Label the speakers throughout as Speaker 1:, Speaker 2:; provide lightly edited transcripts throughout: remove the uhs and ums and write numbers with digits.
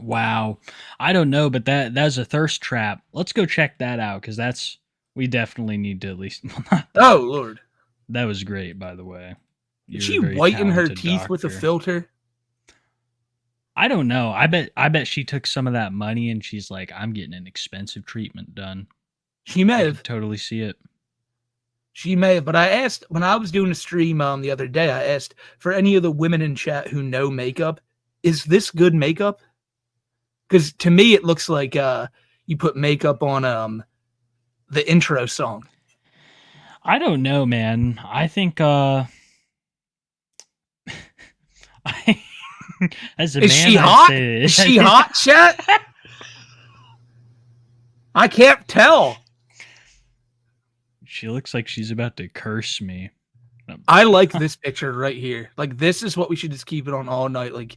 Speaker 1: Wow. I don't know, but that's a thirst trap. Let's go check that out because we definitely need to at least. Well, not that.
Speaker 2: Oh Lord,
Speaker 1: That was great, by the way.
Speaker 2: did
Speaker 1: You're a
Speaker 2: she
Speaker 1: very
Speaker 2: whiten her
Speaker 1: talented
Speaker 2: teeth with a
Speaker 1: doctor.
Speaker 2: filter?
Speaker 1: I don't know. I bet she took some of that money and she's like, I'm getting an expensive treatment done.
Speaker 2: She may
Speaker 1: I
Speaker 2: have.
Speaker 1: could totally see it.
Speaker 2: She may have, but I asked when I was doing a stream the other day. I asked for any of the women in chat who know makeup. Is this good makeup? Because to me, it looks like you put makeup on the intro song.
Speaker 1: I don't know, man. I think I, as a
Speaker 2: Is
Speaker 1: man,
Speaker 2: she
Speaker 1: I'd
Speaker 2: hot?
Speaker 1: say
Speaker 2: Is she hot, chat? I can't tell.
Speaker 1: She looks like she's about to curse me.
Speaker 2: I like this picture right here. Like this is what we should just keep it on all night. Like,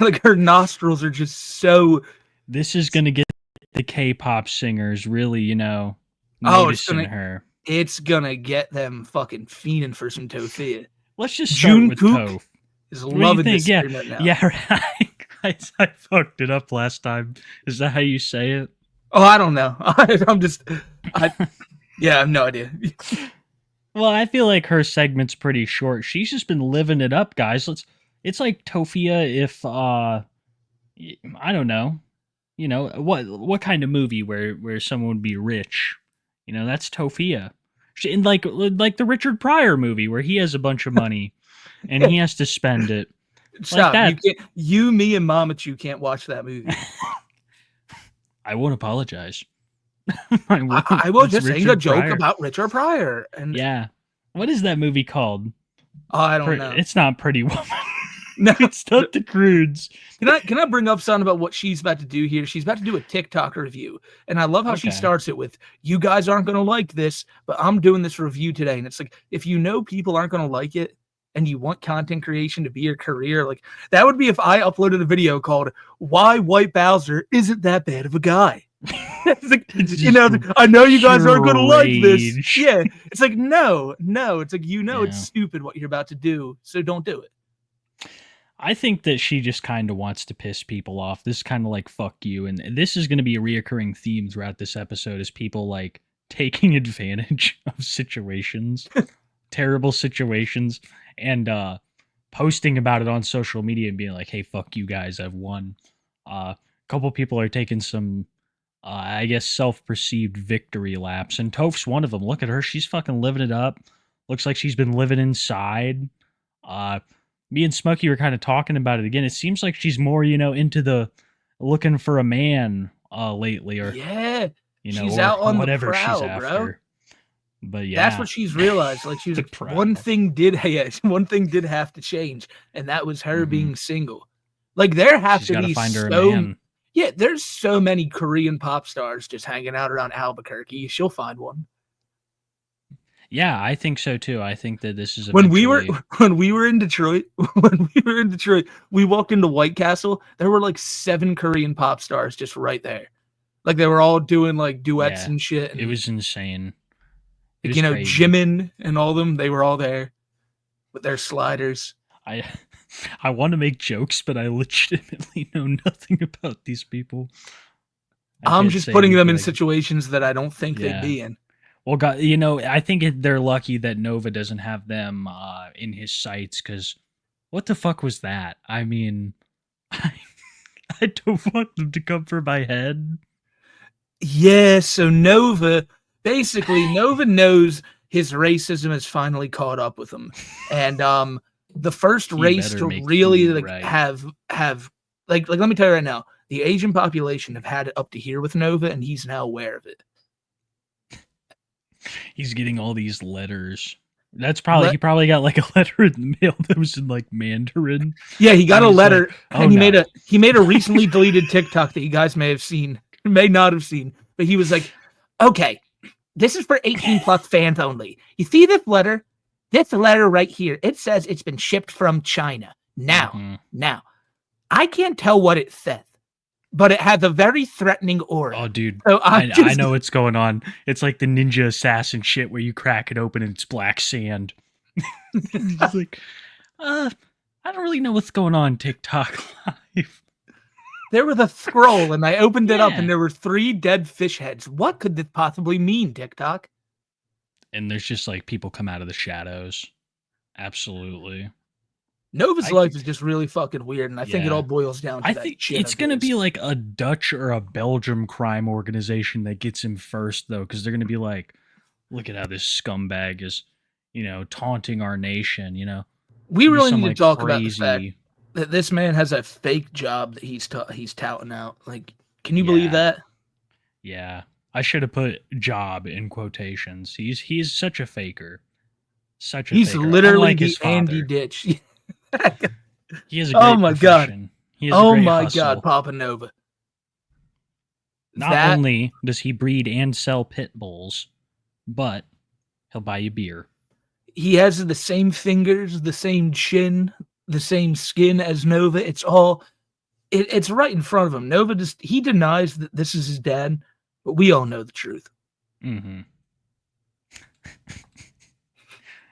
Speaker 2: like her nostrils are just so.
Speaker 1: This is gonna get the K-pop singers really,
Speaker 2: Oh,
Speaker 1: noticing her.
Speaker 2: it's gonna get them fucking fiending for some Tophia.
Speaker 1: Let's just start with
Speaker 2: Jungkook
Speaker 1: Toph.
Speaker 2: is
Speaker 1: What do you
Speaker 2: loving
Speaker 1: think?
Speaker 2: this
Speaker 1: Yeah,
Speaker 2: stream right now.
Speaker 1: yeah, right. I fucked it up last time. Is that how you say it?
Speaker 2: Oh, I don't know. I have no idea.
Speaker 1: Well, I feel like her segment's pretty short. She's just been living it up, guys. It's like Tophia if I don't know. What kind of movie where someone would be rich? That's Tophia. In like the Richard Pryor movie where he has a bunch of money and he has to spend it.
Speaker 2: Stop.
Speaker 1: Like that.
Speaker 2: You, me, and Mamachu can't watch that movie.
Speaker 1: I won't apologize.
Speaker 2: I will just say a joke
Speaker 1: Pryor.
Speaker 2: about Richard Pryor. And
Speaker 1: yeah. What is that movie called?
Speaker 2: Oh, I don't know.
Speaker 1: It's not Pretty Woman.
Speaker 2: No,
Speaker 1: it's not The Croods.
Speaker 2: Can I bring up something about what she's about to do here? She's about to do a TikTok review. And I love how she starts it with, you guys aren't going to like this, but I'm doing this review today. And it's like, if you know people aren't going to like it and you want content creation to be your career, like that would be if I uploaded a video called Why White Bowser Isn't That Bad of a Guy. It's like, I know you guys aren't going to like this. Yeah. It's like, no. It's like, it's stupid what you're about to do. So don't do it.
Speaker 1: I think that she just kind of wants to piss people off. This is kind of like fuck you, and this is going to be a reoccurring theme throughout this episode is people like taking advantage of situations, terrible situations, and posting about it on social media and being like, hey, fuck you guys, I've won. A couple people are taking some I guess self-perceived victory laps, and Toph's one of them. Look at her, she's fucking living it up. Looks like she's been living inside. Me and Smokey were kind of talking about it again. It seems like she's more, into the looking for a man lately, or
Speaker 2: she's out on
Speaker 1: whatever
Speaker 2: the prowl,
Speaker 1: she's after.
Speaker 2: bro.
Speaker 1: But yeah,
Speaker 2: that's what she's realized. Like she was like, one thing did have to change, and that was her being single. Like there have to be
Speaker 1: find her a man.
Speaker 2: Yeah, there's so many Korean pop stars just hanging out around Albuquerque. She'll find one.
Speaker 1: Yeah, I think so too. I think that this is
Speaker 2: when we were in Detroit. We walked into White Castle. There were like 7 Korean pop stars just right there. Like they were all doing like duets and shit. And,
Speaker 1: it was insane.
Speaker 2: It was crazy. Jimin and all of them. They were all there with their sliders.
Speaker 1: I want to make jokes, but I legitimately know nothing about these people.
Speaker 2: I'm just putting them in situations that I don't think they'd be in.
Speaker 1: Well, God, I think they're lucky that Nova doesn't have them in his sights, because what the fuck was that? I mean, I don't want them to come for my head.
Speaker 2: Yeah, so Nova knows his racism has finally caught up with him. And the first race to really have like let me tell you right now, the Asian population have had it up to here with Nova, and he's now aware of it.
Speaker 1: He's getting all these letters. That's probably he probably got like a letter in the mail that was in like Mandarin.
Speaker 2: Yeah, he got a letter, and he made a recently deleted TikTok that you guys may not have seen, but he was like, "Okay, this is for 18+ fans only. You see this letter? This letter right here. It says it's been shipped from China. Now, I can't tell what it says, but it has a very threatening aura."
Speaker 1: Oh, dude.
Speaker 2: So
Speaker 1: I know what's going on. It's like the ninja assassin shit where you crack it open and it's black sand. It's like, I don't really know what's going on TikTok Live.
Speaker 2: There was a scroll, and I opened it up,
Speaker 1: Yeah.
Speaker 2: and there were 3 dead fish heads. What could this possibly mean, TikTok?
Speaker 1: And there's just like people come out of the shadows. Absolutely.
Speaker 2: Nova's life is just really fucking weird, and I think it all
Speaker 1: Yeah.
Speaker 2: boils down to
Speaker 1: I
Speaker 2: that
Speaker 1: think
Speaker 2: shit
Speaker 1: it's
Speaker 2: of
Speaker 1: going to
Speaker 2: his.
Speaker 1: be like a Dutch or a Belgium crime organization that gets him first, though, because they're going to be like, look at how this scumbag is, taunting our nation,
Speaker 2: We
Speaker 1: Be
Speaker 2: really
Speaker 1: some
Speaker 2: need to
Speaker 1: like
Speaker 2: talk about the fact
Speaker 1: crazy.
Speaker 2: that this man has a fake job that he's touting out. Like, can you believe
Speaker 1: Yeah.
Speaker 2: that?
Speaker 1: Yeah. I should have put job in quotations. He's such a faker. Such a
Speaker 2: He's
Speaker 1: faker.
Speaker 2: literally
Speaker 1: Unlike his
Speaker 2: the Andy
Speaker 1: father.
Speaker 2: Ditch.
Speaker 1: He has a
Speaker 2: Oh
Speaker 1: great
Speaker 2: my god.
Speaker 1: profession. He has a
Speaker 2: Oh
Speaker 1: great
Speaker 2: my
Speaker 1: hustle.
Speaker 2: god, Papa Nova.
Speaker 1: Not only does he breed and sell pit bulls, but he'll buy you beer.
Speaker 2: He has the same fingers, the same chin, the same skin as Nova. It's right in front of him. Nova he denies that this is his dad, but we all know the truth.
Speaker 1: Mm-hmm.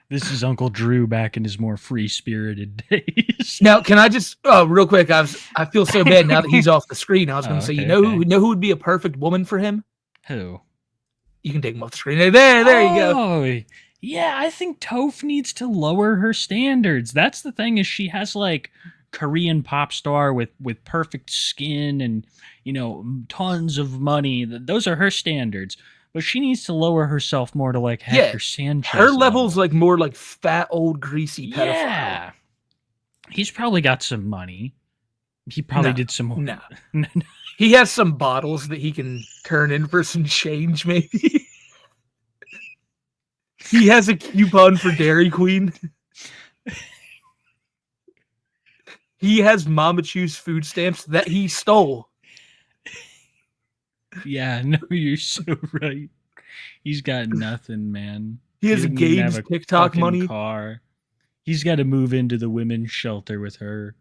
Speaker 1: This is Uncle Drew back in his more free-spirited days.
Speaker 2: Now, can I just real quick? I feel so bad now that he's off the screen. I was going to say,
Speaker 1: okay,
Speaker 2: you know who would be a perfect woman for him?
Speaker 1: Who?
Speaker 2: You can take him off the screen. There you go.
Speaker 1: Oh, yeah. I think Toph needs to lower her standards. That's the thing, is she has like Korean pop star with perfect skin and tons of money. Those are her standards. But she needs to lower herself more to like Hector Sanchez.
Speaker 2: Her level's like more like fat old greasy pedophile.
Speaker 1: Yeah. He's probably got some money. He probably did some more.
Speaker 2: No. He has some bottles that he can turn in for some change, maybe. He has a coupon for Dairy Queen. He has Mama Chew's food stamps that he stole.
Speaker 1: Yeah, no, you're so right. He's got nothing, man.
Speaker 2: He has Gabe's TikTok money.
Speaker 1: Car. He's got to move into the women's shelter with her.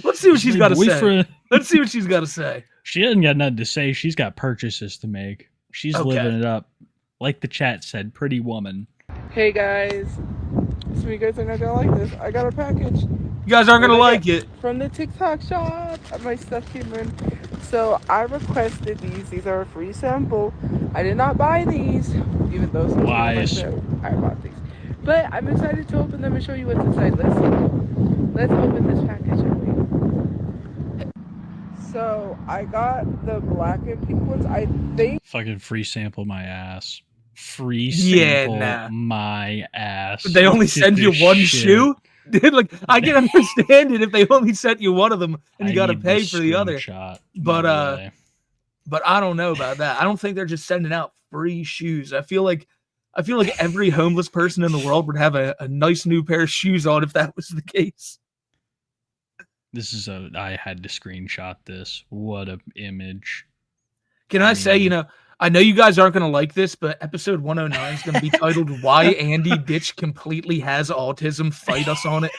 Speaker 2: Let's see what she's got to say. Let's see what she's got to say.
Speaker 1: She hasn't got nothing to say. She's got purchases to make. She's living it up. Like the chat said, pretty woman.
Speaker 3: Hey guys. So you guys are not gonna like this. I got a package.
Speaker 2: You guys aren't gonna like it.
Speaker 3: From the TikTok shop. My stuff came in. So I requested these. These are a free sample. I did not buy these, even though
Speaker 1: Lies.
Speaker 3: I bought these. But I'm excited to open them and show you what's inside. Let's open this package, shall we? So I got the black and pink ones. I think
Speaker 1: fucking free sample my ass. Free sample my ass.
Speaker 2: But they only send you one shoe? Dude, like, I can understand it if they only sent you one of them and you got to pay for the other. But I don't know about that. I don't think they're just sending out free shoes. I feel like every homeless person in the world would have a nice new pair of shoes on if that was the case.
Speaker 1: I had to screenshot this. What an image.
Speaker 2: Can I say, I know you guys aren't going to like this, but episode 109 is going to be titled Why Andy Ditch Completely Has Autism. Fight us on it.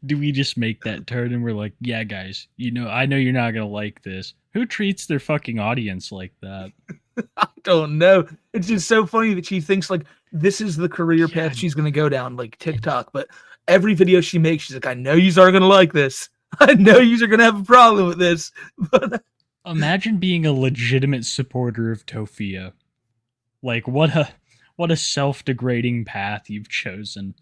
Speaker 1: Do we just make that turn and we're like, yeah, guys, I know you're not going to like this. Who treats their fucking audience like that?
Speaker 2: I don't know. It's just so funny that she thinks like this is the career path she's going to go down, like TikTok. But every video she makes, she's like, I know you aren't going to like this. I know you are going to have a problem with this. But
Speaker 1: imagine being a legitimate supporter of Tophia. Like, what a self-degrading path you've chosen,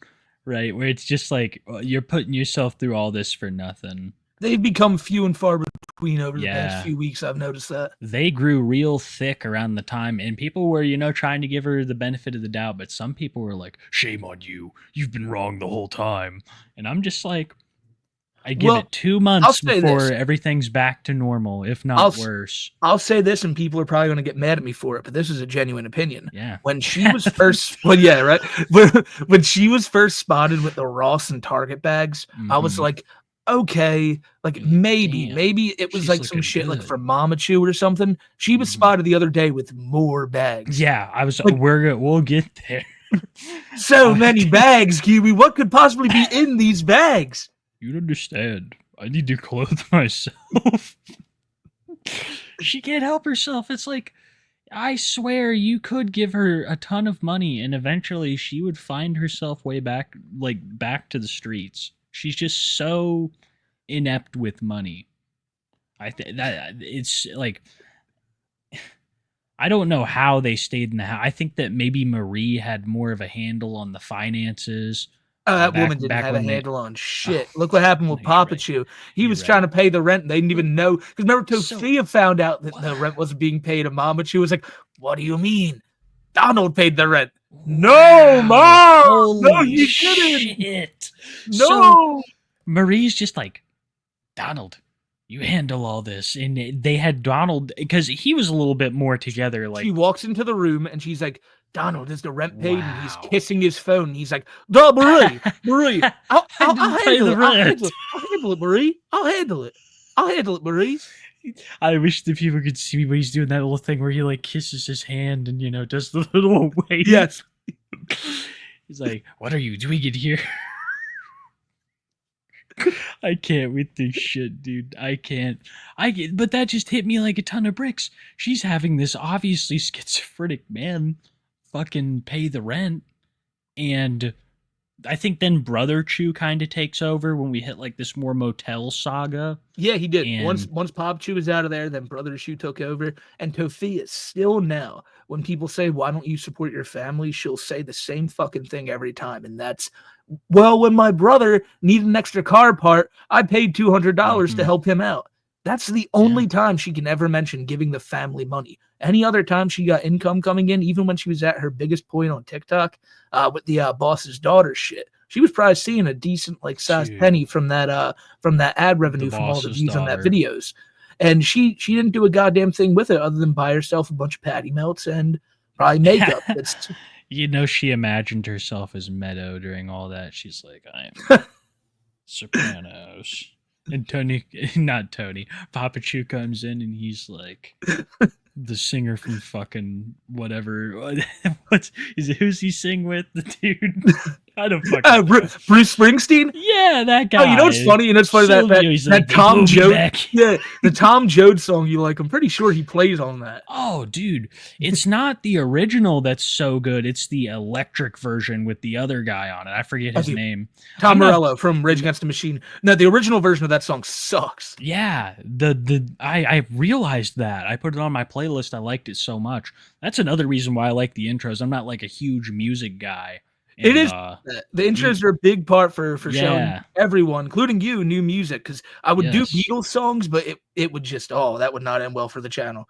Speaker 1: right? Where it's just like, you're putting yourself through all this for nothing.
Speaker 2: They've become few and far between over the past few weeks. I've noticed that.
Speaker 1: They grew real thick around the time, and people were, trying to give her the benefit of the doubt, but some people were like, shame on you. You've been wrong the whole time. And I'm just like, I give it 2 months before everything's back to normal, if not worse.
Speaker 2: I'll say this, and people are probably going to get mad at me for it, but this is a genuine opinion.
Speaker 1: Yeah.
Speaker 2: When she was first, when she was first spotted with the Ross and Target bags, I was like, okay, like maybe it was like some shit like from Mama Chew or something. She was spotted the other day with more bags.
Speaker 1: Yeah, I was like, we'll get there.
Speaker 2: So many bags, Kiwi. What could possibly be in these bags?
Speaker 1: You'd understand. I need to clothe myself. She can't help herself. It's like I swear you could give her a ton of money and eventually she would find herself way back, like back to the streets. She's just so inept with money. I think that it's like I don't know how they stayed in the house. I think that maybe Marie had more of a handle on the finances.
Speaker 2: That
Speaker 1: Back
Speaker 2: woman didn't
Speaker 1: back
Speaker 2: have a
Speaker 1: when they
Speaker 2: handle on
Speaker 1: oh,
Speaker 2: shit. Look what happened with
Speaker 1: you're
Speaker 2: Papa
Speaker 1: right.
Speaker 2: Chew. He
Speaker 1: You're
Speaker 2: was
Speaker 1: right.
Speaker 2: trying to pay the rent. And they didn't even know. Because remember,
Speaker 1: So
Speaker 2: Tophia found out that the rent wasn't being paid, and Mama Chew was like, "What do you mean? Donald paid the rent." No,
Speaker 1: wow.
Speaker 2: Mom. No,
Speaker 1: Holy
Speaker 2: he didn't.
Speaker 1: shit. So
Speaker 2: No.
Speaker 1: Marie's just like, Donald, you handle all this. And they had Donald because he was a little bit more together. Like
Speaker 2: She walks into the room and she's like, "Donald, is the rent paid?" And he's
Speaker 1: wow.
Speaker 2: kissing his phone. And he's like, "Duh, Marie, I'll handle it. I'll handle it, Marie. I'll handle it. I'll handle it, Marie."
Speaker 1: I wish the people could see me when he's doing that little thing where he like kisses his hand and does the little wave.
Speaker 2: Yes.
Speaker 1: He's like, "What are you doing in here?" I can't with this shit, dude. I can't. But that just hit me like a ton of bricks. She's having this obviously schizophrenic man fucking pay the rent, and I think then Brother Chew kind of takes over when we hit like this more motel saga.
Speaker 2: Yeah, he did.
Speaker 1: And
Speaker 2: Once Pop Chew was out of there, then Brother Chew took over. And Tophia still now, when people say, "Why don't you support your family?" she'll say the same fucking thing every time. And that's, "Well, when my brother needed an extra car part, I paid $200 to help him out." That's the only time she can ever mention giving the family money. Any other time she got income coming in, even when she was at her biggest point on TikTok with the boss's daughter shit, she was probably seeing a decent like sized penny from that ad revenue from all the views on that videos. And she didn't do a goddamn thing with it other than buy herself a bunch of patty melts and probably makeup. It's
Speaker 1: she imagined herself as Meadow during all that. She's like, "I'm Sopranos." And not Tony, Papa Chew comes in and he's like the singer from fucking whatever. Who's he sing with? The dude. I don't fucking
Speaker 2: Bruce Springsteen?
Speaker 1: Yeah, that guy.
Speaker 2: Oh, you know what's funny? And it's funny that Tom Joad, the Tom Joad song you like, I'm pretty sure he plays on that.
Speaker 1: Oh, dude. It's not the original that's so good. It's the electric version with the other guy on it. I forget his name.
Speaker 2: Tom Morello from Rage Against the Machine. No, the original version of that song sucks.
Speaker 1: Yeah. I realized that. I put it on my playlist. I liked it so much. That's another reason why I like the intros. I'm not like a huge music guy. And,
Speaker 2: it is. The intros are a big part for showing everyone, including you, new music. Because I would do Beatles songs, but it would just, that would not end well for the channel.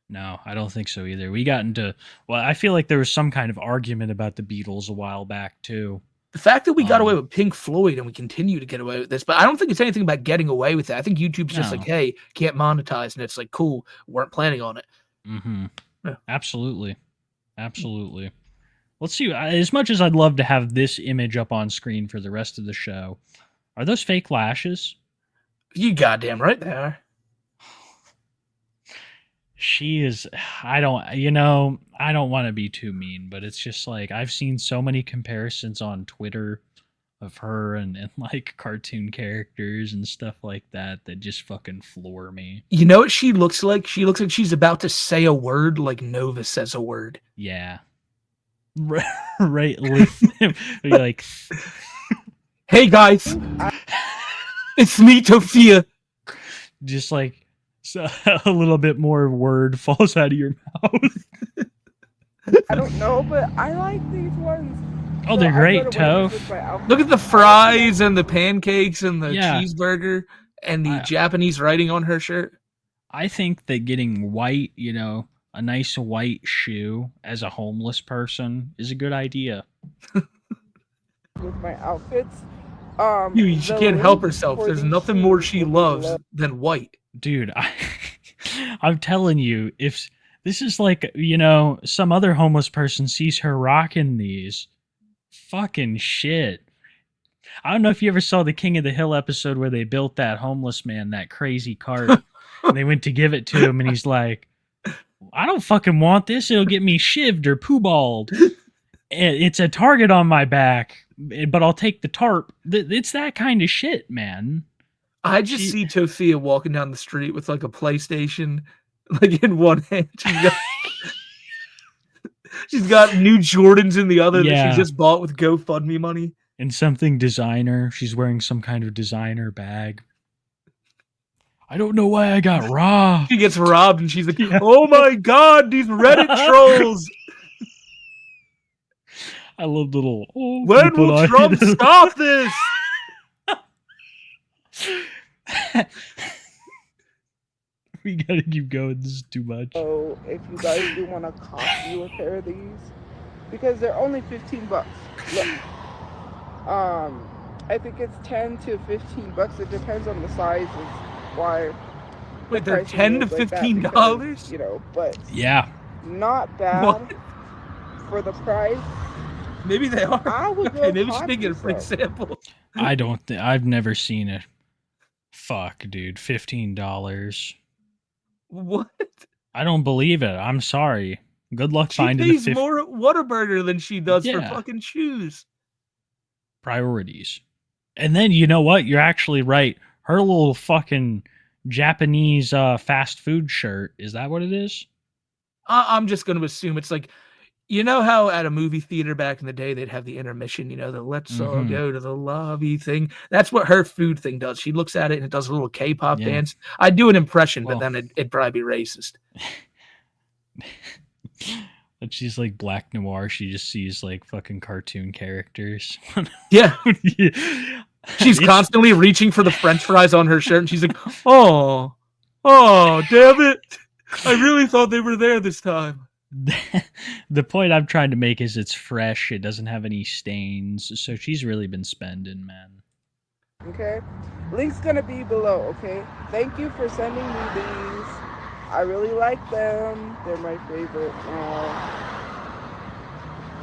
Speaker 1: No, I don't think so either. We got into, I feel like there was some kind of argument about the Beatles a while back, too.
Speaker 2: The fact that we got away with Pink Floyd and we continue to get away with this, but I don't think it's anything about getting away with it. I think YouTube's just like, hey, can't monetize. And it's like, cool, weren't planning on it.
Speaker 1: Mm-hmm. Yeah. Absolutely. Absolutely. Let's see. As much as I'd love to have this image up on screen for the rest of the show, are those fake lashes?
Speaker 2: You goddamn right they are.
Speaker 1: She is. I don't want to be too mean, but it's just like I've seen so many comparisons on Twitter of her and like cartoon characters and stuff like that just fucking floor me.
Speaker 2: You know what she looks like? She looks like she's about to say a word like Nova says a word.
Speaker 1: Yeah. Right. Like,
Speaker 2: "Hey guys, it's me, Tophia."
Speaker 1: Just like a little bit more word falls out of your mouth.
Speaker 3: I don't know, but I like these ones.
Speaker 1: Oh, they're great, Toph.
Speaker 2: Look at the fries and the pancakes and the cheeseburger and the Japanese writing on her shirt.
Speaker 1: I think that getting white, a nice white shoe as a homeless person is a good idea.
Speaker 3: With my outfits.
Speaker 2: She can't help herself. There's nothing more she loves than white.
Speaker 1: Dude, I'm telling you, if this is like, some other homeless person sees her rocking these, fucking shit. I don't know if you ever saw the King of the Hill episode where they built that homeless man that crazy cart. And they went to give it to him and he's like, "I don't fucking want this. It'll get me shivved or poo-balled. It's a target on my back, but I'll take the tarp." It's that kind of shit, man.
Speaker 2: I just see Tophia walking down the street with like a PlayStation, Like in one hand, she's got new Jordans in the other that she just bought with GoFundMe money.
Speaker 1: And something designer. She's wearing some kind of designer bag. I don't know why I got robbed.
Speaker 2: She gets robbed and she's like, oh my god, these Reddit trolls.
Speaker 1: I love little.
Speaker 2: When will Trump stop this?
Speaker 1: We gotta keep going. This is too much.
Speaker 3: So if you guys do want to cop you a pair of these, because they're only $15. Look, I think it's 10 to 15 bucks. It depends on the size. Is why.
Speaker 2: Wait, they're $10 to $15?
Speaker 3: You know, but
Speaker 1: yeah,
Speaker 3: not bad
Speaker 2: what?
Speaker 3: For the price.
Speaker 2: Maybe they are.
Speaker 3: I would go.
Speaker 2: Okay, maybe she did get a free sample.
Speaker 1: I don't think I've never seen it. Fuck, dude, $15.
Speaker 2: What?
Speaker 1: I don't believe it. I'm sorry. Good luck
Speaker 2: She
Speaker 1: finding
Speaker 2: pays
Speaker 1: the
Speaker 2: more at Whataburger than she does for fucking shoes.
Speaker 1: priorities. And then you know what? You're actually right. Her little fucking Japanese fast food shirt. Is that what it is?
Speaker 2: I'm just going to assume it's like, you know how at a movie theater back in the day they'd have the intermission, you know, the let's all go to the lobby thing. That's what her food thing does. She looks at it and it does a little K-pop dance. I'd do an impression, but then it'd probably be racist.
Speaker 1: But she's like Black Noir. She just sees like fucking cartoon characters.
Speaker 2: Yeah. She's constantly reaching for the French fries on her shirt and she's like, oh, damn it. I really thought they were there this time.
Speaker 1: The point I'm trying to make is it's fresh. It doesn't have any stains. So she's really been spending, man.
Speaker 3: Okay. Link's going to be below, okay? Thank you for sending me these. I really like them. They're my favorite.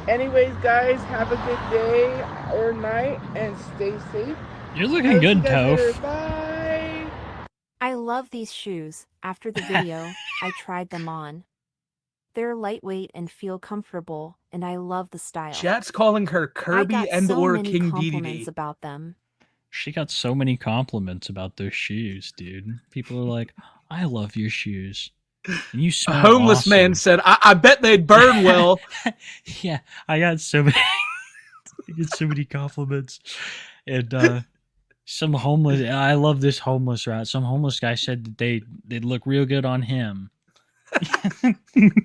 Speaker 3: Anyways, guys, have a good day or night and stay safe.
Speaker 1: You're looking good, Toph.
Speaker 3: Bye.
Speaker 4: I love these shoes. After the video, I tried them on. They're lightweight and feel comfortable, and I love the style.
Speaker 2: Chat's calling her Kirby and or King
Speaker 4: compliments
Speaker 2: DDD.
Speaker 4: about them.
Speaker 1: She got so many compliments about those shoes, dude. People are like, I love your shoes. And you smell
Speaker 2: A homeless
Speaker 1: awesome.
Speaker 2: man said, I bet they'd burn well.
Speaker 1: Yeah, I got so many I get so many compliments. And some homeless I love this homeless rat. Some homeless guy said that they'd look real good on him.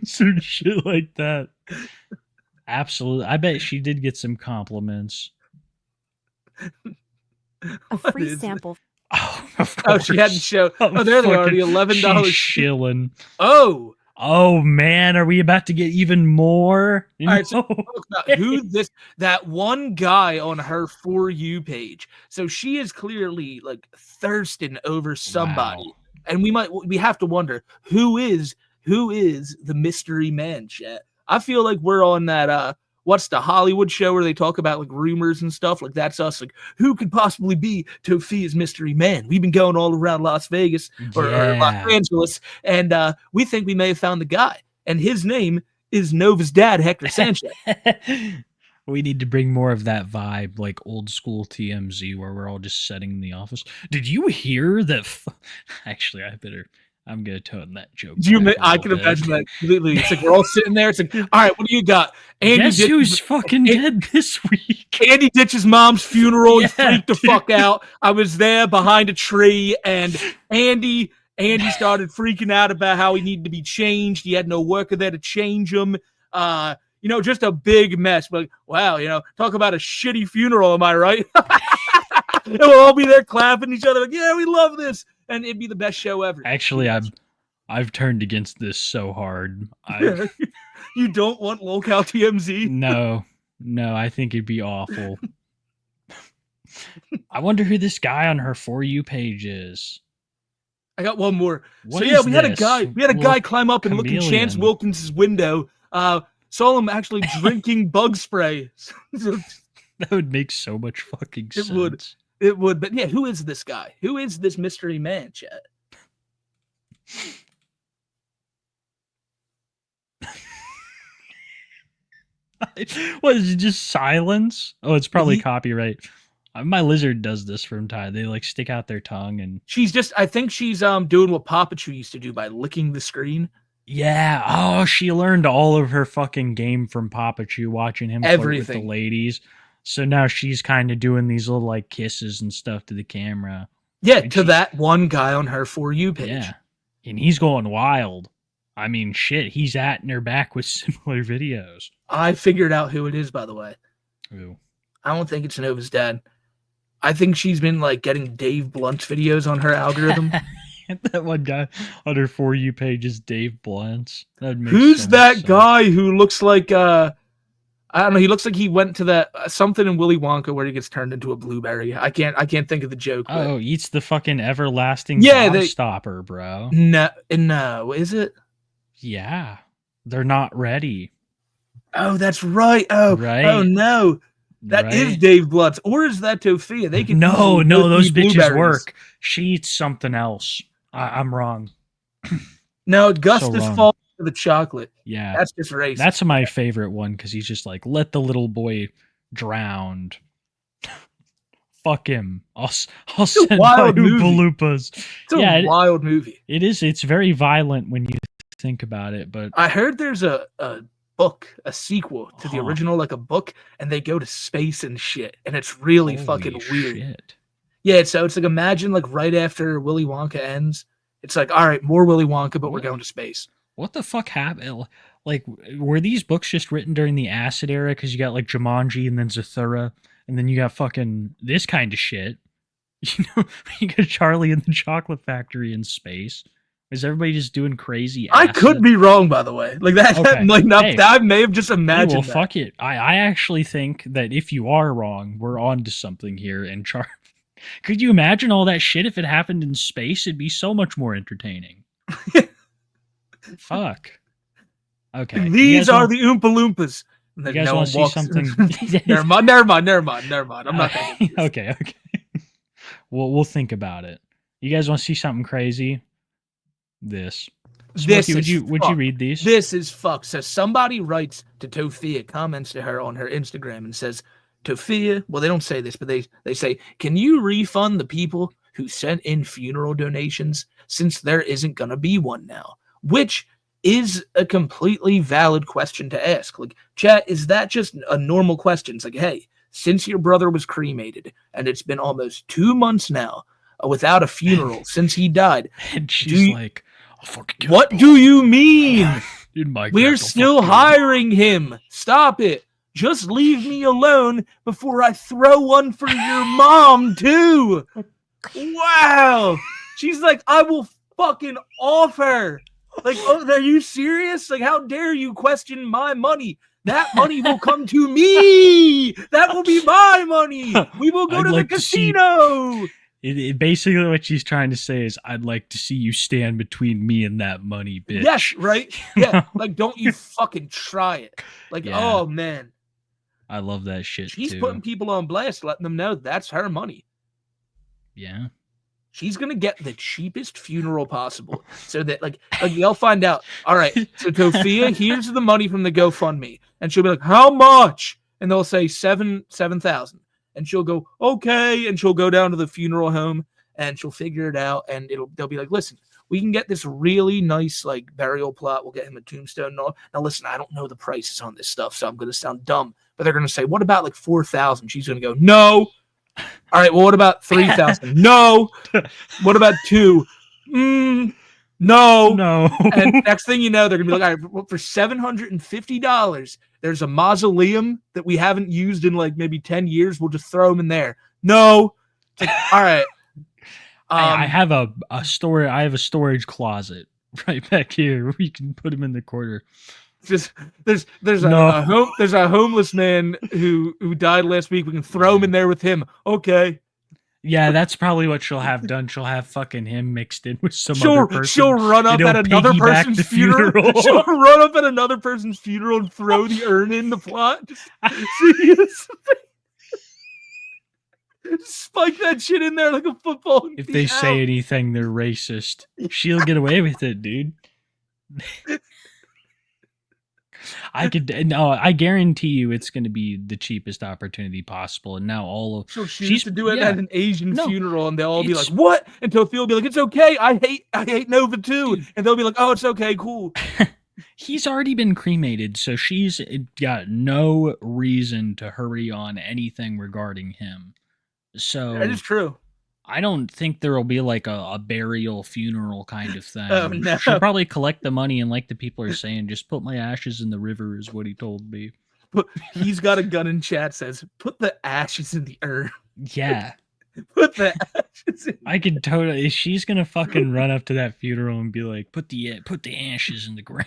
Speaker 1: Some shit like that. Absolutely. I bet she did get some compliments.
Speaker 4: A free sample.
Speaker 1: Oh, of course.
Speaker 2: She hadn't shown. Oh, there they are. The $11
Speaker 1: shilling.
Speaker 2: Oh
Speaker 1: man, are we about to get even more?
Speaker 2: All right, so that one guy on her For You page. So she is clearly like thirsting over somebody.
Speaker 1: Wow.
Speaker 2: And we have to wonder who is the mystery man, chat. I feel like we're on that what's the Hollywood show where they talk about like rumors and stuff? Like that's us. Like who could possibly be Tophia's mystery man? We've been going all around Las Vegas or Los Angeles, and we think we may have found the guy. And his name is Nova's dad, Hector Sanchez.
Speaker 1: We need to bring more of that vibe, like old school TMZ, where we're all just sitting in the office. Did you hear that? Actually, I'm gonna tone that joke.
Speaker 2: I can imagine that completely. It's like we're all sitting there. It's like, all right, what do you got?
Speaker 1: Guess who's fucking dead this week?
Speaker 2: Andy ditches mom's funeral. He freaked the fuck out. I was there behind a tree, and Andy started freaking out about how he needed to be changed. He had no worker there to change him. Just a big mess. But wow, talk about a shitty funeral. Am I right? And we'll all be there clapping each other like, yeah, we love this. And it'd be the best show ever.
Speaker 1: Actually, I've turned against this so hard.
Speaker 2: You don't want local TMZ?
Speaker 1: No, I think it'd be awful. I wonder who this guy on her For You page is.
Speaker 2: I got one more.
Speaker 1: We
Speaker 2: had a guy climb up and look in Chance Wilkins' window. Saw him actually drinking bug spray.
Speaker 1: That would make so much fucking sense.
Speaker 2: It would, but yeah, who is this guy? Who is this mystery man, chat?
Speaker 1: What is it? Just silence? Oh, it's probably copyright. My lizard does this from time. They like stick out their tongue and
Speaker 2: I think she's doing what Papachu used to do by licking the screen.
Speaker 1: yeah. Oh, she learned all of her fucking game from Papachu watching him flirt with the
Speaker 2: Everything.
Speaker 1: ladies. So now she's kind of doing these little like kisses and stuff to the camera.
Speaker 2: Yeah,
Speaker 1: And
Speaker 2: to
Speaker 1: she-
Speaker 2: that one guy on her For You page.
Speaker 1: Yeah. And he's going wild. I mean, shit, he's atting her back with similar videos.
Speaker 2: I figured out who it is, by the way.
Speaker 1: Ooh.
Speaker 2: I don't think it's Nova's dad. I think she's been like getting Dave Blunt's videos on her algorithm.
Speaker 1: That one guy on her For You page is Dave Blunt's.
Speaker 2: Who's that guy who looks like I don't know, he looks like he went to that something in Willy Wonka where he gets turned into a blueberry. I can't think of the joke. But...
Speaker 1: Oh, eats the fucking everlasting stopper, bro.
Speaker 2: No, is it?
Speaker 1: Yeah. They're not ready.
Speaker 2: Oh, that's right. Oh,
Speaker 1: right.
Speaker 2: Oh no. That is Dave Blunt's, or is that Tophia? They can
Speaker 1: no, those bitches work. She eats something else. I'm wrong.
Speaker 2: No, Augustus falls for the chocolate.
Speaker 1: Yeah,
Speaker 2: that's just racist.
Speaker 1: That's my favorite one because he's just like, let the little boy drown. Fuck him. I'll send my Oompa Loompas.
Speaker 2: It's a wild movie.
Speaker 1: It is. It's very violent when you think about it. But
Speaker 2: I heard there's a book, a sequel to the original, like a book, and they go to space and shit, and it's really fucking weird.
Speaker 1: Shit.
Speaker 2: Yeah, so it's like, imagine like right after Willy Wonka ends, it's like, all right, more Willy Wonka, but we're going to space.
Speaker 1: What the fuck happened? Like, were these books just written during the acid era? Because you got like Jumanji and then Zathura, and then you got fucking this kind of shit. You know, you got Charlie and the Chocolate Factory in space. Is everybody just doing crazy acid?
Speaker 2: I could be wrong, by the way. Like that,
Speaker 1: Okay.
Speaker 2: like not, hey, I may have just imagined.
Speaker 1: Hey, well, fuck it. I actually think that if you are wrong, we're on to something here. And could you imagine all that shit if it happened in space? It'd be so much more entertaining. Fuck. Okay.
Speaker 2: These are the Oompa Loompas.
Speaker 1: You guys want to see something?
Speaker 2: Never mind. I'm not gonna
Speaker 1: Okay. We'll think about it. You guys want to see something crazy? Smokey, would you read these?
Speaker 2: This is fucked. So somebody writes to Tophia, comments to her on her Instagram and says, Tophia, well, they don't say this, but they say, can you refund the people who sent in funeral donations since there isn't going to be one now? Which is a completely valid question to ask. Like, chat, is that just a normal question? It's like, hey, since your brother was cremated and it's been almost 2 months now without a funeral since he died.
Speaker 1: And she's like,
Speaker 2: what do you mean? We're still hiring him. Stop it. Just leave me alone before I throw one for your mom, too. Wow. She's like, I will fucking offer. Like, oh, are you serious? Like, how dare you question my money? That money will come to me. That will be my money. We will go to the casino.
Speaker 1: Basically what she's trying to say is, I'd like to see you stand between me and that money, bitch.
Speaker 2: Yes, right? Yeah, like, don't you fucking try it. Like, oh, man.
Speaker 1: I love that shit,
Speaker 2: She's putting people on blast, letting them know that's her money.
Speaker 1: Yeah.
Speaker 2: She's going to get the cheapest funeral possible so that, like they'll find out, all right, so Tophia, here's the money from the GoFundMe. And she'll be like, how much? And they'll say 7,000. And she'll go, okay. And she'll go down to the funeral home and she'll figure it out. And they'll be like, listen, we can get this really nice, like, burial plot. We'll get him a tombstone and all. Now, listen, I don't know the prices on this stuff, so I'm going to sound dumb. But they're going to say, what about like 4,000? She's going to go, no. All right, well, what about 3,000? No. What about 2? No. And next thing you know, they're going to be like, all right, well, for $750, there's a mausoleum that we haven't used in like maybe 10 years. We'll just throw them in there. No. It's like, all right.
Speaker 1: I have a storage closet right back here. We can put them in the corner.
Speaker 2: Just there's a homeless man who died last week. We can throw him in there with him. Okay.
Speaker 1: Yeah, that's probably what she'll have done. She'll have fucking him mixed in with some other person.
Speaker 2: She'll run up at another person's funeral. She'll run up at another person's funeral and throw the urn in the plot. Spike that shit in there like a football.
Speaker 1: If they say anything, they're racist. She'll get away with it, dude. I guarantee you it's going to be the cheapest opportunity possible. And now
Speaker 2: she'll choose to do it at an Asian
Speaker 1: No,
Speaker 2: funeral, and they'll all be like, "What?" And Tophia will be like, "It's okay. I hate Nova too."
Speaker 1: Dude.
Speaker 2: And they'll be like, "Oh, it's okay, cool."
Speaker 1: He's already been cremated, so she's got no reason to hurry on anything regarding him. So
Speaker 2: that is true.
Speaker 1: I don't think there will be like a burial funeral kind of thing.
Speaker 2: Oh, no.
Speaker 1: She'll probably collect the money, and like the people are saying, just put my ashes in the river is what he told me.
Speaker 2: But he's got a gun in chat says, "Put the ashes in the urn."
Speaker 1: Yeah.
Speaker 2: Put the ashes in.
Speaker 1: I could totally. She's gonna fucking run up to that funeral and be like, "Put the ashes in the grave."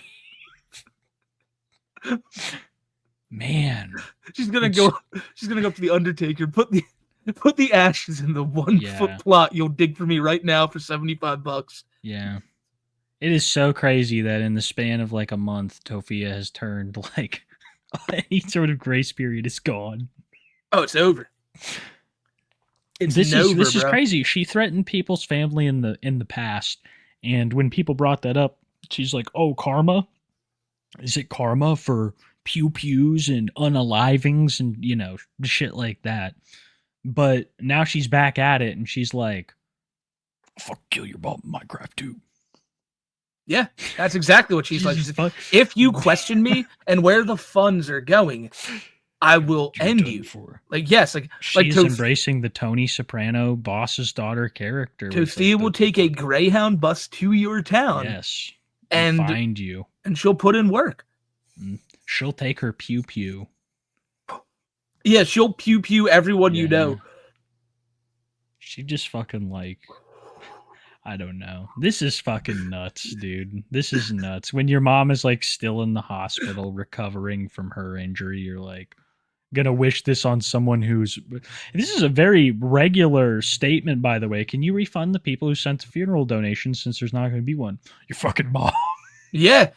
Speaker 1: Man,
Speaker 2: she's gonna go up to the Undertaker. Put the ashes in the 1 foot plot you'll dig for me right now for $75.
Speaker 1: Yeah, it is so crazy that in the span of like a month, Tophia has turned like any sort of grace period is gone.
Speaker 2: Oh, it's over.
Speaker 1: This is crazy. She threatened people's family in the past, and when people brought that up, she's like, "Oh, karma? Is it karma for pew-pews and unalivings and shit like that?" But now she's back at it, and she's like, "Fuck, kill your mom in Minecraft too."
Speaker 2: Yeah, that's exactly what she's like. If you question me and where the funds are going, I will end you.
Speaker 1: She's embracing the Tony Soprano boss's daughter character.
Speaker 2: Tophia will take a Greyhound bus to your town.
Speaker 1: Yes,
Speaker 2: and
Speaker 1: find you,
Speaker 2: and she'll put in work.
Speaker 1: She'll take her pew pew.
Speaker 2: Yeah, she'll pew pew everyone you know.
Speaker 1: She just fucking like. I don't know. This is fucking nuts, dude. This is nuts. When your mom is like still in the hospital recovering from her injury, you're like gonna wish this on someone who's. This is a very regular statement, by the way. Can you refund the people who sent the funeral donations since there's not gonna be one? Your fucking mom.
Speaker 2: Yeah.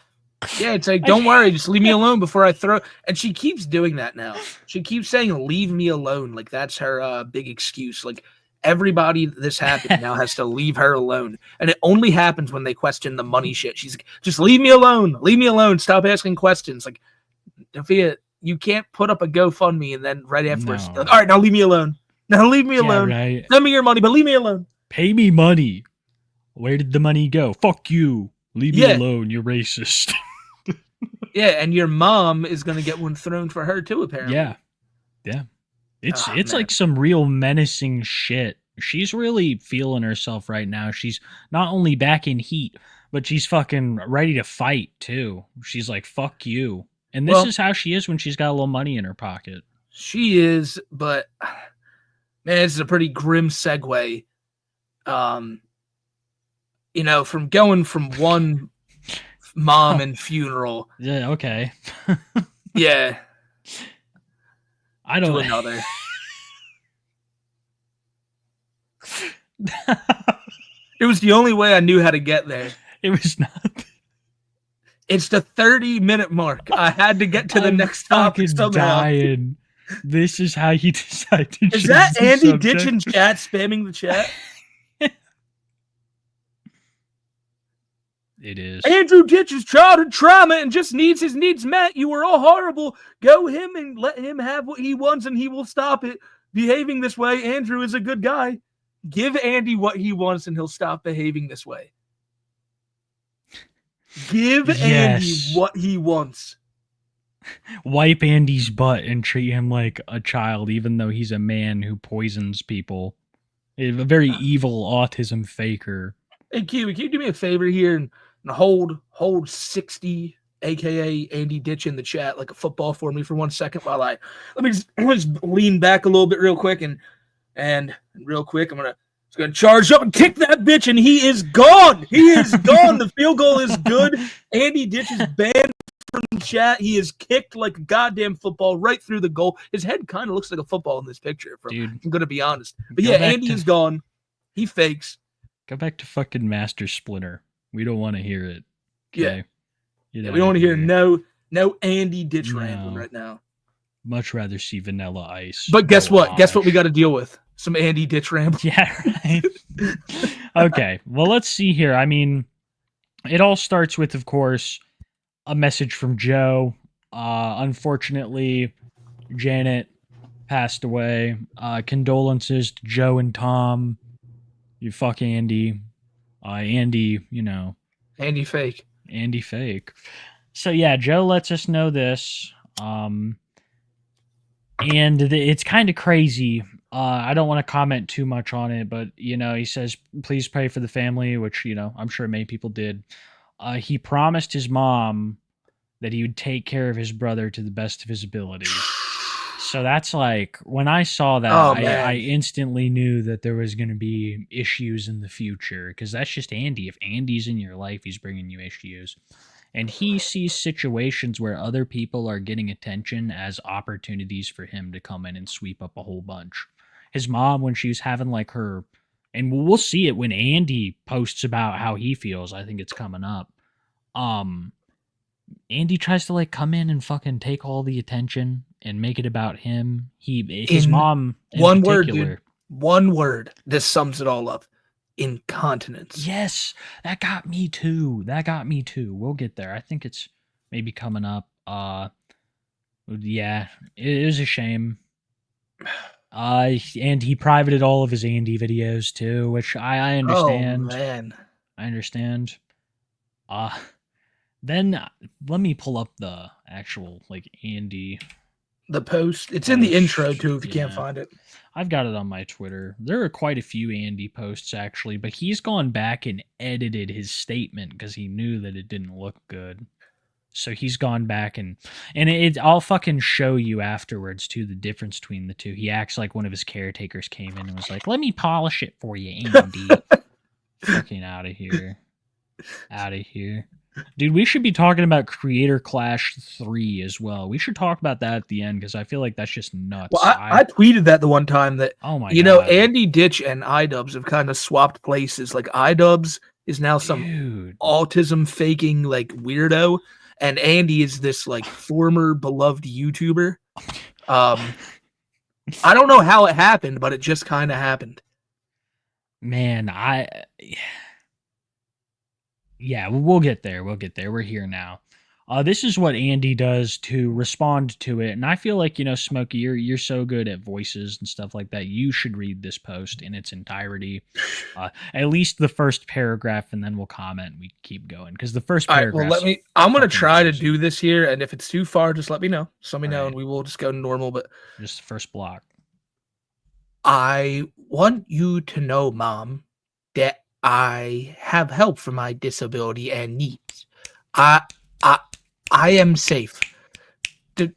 Speaker 2: Yeah, it's like, don't worry, just leave me alone before I throw. And she keeps doing that now. She keeps saying, "Leave me alone." Like that's her big excuse. Like. Everybody this happened now has to leave her alone. And it only happens when they question the money shit. She's like, "Just leave me alone. Leave me alone. Stop asking questions." Like, Tophia, you can't put up a GoFundMe and then right afterwards, like, "All right, now leave me alone. Now leave me alone.
Speaker 1: Right.
Speaker 2: Send me your money, but leave me alone.
Speaker 1: Pay me money." Where did the money go? Fuck you. Leave me alone. You're racist.
Speaker 2: Yeah, and your mom is going to get one thrown for her too, apparently.
Speaker 1: Yeah. Yeah. It's like some real menacing shit. She's really feeling herself right now. She's not only back in heat, but she's fucking ready to fight too. She's like, "Fuck you." And this is how she is when she's got a little money in her pocket.
Speaker 2: She is, but man, this is a pretty grim segue. From going from one mom and funeral.
Speaker 1: Yeah, okay.
Speaker 2: Yeah.
Speaker 1: I don't
Speaker 2: know. Another. It was the only way I knew how to get there.
Speaker 1: It was not.
Speaker 2: It's the 30-minute mark. I had to get to the next topic somehow.
Speaker 1: Dying. This is how you decide to.
Speaker 2: Is that Andy Ditch in chat spamming the chat?
Speaker 1: It is.
Speaker 2: Andrew Ditch's childhood trauma and just needs his needs met. You were all horrible. Go him and let him have what he wants and he will stop it. Behaving this way, Andrew is a good guy. Give Andy what he wants and he'll stop behaving this way. Give Andy what he wants.
Speaker 1: Wipe Andy's butt and treat him like a child, even though he's a man who poisons people. A very evil autism faker.
Speaker 2: Hey, Kiwi, can you do me a favor here and hold 60, aka Andy Ditch, in the chat like a football for me for 1 second while let me just lean back a little bit real quick and real quick I'm gonna charge up and kick that bitch and he is gone. He is gone. The field goal is good. Andy Ditch is banned from chat. He is kicked like a goddamn football right through the goal. His head kind of looks like a football in this picture. I'm gonna be honest. But yeah, Andy is gone. He fakes.
Speaker 1: Go back to fucking Master Splinter. We don't want to hear it. Okay?
Speaker 2: Yeah. We don't want to hear no Andy Ditch rambling right now.
Speaker 1: Much rather see Vanilla Ice.
Speaker 2: But guess what? Guess what we got to deal with? Some Andy Ditch rambling.
Speaker 1: Yeah, right. Okay. Well, let's see here. I mean, it all starts with, of course, a message from Joe Unfortunately, Janet passed away. Condolences to Joe and Tom. You fuck Andy. Andy,
Speaker 2: Andy fake.
Speaker 1: Andy fake. So yeah, Joe lets us know this. And it's kind of crazy. I don't want to comment too much on it, but he says, please pray for the family, which, I'm sure many people did. He promised his mom that he would take care of his brother to the best of his ability. So that's like, when I saw that, I instantly knew that there was going to be issues in the future, because that's just Andy. If Andy's in your life, he's bringing you issues. And he sees situations where other people are getting attention as opportunities for him to come in and sweep up a whole bunch. His mom, when she was having like her, and we'll see it when Andy posts about how he feels, I think it's coming up. Andy tries to like come in and fucking take all the attention and make it about him. His mom in
Speaker 2: one
Speaker 1: particular.
Speaker 2: word, dude. One word. This sums it all up. Incontinence.
Speaker 1: Yes, that got me too. We'll get there. I think it's maybe coming up. Yeah, it is a shame. And he privated all of his Andy videos too, which I understand.
Speaker 2: Oh man,
Speaker 1: I understand. Then let me pull up the actual like Andy.
Speaker 2: The post. It's in the intro too. If you can't find it.
Speaker 1: I've got it on my Twitter. There are quite a few Andy posts, actually, but he's gone back and edited his statement because he knew that it didn't look good. So he's gone back and I'll fucking show you afterwards, too, the difference between the two. He acts like one of his caretakers came in and was like, let me polish it for you, Andy. Fucking out of here. Out of here. Dude, we should be talking about Creator Clash 3 as well. We should talk about that at the end because I feel like that's just nuts.
Speaker 2: Well, I tweeted that the one time that,
Speaker 1: God.
Speaker 2: Andy Ditch and iDubbbz have kind of swapped places. Like, iDubbbz is now some autism faking, like, weirdo, and Andy is this, like, former beloved YouTuber. I don't know how it happened, but it just kind of happened.
Speaker 1: Man, yeah, we'll get there. We're here now. This is what Andy does to respond to it. And I feel like, Smokey, you're so good at voices and stuff like that. You should read this post in its entirety. At least the first paragraph, and then we'll comment. We keep going. Because the first paragraph.
Speaker 2: Well, I'm going to try to do this here. And if it's too far, just let me know. Let me know, and we will just go normal. But
Speaker 1: just the first block.
Speaker 2: I want you to know, Mom, that I have help for my disability and needs. I am safe. The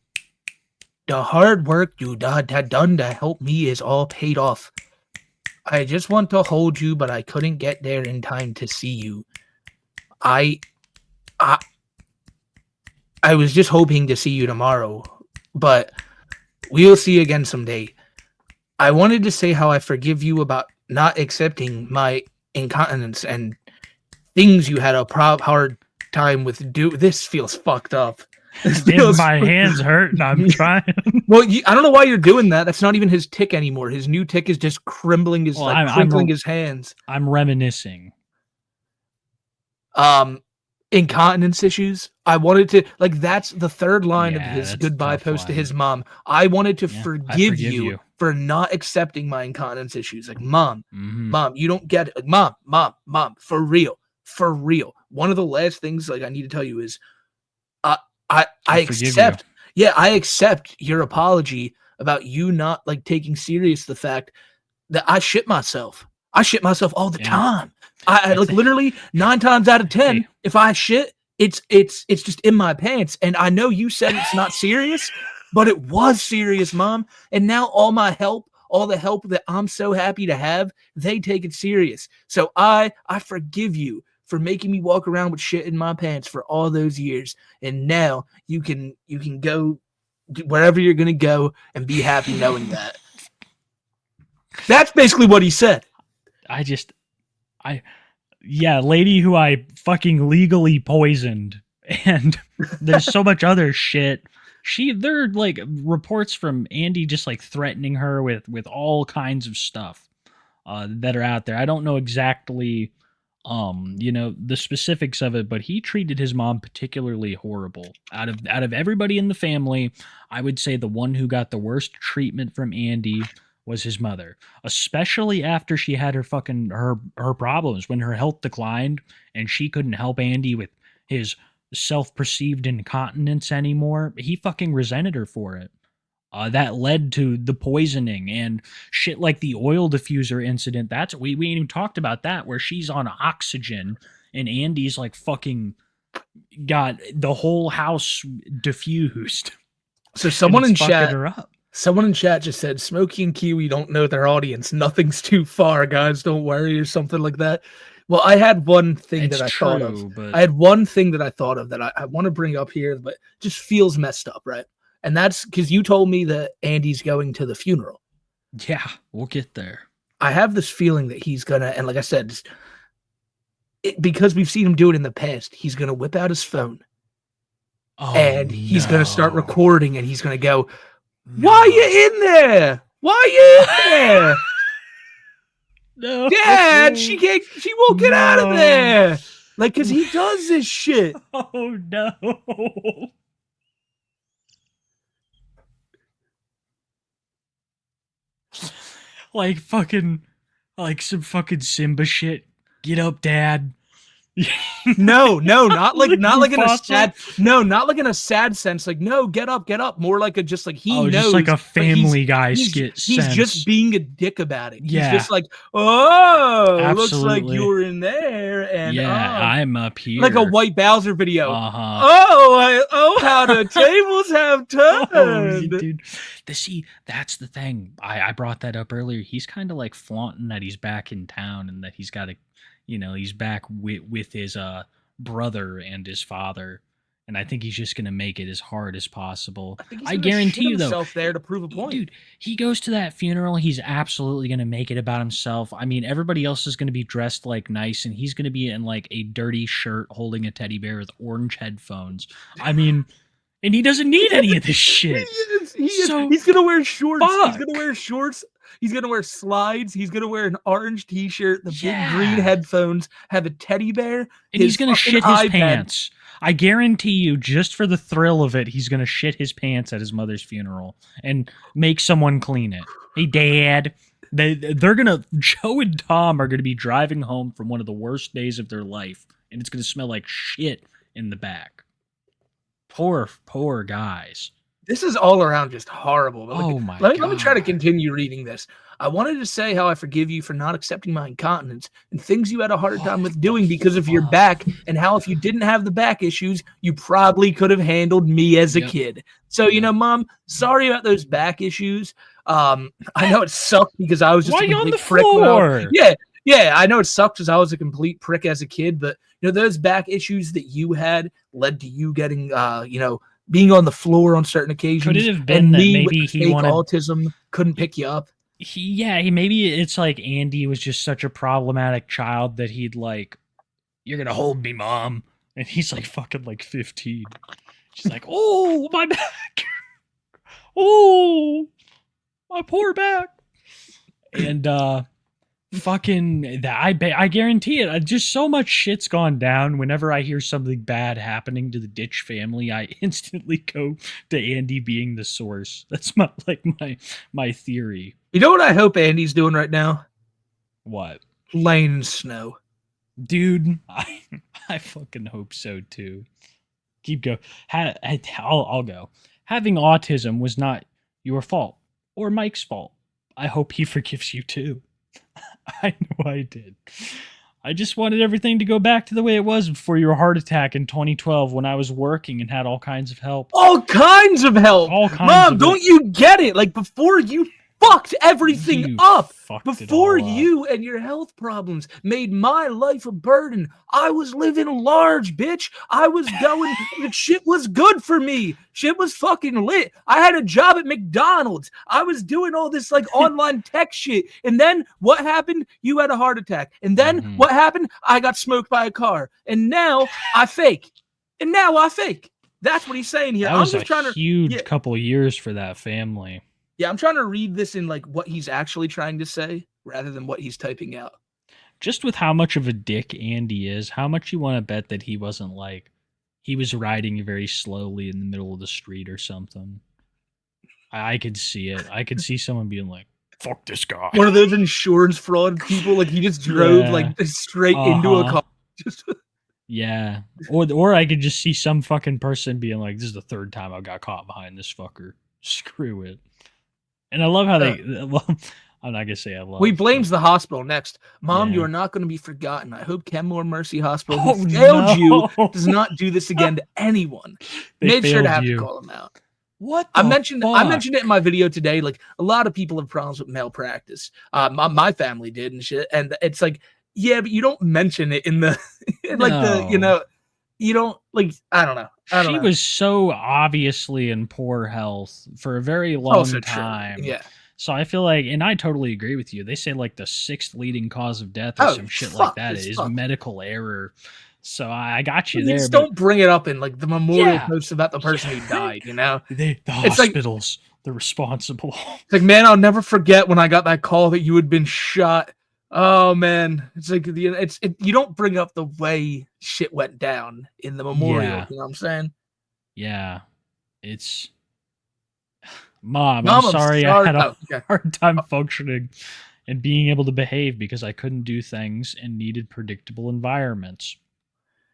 Speaker 2: hard work you had done to help me is all paid off. I just want to hold you, but I couldn't get there in time to see you. I was just hoping to see you tomorrow, but we'll see again someday. I wanted to say how I forgive you about not accepting my incontinence and things you had a hard time with. This feels fucked up.
Speaker 1: My hands hurt and I'm trying.
Speaker 2: Well, I don't know why you're doing that. That's not even his tick anymore. His new tick is just crinkling his his hands.
Speaker 1: I'm reminiscing.
Speaker 2: Incontinence issues. I wanted to, like, that's the third line of his goodbye post to his mom. I wanted to forgive you for not accepting my incontinence issues. Like, Mom, you don't get it. Like, Mom, for real. One of the last things, like, I need to tell you is, I accept. Yeah, I accept your apology about you not, like, taking serious the fact that I shit myself. I shit myself all the time. I like literally 9 times out of 10, if I shit, it's just in my pants. And I know you said it's not serious, but it was serious, Mom. And now all the help that I'm so happy to have, they take it serious. So I forgive you for making me walk around with shit in my pants for all those years. And now you can go wherever you're gonna go and be happy knowing that. That's basically what he said.
Speaker 1: Lady who I fucking legally poisoned, and there's so much other shit. There are like reports from Andy just like threatening her with all kinds of stuff that are out there. I don't know exactly the specifics of it, but he treated his mom particularly horrible. Out of everybody in the family, I would say the one who got the worst treatment from Andy was his mother, especially after she had her problems when her health declined and she couldn't help Andy with his self-perceived incontinence anymore. He fucking resented her for it. That led to the poisoning and shit like the oil diffuser incident. That's we ain't even talked about that, where she's on oxygen and Andy's like fucking got the whole house diffused.
Speaker 2: So someone in chat,
Speaker 1: her up.
Speaker 2: Someone in chat just said, Smokey and Kiwi don't know their audience. Nothing's too far, guys. Don't worry, or something like that. Well, I had one thing that I thought of.
Speaker 1: But...
Speaker 2: I had one thing that I thought of that I want to bring up here, but just feels messed up, right? And that's because you told me that Andy's going to the funeral.
Speaker 1: Yeah, we'll get there.
Speaker 2: I have this feeling that he's going to, and like I said, because we've seen him do it in the past, he's going to whip out his phone. And he's going to start recording, and he's going to go, why you in there? Why you in there?
Speaker 1: No.
Speaker 2: Dad, she won't get out of there. Like, because he does this shit.
Speaker 1: Oh, no. Like some fucking Simba shit. Get up, Dad.
Speaker 2: No, not like in a sad sense. Like, no, get up. More like he knows.
Speaker 1: Just like a Family Guy skit.
Speaker 2: He's just being a dick about it.
Speaker 1: Yeah.
Speaker 2: He's just like, oh,
Speaker 1: absolutely.
Speaker 2: Looks like you were in there, and
Speaker 1: I'm up here.
Speaker 2: Like a White Bowser video.
Speaker 1: Uh-huh.
Speaker 2: How the tables have turned.
Speaker 1: Dude. See, that's the thing. I brought that up earlier. He's kind of like flaunting that he's back in town and that he's got a he's back with his brother and his father, and I think he's just gonna make it as hard as possible. I guarantee you, though,
Speaker 2: there to prove a point.
Speaker 1: Dude, he goes to that funeral. He's absolutely gonna make it about himself. I mean, everybody else is gonna be dressed like nice, and he's gonna be in like a dirty shirt, holding a teddy bear with orange headphones. I mean, and he doesn't need any of this shit.
Speaker 2: He's gonna wear shorts. He's gonna wear shorts. He's going to wear slides. He's going to wear an orange t-shirt, the big green headphones, have a teddy bear.
Speaker 1: And he's going to shit his pants. I guarantee you, just for the thrill of it, he's going to shit his pants at his mother's funeral and make someone clean it. Hey, Dad. They're going to... Joe and Tom are going to be driving home from one of the worst days of their life, and it's going to smell like shit in the back. Poor guys.
Speaker 2: This is all around just horrible. But let me try to continue reading this. I wanted to say how I forgive you for not accepting my incontinence and things you had a hard time with doing because of your back, and how if you didn't have the back issues, you probably could have handled me as a kid. So, Mom, sorry about those back issues. I know it sucked because I was just a complete prick. Yeah, I know it sucked because I was a complete prick as a kid, but those back issues that you had led to you getting being on the floor on certain occasions.
Speaker 1: Could it have been that maybe he wanted
Speaker 2: autism, couldn't pick you up?
Speaker 1: Maybe it's like Andy was just such a problematic child that he'd like, you're gonna hold me, Mom, and he's like fucking like 15. She's like, oh, my back, oh, my poor back, and fucking that I guarantee it. Just so much shit's gone down. Whenever I hear something bad happening to the Ditch family, I instantly go to Andy being the source. That's my theory.
Speaker 2: You know what I hope Andy's doing right now?
Speaker 1: What?
Speaker 2: Laying snow.
Speaker 1: Dude, I fucking hope so too. Keep going. I'll go. Having autism was not your fault or Mike's fault. I hope he forgives you too. I know I did. I just wanted everything to go back to the way it was before your heart attack in 2012 when I was working and had all kinds of help.
Speaker 2: All kinds of help! Mom, don't you get it? Like, before you fucked everything up. Before you and your health problems made my life a burden, I was living large, bitch. I was going, shit was good for me. Shit was fucking lit. I had a job at McDonald's. I was doing all this like online tech shit. And then what happened? You had a heart attack. And then what happened? I got smoked by a car. And now I fake. That's what he's saying here.
Speaker 1: That was a huge couple of years for that family.
Speaker 2: Yeah, I'm trying to read this in like what he's actually trying to say rather than what he's typing out.
Speaker 1: just with how much of a dick Andy is, how much you want to bet that he wasn't like, he was riding very slowly in the middle of the street or something. I could see it. I could see someone being like, fuck this guy.
Speaker 2: One of those insurance fraud people, like he just drove like straight into a car.
Speaker 1: Yeah. Or I could just see some fucking person being like, this is the third time I got caught behind this fucker. Screw it. And I love how they, well, I'm not going to say I love.
Speaker 2: He blames the hospital next. Mom,
Speaker 1: Yeah.
Speaker 2: you are not going to be forgotten. I hope Kenmore Mercy Hospital, who failed you, does not do this again to anyone. Made sure to have to call him out.
Speaker 1: What
Speaker 2: I mentioned it in my video today. Like, a lot of people have problems with malpractice. My family did and shit. And it's like, yeah, but you don't mention it in the you don't like. I don't know.
Speaker 1: She was so obviously in poor health for a very long time.
Speaker 2: True. Yeah.
Speaker 1: So I feel like, and I totally agree with you. They say like the 6th leading cause of death or some shit like that is medical error. So I got you there.
Speaker 2: Just don't bring it up in like the memorial post about the person who died, you know?
Speaker 1: The hospitals, they're responsible.
Speaker 2: It's like, man, I'll never forget when I got that call that you had been shot. Oh man. It's like you don't bring up the way shit went down in the memorial, you know what I'm saying?
Speaker 1: Yeah. It's Mom, I'm sorry I had a hard time functioning and being able to behave because I couldn't do things and needed predictable environments.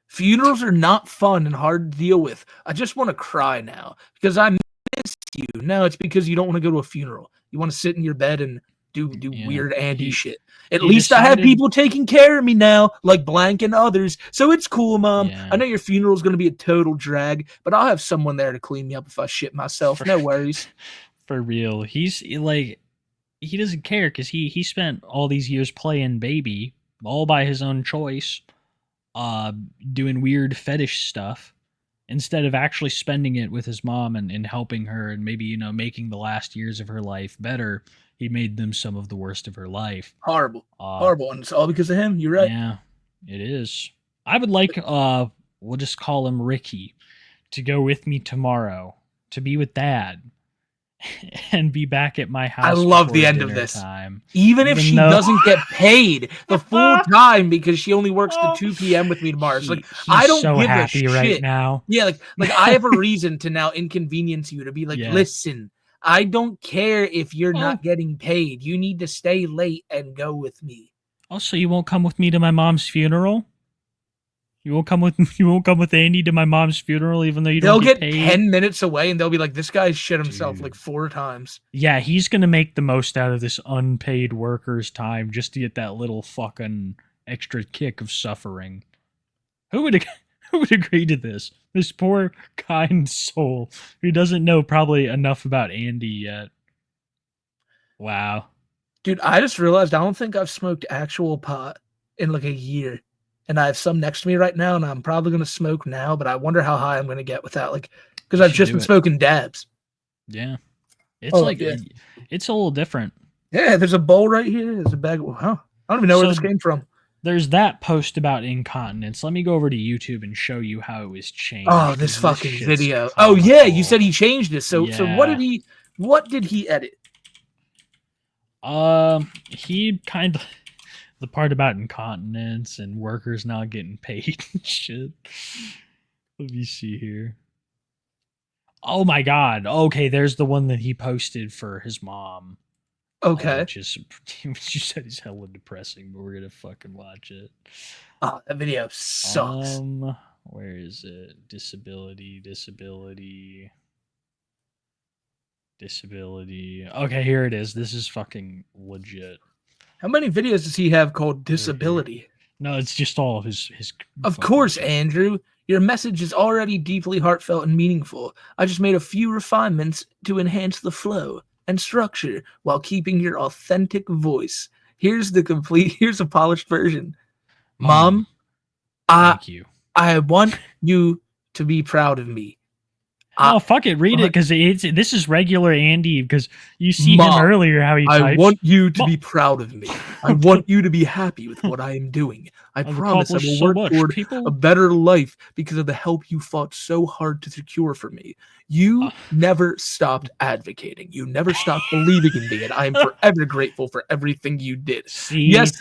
Speaker 2: Funerals are not fun and hard to deal with. I just want to cry now because I miss you. No, it's because you don't want to go to a funeral. You want to sit in your bed and do weird Andy shit. At least I have people taking care of me now, like Blank and others. So it's cool, Mom. Yeah. I know your funeral is going to be a total drag, but I'll have someone there to clean me up if I shit myself. No worries.
Speaker 1: For real. He's like, he doesn't care because he spent all these years playing baby all by his own choice. Doing weird fetish stuff instead of actually spending it with his mom and helping her and maybe, making the last years of her life better. He made them some of the worst of her life.
Speaker 2: Horrible. Horrible. And it's all because of him. You're right.
Speaker 1: Yeah, it is. I would like, we'll just call him Ricky, to go with me tomorrow to be with Dad. And be back at my house.
Speaker 2: I love the end of this.
Speaker 1: Time.
Speaker 2: Even if she doesn't get paid the full time because she only works to 2 p.m. with me tomorrow. It's like, I don't give a shit
Speaker 1: right now.
Speaker 2: Yeah, like I have a reason to now inconvenience you, to be like, listen, I don't care if you're not getting paid. You need to stay late and go with me.
Speaker 1: Also, you won't come with me to my mom's funeral? You won't come with Andy to my mom's funeral, even though
Speaker 2: they'll
Speaker 1: get
Speaker 2: paid? 10 minutes away and they'll be like, this guy shit himself like 4 times.
Speaker 1: Yeah, he's gonna make the most out of this unpaid worker's time just to get that little fucking extra kick of suffering. Who would agree to this? This poor kind soul who doesn't know probably enough about Andy yet. Wow.
Speaker 2: Dude, I just realized I don't think I've smoked actual pot in like a year. And I have some next to me right now, and I'm probably going to smoke now, but I wonder how high I'm going to get with that. Like, because I've just been smoking dabs.
Speaker 1: Yeah. It's it's a little different.
Speaker 2: Yeah, there's a bowl right here. There's a bag. Huh? I don't even know where this came from.
Speaker 1: There's that post about incontinence. Let me go over to YouTube and show you how it was changed.
Speaker 2: Oh, this fucking video. Oh, yeah, you said he changed it. So what did he edit?
Speaker 1: He kind of... The part about incontinence and workers not getting paid and shit. Let me see here. Oh my god. Okay, there's the one that he posted for his mom.
Speaker 2: Okay.
Speaker 1: Which you said is hella depressing, but we're gonna fucking watch it.
Speaker 2: Oh, that video sucks.
Speaker 1: Where is it? Disability. Okay, here it is. This is fucking legit.
Speaker 2: How many videos does he have called Disability?
Speaker 1: No, it's just all of his.
Speaker 2: Of course, Andrew. Your message is already deeply heartfelt and meaningful. I just made a few refinements to enhance the flow and structure while keeping your authentic voice. Here's a polished version. Mom,
Speaker 1: thank you.
Speaker 2: I want you to be proud of me.
Speaker 1: Fuck it, read it, because this is regular Andy, because you see him earlier how he types.
Speaker 2: I want you to be proud of me. I want you to be happy with what I am doing. I promise I will work toward a better life because of the help you fought so hard to secure for me. You never stopped advocating. You never stopped believing in me, and I am forever grateful for everything you did.
Speaker 1: See?
Speaker 2: Yes,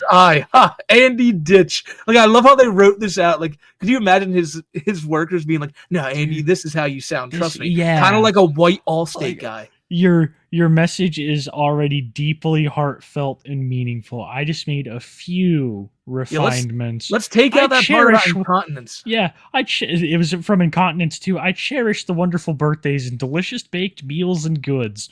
Speaker 2: Andy Ditch. Like, I love how they wrote this out. Like, could you imagine his workers being like, "No, Andy, this is how you sound. Trust me."
Speaker 1: Yeah.
Speaker 2: Kind of like a white Allstate guy.
Speaker 1: Your message is already deeply heartfelt and meaningful. I just made a few refinements.
Speaker 2: Let's take out that part about incontinence.
Speaker 1: Yeah, it was from incontinence too. I cherish the wonderful birthdays and delicious baked meals and goods.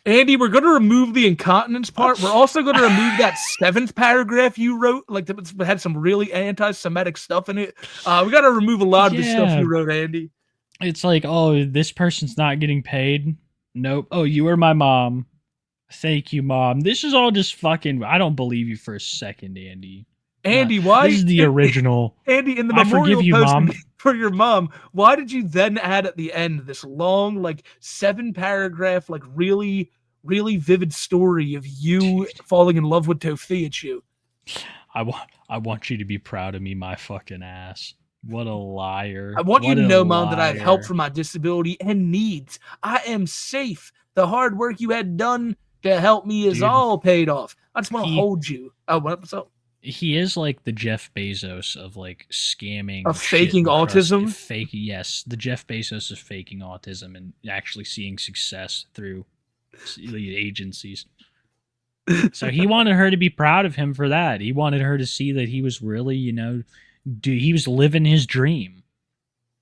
Speaker 2: Andy, we're going to remove the incontinence part. We're also going to remove that 7th paragraph you wrote. Like, that had some really anti-Semitic stuff in it. We got to remove a lot of the stuff you wrote, Andy.
Speaker 1: It's like, oh, this person's not getting paid. Nope. Oh, you were my mom. Thank you, Mom. This is all just fucking... I don't believe you for a second, Andy.
Speaker 2: Andy, why?
Speaker 1: This is the original.
Speaker 2: Andy, in the memorial post for your mom, why did you then add at the end this long, like, 7-paragraph, like, really, really vivid story of you falling in love with Tophia Chew?
Speaker 1: I want you to be proud of me, my fucking ass. What a liar.
Speaker 2: I want you to know, Mom, that I have help for my disability and needs. I am safe. The hard work you had done to help me is all paid off. I just want to hold you. Oh, what's up?
Speaker 1: He is like the Jeff Bezos of like scamming.
Speaker 2: Of faking autism?
Speaker 1: Yes, the Jeff Bezos of faking autism and actually seeing success through the agencies. So he wanted her to be proud of him for that. He wanted her to see that he was really, he was living his dream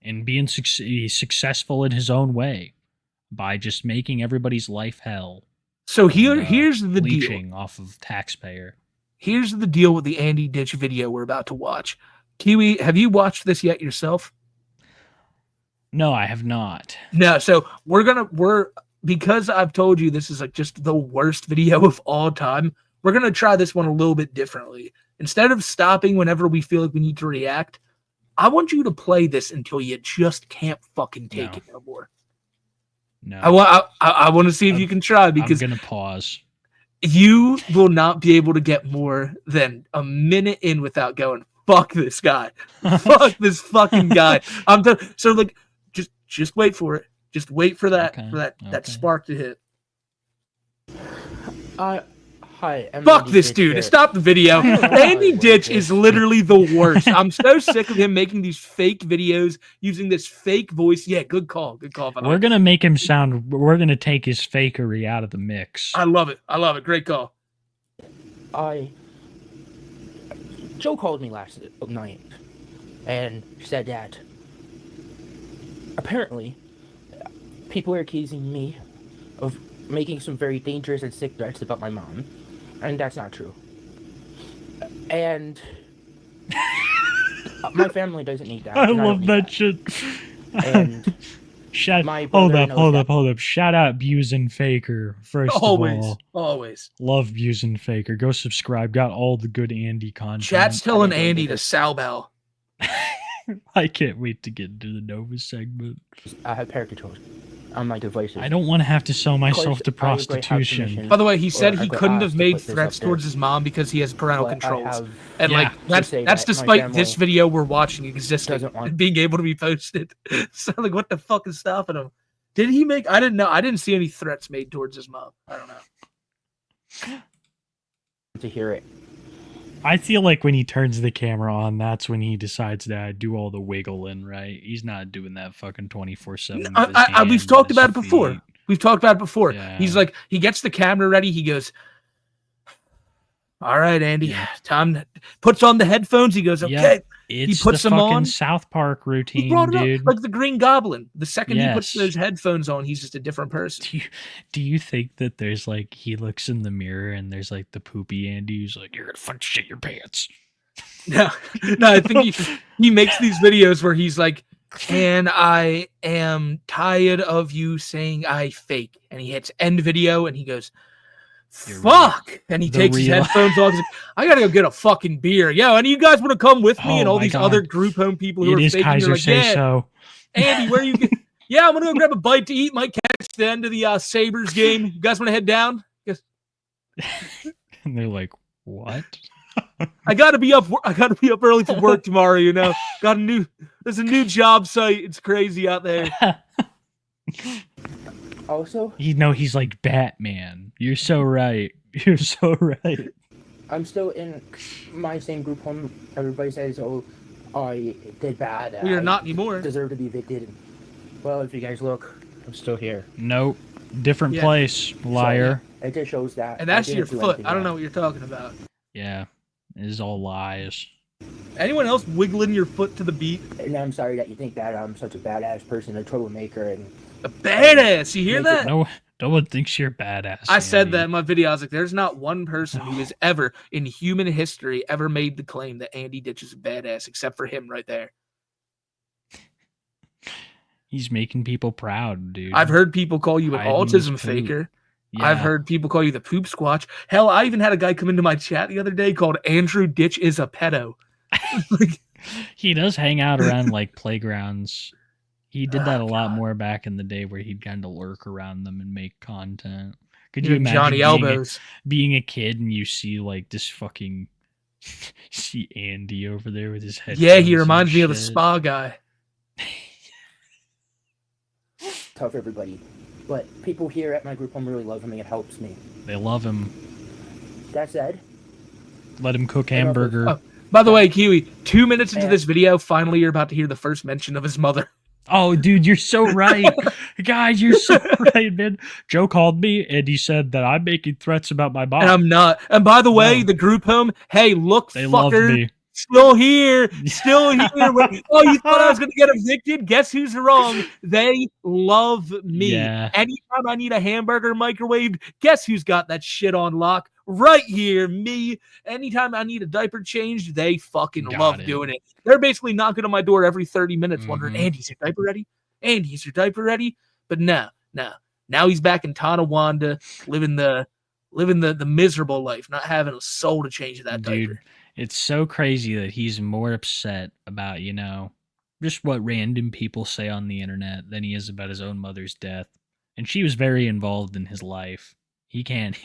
Speaker 1: and being successful in his own way by just making everybody's life hell.
Speaker 2: So here's the
Speaker 1: leeching
Speaker 2: deal.
Speaker 1: Off of taxpayer.
Speaker 2: Here's the deal with the Andy Ditch video we're about to watch. Kiwi, have you watched this yet yourself?
Speaker 1: No, I have not.
Speaker 2: No, so because I've told you this is like just the worst video of all time, we're going to try this one a little bit differently. Instead of stopping whenever we feel like we need to react, I want you to play this until you just can't fucking take it no more.
Speaker 1: No.
Speaker 2: I want to see if you can try, because
Speaker 1: I'm going to pause.
Speaker 2: You will not be able to get more than a minute in without going, fuck this guy. Fuck this fucking guy. So like just wait for it. Just wait for that that spark to hit.
Speaker 5: Hi.
Speaker 2: Fuck this dude. Here. Stop the video. Andy Ditch is literally the worst. I'm so sick of him making these fake videos using this fake voice. Yeah, good call. Good call.
Speaker 1: We're going to make him sound... We're going to take his fakery out of the mix.
Speaker 2: I love it. Great call.
Speaker 5: Joe called me last night and said that apparently people are accusing me of making some very dangerous and sick threats about my mom. And that's not true. And my family doesn't need that.
Speaker 1: I love that shit.
Speaker 5: And
Speaker 1: hold up. Shout out Busen Faker. First of all.
Speaker 2: Always.
Speaker 1: Love Busen Faker. Go subscribe. Got all the good Andy content.
Speaker 2: Chat's telling Andy to Salbow.
Speaker 1: I can't wait to get into the Nova segment.
Speaker 5: I have caricatures on my devices.
Speaker 1: I don't want to have to sell myself to prostitution.
Speaker 2: By the way, he said he couldn't have made threats towards his mom because he has parental controls. And that's despite this video we're watching existing and being able to be posted. So like, what the fuck is stopping him? Did he make... I didn't know. I didn't see any threats made towards his mom. I don't know.
Speaker 5: To hear it.
Speaker 1: I feel like when he turns the camera on, that's when he decides to do all the wiggling, right? He's not doing that fucking 24/7.
Speaker 2: We've talked about it before. We've talked about it before.
Speaker 1: Yeah.
Speaker 2: He's like, he gets the camera ready. He goes, all right, Andy, time. Puts on the headphones. He goes, okay.
Speaker 1: He
Speaker 2: puts them on.
Speaker 1: South Park routine,
Speaker 2: he brought it
Speaker 1: dude.
Speaker 2: Up, like the Green Goblin. The second he puts those headphones on, he's just a different person.
Speaker 1: Do you think that there's like, he looks in the mirror and there's like the poopy Andy who's like, you're gonna fucking shit your pants?
Speaker 2: No, I think he makes these videos where he's like, and I am tired of you saying I fake. And he hits end video and he goes, fuck, and he takes his headphones off. He's like, I gotta go get a fucking beer. Yo, any of you guys want to come with me? And all these other group home people who are faking.
Speaker 1: Kaiser
Speaker 2: like,
Speaker 1: say so.
Speaker 2: Andy, where you get? Yeah, I'm gonna go grab a bite to eat. Might catch the end of the Sabres game. You guys want to head down? Yes.
Speaker 1: And they're like, what?
Speaker 2: I gotta be up early to work tomorrow. You know, there's a new job site. It's crazy out there.
Speaker 5: Also,
Speaker 1: he's like Batman. You're so right. You're so right.
Speaker 5: I'm still in my same group home. Everybody says, "Oh, I did bad.
Speaker 2: We are
Speaker 5: I
Speaker 2: not anymore.
Speaker 5: Deserve to be evicted." Well, if you guys look, I'm still here.
Speaker 1: Nope. Different
Speaker 2: Yeah.
Speaker 1: place, liar.
Speaker 5: So, it just shows that.
Speaker 2: And that's
Speaker 5: I
Speaker 2: your
Speaker 5: didn't do
Speaker 2: foot.
Speaker 5: anything
Speaker 2: I don't
Speaker 5: wrong.
Speaker 2: know what you're talking about.
Speaker 1: Yeah. It is all lies.
Speaker 2: Anyone else wiggling your foot to the beat?
Speaker 5: And I'm sorry that you think that I'm such a badass person, a troublemaker, and
Speaker 2: A badass. You hear that?
Speaker 1: No one thinks you're badass.
Speaker 2: I said
Speaker 1: Andy.
Speaker 2: that in my video. I was like, there's not one person who has ever, in human history, ever made the claim that Andy Ditch is a badass, except for him right there.
Speaker 1: He's making people proud, dude.
Speaker 2: I've heard people call you an
Speaker 1: Hiding his
Speaker 2: autism
Speaker 1: poop.
Speaker 2: faker.
Speaker 1: Yeah.
Speaker 2: I've heard people call you the poop squatch. Hell, I even had a guy come into my chat the other day called Andrew Ditch is a pedo. Like,
Speaker 1: He does hang out around like playgrounds. He did that
Speaker 2: Oh,
Speaker 1: a lot
Speaker 2: God.
Speaker 1: more back in the day where he'd kind of lurk around them and make content. Could you
Speaker 2: Even
Speaker 1: imagine
Speaker 2: Johnny Elbows.
Speaker 1: being a kid and you see like this fucking see Andy over there with his head?
Speaker 2: Yeah, he reminds me of the spa guy.
Speaker 5: tough everybody. But people here at my group home really love him, and it helps me.
Speaker 1: They love him.
Speaker 5: That said,
Speaker 1: Let him cook
Speaker 5: I love it.
Speaker 1: hamburger.
Speaker 2: Oh, by the way, Kiwi, 2 minutes into
Speaker 5: Yeah.
Speaker 2: this video, finally you're about to hear the first mention of his mother.
Speaker 1: Oh, dude, you're so right. Guys, you're so right, man. Joe called me and he said that I'm making threats about my mom.
Speaker 2: And I'm not. And by the way,
Speaker 1: No.
Speaker 2: the group home, hey, look,
Speaker 1: They love
Speaker 2: fucker,
Speaker 1: me.
Speaker 2: still here. Oh, you thought I was going to get evicted? Guess who's wrong? They love me.
Speaker 1: Yeah.
Speaker 2: Anytime I need a hamburger microwaved, guess who's got that shit on lock? Right here, me. Anytime I need a diaper changed, they fucking
Speaker 1: Got
Speaker 2: love
Speaker 1: it.
Speaker 2: doing it. They're basically knocking on my door every 30 minutes wondering,
Speaker 1: Mhm.
Speaker 2: Andy's your diaper ready? Andy's your diaper ready? But no. Now he's back in Tonawanda, living the miserable life, not having a soul to change that
Speaker 1: Dude,
Speaker 2: diaper.
Speaker 1: it's so crazy that he's more upset about, just what random people say on the internet than he is about his own mother's death. And she was very involved in his life. He can't,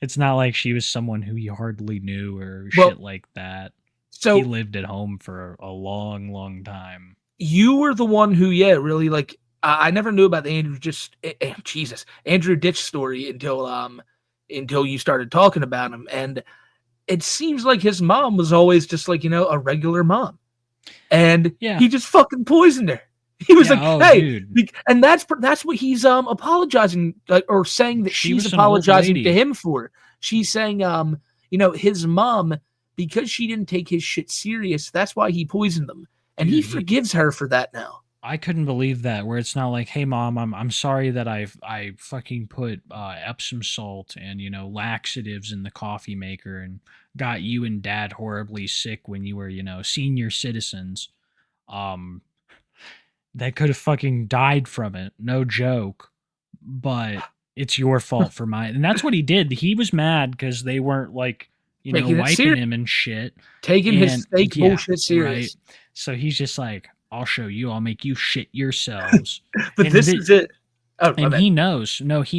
Speaker 1: it's not like she was someone who he hardly knew or
Speaker 2: Well,
Speaker 1: shit like that.
Speaker 2: So
Speaker 1: He lived at home for a long, long time.
Speaker 2: you were the one who, really like. I never knew about the Andrew Ditch story until you started talking about him, and it seems like his mom was always just like a regular mom, and
Speaker 1: Yeah.
Speaker 2: he just fucking poisoned her. He was
Speaker 1: Yeah, oh,
Speaker 2: like, "Hey,"
Speaker 1: dude.
Speaker 2: and that's what he's apologizing or saying that
Speaker 1: She
Speaker 2: she's
Speaker 1: was an old
Speaker 2: apologizing to
Speaker 1: lady.
Speaker 2: him for. She's saying, his mom, because she didn't take his shit serious, that's why he poisoned them, and he
Speaker 1: Dude,
Speaker 2: forgives her for that now.
Speaker 1: I couldn't believe that, where it's not like, hey mom, I'm sorry that I fucking put Epsom salt and laxatives in the coffee maker and got you and dad horribly sick when you were senior citizens. That could have fucking died from it, no joke. But it's your fault for mine, and that's what he did. He was mad because they weren't like
Speaker 2: Taking it
Speaker 1: wiping
Speaker 2: serious.
Speaker 1: him and shit.
Speaker 2: Taking his
Speaker 1: And,
Speaker 2: fake
Speaker 1: yeah,
Speaker 2: bullshit serious.
Speaker 1: right. So he's just like, I'll show you. I'll make you shit yourselves.
Speaker 2: But
Speaker 1: And
Speaker 2: this
Speaker 1: the-
Speaker 2: is it. Oh, my
Speaker 1: And
Speaker 2: bad.
Speaker 1: he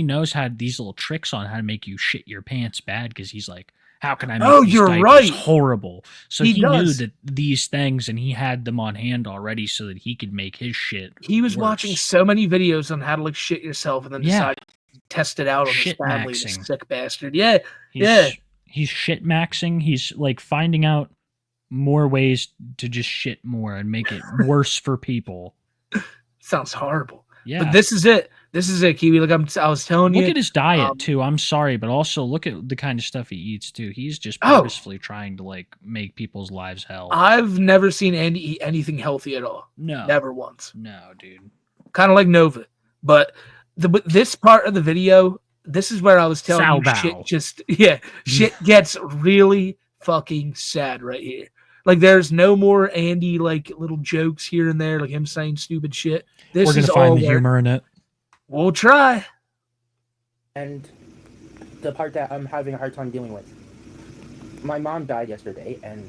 Speaker 1: knows how these little tricks on how to make you shit your pants bad because he's like, how can I make
Speaker 2: Oh,
Speaker 1: these
Speaker 2: you're
Speaker 1: diapers
Speaker 2: right.
Speaker 1: horrible? So
Speaker 2: He
Speaker 1: he knew
Speaker 2: does.
Speaker 1: that these things, and he had them on hand already so that he could make his shit.
Speaker 2: He was
Speaker 1: worse.
Speaker 2: watching so many videos on how to shit yourself, and then
Speaker 1: Yeah.
Speaker 2: decided to test it out on his
Speaker 1: Shit
Speaker 2: family. This
Speaker 1: maxing.
Speaker 2: sick bastard. Yeah,
Speaker 1: He's,
Speaker 2: Yeah.
Speaker 1: he's shit maxing. He's like finding out more ways to just shit more and make it worse for people.
Speaker 2: sounds horrible.
Speaker 1: Yeah.
Speaker 2: But this is it. This is it, Kiwi. Like I was telling
Speaker 1: Look
Speaker 2: you.
Speaker 1: at his diet
Speaker 2: um,
Speaker 1: too. I'm sorry, but also look at the kind of stuff he eats too. He's just
Speaker 2: Oh.
Speaker 1: purposefully trying to make people's lives hell.
Speaker 2: I've never seen Andy eat anything healthy at all.
Speaker 1: No,
Speaker 2: Never once.
Speaker 1: no, dude.
Speaker 2: Kind of like Nova. But this part of the video, this is where I was telling
Speaker 1: Sow
Speaker 2: you
Speaker 1: bow.
Speaker 2: shit gets really fucking sad right here. Like there's no more Andy little jokes here and there, like him saying stupid shit. This
Speaker 1: We're
Speaker 2: is
Speaker 1: gonna
Speaker 2: all
Speaker 1: find the
Speaker 2: where
Speaker 1: humor in it.
Speaker 2: we'll try.
Speaker 5: and the part that I'm having a hard time dealing with. My mom died yesterday, and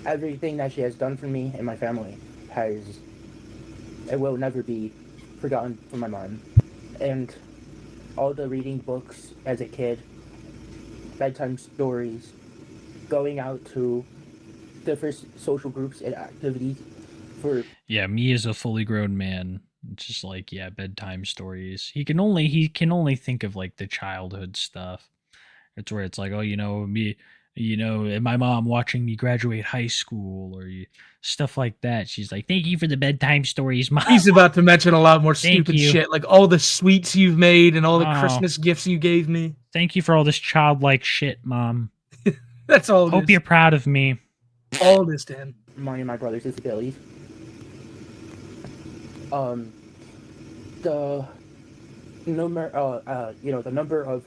Speaker 5: everything that she has done for me and my family it will never be forgotten from my mom. And all the reading books as a kid, bedtime stories, going out to different social groups and activities for
Speaker 1: Yeah, me as a fully grown man, it's just like, yeah, bedtime stories. He can only think of like the childhood stuff. It's where it's like, oh, me, and my mom watching me graduate high school or stuff like that. She's like, thank you for the bedtime stories, mom.
Speaker 2: He's about to mention a lot more
Speaker 1: Thank
Speaker 2: stupid
Speaker 1: you.
Speaker 2: shit, like all the sweets you've made and all the
Speaker 1: Oh.
Speaker 2: Christmas gifts you gave me.
Speaker 1: Thank you for all this childlike shit, mom.
Speaker 2: That's all it
Speaker 1: Hope
Speaker 2: is.
Speaker 1: you're proud of me.
Speaker 2: All it is to him.
Speaker 5: mine and my brother's disabilities. The the number of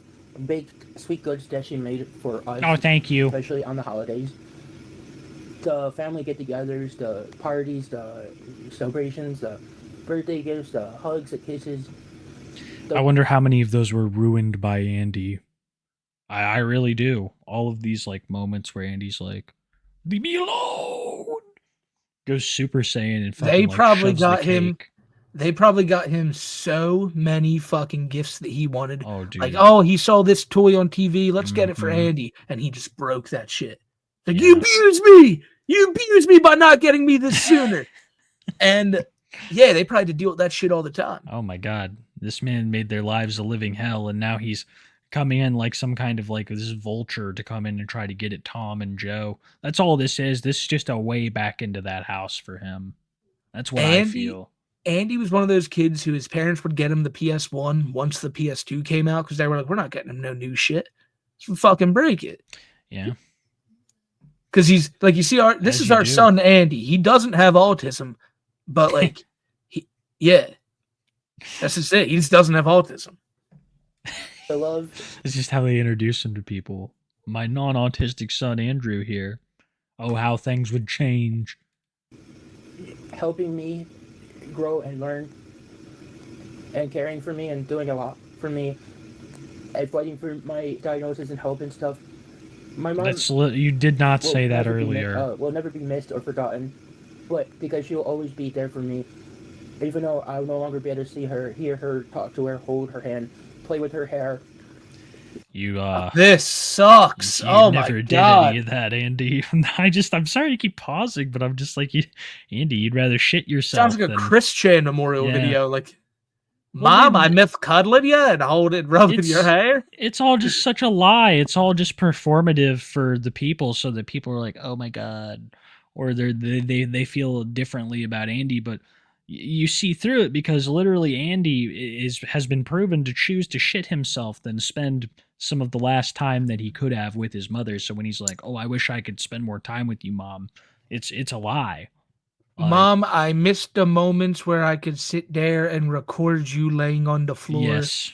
Speaker 5: baked sweet goods that she made for us.
Speaker 1: Oh, thank you.
Speaker 5: Especially on the holidays. The family get-togethers, the parties, the celebrations, the birthday gifts, the hugs, the kisses.
Speaker 1: I wonder how many of those were ruined by Andy. I really do. All of these like moments where Andy's like, "Leave me alone," goes Super Saiyan and fucking
Speaker 2: They
Speaker 1: like
Speaker 2: probably
Speaker 1: shoves
Speaker 2: got
Speaker 1: the
Speaker 2: him.
Speaker 1: cake.
Speaker 2: They probably got him so many fucking gifts that he wanted.
Speaker 1: Oh, dude.
Speaker 2: Like, oh, he saw this toy on TV. Let's get it for
Speaker 1: Mhm.
Speaker 2: Andy. And he just broke that shit. Like,
Speaker 1: Yeah.
Speaker 2: you abused me. You abused me by not getting me this sooner. And yeah, they probably had to deal with that shit all the time.
Speaker 1: Oh my god, this man made their lives a living hell, and now he's coming in like some kind of like this vulture to come in and try to get at Tom and Joe. That's all this is. This is just a way back into that house for him. That's what I feel.
Speaker 2: Andy was one of those kids who his parents would get him the PS1 once the PS2 came out because they were like, we're not getting him no new shit. Let's fucking break it.
Speaker 1: Yeah.
Speaker 2: Because he's like, you see, this
Speaker 1: As
Speaker 2: is
Speaker 1: you
Speaker 2: our
Speaker 1: do.
Speaker 2: son, Andy. He doesn't have autism, but like, that's just it. He just doesn't have autism.
Speaker 5: The love,
Speaker 1: It's just how they introduce him to people. My non-autistic son Andrew here. Oh, how things would change.
Speaker 5: helping me grow and learn, and caring for me and doing a lot for me, and fighting for my diagnosis and help and stuff. My mom
Speaker 1: You did not
Speaker 5: will
Speaker 1: say that
Speaker 5: never be
Speaker 1: earlier.
Speaker 5: will never be missed or forgotten, but because she'll always be there for me, even though I'll no longer be able to see her, hear her, talk to her, hold her hand, play with her hair.
Speaker 1: You
Speaker 2: This sucks.
Speaker 1: you
Speaker 2: Oh
Speaker 1: never
Speaker 2: my
Speaker 1: did
Speaker 2: god.
Speaker 1: any of that, Andy. I'm sorry to keep pausing, but I'm just like, Andy, you'd rather shit yourself.
Speaker 2: Sounds like a
Speaker 1: than,
Speaker 2: Chris Chan memorial
Speaker 1: Yeah.
Speaker 2: video. Like,
Speaker 1: Well,
Speaker 2: Mom, I
Speaker 1: then-
Speaker 2: miss cuddling you and holding, rubbing your
Speaker 1: It's-
Speaker 2: hair.
Speaker 1: It's all just such a lie. It's all just performative for the people, so that people are like, "Oh my god," or they feel differently about Andy. But you see through it because literally Andy has been proven to choose to shit himself than spend some of the last time that he could have with his mother. So when he's like, "Oh, I wish I could spend more time with you, Mom," it's a lie. Like,
Speaker 2: Mom, I missed the moments where I could sit there and record you laying on the floor.
Speaker 1: yes,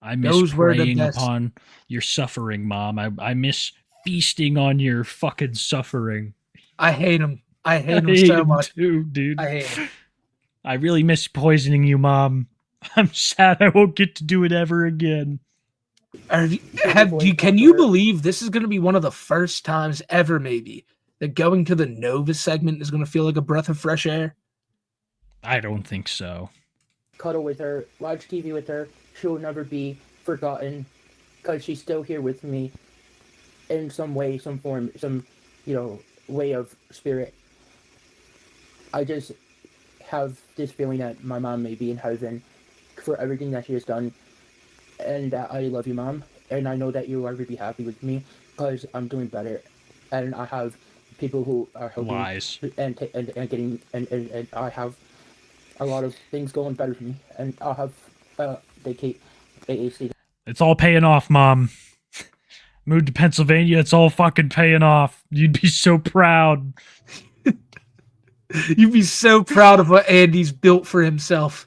Speaker 1: I miss
Speaker 2: Those were the
Speaker 1: preying
Speaker 2: best.
Speaker 1: upon your suffering, Mom. I miss feasting on your fucking suffering.
Speaker 2: I hate him. I hate him
Speaker 1: hate
Speaker 2: so
Speaker 1: him
Speaker 2: much.
Speaker 1: too, dude.
Speaker 2: I hate him.
Speaker 1: I really miss poisoning you, Mom. I'm sad I won't get to do it ever again.
Speaker 2: Can you believe this is going to be one of the first times ever, maybe, that going to the Nova segment is going to feel like a breath of fresh air?
Speaker 1: I don't think so.
Speaker 5: Cuddle with her, watch TV with her. She'll never be forgotten because she's still here with me in some way, some form, some, way of spirit. I just have this feeling that my mom may be in heaven for everything that she has done, and that I love you, Mom, and I know that you are going to be happy with me because I'm doing better, and I have people who are helping
Speaker 1: Lies.
Speaker 5: and getting and I have a lot of things going better for me, and I'll have vacate AAC.
Speaker 1: It's all paying off, Mom. Moved to Pennsylvania, it's all fucking paying off. You'd be so proud.
Speaker 2: You'd be so proud of what Andy's built for himself.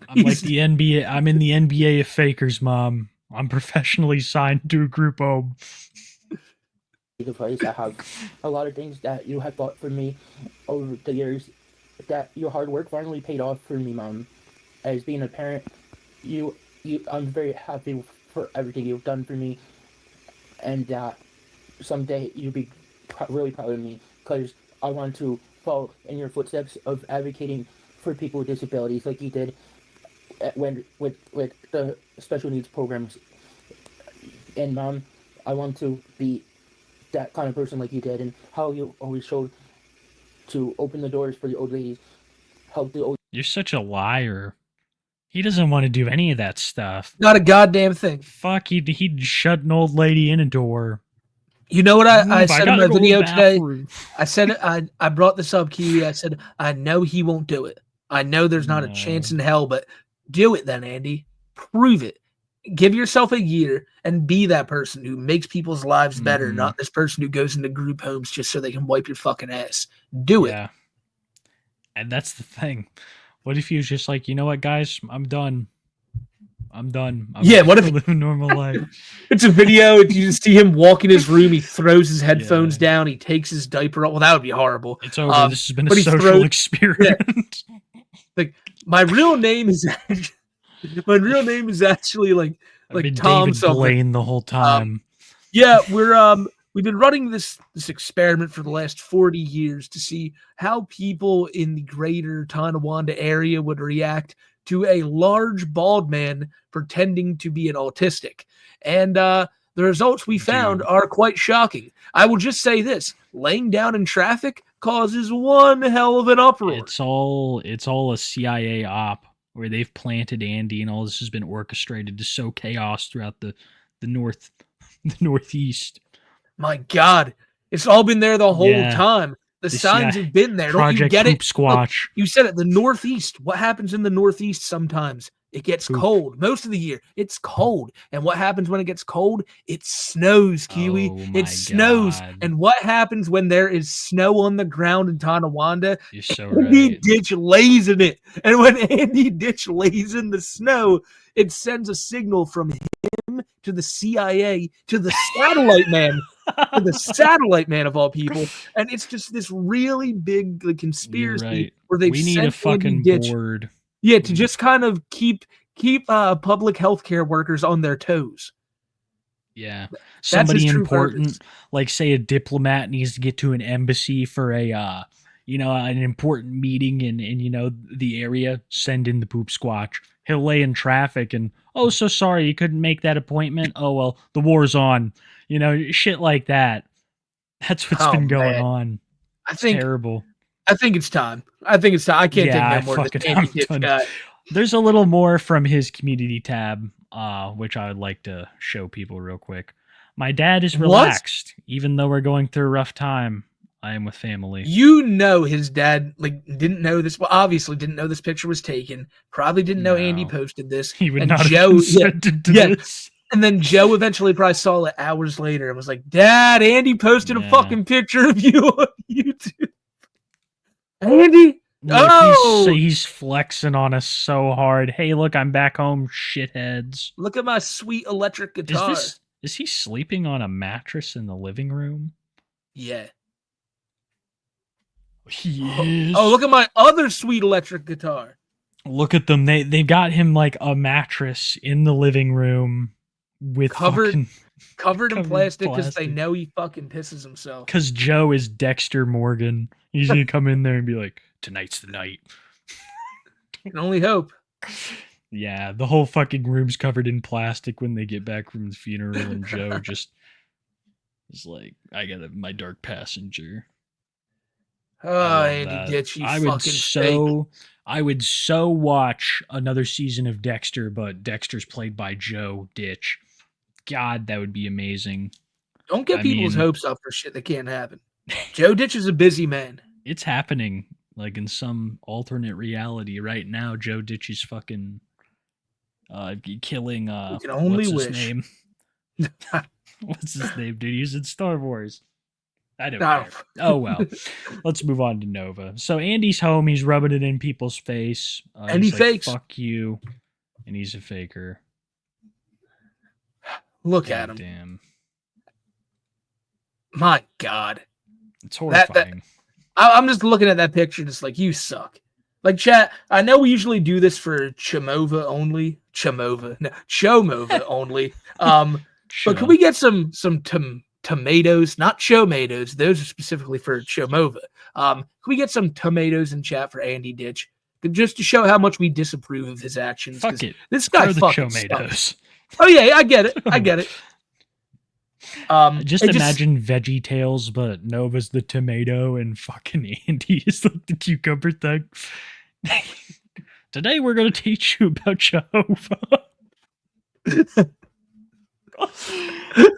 Speaker 1: I'm like the NBA. I'm in the NBA of fakers, Mom. I'm professionally signed to a group home.
Speaker 5: The place I have a lot of things that you have bought for me over the years, that your hard work finally paid off for me, Mom. As being a parent, I'm very happy for everything you've done for me, and that someday you'll be really proud of me, because I want to follow in your footsteps of advocating for people with disabilities like you did when with the special needs programs. And Mom, I want to be that kind of person like you did, and how you always showed to open the doors for the old ladies, help the old.
Speaker 1: You're such a liar. He doesn't want to do any of that stuff.
Speaker 2: Not a goddamn thing.
Speaker 1: Fuck, he'd shut an old lady in a door.
Speaker 2: You know what I said in my video today?
Speaker 1: Bathroom.
Speaker 2: I said it. I brought this up, Kiwi. I said, I know he won't do it. I know there's not a chance in hell, but do it then, Andy. Prove it. Give yourself a year and be that person who makes people's lives better, not this person who goes into group homes just so they can wipe your fucking ass. Do it.
Speaker 1: And that's the thing. What if he was just like, you know what, guys? I'm done. I'm
Speaker 2: what if
Speaker 1: living a normal life?
Speaker 2: It's a video. You just see him walk in his room. He throws his headphones down. He takes his diaper off. Well, that would be horrible.
Speaker 1: It's over. This has been a social experiment.
Speaker 2: Yeah. Like my real name is actually like Tom
Speaker 1: David
Speaker 2: something.
Speaker 1: Blaine the whole time.
Speaker 2: We've been running this experiment for the last 40 years to see how people in the greater Tonawanda area would react to a large bald man pretending to be an autistic. And the results we found are quite shocking. I will just say this. Laying down in traffic causes one hell of an uproar.
Speaker 1: It's all a CIA op where they've planted Andy, and all this has been orchestrated to sow chaos throughout the Northeast.
Speaker 2: My God, it's all been there the whole time. The signs have been there. Don't you get it?
Speaker 1: Squatch.
Speaker 2: Look, you said it. The Northeast. What happens in the Northeast sometimes? It gets cold. Most of the year, it's cold. And what happens when it gets cold? It snows, Kiwi. It snows. And what happens when there is snow on the ground in Tonawanda?
Speaker 1: You're so
Speaker 2: Andy
Speaker 1: right.
Speaker 2: Ditch lays in it. And when Andy Ditch lays in the snow, it sends a signal from him to the CIA to the satellite man. To the satellite man of all people, and it's just this really big conspiracy where they
Speaker 1: need a fucking board.
Speaker 2: Yeah, to just kind of keep public healthcare workers on their toes.
Speaker 1: Yeah,
Speaker 2: somebody
Speaker 1: important, like say a diplomat needs to get to an embassy for a an important meeting in the area. Send in the poop squatch. He'll lay in traffic and so sorry you couldn't make that appointment. Oh well, the war's on. Shit like that. That's what's been going on. It's terrible.
Speaker 2: I think it's time. I can't take no more of this Andy Ditch guy.
Speaker 1: There's a little more from his community tab, which I would like to show people real quick. My dad is relaxed, even though we're going through a rough time. I am with family.
Speaker 2: His dad didn't know this. Well, obviously didn't know this picture was taken. Probably didn't know Andy posted this.
Speaker 1: He would not have consented to this.
Speaker 2: And then Joe eventually probably saw it hours later and was like, Dad, Andy posted a fucking picture of you on YouTube. Andy?
Speaker 1: He's flexing on us so hard. Hey, look, I'm back home, shitheads.
Speaker 2: Look at my sweet electric guitar.
Speaker 1: Is he sleeping on a mattress in the living room?
Speaker 2: Yeah.
Speaker 1: He is.
Speaker 2: Oh, look at my other sweet electric guitar.
Speaker 1: Look at them. They got him like a mattress in the living room with
Speaker 2: covered in plastic because they know he fucking pisses himself.
Speaker 1: Because Joe is Dexter Morgan. He's gonna come in there and be like, "Tonight's the night."
Speaker 2: Can only hope.
Speaker 1: Yeah, the whole fucking room's covered in plastic when they get back from the funeral, and Joe just is like, "I got my dark passenger."
Speaker 2: Oh, Andy Ditch, you fucking fake.
Speaker 1: I would so watch another season of Dexter, but Dexter's played by Joe Ditch. God, that would be amazing.
Speaker 2: Don't get people's hopes up for shit that can't happen. Joe Ditch is a busy man.
Speaker 1: It's happening, like in some alternate reality right now. Joe Ditch is fucking killing.
Speaker 2: You can only
Speaker 1: what's
Speaker 2: wish.
Speaker 1: His name? What's his name, dude? He's in Star Wars. I don't care. Oh, well. Let's move on to Nova. So Andy's home. He's rubbing it in people's face.
Speaker 2: And he fakes.
Speaker 1: Fuck you. And he's a faker.
Speaker 2: Look at him.
Speaker 1: Damn.
Speaker 2: My God.
Speaker 1: It's horrifying.
Speaker 2: I'm just looking at that picture just like, you suck. Like, chat, I know we usually do this for Chomova only. Chomova only. But could we get some tomatoes, not tomatoes. Those are specifically for Chomova. Can we get some tomatoes in chat for Andy Ditch? Just to show how much we disapprove of his actions.
Speaker 1: Fuck it.
Speaker 2: This guy
Speaker 1: Throw
Speaker 2: fucking
Speaker 1: the tomatoes.
Speaker 2: Oh, yeah, I get it. I get it.
Speaker 1: Just imagine Veggie Tales, but Nova's the tomato and fucking Andy is like the cucumber thing. Today we're going to teach you about Jehovah.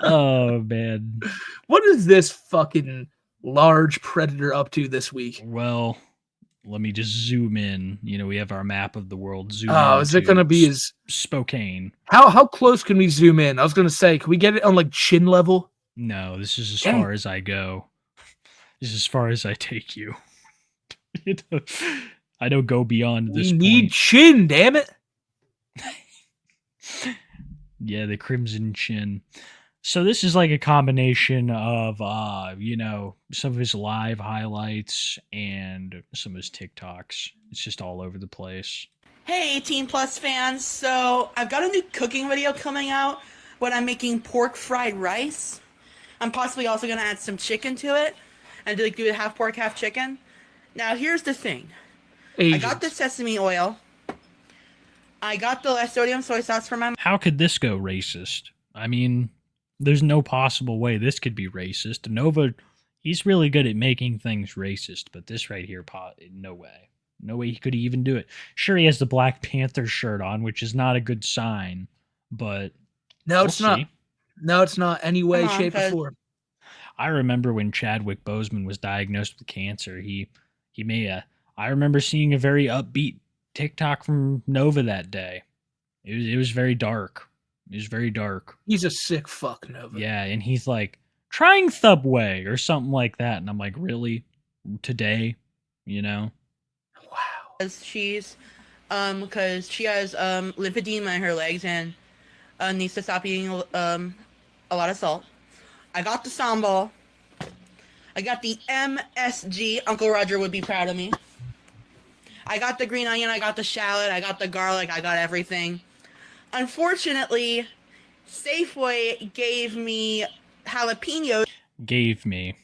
Speaker 1: Oh, man.
Speaker 2: What is this fucking large predator up to this week?
Speaker 1: Well, let me just zoom in. You know, we have our map of the world. Zoom in.
Speaker 2: Oh, is it going to be as
Speaker 1: Spokane?
Speaker 2: How close can we zoom in? I was going to say, can we get it on like chin level?
Speaker 1: No, this is as far as I go. This is as far as I take you. I don't go beyond this point.
Speaker 2: We need chin, damn it.
Speaker 1: Yeah, the Crimson Chin. So this is like a combination of, you know, some of his live highlights and some of his TikToks. It's just all over the place.
Speaker 6: Hey, 18 Plus fans. So I've got a new cooking video coming out when I'm making pork fried rice. I'm possibly also going to add some chicken to it and do it half pork, half chicken. Now, here's the thing. I got the sesame oil. I got the sodium soy sauce for my...
Speaker 1: How could this go racist? I mean, there's no possible way this could be racist. Nova, he's really good at making things racist, but this right here, no way. No way he could even do it. Sure, he has the Black Panther shirt on, which is not a good sign, but...
Speaker 2: No, it's not. No, it's not. Any way, shape, or form.
Speaker 1: I remember when Chadwick Boseman was diagnosed with cancer, he made I remember seeing a very upbeat TikTok from Nova that day. It was very dark. It was very dark.
Speaker 2: He's a sick fuck, Nova.
Speaker 1: Yeah, and he's like, trying Subway or something like that. And I'm like, really? Today? You know?
Speaker 2: Wow.
Speaker 6: She's, because she has lymphedema in her legs and needs to stop eating a lot of salt. I got the sambal. I got the MSG. Uncle Roger would be proud of me. I got the green onion, I got the shallot, I got the garlic, I got everything. Unfortunately, Safeway gave me jalapenos.
Speaker 1: Gave me.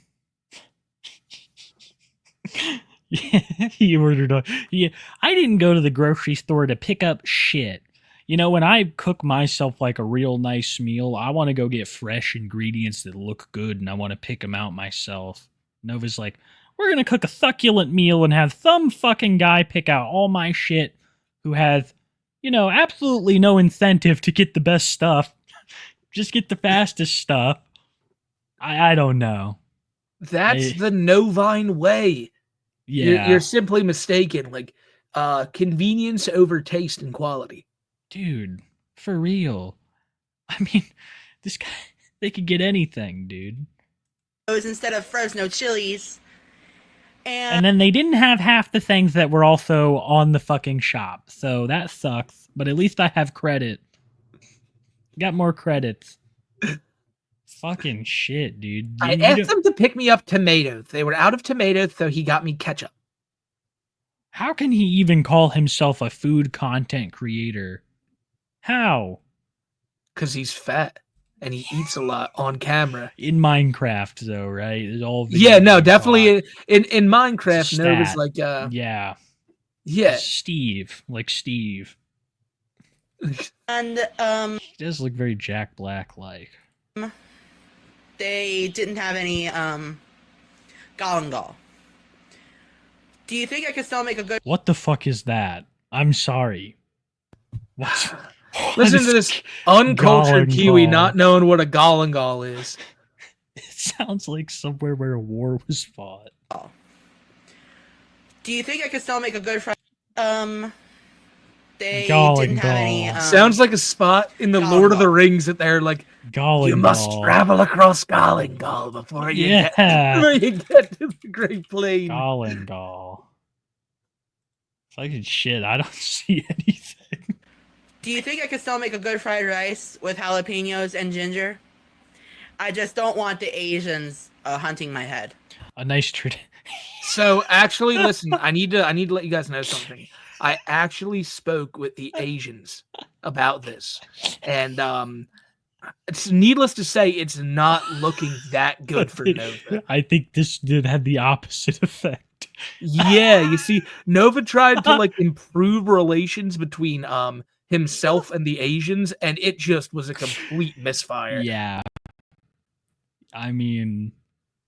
Speaker 1: Yeah, he ordered a... Yeah, I didn't go to the grocery store to pick up shit. You know, when I cook myself like a real nice meal, I want to go get fresh ingredients that look good, and I want to pick them out myself. Nova's like, we're going to cook a succulent meal and have some fucking guy pick out all my shit who has, you know, absolutely no incentive to get the best stuff. Just get the fastest stuff. I don't know.
Speaker 2: That's the Novine way.
Speaker 1: Yeah.
Speaker 2: You're simply mistaken. Like, convenience over taste and quality.
Speaker 1: Dude, for real. I mean, this guy, they could get anything, dude.
Speaker 6: Instead of Fresno chilies.
Speaker 1: And then they didn't have half the things that were also on the fucking shop. So that sucks. But at least I have credit. Got more credits. Fucking shit, dude.
Speaker 2: I asked them to pick me up tomatoes. They were out of tomatoes, so he got me ketchup.
Speaker 1: How can he even call himself a food content creator? How?
Speaker 2: Because he's fat. And he eats a lot on camera.
Speaker 1: In Minecraft, though, right? It's all
Speaker 2: definitely in Minecraft. Nova's like,
Speaker 1: yeah, Steve, like Steve.
Speaker 6: And
Speaker 1: he does look very Jack Black like.
Speaker 6: They didn't have any galangal. Do you think I could still make a good?
Speaker 1: What the fuck is that? I'm sorry. What?
Speaker 2: Listen to this uncultured Kiwi not knowing what a galangal is.
Speaker 1: It sounds like somewhere where a war was fought.
Speaker 6: Do you think I could still make a good friend? They
Speaker 1: Galangal.
Speaker 6: didn't have any.
Speaker 2: Sounds like a spot in the Lord of the Rings that they're like,
Speaker 1: Galangal.
Speaker 2: You must travel across Galangal before you get to the Great Plain.
Speaker 1: Galangal. Fucking shit, I don't see anything.
Speaker 6: Do you think I could still make a good fried rice with jalapenos and ginger? I just don't want the Asians hunting my head.
Speaker 1: A nice treat.
Speaker 2: So actually, listen, I need to let you guys know something. I actually spoke with the Asians about this, and it's needless to say, it's not looking that good for Nova.
Speaker 1: I think this did have the opposite effect.
Speaker 2: Yeah, you see, Nova tried to like improve relations between himself and the Asians, and it just was a complete misfire.
Speaker 1: Yeah. I mean,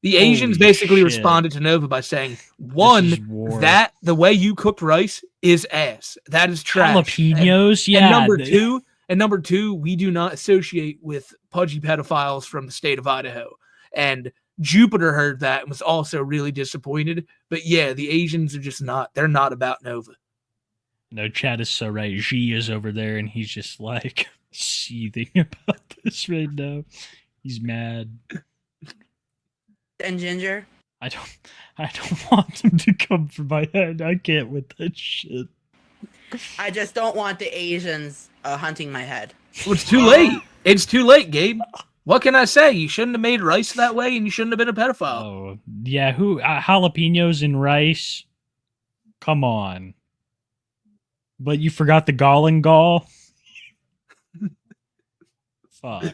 Speaker 2: The Asians
Speaker 1: holy
Speaker 2: basically
Speaker 1: shit.
Speaker 2: responded to Nova by saying,
Speaker 1: This
Speaker 2: one,
Speaker 1: is war.
Speaker 2: that the way you cooked rice is ass. That is trash.
Speaker 1: Jalapenos,
Speaker 2: And
Speaker 1: yeah.
Speaker 2: number two, we do not associate with pudgy pedophiles from the state of Idaho. And Jupiter heard that and was also really disappointed. But yeah, the Asians are just not, they're not about Nova.
Speaker 1: No, Chad is so right. Xi is over there and he's just like seething about this right now. He's mad.
Speaker 6: And Ginger.
Speaker 1: I don't want him to come for my head. I can't with that shit.
Speaker 6: I just don't want the Asians hunting my head.
Speaker 2: Well, it's too late. It's too late, Gabe. What can I say? You shouldn't have made rice that way, and you shouldn't have been a pedophile.
Speaker 1: Oh, yeah. Who jalapenos and rice? Come on. But you forgot the gall and gall? Fuck.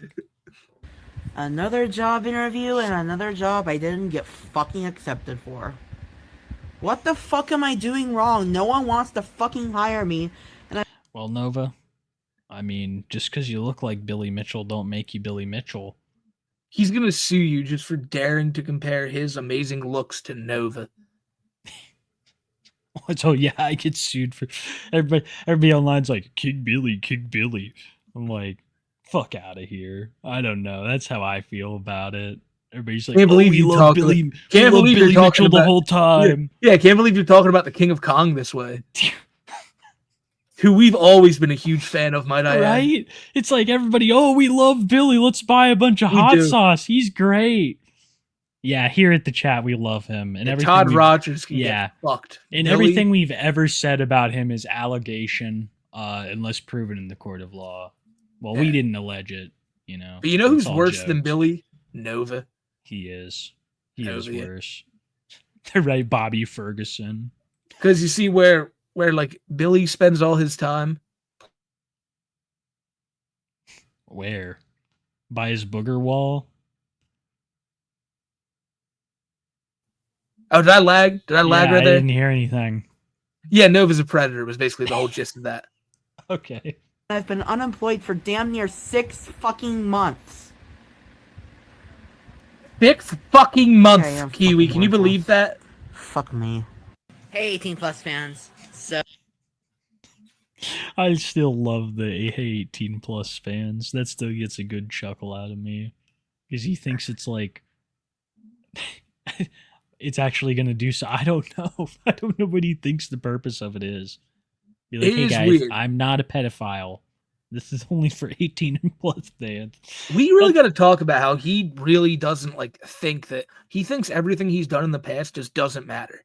Speaker 6: Another job interview and another job I didn't get fucking accepted for. What the fuck am I doing wrong? No one wants to fucking hire me.
Speaker 1: Well, Nova, I mean, just because you look like Billy Mitchell don't make you Billy Mitchell.
Speaker 2: He's going to sue you just for daring to compare his amazing looks to Nova.
Speaker 1: So, yeah, I get sued for... Everybody online's like, King Billy. I'm like, fuck out of here. I don't know. That's how I feel about it. Everybody's like,
Speaker 2: Can't believe
Speaker 1: we
Speaker 2: you
Speaker 1: love
Speaker 2: talk
Speaker 1: Billy.
Speaker 2: about- can't
Speaker 1: we love
Speaker 2: believe you're
Speaker 1: Billy
Speaker 2: talking
Speaker 1: Mitchell the
Speaker 2: about-
Speaker 1: whole time.
Speaker 2: Yeah, I can't believe you're talking about the King of Kong this way. Who we've always been a huge fan of, might I add.
Speaker 1: Right? It's like everybody, we love Billy. Let's buy a bunch of
Speaker 2: We
Speaker 1: hot
Speaker 2: do.
Speaker 1: sauce. He's great. Yeah, here at the chat, we love him. And everything
Speaker 2: Todd
Speaker 1: we've-
Speaker 2: Rogers can
Speaker 1: yeah.
Speaker 2: get fucked.
Speaker 1: And
Speaker 2: Billy-
Speaker 1: everything we've ever said about him is allegation, unless proven in the court of law. Well, we
Speaker 2: Yeah.
Speaker 1: didn't allege it, you know.
Speaker 2: But you know
Speaker 1: It's
Speaker 2: who's
Speaker 1: all
Speaker 2: worse than
Speaker 1: jokes.
Speaker 2: Billy? Nova.
Speaker 1: He is. He is
Speaker 2: Nova, yeah.
Speaker 1: worse. They're right, Bobby Ferguson.
Speaker 2: Because you see where like Billy spends all his time.
Speaker 1: Where? By his booger wall?
Speaker 2: Oh, did I lag? Did I lag
Speaker 1: Yeah,
Speaker 2: right
Speaker 1: I
Speaker 2: there?
Speaker 1: didn't hear anything.
Speaker 2: Yeah, Nova's a predator was basically the whole gist of that.
Speaker 1: Okay.
Speaker 6: I've been unemployed for damn near 6 fucking months.
Speaker 2: 6 fucking months,
Speaker 6: Yeah, yeah,
Speaker 2: Kiwi.
Speaker 6: fucking
Speaker 2: Can you believe that?
Speaker 6: Fuck me. Hey, 18 plus fans. So
Speaker 1: I still love the 18 plus fans. That still gets a good chuckle out of me. Because he thinks it's like it's actually gonna do so. I don't know. I don't know what he thinks the purpose of it is. Be like,
Speaker 2: It
Speaker 1: hey
Speaker 2: is
Speaker 1: guys,
Speaker 2: weird.
Speaker 1: I'm not a pedophile. This is only for 18 and plus fans.
Speaker 2: We really got to talk about how he really doesn't think that he thinks everything he's done in the past just doesn't matter.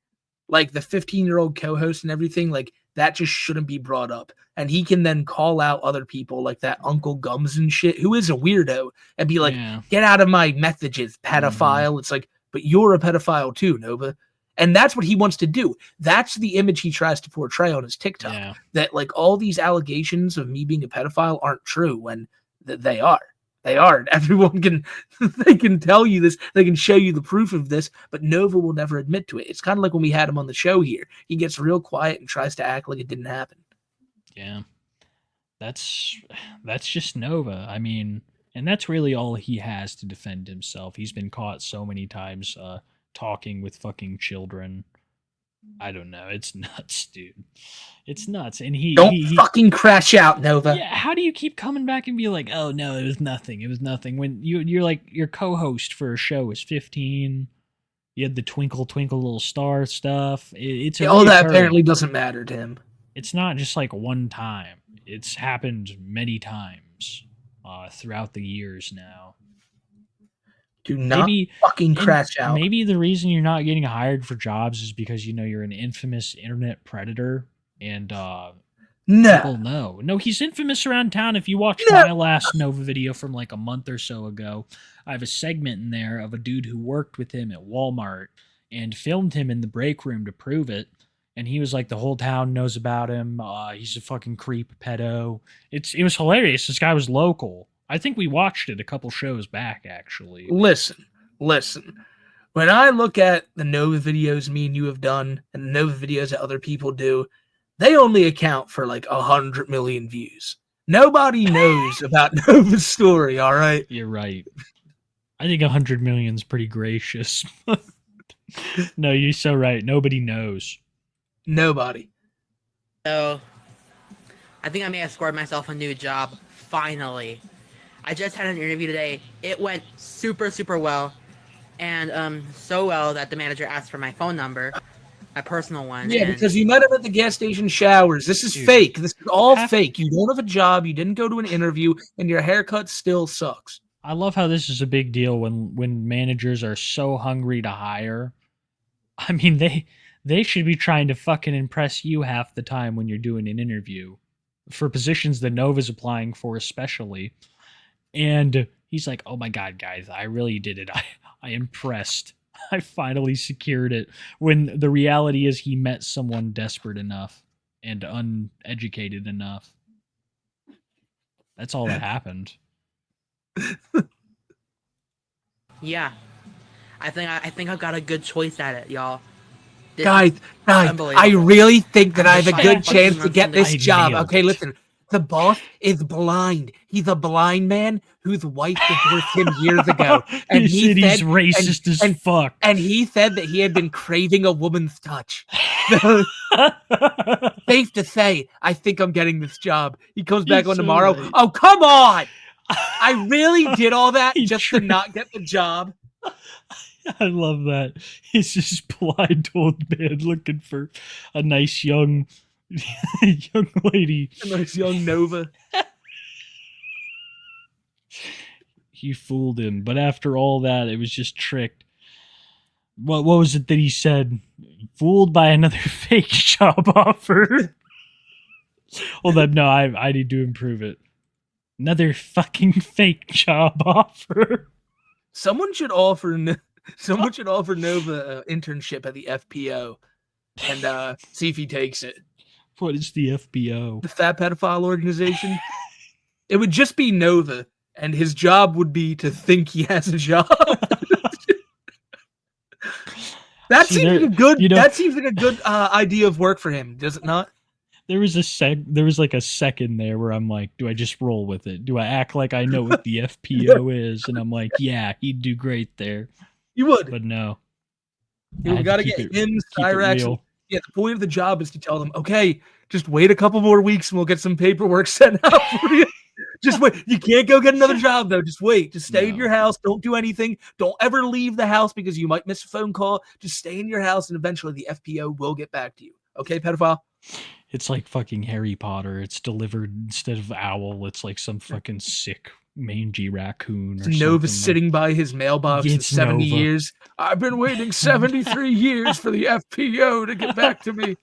Speaker 2: Like the 15-year-old co-host and everything, like that just shouldn't be brought up. And he can then call out other people like that Uncle Gums and shit, who is a weirdo, and be like,
Speaker 1: Yeah.
Speaker 2: get out of my messages, pedophile. It's like, but you're a pedophile too, Nova. And that's what he wants to do. That's the image he tries to portray on his TikTok.
Speaker 1: Yeah.
Speaker 2: That like all these allegations of me being a pedophile aren't true when they are. They are. Everyone can they can tell you this. They can show you the proof of this, but Nova will never admit to it. It's kind of like when we had him on the show here. He gets real quiet and tries to act like it didn't happen.
Speaker 1: Yeah. That's just Nova. I mean, and that's really all he has to defend himself. He's been caught so many times talking with fucking children. I don't know. It's nuts, dude. It's nuts. And
Speaker 2: Don't
Speaker 1: he
Speaker 2: fucking crash out, Nova.
Speaker 1: yeah, how do you keep coming back and be like, oh no, it was nothing. It was nothing. When you're like your co-host for a show is 15. You had the twinkle twinkle little star stuff. It's a
Speaker 2: All that
Speaker 1: reoccurring.
Speaker 2: apparently doesn't matter to him.
Speaker 1: It's not just like one time. It's happened many times throughout the years now.
Speaker 2: Do not
Speaker 1: Maybe
Speaker 2: fucking
Speaker 1: and
Speaker 2: crash out.
Speaker 1: Maybe the reason you're not getting hired for jobs is because you're an infamous internet predator and people
Speaker 2: No.
Speaker 1: know. No, he's infamous around town. If you watched
Speaker 2: No.
Speaker 1: my last Nova video from like a month or so ago, I have a segment in there of a dude who worked with him at Walmart and filmed him in the break room to prove it. And he was like, the whole town knows about him. He's a fucking creep pedo. It was hilarious. This guy was local. I think we watched it a couple shows back, actually.
Speaker 2: Listen. When I look at the Nova videos me and you have done and the Nova videos that other people do, they only account for like 100 million views. Nobody knows about Nova's story, all right?
Speaker 1: You're right. I think 100 million is pretty gracious. No, you're so right. Nobody knows.
Speaker 2: Nobody.
Speaker 6: So, I think I may have scored myself a new job, finally. I just had an interview today. It went super, super well. And so well that the manager asked for my phone number, my personal one.
Speaker 2: Yeah,
Speaker 6: and
Speaker 2: because you met him at the gas station showers. This is
Speaker 1: Dude.
Speaker 2: fake. This is all fake. You don't have a job. You didn't go to an interview, and your haircut still sucks.
Speaker 1: I love how this is a big deal when managers are so hungry to hire. I mean, they should be trying to fucking impress you half the time when you're doing an interview for positions that Nova's applying for, especially. And he's like, "Oh my god, guys, I really did it. I impressed. I finally secured it." When the reality is he met someone desperate enough and uneducated enough. That's all that happened.
Speaker 6: yeah, I think I've got a good choice at it, y'all. This
Speaker 2: Guys,
Speaker 6: is
Speaker 2: I
Speaker 6: unbelievable.
Speaker 2: really think that I have a
Speaker 6: Just
Speaker 2: good
Speaker 6: like
Speaker 2: chance
Speaker 6: fucking
Speaker 2: to get
Speaker 6: months
Speaker 2: this
Speaker 1: I
Speaker 2: job.
Speaker 1: nailed
Speaker 2: Okay,
Speaker 1: it.
Speaker 2: listen. The boss is blind. He's a blind man whose wife divorced him years ago. And
Speaker 1: He said he's
Speaker 2: said-
Speaker 1: racist as fuck.
Speaker 2: And he said that he had been craving a woman's touch. So, safe to say, I think I'm getting this job. He comes back
Speaker 1: He's
Speaker 2: on
Speaker 1: so
Speaker 2: tomorrow.
Speaker 1: right.
Speaker 2: Oh, come on! I really did all that
Speaker 1: He
Speaker 2: just to
Speaker 1: tried.
Speaker 2: not get the job.
Speaker 1: I love that. He's this blind old man looking for a nice young young lady.
Speaker 2: A nice young Nova.
Speaker 1: He fooled him, but after all that, it was just tricked. What was it that he said? Fooled by another fake job offer. Hold up, no, I need to improve it. Another fucking fake job offer.
Speaker 2: Someone should offer Nova an internship at the FPO and see if he takes it.
Speaker 1: What is the FBO?
Speaker 2: The Fat Pedophile Organization. It would just be Nova, and his job would be to think he has a job. That
Speaker 1: See,
Speaker 2: seems
Speaker 1: there-
Speaker 2: like a good.
Speaker 1: you know-
Speaker 2: That seems like a good idea of work for him, does it not?
Speaker 1: There was like a second there where I'm like, do I just roll with it? Do I act like I know what the FPO is? And I'm like, yeah, he'd do great there.
Speaker 2: You would.
Speaker 1: But no. I
Speaker 2: Yeah, we
Speaker 1: had to
Speaker 2: got to
Speaker 1: keep
Speaker 2: get
Speaker 1: it-
Speaker 2: him,
Speaker 1: keep it
Speaker 2: Cyrax. and-
Speaker 1: real.
Speaker 2: Yeah, the point of the job is to tell them, okay, just wait a couple more weeks and we'll get some paperwork sent out for you. Just wait. You can't go get another job though. Just wait. Just stay in
Speaker 1: No.
Speaker 2: your house. Don't do anything. Don't ever leave the house because you might miss a phone call. Just stay in your house and eventually the FPO will get back to you. Okay, pedophile?
Speaker 1: It's like fucking Harry Potter. It's delivered instead of owl. It's like some fucking sick mangy raccoon or
Speaker 2: Nova
Speaker 1: something.
Speaker 2: sitting by his mailbox for
Speaker 1: It's
Speaker 2: 70
Speaker 1: Nova.
Speaker 2: years. I've been waiting 73 years for the FPO to get back to me.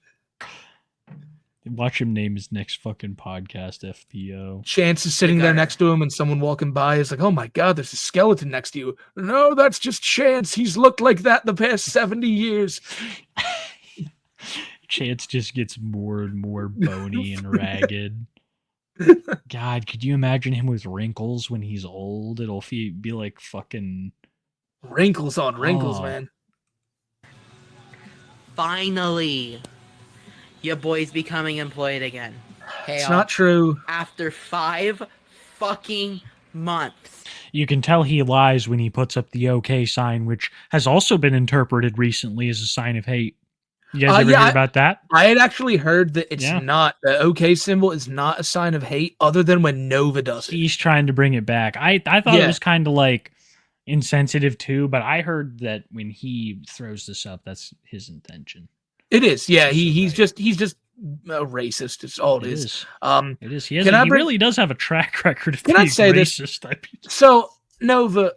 Speaker 1: Watch him name his next fucking podcast FPO.
Speaker 2: Chance is sitting there
Speaker 6: got it.
Speaker 2: next to him, and someone walking by is like, "Oh my god, there's a skeleton next to you." No, that's just Chance. He's looked like that the past 70 years.
Speaker 1: Chance just gets more and more bony and ragged. God, could you imagine him with wrinkles when he's old? It'll be like fucking.
Speaker 2: Wrinkles on wrinkles,
Speaker 1: Oh.
Speaker 2: man.
Speaker 6: Finally, your boy's becoming employed again. Hey,
Speaker 2: It's not true.
Speaker 6: after 5 fucking months.
Speaker 1: You can tell he lies when he puts up the OK sign, which has also been interpreted recently as a sign of hate. You guys ever
Speaker 2: yeah,
Speaker 1: hear
Speaker 2: I-
Speaker 1: about that?
Speaker 2: I had actually heard that it's
Speaker 1: Yeah.
Speaker 2: not the OK symbol is not a sign of hate, other than when Nova does it.
Speaker 1: He's trying to bring it back. I thought
Speaker 2: Yeah.
Speaker 1: it was kind of like insensitive too, but I heard that when he throws this up, that's his intention.
Speaker 2: It is, yeah. He's
Speaker 1: Right.
Speaker 2: just a racist. It's all it is.
Speaker 1: It is. He really does have a track record of
Speaker 2: Can I
Speaker 1: being
Speaker 2: say this?
Speaker 1: racist.
Speaker 2: So Nova,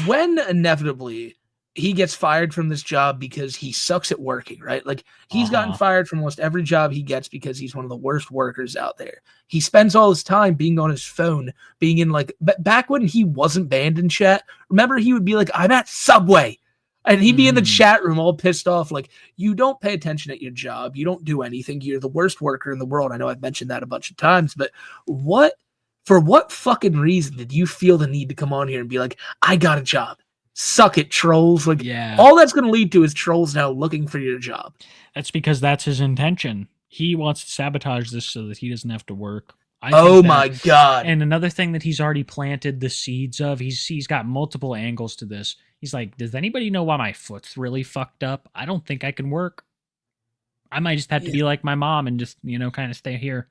Speaker 2: when inevitably he gets fired from this job because he sucks at working, right? Like he's gotten
Speaker 1: Uh-huh.
Speaker 2: fired from almost every job he gets because he's one of the worst workers out there. He spends all his time being on his phone, being in like back when he wasn't banned in chat. Remember, he would be like, "I'm at Subway." And he'd be in the
Speaker 1: Mhm.
Speaker 2: chat room all pissed off, like, you don't pay attention at your job. You don't do anything. You're the worst worker in the world. I know I've mentioned that a bunch of times, but for what fucking reason did you feel the need to come on here and be like, I got a job? Suck it, trolls. Like,
Speaker 1: Yeah.
Speaker 2: all that's going to lead to is trolls now looking for your job.
Speaker 1: That's because that's his intention. He wants to sabotage this so that he doesn't have to work.
Speaker 2: Oh my God.
Speaker 1: And another thing that he's already planted the seeds of, he's got multiple angles to this. He's like, does anybody know why my foot's really fucked up? I don't think I can work. I might just have to be like my mom and just, kind of stay here.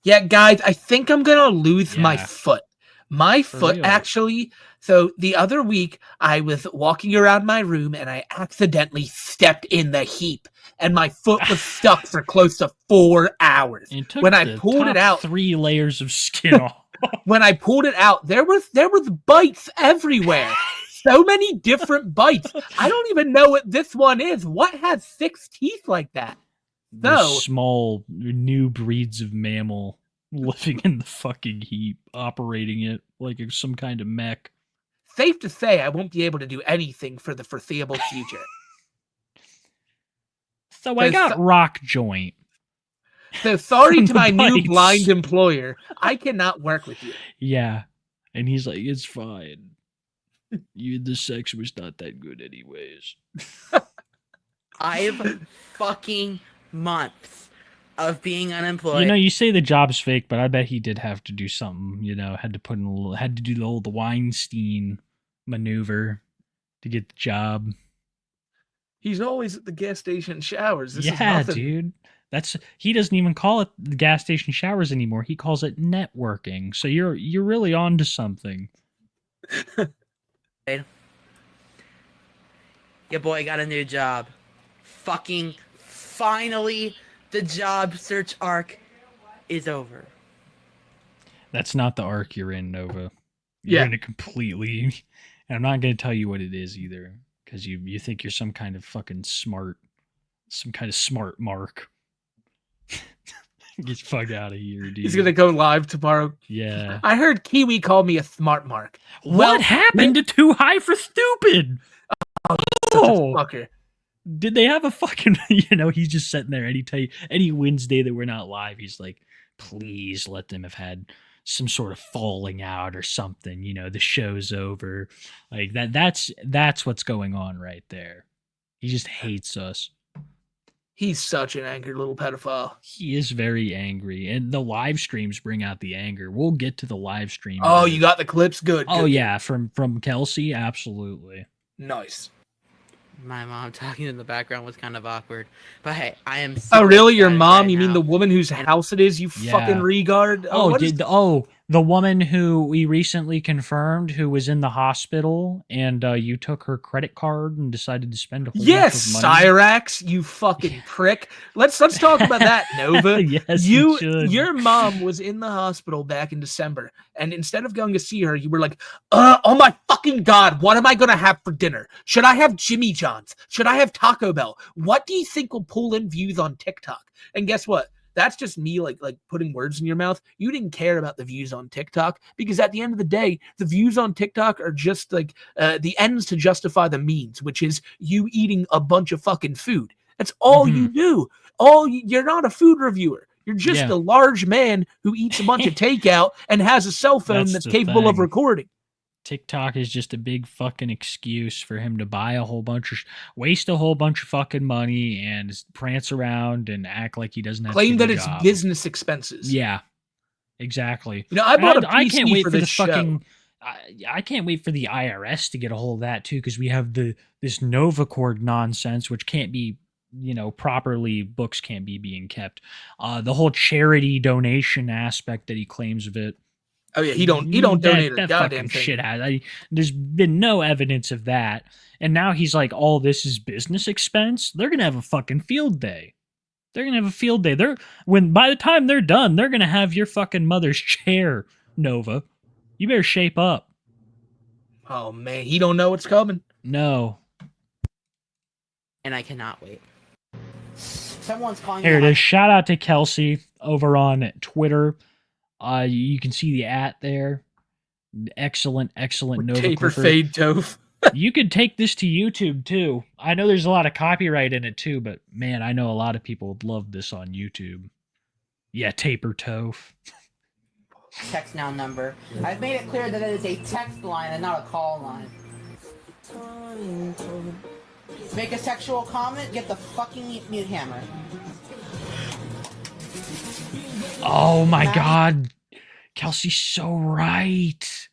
Speaker 2: Yeah, guys, I think I'm going to lose my foot. My foot actually. So the other week I was walking around my room and I accidentally stepped in the heap and my foot was stuck for close to 4 hours. When I pulled it out,
Speaker 1: 3 layers of skin off.
Speaker 2: When I pulled it out, there was bites everywhere. So many different bites. I don't even know what this one is. What has 6 teeth like that?
Speaker 1: The small new breeds of mammal living in the fucking heap, operating it like some kind of mech.
Speaker 2: Safe to say I won't be able to do anything for the foreseeable future.
Speaker 1: So I got rock joint.
Speaker 2: So sorry to my new blind employer. I cannot work with you.
Speaker 1: Yeah. And he's like, it's fine. The sex was not that good anyways.
Speaker 6: I've fucking months of being unemployed.
Speaker 1: You say the job's fake, but I bet he did have to do something, had to do the Weinstein maneuver to get the job.
Speaker 2: He's always at the gas station showers. This is
Speaker 1: nothing. Dude. He doesn't even call it the gas station showers anymore. He calls it networking. So you're really on to something.
Speaker 6: Your boy got a new job. Fucking finally, the job search arc is over.
Speaker 1: That's not the arc you're in, Nova. You're in it completely. And I'm not going to tell you what it is either, because you think you're some kind of fucking smart mark. Get the fuck out of here, dude.
Speaker 2: He's going to go live tomorrow.
Speaker 1: Yeah.
Speaker 2: I heard Kiwi call me a smart mark.
Speaker 1: What happened to Too High for Stupid?
Speaker 2: Oh, fucker.
Speaker 1: Did they have a fucking, he's just sitting there any Wednesday that we're not live, he's like, please let them have had some sort of falling out or something, the show's over. Like that's what's going on right there. He just hates us.
Speaker 2: He's such an angry little pedophile.
Speaker 1: He is very angry, and the live streams bring out the anger. We'll get to the live stream.
Speaker 2: Oh, you got the clips? Good.
Speaker 1: Yeah, from Kelsey, absolutely.
Speaker 2: Nice.
Speaker 6: My mom talking in the background was kind of awkward. But hey, I am so
Speaker 2: Oh, really? Your mom? You mean the woman whose house it is, you fucking regard?
Speaker 1: The woman who we recently confirmed who was in the hospital and you took her credit card and decided to spend a whole bunch of money.
Speaker 2: Cyrax, you fucking prick. Let's talk about that, Nova.
Speaker 1: Yes, you should.
Speaker 2: Your mom was in the hospital back in December, and instead of going to see her, you were like, oh my fucking God, what am I going to have for dinner? Should I have Jimmy John's? Should I have Taco Bell? What do you think will pull in views on TikTok? And guess what? That's just me like putting words in your mouth. You didn't care about the views on TikTok because at the end of the day, the views on TikTok are just like the ends to justify the means, which is you eating a bunch of fucking food. That's all you do. You're not a food reviewer. You're just a large man who eats a bunch of takeout and has a cell phone that's capable of recording.
Speaker 1: TikTok is just a big fucking excuse for him to buy waste a whole bunch of fucking money and prance around and act like he doesn't have
Speaker 2: claim
Speaker 1: to
Speaker 2: that it's business expenses.
Speaker 1: Yeah, exactly.
Speaker 2: I bought a PC
Speaker 1: I can't wait
Speaker 2: for
Speaker 1: the
Speaker 2: show.
Speaker 1: fucking. I can't wait for the IRS to get a hold of that too, because we have this Novacord nonsense, which can't be. Properly, books can't be being kept. The whole charity donation aspect that he claims of it.
Speaker 2: Oh yeah, he don't donate a goddamn thing.
Speaker 1: Shit there's been no evidence of that, and now he's like, all this is business expense. They're gonna have a fucking field day. By the time they're done, they're gonna have your fucking mother's chair, Nova. You better shape up.
Speaker 2: Oh man, he don't know what's coming.
Speaker 1: No.
Speaker 6: And I cannot wait. Someone's calling.
Speaker 1: Here it is. Shout out to Kelsey over on Twitter. You can see the @ there. Excellent Nova
Speaker 2: Taper
Speaker 1: Clipper.
Speaker 2: fade Toph.
Speaker 1: You could take this to YouTube too. I know there's a lot of copyright in it too, but man, I know a lot of people would love this on YouTube. Yeah, Taper Toph.
Speaker 6: Text now number. I've made it clear that it is a text line and not a call line. Make a sexual comment, get the fucking mute hammer.
Speaker 1: Oh my
Speaker 6: Maddie-
Speaker 1: god. Kelsey's so right.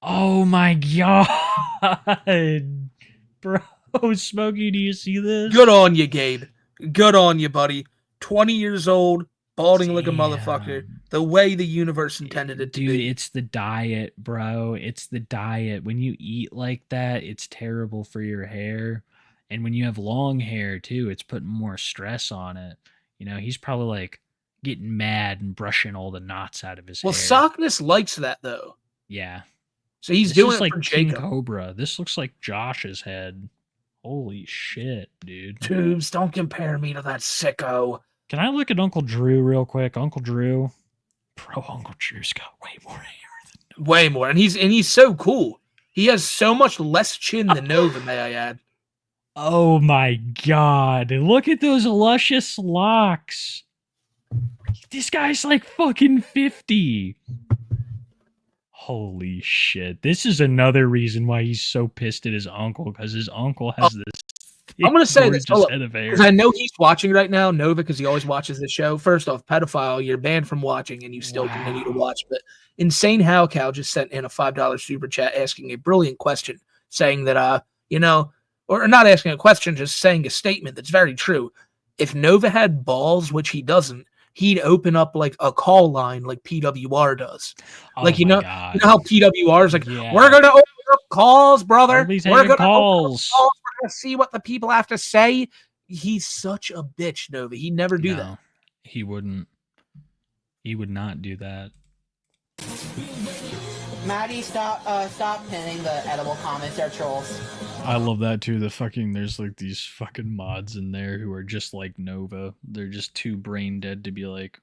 Speaker 1: Oh my god. Bro, Smokey, do you see this?
Speaker 2: Good on you, Gabe. Good on you, buddy. 20 years old, balding like a motherfucker.
Speaker 1: Damn.
Speaker 2: The way the universe intended it to
Speaker 1: Dude,
Speaker 2: be.
Speaker 1: it's the diet, bro. It's the diet. When you eat like that, it's terrible for your hair. And when you have long hair too, it's putting more stress on it. You know, he's probably like getting mad and brushing all the knots out of his
Speaker 2: Well,
Speaker 1: hair.
Speaker 2: Sockness likes that, though.
Speaker 1: Yeah.
Speaker 2: So he's
Speaker 1: This
Speaker 2: doing
Speaker 1: is
Speaker 2: it
Speaker 1: like
Speaker 2: for
Speaker 1: King
Speaker 2: Jacob.
Speaker 1: Cobra. This looks like Josh's head. Holy shit, dude.
Speaker 2: Tubes, don't compare me to that sicko.
Speaker 1: Can I look at Uncle Drew real quick? Uncle Drew. Bro, Uncle Drew's got way more hair.
Speaker 2: Way more. And he's so cool. He has so much less chin than Nova, may I add.
Speaker 1: Oh my god. Look at those luscious locks. This guy's like fucking 50. Holy shit. This is another reason why he's so pissed at his uncle, because his uncle has this
Speaker 2: I'm going to say this
Speaker 1: head of hair.
Speaker 2: because I know he's watching right now, Nova, because he always watches the show. First off, pedophile, you're banned from watching and you still continue to watch. But Insane How Cow just sent in a $5 super chat asking a brilliant question, saying that, or not asking a question, just saying a statement that's very true. If Nova had balls, which he doesn't, he'd open up like a call line like PWR does.
Speaker 1: Oh
Speaker 2: Like, you
Speaker 1: my
Speaker 2: know
Speaker 1: God.
Speaker 2: how PWR is like,
Speaker 1: Yeah.
Speaker 2: we're going to open up calls, brother.
Speaker 1: Everybody's
Speaker 2: We're
Speaker 1: having
Speaker 2: going to
Speaker 1: calls.
Speaker 2: We're going to see what the people have to say. He's such a bitch, Nova. He'd never do that.
Speaker 1: He wouldn't. He would not do that.
Speaker 6: Maddie, stop pinning the edible comments. They're trolls.
Speaker 1: I love that too. There's like these fucking mods in there who are just like Nova. They're just too brain dead to be like,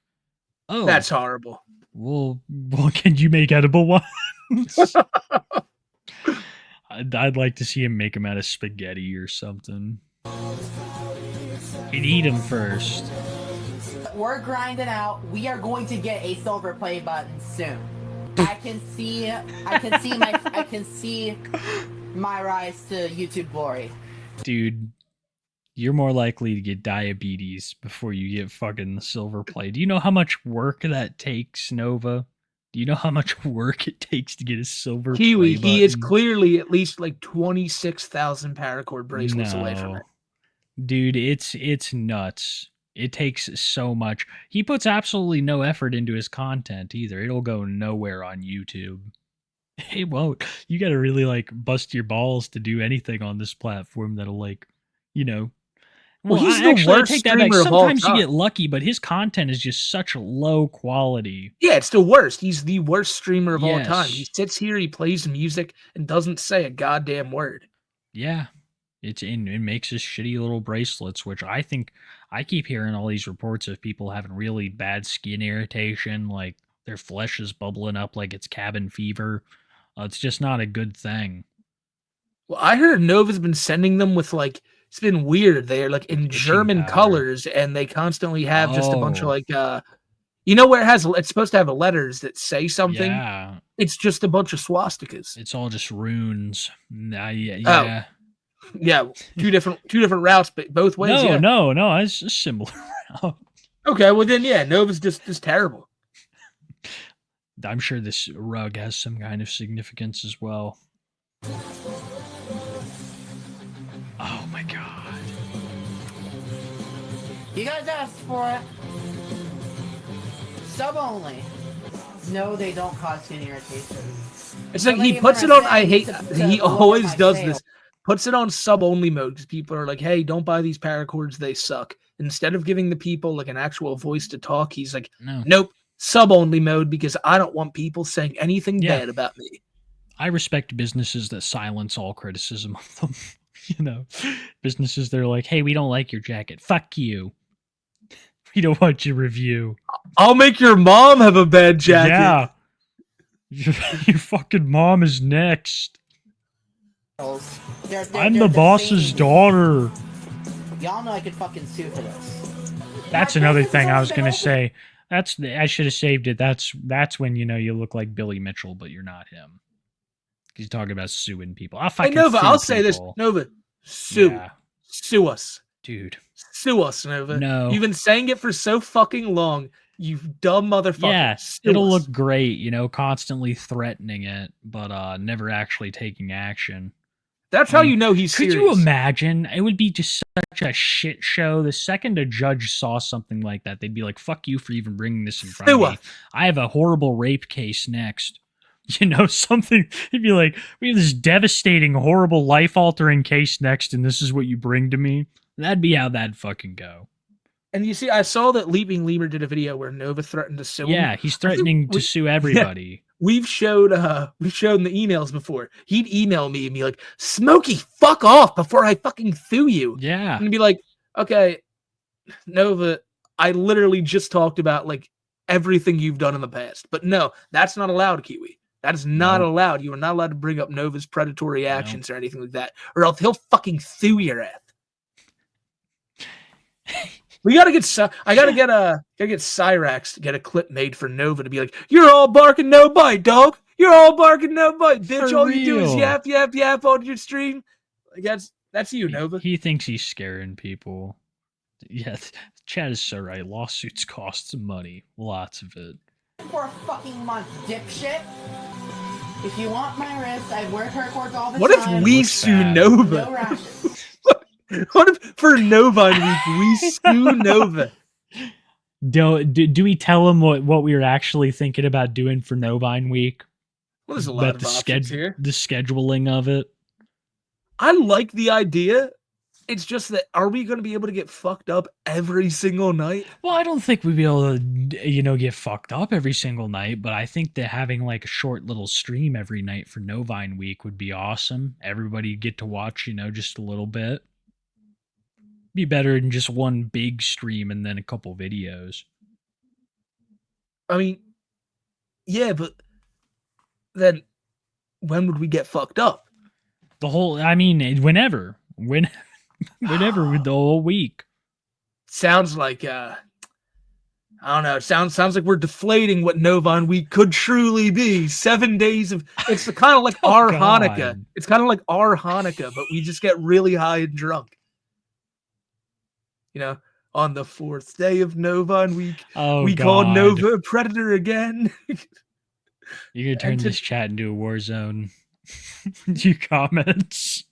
Speaker 1: oh,
Speaker 2: That's horrible.
Speaker 1: well, can you make edible ones? I'd like to see him make them out of spaghetti or something. He'd eat them first.
Speaker 6: We're grinding out. We are going to get a silver play button soon. I can see my rise to YouTube glory.
Speaker 1: Dude, you're more likely to get diabetes before you get fucking silver play. Do you know how much work that takes, Nova? Do you know how much work it takes to get a silver
Speaker 2: Kiwi,
Speaker 1: play
Speaker 2: he is
Speaker 1: button?
Speaker 2: clearly at least like 26,000 paracord bracelets away from it.
Speaker 1: Dude, it's nuts. It takes so much. He puts absolutely no effort into his content either. It'll go nowhere on YouTube. It won't. You got to really like bust your balls to do anything on this platform that'll like, you know.
Speaker 2: Well, he's the worst streamer of all
Speaker 1: Sometimes you
Speaker 2: time.
Speaker 1: get lucky, but his content is just such low quality.
Speaker 2: Yeah, it's the worst. He's the worst streamer of all time.
Speaker 1: Yes.
Speaker 2: He sits here, he plays music, and doesn't say a goddamn word.
Speaker 1: Yeah. It makes his shitty little bracelets, which I think I keep hearing all these reports of people having really bad skin irritation, like their flesh is bubbling up like it's cabin fever. It's just not a good thing.
Speaker 2: Well, I heard Nova's been sending them with like, it's been weird. They're like in German
Speaker 1: powder.
Speaker 2: colors, and they constantly have just a bunch of
Speaker 1: Oh.
Speaker 2: like, you know where it's supposed to have letters that say something?
Speaker 1: Yeah,
Speaker 2: It's just a bunch of swastikas.
Speaker 1: it's all just runes. Yeah.
Speaker 2: Yeah, two different routes, but both ways.
Speaker 1: No,
Speaker 2: yeah.
Speaker 1: no, it's a similar route.
Speaker 2: Okay, well then, yeah, Nova's just terrible.
Speaker 1: I'm sure this rug has some kind of significance as well. Oh my god.
Speaker 6: You guys asked for it. Sub only. No, they don't cause skin irritation.
Speaker 2: It's like
Speaker 6: Somebody
Speaker 2: he puts it on. I hate.
Speaker 6: to
Speaker 2: He
Speaker 6: lower
Speaker 2: always
Speaker 6: my
Speaker 2: does
Speaker 6: sales.
Speaker 2: this. Puts it on sub only mode because people are like, "Hey, don't buy these paracords; they suck." Instead of giving the people like an actual voice to talk, he's like,
Speaker 1: No.
Speaker 2: "Nope, sub only mode because I don't want people saying anything
Speaker 1: Yeah.
Speaker 2: bad about me."
Speaker 1: I respect businesses that silence all criticism of them. You know, businesses that are like, hey, we don't like your jacket. Fuck you. We don't want your review.
Speaker 2: I'll make your mom have a bad jacket.
Speaker 1: Yeah. Your fucking mom is next.
Speaker 6: They're
Speaker 1: I'm the boss's
Speaker 6: same.
Speaker 1: daughter.
Speaker 6: Y'all know I could fucking sue for this.
Speaker 1: That's another thing I was gonna say. I should have saved it. That's when you look like Billy Mitchell, but you're not him. He's talking about suing people. I'll
Speaker 2: Hey
Speaker 1: fucking
Speaker 2: Nova,
Speaker 1: sue
Speaker 2: I'll say this.
Speaker 1: people.
Speaker 2: Nova, sue,
Speaker 1: Yeah.
Speaker 2: sue us,
Speaker 1: Dude.
Speaker 2: Sue us, Nova.
Speaker 1: No.
Speaker 2: You've been saying it for so fucking long. You dumb motherfucker.
Speaker 1: Yeah,
Speaker 2: Sue
Speaker 1: it'll
Speaker 2: us.
Speaker 1: look great, constantly threatening it, but never actually taking action.
Speaker 2: That's how you know he's
Speaker 1: Could
Speaker 2: serious.
Speaker 1: you imagine? It would be just such a shit show. The second a judge saw something like that, they'd be like, fuck you for even bringing this in front of me. I have a horrible rape case next. Something, he'd be like, we have this devastating, horrible, life-altering case next, and this is what you bring to me? That'd be how that'd fucking go.
Speaker 2: And you see, I saw that Leaping Lemur did a video where Nova threatened to sue him.
Speaker 1: Yeah, he's threatening to sue everybody.
Speaker 2: Yeah, we've shown in the emails before. He'd email me and be like, Smokey, fuck off before I fucking sue you.
Speaker 1: Yeah.
Speaker 2: And be like, okay, Nova, I literally just talked about like everything you've done in the past. But no, that's not allowed, Kiwi. That is not allowed. You are not allowed to bring up Nova's predatory actions or anything like that, or else he'll fucking sue your ass. We gotta get. I gotta get Cyrax to get a clip made for Nova to be like, "You're all barking, no bite, dog. You're all barking, no bite, bitch. All you do is yap, yap, yap on your stream." Like that's you, Nova.
Speaker 1: He thinks he's scaring people. Yeah, Chad is so right. Lawsuits cost some money, lots of it.
Speaker 6: For a fucking month, dipshit. If you want my wrist, I wear paracords all the
Speaker 2: time. What if we sue Nova?
Speaker 6: No rashes.
Speaker 2: What if for Novine Week we sue Nova?
Speaker 1: Do we tell him what we were actually thinking about doing for Novine Week?
Speaker 2: Well, there's a lot of options here.
Speaker 1: The scheduling of it.
Speaker 2: I like the idea. It's just that, are we going to be able to get fucked up every single night?
Speaker 1: Well, I don't think we'd be able to, get fucked up every single night, but I think that having like a short little stream every night for Novine Week would be awesome. Everybody get to watch, just a little bit. Be better than just one big stream and then a couple videos.
Speaker 2: I mean, yeah, but then when would we get fucked up?
Speaker 1: Whenever with the whole week.
Speaker 2: Sounds like I don't know. It sounds like we're deflating what Novine Week could truly be. 7 days of it's kind of like our Hanukkah. It's kind of like our Hanukkah, but we just get really high and drunk. On the 4th day of Novine Week, we call Nova a predator again.
Speaker 1: You're gonna turn this chat into a war zone. You comments.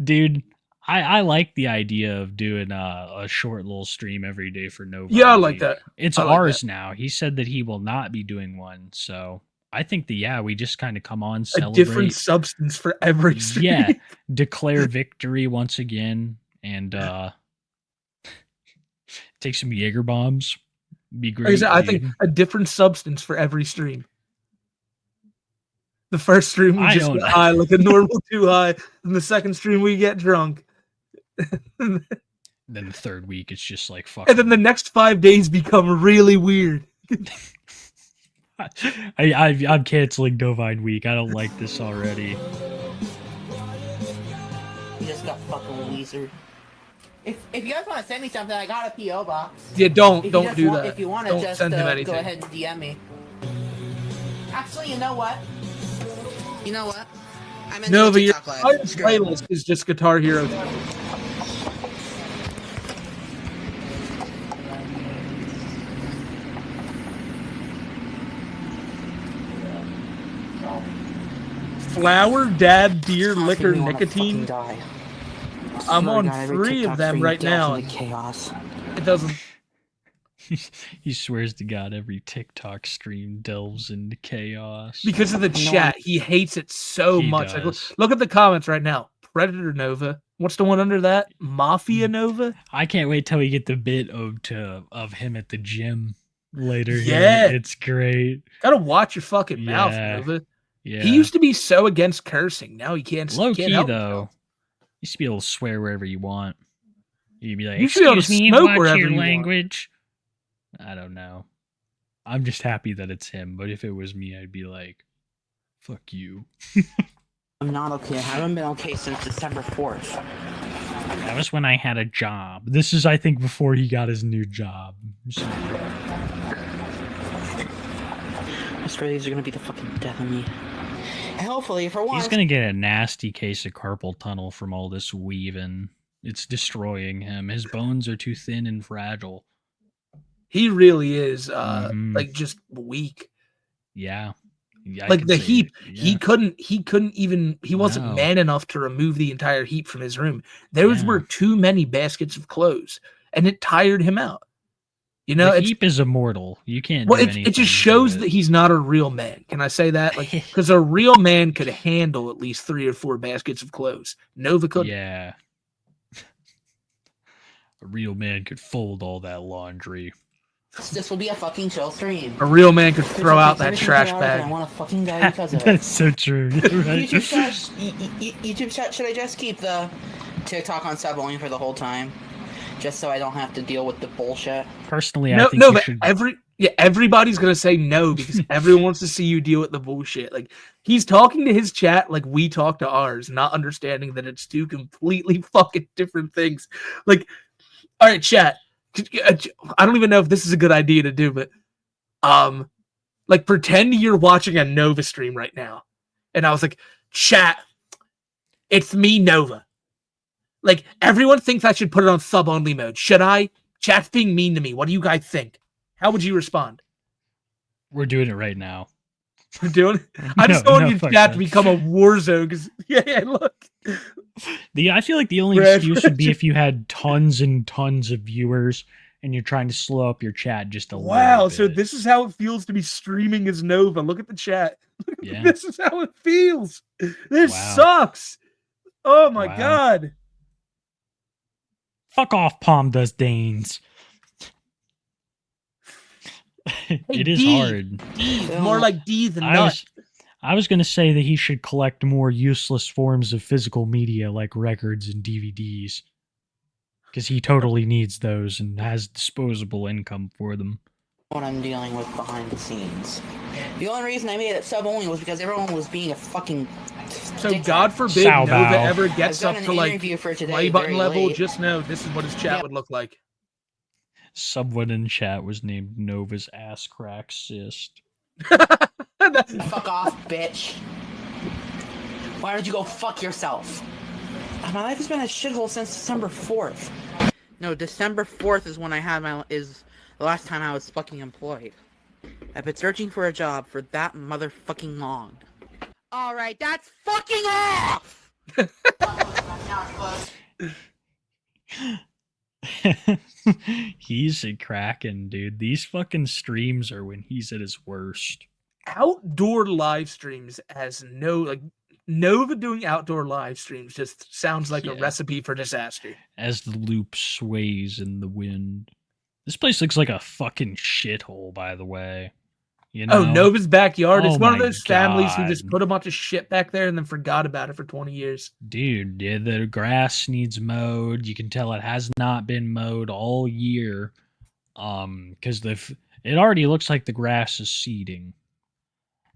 Speaker 1: Dude, I like the idea of doing a short little stream every day for Nova.
Speaker 2: Yeah, I like that.
Speaker 1: It's ours now. He said that he will not be doing one, so I think that we just kind of come on, celebrate.
Speaker 2: A different substance for every stream.
Speaker 1: Yeah, declare victory once again, and take some Jaeger bombs. Be great.
Speaker 2: I think a different substance for every stream. The first stream we just get high, like a normal too high. And the second stream we get drunk.
Speaker 1: Then the third week it's just like fuck.
Speaker 2: And then the next 5 days become really weird.
Speaker 1: I'm canceling Novine Week. I don't like this already.
Speaker 6: You just got fucking weezered. If you guys want to send me something, I got a PO box.
Speaker 2: Yeah, don't do that.
Speaker 6: If you want to just go ahead and DM me. Actually, you know what? I'm in
Speaker 2: Nova, your
Speaker 6: TikTok Live.
Speaker 2: playlist is just Guitar Hero. Flour, dab, beer, liquor, nicotine. I'm on 3 of them right now.
Speaker 6: Chaos.
Speaker 2: It doesn't.
Speaker 1: He swears to God every TikTok stream delves into chaos.
Speaker 2: Because of the chat. He hates it so much. Like, look at the comments right now. Predator Nova. What's the one under that? Mafia Nova?
Speaker 1: I can't wait till we get the bit of him at the gym later.
Speaker 2: Yeah.
Speaker 1: It's great.
Speaker 2: Gotta watch your fucking mouth, Nova.
Speaker 1: Yeah.
Speaker 2: He used to be so against cursing. Now he can't.
Speaker 1: Low
Speaker 2: can't
Speaker 1: key,
Speaker 2: help
Speaker 1: though.
Speaker 2: himself.
Speaker 1: You used to be able to swear wherever you want. You'd be like,
Speaker 2: you should be able to
Speaker 1: excuse me,
Speaker 2: smoke
Speaker 1: watch
Speaker 2: wherever
Speaker 1: your
Speaker 2: you
Speaker 1: language. I don't know. I'm just happy that it's him, but if it was me, I'd be like, fuck you.
Speaker 6: I'm not okay. I haven't been okay since December 4th.
Speaker 1: That was when I had a job. This is, I think, before he got his new job. So.
Speaker 6: I swear these are gonna be the fucking death of me. And hopefully, for once,
Speaker 1: he's gonna get a nasty case of carpal tunnel from all this weaving. It's destroying him. His bones are too thin and fragile.
Speaker 2: He really is
Speaker 1: Mhm.
Speaker 2: like just weak.
Speaker 1: Yeah. I
Speaker 2: Like
Speaker 1: can
Speaker 2: the
Speaker 1: say,
Speaker 2: heap,
Speaker 1: yeah.
Speaker 2: he couldn't even, he wasn't
Speaker 1: No.
Speaker 2: man enough to remove the entire heap from his room. Those
Speaker 1: Yeah.
Speaker 2: were too many baskets of clothes, and it tired him out. You
Speaker 1: The
Speaker 2: know,
Speaker 1: heap is immortal. You can't
Speaker 2: well,
Speaker 1: do
Speaker 2: it just
Speaker 1: anything to
Speaker 2: shows
Speaker 1: it.
Speaker 2: that he's not a real man. Can I say that? Like, because a real man could handle at least 3 or 4 baskets of clothes. Nova couldn't.
Speaker 1: Yeah. A real man could fold all that laundry.
Speaker 6: This will be a fucking chill stream.
Speaker 2: A real man could throw out that
Speaker 6: Everything
Speaker 2: trash
Speaker 6: chaotic and I
Speaker 2: bag.
Speaker 6: want to fucking die because of it.
Speaker 1: That's so true. You're right.
Speaker 6: YouTube chat, should I just keep the TikTok on sub only for the whole time? Just so I don't have to deal with the bullshit?
Speaker 1: Personally, I
Speaker 2: No,
Speaker 1: think
Speaker 2: no,
Speaker 1: you
Speaker 2: but
Speaker 1: should.
Speaker 2: everybody's gonna say no because everyone wants to see you deal with the bullshit. Like he's talking to his chat like we talk to ours, not understanding that it's two completely fucking different things. Like, all right, chat. I don't even know if this is a good idea to do, but like pretend you're watching a Nova stream right now, and I was like, chat, it's me, Nova. Like everyone thinks I should put it on sub only mode. Should I? Chat's being mean to me. What do you guys think? How would you respond?
Speaker 1: We're doing it right now.
Speaker 2: We're doing it? I just don't want your
Speaker 1: fuck
Speaker 2: chat to
Speaker 1: that.
Speaker 2: become a war zone. Cause yeah, look.
Speaker 1: I feel like the only
Speaker 2: Brad,
Speaker 1: excuse would be if you had tons and tons of viewers and you're trying to slow up your chat just a
Speaker 2: Wow,
Speaker 1: little
Speaker 2: so
Speaker 1: bit.
Speaker 2: this is how it feels to be streaming as Nova. Look at the chat.
Speaker 1: Yeah.
Speaker 2: This is how it feels. This
Speaker 1: Wow.
Speaker 2: sucks. Oh my
Speaker 1: Wow.
Speaker 2: god.
Speaker 1: Fuck off, Palm Does Danes. It is
Speaker 2: D.
Speaker 1: hard.
Speaker 2: D. More like D than
Speaker 1: I
Speaker 2: nut.
Speaker 1: was going to say that he should collect more useless forms of physical media like records and DVDs. Because he totally needs those and has disposable income for them.
Speaker 6: What I'm dealing with behind the scenes. The only reason I made it sub only was because everyone was being a fucking.
Speaker 2: So
Speaker 6: dickhead.
Speaker 2: God forbid
Speaker 1: Sow
Speaker 2: Nova
Speaker 1: bow.
Speaker 2: ever
Speaker 6: I've
Speaker 2: gets
Speaker 6: done
Speaker 2: up
Speaker 6: an
Speaker 2: to like
Speaker 6: interview for today,
Speaker 2: play button
Speaker 6: very
Speaker 2: level.
Speaker 6: late.
Speaker 2: Just know this is what his chat would look like.
Speaker 1: Someone in chat was named Nova's ass crack cyst.
Speaker 6: Fuck off, bitch. Why don't you go fuck yourself? My life has been a shithole since December 4th. No, December 4th is when I had is the last time I was fucking employed. I've been searching for a job for that motherfucking long. Alright, that's fucking off!
Speaker 1: He's a kraken, dude. These fucking streams are when he's at his worst.
Speaker 2: Outdoor live streams has no like Nova doing outdoor live streams just sounds like a
Speaker 1: Yeah.
Speaker 2: recipe for disaster.
Speaker 1: As the loop sways in the wind. This place looks like a fucking shithole, by the way. You know?
Speaker 2: Oh, Nova's backyard. It's
Speaker 1: Oh
Speaker 2: one of
Speaker 1: my
Speaker 2: those families who just
Speaker 1: God.
Speaker 2: put a bunch of shit back there and then forgot about it for 20 years.
Speaker 1: Dude, yeah, the grass needs mowed. You can tell it has not been mowed all year. Because it already looks like the grass is seeding.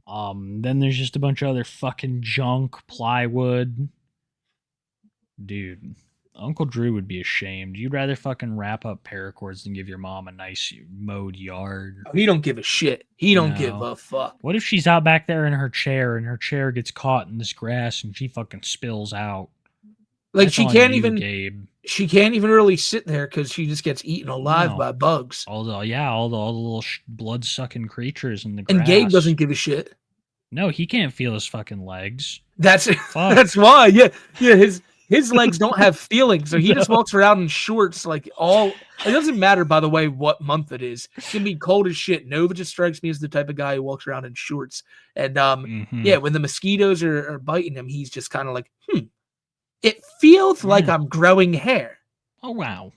Speaker 1: Then there's just a bunch of other fucking junk, plywood. Dude, Uncle Drew would be ashamed. You'd rather fucking wrap up paracords than give your mom a nice mowed yard.
Speaker 2: Oh, he don't give a shit. He don't
Speaker 1: No.
Speaker 2: give a fuck.
Speaker 1: What if she's out back there in her chair and her chair gets caught in this grass and she fucking spills out?
Speaker 2: Like
Speaker 1: That's
Speaker 2: she
Speaker 1: on
Speaker 2: can't
Speaker 1: you,
Speaker 2: even
Speaker 1: Gabe.
Speaker 2: she can't even really sit there because she just gets eaten alive
Speaker 1: No.
Speaker 2: by bugs.
Speaker 1: All the little blood sucking creatures in the grass.
Speaker 2: And Gabe doesn't give a shit.
Speaker 1: No, he can't feel his fucking legs.
Speaker 2: That's
Speaker 1: Fuck.
Speaker 2: that's why. Yeah. His legs don't have feelings, so he just walks around in shorts like all. It doesn't matter, by the way, what month it is. It can be cold as shit. Nova just strikes me as the type of guy who walks around in shorts. And
Speaker 1: Mhm.
Speaker 2: yeah, when the mosquitoes are biting him, he's just kind of like, it feels like
Speaker 1: Yeah.
Speaker 2: I'm growing hair.
Speaker 1: Oh wow.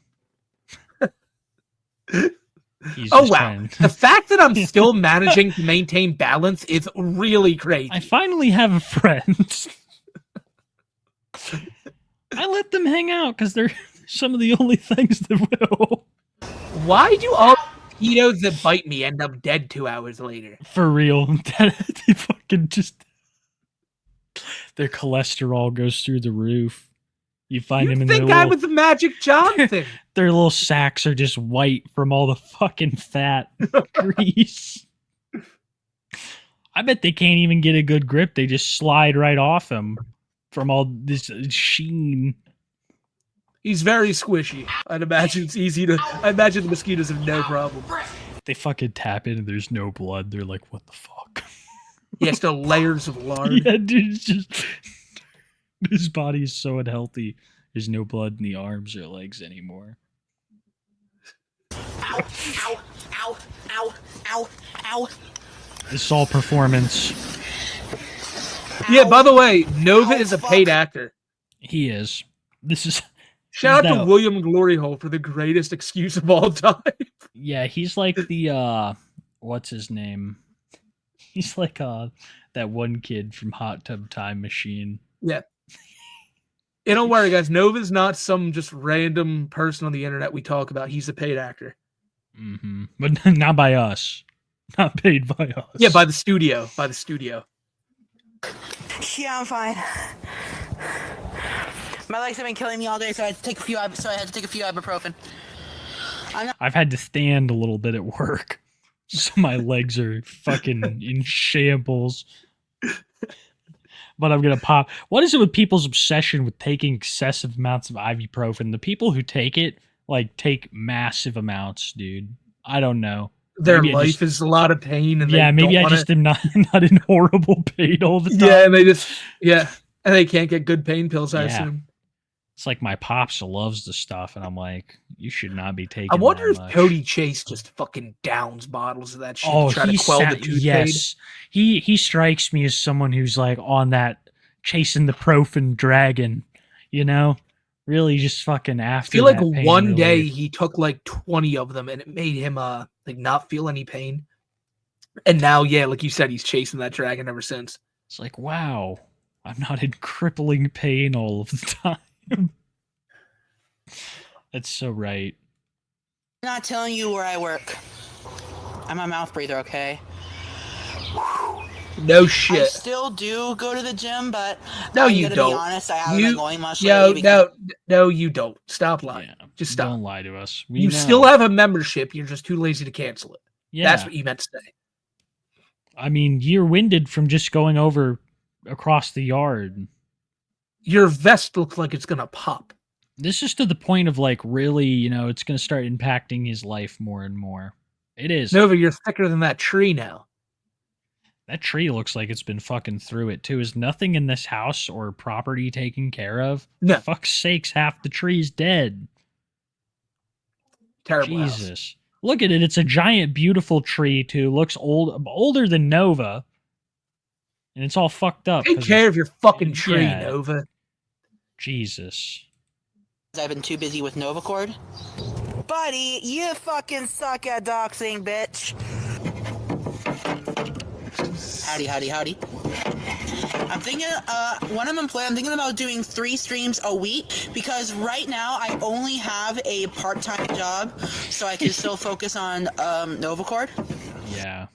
Speaker 1: He's
Speaker 2: Oh
Speaker 1: just
Speaker 2: wow.
Speaker 1: trying-
Speaker 2: The fact that I'm still managing to maintain balance is really crazy.
Speaker 1: I finally have a friend. I let them hang out because they're some of the only things that will.
Speaker 2: Why do all mosquitoes that bite me end up dead 2 hours later?
Speaker 1: For real. They fucking just. Their cholesterol goes through the roof. You find them
Speaker 2: You
Speaker 1: in their
Speaker 2: think I
Speaker 1: little,
Speaker 2: was the Magic John thing?
Speaker 1: their little sacks are just white from all the fucking fat grease. I bet they can't even get a good grip. They just slide right off them from all this sheen.
Speaker 2: He's very squishy. I'd imagine it's easy to. I imagine the mosquitoes have no problem.
Speaker 1: They fucking tap in and there's no blood. They're like, what the fuck?
Speaker 2: He has still layers of lard.
Speaker 1: Yeah, dude, it's just his body is so unhealthy. There's no blood in the arms or legs anymore.
Speaker 6: Ow, ow, ow, ow, ow, ow.
Speaker 1: This is all performance.
Speaker 2: Yeah, by the way, Nova is a paid actor.
Speaker 1: He is. This is.
Speaker 2: Shout out to William Glory Hole for the greatest excuse of all time.
Speaker 1: Yeah, he's like the what's his name? He's like that one kid from Hot Tub Time Machine.
Speaker 2: Yeah. And don't worry, guys. Nova's not some just random person on the internet we talk about. He's a paid actor.
Speaker 1: Mm-hmm. But not by us. Not paid by us.
Speaker 2: Yeah, by the studio. By the studio.
Speaker 6: Yeah, I'm fine. My legs have been killing me all day, so I had to take a few. Ibuprofen.
Speaker 1: I've had to stand a little bit at work, so my legs are fucking in shambles. But I'm gonna pop. What is it with people's obsession with taking excessive amounts of ibuprofen? The people who take it, like, take massive amounts, dude. I don't know.
Speaker 2: Their life is a lot of pain, and
Speaker 1: yeah, maybe I just am not in horrible pain all the time.
Speaker 2: Yeah, and and they can't get good pain pills. I assume.
Speaker 1: It's like my pops loves the stuff, and I'm like, you should not be taking.
Speaker 2: I wonder if
Speaker 1: much.
Speaker 2: Cody Chase just fucking downs bottles of that shit to try to quell the tooth pain.
Speaker 1: Yes, he strikes me as someone who's like on that chasing the Profen dragon, you know, really just fucking after.
Speaker 2: I feel like
Speaker 1: that
Speaker 2: one day he took like 20 of them, and it made him like not feel any pain. And now, yeah, like you said, he's chasing that dragon ever since.
Speaker 1: It's like, wow, I'm not in crippling pain all of the time. That's so right.
Speaker 6: I'm not telling you where I work. I'm a mouth breather, okay?
Speaker 2: No shit.
Speaker 6: I still do go to the gym, but
Speaker 2: no,
Speaker 6: I'm
Speaker 2: you
Speaker 6: gonna
Speaker 2: don't.
Speaker 6: Be honest, I haven't been going much
Speaker 2: lately. No, you don't. Stop lying. Yeah, just stop.
Speaker 1: Don't lie to us.
Speaker 2: You still have a membership. You're just too lazy to cancel it.
Speaker 1: Yeah,
Speaker 2: that's what you meant to say.
Speaker 1: I mean, you're winded from just going over across the yard.
Speaker 2: Your vest looks like it's gonna pop.
Speaker 1: This is to the point of like really, you know, it's gonna start impacting his life more and more. It is.
Speaker 2: Nova, you're thicker than that tree now.
Speaker 1: That tree looks like it's been fucking through it too. Is nothing in this house or property taken care of?
Speaker 2: No.
Speaker 1: For fuck's sakes, half the tree's dead.
Speaker 2: Terrible.
Speaker 1: Jesus.
Speaker 2: House.
Speaker 1: Look at it. It's a giant, beautiful tree too. Looks older than Nova. And it's all fucked up.
Speaker 2: Take care of your fucking tree,
Speaker 1: yeah.
Speaker 2: Nova.
Speaker 1: Jesus.
Speaker 6: I've been too busy with Novacord. Buddy, you fucking suck at doxing, bitch. Howdy. I'm thinking, when I'm employed, I'm thinking about doing 3 streams a week, because right now I only have a part-time job, so I can still focus on, Novacord.
Speaker 1: Yeah.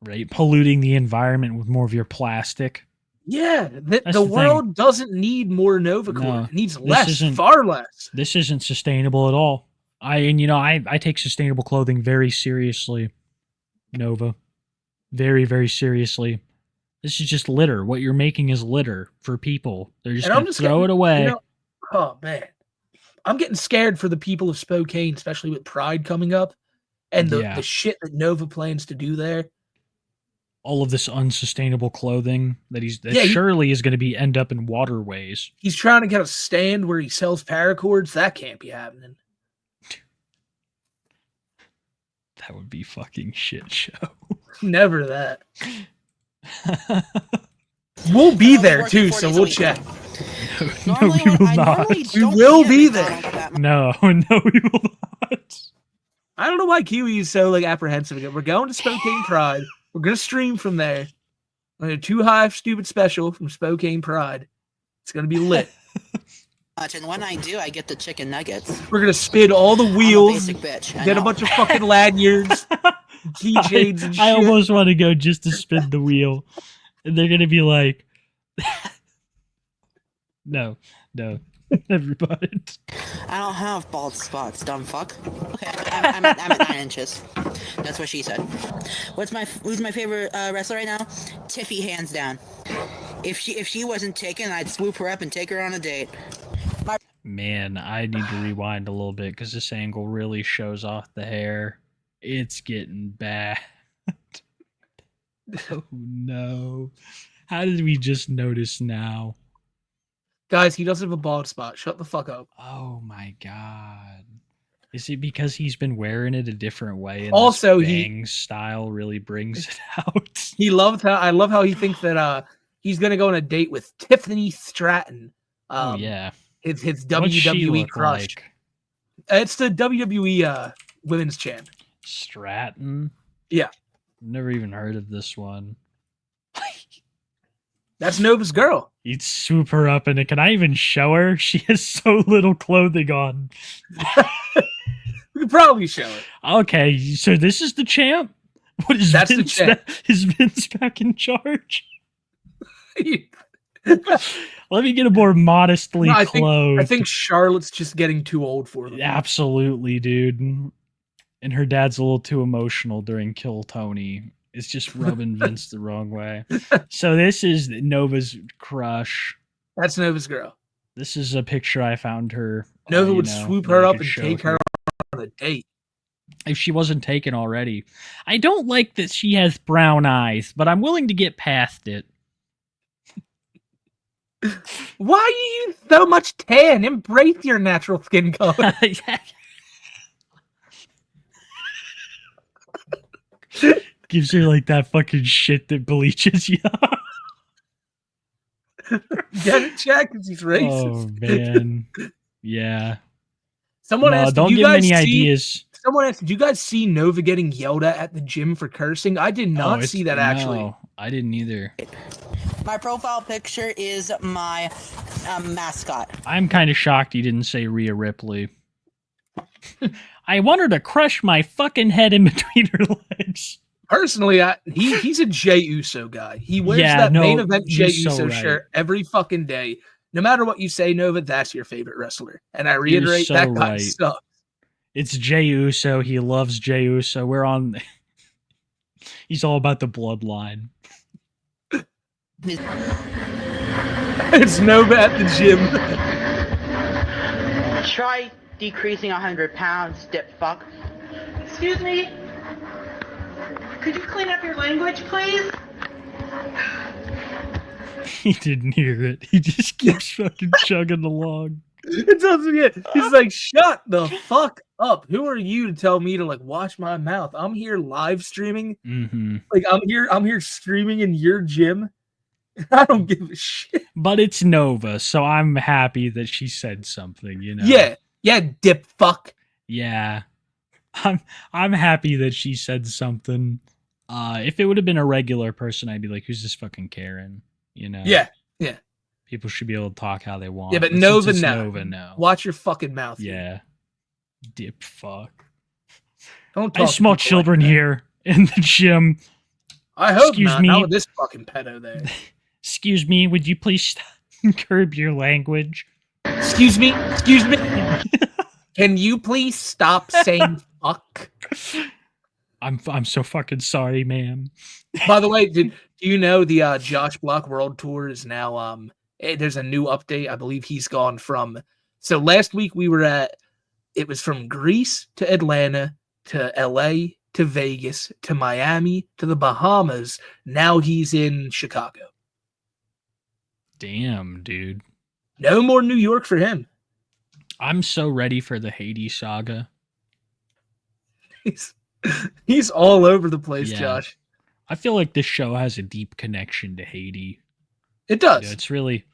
Speaker 1: Right? Polluting the environment with more of your plastic.
Speaker 2: Yeah, the world doesn't need more Novacord.
Speaker 1: No,
Speaker 2: it needs less, far less.
Speaker 1: This isn't sustainable at all. I take sustainable clothing very seriously, Nova. Very, very seriously. This is just litter. What you're making is litter for people. They're just going to throw it away.
Speaker 2: You know, oh, man. I'm getting scared for the people of Spokane, especially with Pride coming up, and the shit that Nova plans to do there.
Speaker 1: All of this unsustainable clothing that surely is going to end up in waterways.
Speaker 2: He's trying to get a stand where he sells paracords. That can't be happening.
Speaker 1: That would be fucking shit show.
Speaker 2: Never that. We'll be there too, so we'll check.
Speaker 1: No, we will not.
Speaker 2: We will be there.
Speaker 1: No, we will not.
Speaker 2: I don't know why Kiwi is so apprehensive again. We're going to Spokane Pride. We're gonna stream from there. We're gonna do a 2 Hive Stupid special from Spokane Pride. It's gonna be lit.
Speaker 6: And when I do, I get the chicken nuggets.
Speaker 2: We're gonna spin all the wheels.
Speaker 6: I'm a basic bitch.
Speaker 2: Get a bunch of fucking lanyards, keychains, and shit.
Speaker 1: I almost want to go just to spin the wheel, and they're gonna be like, "No, everybody."
Speaker 6: I don't have bald spots, dumb fuck. Okay, I'm at 9 inches. That's what she said. Who's my favorite wrestler right now? Tiffy, hands down. If she wasn't taken, I'd swoop her up and take her on a date.
Speaker 1: Man, I need to rewind a little bit because this angle really shows off the hair. It's getting bad. Oh no. How did we just notice now?
Speaker 2: Guys, he doesn't have a bald spot. Shut the fuck up.
Speaker 1: Oh my god. Is it because he's been wearing it a different way and
Speaker 2: Also,
Speaker 1: this bang style really brings it out?
Speaker 2: I love how he thinks that he's gonna go on a date with Tiffany Stratton.
Speaker 1: Oh yeah.
Speaker 2: His
Speaker 1: What's she
Speaker 2: WWE
Speaker 1: look
Speaker 2: crush.
Speaker 1: like?
Speaker 2: It's the WWE women's champ.
Speaker 1: Stratton?
Speaker 2: Yeah.
Speaker 1: Never even heard of this one.
Speaker 2: That's Nova's girl.
Speaker 1: You'd swoop her up and can I even show her? She has so little clothing on.
Speaker 2: We could probably show it.
Speaker 1: Okay, so this is the champ? What is
Speaker 2: That's
Speaker 1: Vince?
Speaker 2: the champ.
Speaker 1: Is Vince back in charge? Let me get a more modestly clothed.
Speaker 2: I think Charlotte's just getting too old for them.
Speaker 1: Absolutely, dude. And her dad's a little too emotional during Kill Tony. It's just rubbing Vince the wrong way. So this is Nova's crush.
Speaker 2: That's Nova's girl.
Speaker 1: This is a picture I found her.
Speaker 2: Nova would swoop her up and take her on a date.
Speaker 1: If she wasn't taken already. I don't like that she has brown eyes, but I'm willing to get past it.
Speaker 2: Why are you so much tan? Embrace your natural skin color.
Speaker 1: Gives her like that fucking shit that bleaches you.
Speaker 2: Get it, Jack? Because he's racist.
Speaker 1: Oh man, yeah.
Speaker 2: Someone asked,
Speaker 1: don't
Speaker 2: "Do you
Speaker 1: give him
Speaker 2: guys
Speaker 1: any
Speaker 2: see?"
Speaker 1: ideas.
Speaker 2: Someone asked, "Do you guys see Nova getting yelled at the gym for cursing?" I did not see that actually.
Speaker 1: No, I didn't either.
Speaker 6: My profile picture is my mascot.
Speaker 1: I'm kind of shocked he didn't say Rhea Ripley. I want her to crush my fucking head in between her legs.
Speaker 2: Personally, he's a Jey Uso guy. He wears main event Jey Uso shirt every fucking day. No matter what you say, Nova, that's your favorite wrestler. And I reiterate, that guy sucks.
Speaker 1: It's Jey Uso. He loves Jey Uso. He's all about the bloodline.
Speaker 2: It's Nova at the gym.
Speaker 6: Try decreasing 100 pounds, dip fuck.
Speaker 7: Excuse me? Could you clean up your language, please?
Speaker 1: He didn't hear it. He just keeps fucking chugging along.
Speaker 2: It doesn't get. He's like, shut the fuck up. Who are you to tell me to like watch my mouth? I'm here live streaming.
Speaker 1: Mm-hmm.
Speaker 2: Like I'm here streaming in your gym. I don't give a shit.
Speaker 1: But it's Nova, so I'm happy that she said something, you know.
Speaker 2: Yeah, dip fuck.
Speaker 1: Yeah. I'm happy that she said something. If it would have been a regular person, I'd be like, who's this fucking Karen? You know?
Speaker 2: Yeah.
Speaker 1: People should be able to talk how they want.
Speaker 2: Yeah, but Nova,
Speaker 1: Nova, no.
Speaker 2: Watch your fucking mouth.
Speaker 1: Yeah. Dip fuck.
Speaker 2: Don't talk
Speaker 1: I smell children like here in the gym.
Speaker 2: I hope not with this fucking pedo there.
Speaker 1: Excuse me, would you please curb your language?
Speaker 2: Excuse me. Can you please stop saying fuck?
Speaker 1: I'm so fucking sorry, ma'am.
Speaker 2: By the way, do you know the Josh Block World Tour is now there's a new update. I believe he's gone from so last week it was from Greece to Atlanta to LA to Vegas to Miami to the Bahamas. Now he's in Chicago.
Speaker 1: Damn, dude.
Speaker 2: No more New York for him.
Speaker 1: I'm so ready for the Hades saga.
Speaker 2: He's all over the place, yeah. Josh.
Speaker 1: I feel like this show has a deep connection to Hades.
Speaker 2: It does.
Speaker 1: You know, it's really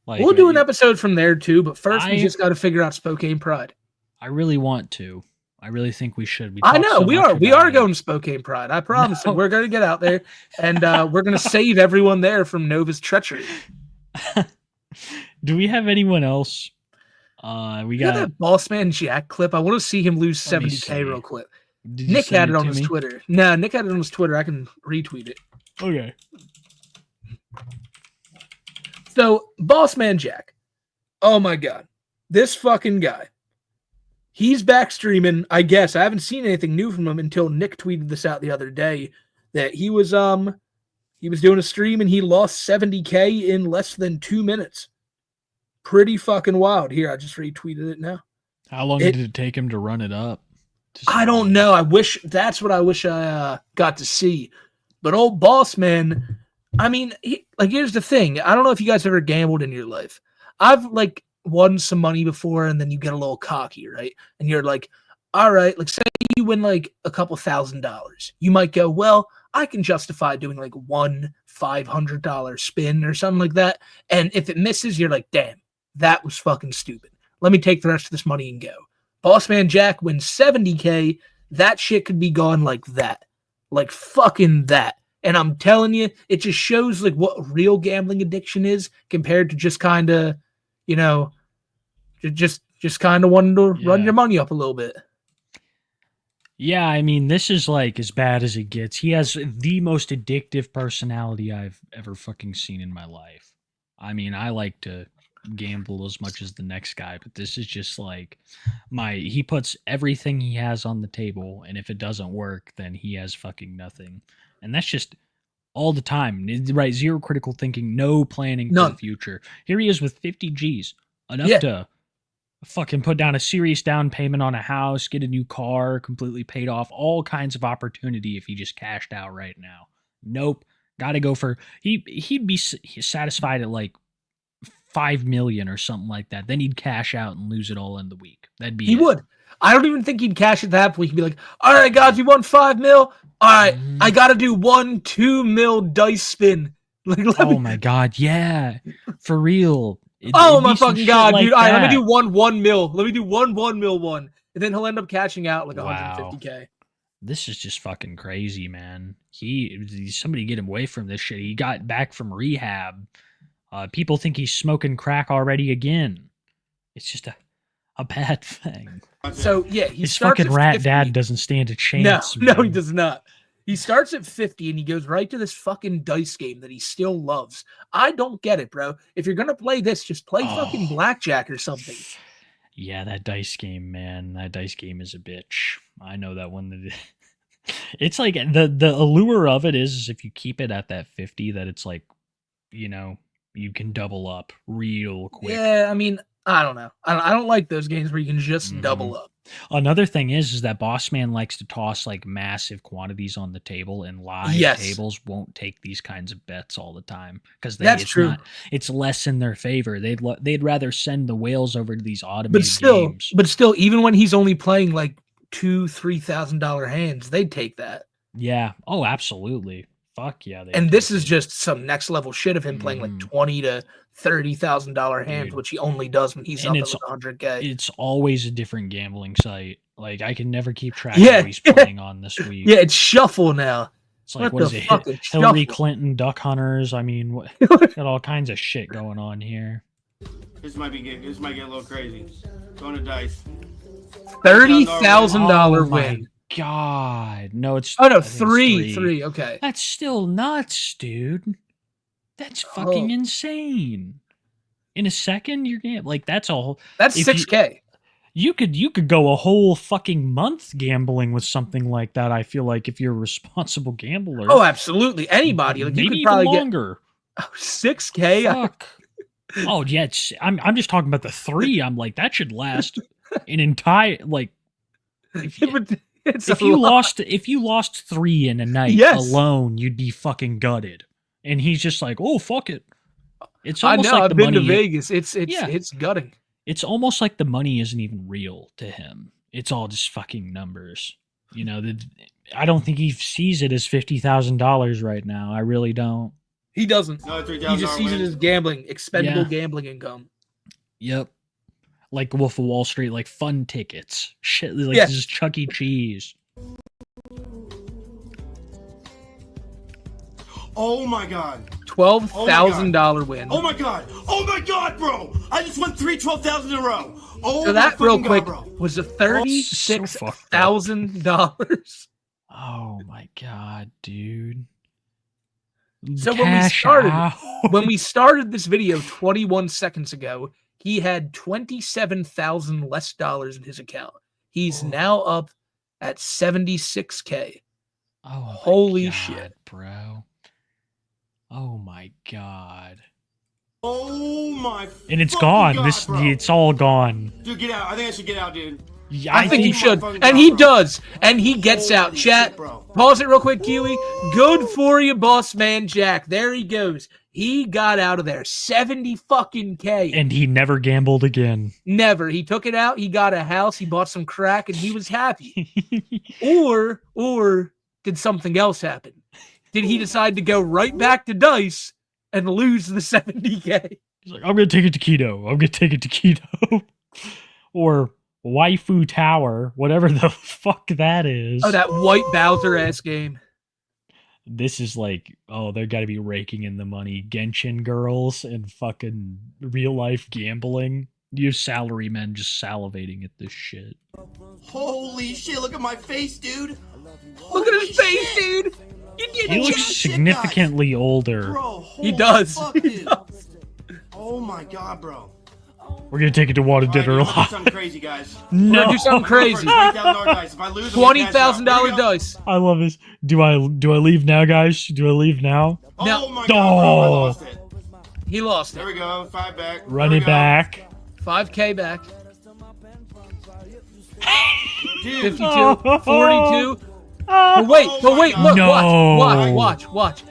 Speaker 1: like
Speaker 2: we'll do an episode from there too, but first we just got to figure out Spokane Pride.
Speaker 1: I really want to. I really think we should.
Speaker 2: I know we are going to Spokane Pride. I promise. No. We're going to get out there and we're going to save everyone there from Nova's treachery.
Speaker 1: Do we have anyone else? We got
Speaker 2: that Boss Man Jack clip. I want to see him lose 70K real quick. Nick had it on his Twitter. No, Nick had it on his Twitter. I can retweet it.
Speaker 1: Okay.
Speaker 2: So, Boss Man Jack. Oh my God. This fucking guy. He's back streaming, I guess. I haven't seen anything new from him until Nick tweeted this out the other day that he was doing a stream and he lost 70K in less than 2 minutes. pretty fucking wild. Here, I just retweeted it now.
Speaker 1: How long did it take him to run it up?
Speaker 2: I don't know. That's what I wish I got to see. But old boss man, I mean, here's the thing. I don't know if you guys ever gambled in your life. I've like won some money before, and then you get a little cocky, right? And you're like, all right, like say you win like a couple $1,000. You might go, well, I can justify doing like one $500 spin or something like that. And if it misses, you're like, damn, that was fucking stupid. Let me take the rest of this money and go. Boss Man Jack wins 70K. That shit could be gone like that. Like fucking that. And I'm telling you, it just shows like what real gambling addiction is compared to just kind of, you know, just kind of wanting to run your money up a little bit.
Speaker 1: Yeah, I mean, this is like as bad as it gets. He has the most addictive personality I've ever fucking seen in my life. I mean, I like to gamble as much as the next guy, but this is just like he puts everything he has on the table, and if it doesn't work, then he has fucking nothing. And that's just all the time, right? Zero critical thinking, no planning for the future. Here he is with 50 G's, enough to fucking put down a serious down payment on a house, get a new car, completely paid off, all kinds of opportunity if he just cashed out right now. Nope. Gotta go for he'd be satisfied at like 5 million or something like that. Then he'd cash out and lose it all in the week. He
Speaker 2: would. I don't even think he'd cash at that point. He'd be like, all right, guys, you won 5 mil. All right, I got to do 2 mil dice spin.
Speaker 1: Oh my God. Yeah, for real.
Speaker 2: Oh my fucking God, dude. All right, let me do 1 mil. Let me do 1 mil one. And then he'll end up cashing out like 150K.
Speaker 1: This is just fucking crazy, man. Somebody get him away from this shit. He got back from rehab. People think he's smoking crack already again. It's just a bad thing.
Speaker 2: So, yeah,
Speaker 1: his fucking rat 50. Dad doesn't stand a chance.
Speaker 2: No, he does not. He starts at 50 and he goes right to this fucking dice game that he still loves. I don't get it, bro. If you're going to play this, just play fucking blackjack or something.
Speaker 1: Yeah, that dice game, man. That dice game is a bitch. I know that one. It's like the allure of it is if you keep it at that 50, that it's like, you know, you can double up real quick.
Speaker 2: Yeah, I mean, I don't know. I don't like those games where you can just double up.
Speaker 1: Another thing is that Boss Man likes to toss like massive quantities on the table, and live tables won't take these kinds of bets all the time because
Speaker 2: that's true.
Speaker 1: It's less in their favor. They'd rather send the whales over to these automated games.
Speaker 2: But still, even when he's only playing like $2,000-$3,000 hands, they'd take that.
Speaker 1: Yeah. Oh, absolutely. Fuck yeah.
Speaker 2: And this is just some next level shit of him playing like $20,000 to $30,000 hands, which he only does when he's up at 100K.
Speaker 1: It's always a different gambling site. Like I can never keep track of what he's playing on this week.
Speaker 2: Yeah, it's Shuffle now.
Speaker 1: It's like what is it? Hillary Clinton, Duck Hunters. I mean, got all kinds of shit going on here.
Speaker 8: This might get a little crazy. Going to dice.
Speaker 2: $30,000 win.
Speaker 1: God, no, it's
Speaker 2: three. Okay,
Speaker 1: that's still nuts, dude. That's fucking insane. In a second, you're getting like that's
Speaker 2: 6K.
Speaker 1: You could go a whole fucking month gambling with something like that. I feel like if you're a responsible gambler.
Speaker 2: Oh, absolutely. Anybody, like
Speaker 1: maybe
Speaker 2: you could probably
Speaker 1: even longer.
Speaker 2: Get 6K.
Speaker 1: Fuck. Oh yeah, I'm just talking about the 3. I'm like that should last an entire like. If you lost 3 in a night alone, you'd be fucking gutted. And he's just like, oh fuck it. It's almost like
Speaker 2: I've been to Vegas. It's gutting.
Speaker 1: It's almost like the money isn't even real to him. It's all just fucking numbers. You know, I don't think he sees it as $50,000 right now. I really don't.
Speaker 2: He doesn't. No, he just sees it as gambling, expendable gambling income.
Speaker 1: Yep. Like Wolf of Wall Street, like fun tickets. Shit, like this is Chuck E. Cheese.
Speaker 8: Oh my God.
Speaker 2: $12,000 win.
Speaker 8: Oh my God. Oh my God, bro. I just won $12,000 in a row. Oh,
Speaker 2: so that real quick was a $36,000.
Speaker 1: Oh my God, dude.
Speaker 2: So when we started this video 21 seconds ago, he had $27,000 less in his account. He's now up at 76K.
Speaker 1: Oh,
Speaker 2: holy shit,
Speaker 1: bro! Oh my God!
Speaker 8: Oh my.
Speaker 1: And it's
Speaker 8: fucking
Speaker 1: gone.
Speaker 8: God, bro.
Speaker 1: It's all gone.
Speaker 8: Dude, get out. I think I should get out, dude.
Speaker 1: Yeah,
Speaker 2: I think you should.
Speaker 8: fucking
Speaker 2: And
Speaker 8: God,
Speaker 2: he
Speaker 8: bro.
Speaker 2: does. And he gets
Speaker 8: Holy
Speaker 2: out. Chat.
Speaker 8: shit, bro.
Speaker 2: Pause it real quick, Kiwi. Good for you, boss man Jack. There he goes. He got out of there. 70 fucking K.
Speaker 1: And he never gambled again.
Speaker 2: Never. He took it out. He got a house. He bought some crack, and he was happy. Or did something else happen? Did he decide to go right back to dice and lose the 70K?
Speaker 1: He's like, I'm gonna take it to keto. I'm gonna take it to keto. Or Waifu Tower, whatever the fuck that is.
Speaker 2: Oh, that white Bowser ass game.
Speaker 1: This is like, oh, they're gotta be raking in the money. Genshin girls and fucking real life gambling. You have salarymen just salivating at this shit.
Speaker 8: Holy shit, look at my face, dude.
Speaker 2: Look at his face, dude.
Speaker 1: He looks significantly older.
Speaker 8: Bro,
Speaker 2: He does.
Speaker 8: fuck,
Speaker 2: He
Speaker 8: dude.
Speaker 2: does.
Speaker 8: Oh my God, bro.
Speaker 1: We're gonna take it to water dinner
Speaker 8: All right,
Speaker 1: alive.
Speaker 8: do something crazy, guys.
Speaker 2: We're
Speaker 1: No,
Speaker 2: gonna do something crazy.
Speaker 8: $20,000 dice. If I lose, I'm gonna cash out.
Speaker 2: $20,000
Speaker 8: Here we go.
Speaker 2: dice.
Speaker 1: I love this. Do I leave now, guys? Do I leave now?
Speaker 2: No.
Speaker 8: Oh my God, bro. I lost it.
Speaker 2: He lost
Speaker 8: There
Speaker 2: it.
Speaker 8: we go. 5 back.
Speaker 1: Run
Speaker 8: There
Speaker 1: it
Speaker 8: we go.
Speaker 1: back.
Speaker 2: 5K back.
Speaker 8: Dude.
Speaker 2: 52.
Speaker 1: Oh.
Speaker 2: 42. But wait,
Speaker 8: Oh
Speaker 2: but
Speaker 8: my
Speaker 2: wait,
Speaker 8: God.
Speaker 2: look,
Speaker 1: No.
Speaker 2: watch.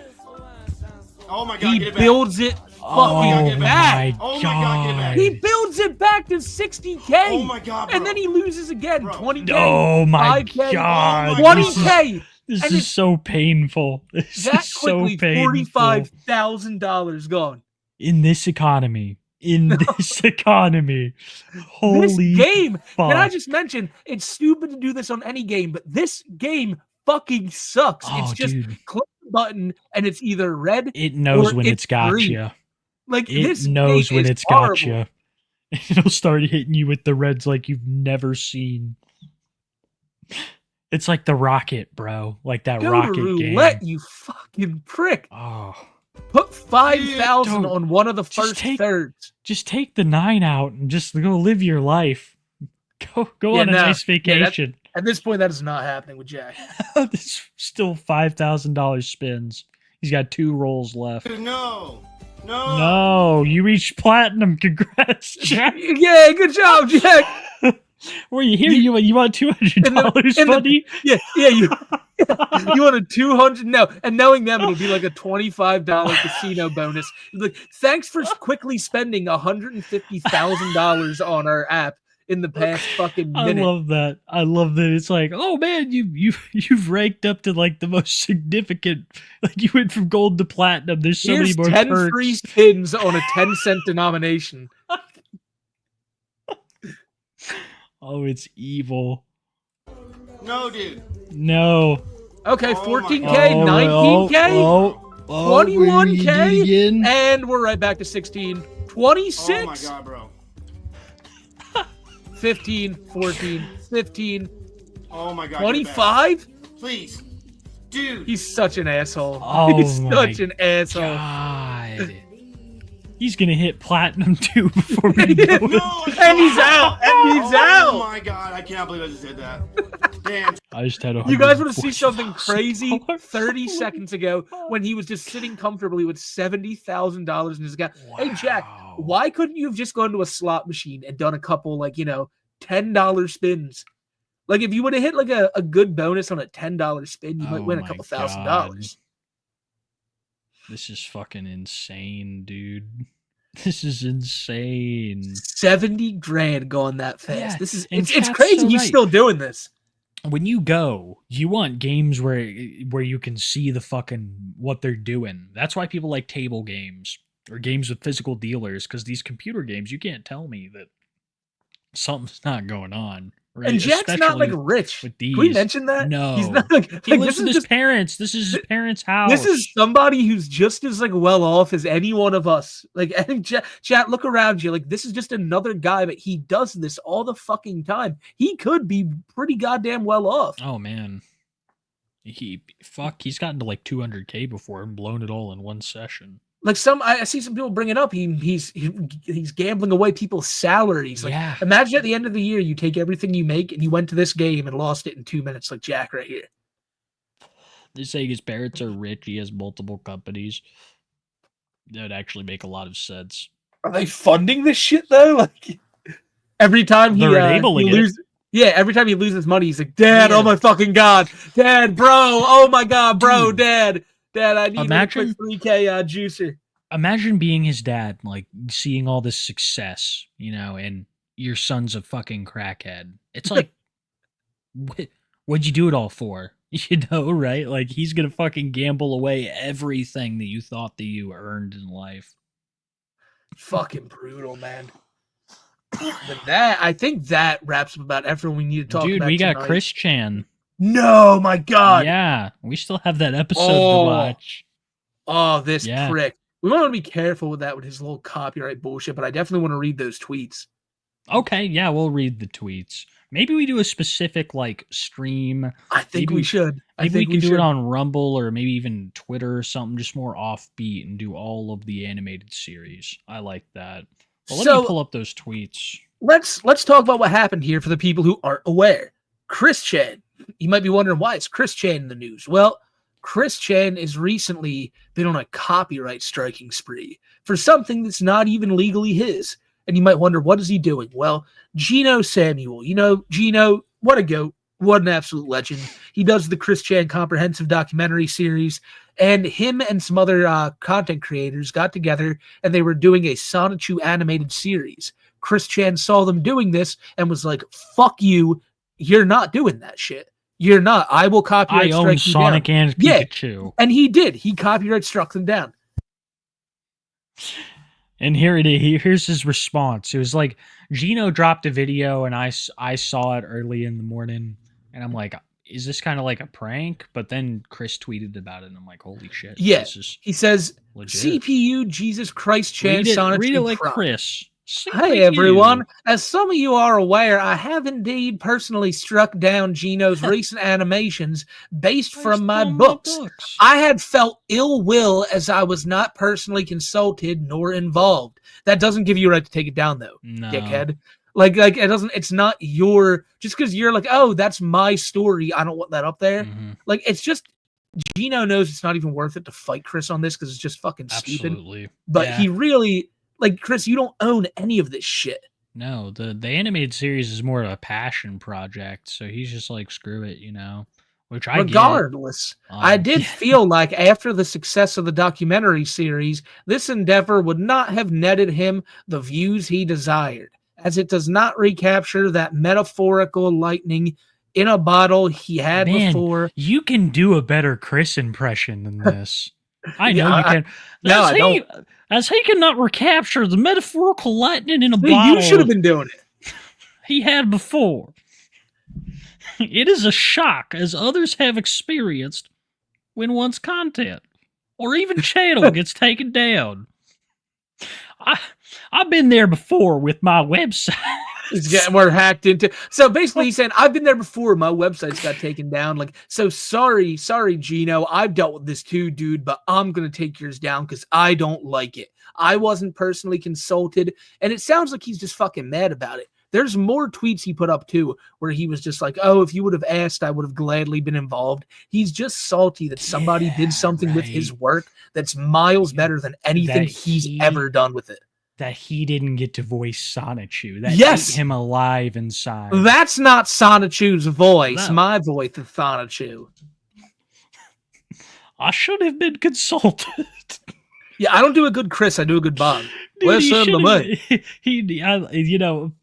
Speaker 8: Oh my God,
Speaker 2: He
Speaker 8: get it back.
Speaker 2: builds it
Speaker 1: Oh
Speaker 2: fucking
Speaker 8: my
Speaker 2: back.
Speaker 8: Oh my God, get it back.
Speaker 2: He builds it back to 60K.
Speaker 8: Oh my God, bro.
Speaker 2: And then he loses again.
Speaker 8: Bro.
Speaker 2: 20K.
Speaker 1: Oh my
Speaker 2: 5K,
Speaker 1: God.
Speaker 8: Oh my
Speaker 2: 20K.
Speaker 1: This
Speaker 2: And
Speaker 1: is so painful. This
Speaker 2: That
Speaker 1: is so
Speaker 2: quickly,
Speaker 1: painful.
Speaker 2: $45,000 gone.
Speaker 1: In this economy. In this economy. Holy
Speaker 2: This game,
Speaker 1: fuck.
Speaker 2: can I just mention, it's stupid to do this on any game, but this game fucking sucks.
Speaker 1: Oh,
Speaker 2: It's just
Speaker 1: dude.
Speaker 2: click the button and it's either red.
Speaker 1: It knows
Speaker 2: or
Speaker 1: when it's got
Speaker 2: green.
Speaker 1: you.
Speaker 2: Like
Speaker 1: It
Speaker 2: this
Speaker 1: knows
Speaker 2: game
Speaker 1: when
Speaker 2: is
Speaker 1: it's
Speaker 2: horrible.
Speaker 1: got you. It'll start hitting you with the reds like you've never seen. It's like the Rocket, bro. Like that
Speaker 2: Go to
Speaker 1: Rocket
Speaker 2: roulette,
Speaker 1: game.
Speaker 2: you fucking prick.
Speaker 1: Oh.
Speaker 2: Put 5,000
Speaker 1: Don't-
Speaker 2: on one of the
Speaker 1: just
Speaker 2: first
Speaker 1: take-
Speaker 2: thirds.
Speaker 1: Just take the 9 out and just go live your life. Go
Speaker 2: Yeah,
Speaker 1: on a
Speaker 2: no.
Speaker 1: nice
Speaker 2: Yeah,
Speaker 1: vacation.
Speaker 2: At this point, that is not happening with Jack.
Speaker 1: This still $5,000 spins. He's got 2 rolls left.
Speaker 8: Dude, no. No.
Speaker 1: No, you reached platinum. Congrats, Jack.
Speaker 2: Yeah, good job, Jack.
Speaker 1: Were you here? You want $200,
Speaker 2: in the-
Speaker 1: buddy?
Speaker 2: Yeah, you want a 200? No, and knowing them, it'll be like a $25 casino bonus. Like, thanks for quickly spending $150,000 on our app in the past fucking
Speaker 1: I
Speaker 2: minute.
Speaker 1: love that. I love that. It's like, oh man, you've ranked up to like the most significant. Like you went from gold to platinum. There's so
Speaker 2: Here's
Speaker 1: many more
Speaker 2: 10
Speaker 1: perks.
Speaker 2: free spins on a 10-cent denomination.
Speaker 1: Oh, it's evil.
Speaker 8: No, dude.
Speaker 1: No.
Speaker 2: Okay,
Speaker 8: Oh my
Speaker 2: 14K,
Speaker 8: God.
Speaker 2: 19K, 21K,
Speaker 1: again.
Speaker 2: and we're right back to 16. 26,
Speaker 8: Oh my God, bro.
Speaker 2: 15, 14, 15,
Speaker 8: Oh my God. get it back.
Speaker 2: 25.
Speaker 8: Please. Dude.
Speaker 2: He's such an asshole.
Speaker 1: Oh
Speaker 2: He's
Speaker 1: my
Speaker 2: such an asshole.
Speaker 1: God. He's gonna hit platinum too before we know it.
Speaker 8: No,
Speaker 2: And he's out. And he's
Speaker 8: Oh
Speaker 2: out.
Speaker 8: my God. I cannot believe I just did that. Damn.
Speaker 1: I just had a.
Speaker 2: You guys want to see something crazy?
Speaker 1: $140,000.
Speaker 2: 30 seconds ago, when he was just sitting comfortably with $70,000 in his account. Hey, Jack,
Speaker 1: Wow.
Speaker 2: why couldn't you have just gone to a slot machine and done a couple, like, $10 spins? Like, if you would have hit, like, a good bonus on a $10 spin, you might
Speaker 1: Oh
Speaker 2: win a
Speaker 1: my
Speaker 2: couple
Speaker 1: God.
Speaker 2: $1,000.
Speaker 1: This is fucking insane, dude. This is insane.
Speaker 2: 70 grand going that fast.
Speaker 1: Yeah,
Speaker 2: This is
Speaker 1: and
Speaker 2: it's
Speaker 1: chat's
Speaker 2: crazy
Speaker 1: so
Speaker 2: he's
Speaker 1: right.
Speaker 2: still doing this.
Speaker 1: When you go, you want games where you can see the fucking what they're doing. That's why people like table games or games with physical dealers, because these computer games, you can't tell me that something's not going on. Right?
Speaker 2: And Jack's not like
Speaker 1: Especially
Speaker 2: rich.
Speaker 1: with
Speaker 2: Can we
Speaker 1: these.
Speaker 2: mention that?
Speaker 1: No.
Speaker 2: He's not like,
Speaker 1: He
Speaker 2: like,
Speaker 1: lives
Speaker 2: this
Speaker 1: with
Speaker 2: is
Speaker 1: his
Speaker 2: just
Speaker 1: parents. This is his parents' house.
Speaker 2: this is somebody who's just as like well off as any one of us. Like, and chat, look around you. Like, this is just another guy, but he does this all the fucking time. He could be pretty goddamn well off.
Speaker 1: Oh man. He's gotten to like 200K before and blown it all in one session.
Speaker 2: Like I see some people bring it up. He's gambling away people's salaries. Like,
Speaker 1: Yeah.
Speaker 2: imagine at the end of the year, you take everything you make and you went to this game and lost it in 2 minutes, like Jack right here.
Speaker 1: They're saying his parents are rich. He has multiple companies. That would actually make a lot of sense.
Speaker 2: Are they funding this shit though? Like every time he loses, every time he loses money, he's like, "Dad, oh my fucking god, Dad, bro, oh my god, bro, Dad, I need a quick 3K juicer."
Speaker 1: Imagine being his dad, like seeing all this success, and your son's a fucking crackhead. It's like, what'd you do it all for? Right? Like he's gonna fucking gamble away everything that you thought that you earned in life.
Speaker 2: Fucking brutal, man. But I think that wraps up about everything we need to talk about.
Speaker 1: Dude, we got
Speaker 2: tonight.
Speaker 1: Chris Chan.
Speaker 2: No, my god.
Speaker 1: Yeah, we still have that episode to watch.
Speaker 2: Oh, this prick. We want to be careful with that with his little copyright bullshit, but I definitely want to read those tweets.
Speaker 1: Okay, yeah, we'll read the tweets. Maybe we do a specific stream.
Speaker 2: I think we should.
Speaker 1: Maybe we can do it on Rumble or maybe even Twitter or something, just more offbeat and do all of the animated series. I like that. Well, let me pull up those tweets.
Speaker 2: Let's talk about what happened here for the people who aren't aware. Chris Chan. You might be wondering why is Chris Chan in the news. Well, Chris Chan has recently been on a copyright striking spree for something that's not even legally his. And you might wonder, what is he doing? Well, Gino Samuel, Gino, what a goat, what an absolute legend. He does the Chris Chan comprehensive documentary series, and him and some other content creators got together, and they were doing a Sonichu animated series. Chris Chan saw them doing this and was like, fuck you, you're not doing that shit. You're not. I will copyright strike you
Speaker 1: Sonic
Speaker 2: down.
Speaker 1: and Pikachu.
Speaker 2: Yeah, and he did. He copyright struck them down.
Speaker 1: And here it is. Here's his response. It was like, Gino dropped a video, and I saw it early in the morning, and I'm like, is this kind of like a prank? But then Chris tweeted about it, and I'm like, holy shit.
Speaker 2: Yeah, he says, legit. CPU Jesus Christ Chan Sonic.
Speaker 1: Read it like Chris.
Speaker 2: Hey everyone, as some of you are aware, I have indeed personally struck down Gino's recent animations based from my books. I had felt ill will as I was not personally consulted nor involved. That doesn't give you a right to take it down though, dickhead. Like it doesn't, it's not your, just because you're like, oh, that's my story, I don't want that up there. Like, it's just, Gino knows it's not even worth it to fight Chris on this because it's just fucking stupid. But he really, like, Chris, you don't own any of this shit.
Speaker 1: No, the animated series is more of a passion project, so he's just like, screw it, which I
Speaker 2: Regardless, I did feel like after the success of the documentary series, this endeavor would not have netted him the views he desired, as it does not recapture that metaphorical lightning in a bottle he had before.
Speaker 1: You can do a better Chris impression than this. I know you can.
Speaker 2: I don't.
Speaker 1: As he cannot recapture the metaphorical lightning in a bottle.
Speaker 2: You should have been doing it.
Speaker 1: He had before. It is a shock, as others have experienced, when one's content or even channel gets taken down. I've been there before with my website.
Speaker 2: We're hacked into. So basically, he's saying, I've been there before. My websites got taken down. Like, so sorry, Gino. I've dealt with this too, dude, but I'm going to take yours down because I don't like it. I wasn't personally consulted. And it sounds like he's just fucking mad about it. There's more tweets he put up too, where he was just like, oh, if you would have asked, I would have gladly been involved. He's just salty that somebody did something with his work that's miles better than anything he's ever done with it.
Speaker 1: That he didn't get to voice Sonichu. That ate him alive inside.
Speaker 2: That's not Sonichu's voice. No. My voice is Sonichu.
Speaker 1: I should have been consulted.
Speaker 2: Yeah, I don't do a good Chris. I do a good Bob. Listen to
Speaker 1: me.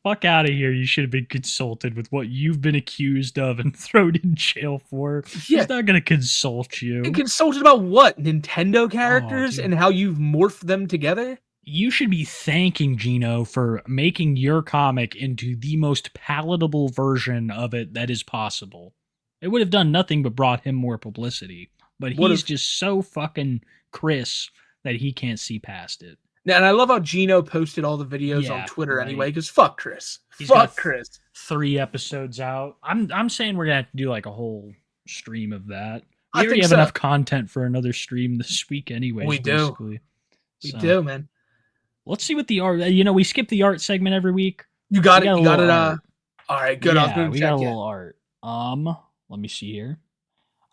Speaker 1: Fuck out of here. You should have been consulted with what you've been accused of and thrown in jail for. Yeah. He's not going to consult you.
Speaker 2: You consulted about what? Nintendo characters and how you've morphed them together?
Speaker 1: You should be thanking Gino for making your comic into the most palatable version of it that is possible. It would have done nothing but brought him more publicity. But he's just so fucking Chris that he can't see past it.
Speaker 2: Yeah, and I love how Gino posted all the videos on Twitter anyway, because fuck Chris. Fuck Chris.
Speaker 1: 3 episods out. I'm saying we're going to have to do like a whole stream of that. We already have enough content for another stream this week anyway.
Speaker 2: We do, man.
Speaker 1: Let's see what the art. We skip the art segment every week.
Speaker 2: You got it. You got it. All right, good.
Speaker 1: Yeah, we got a little art. Let me see here.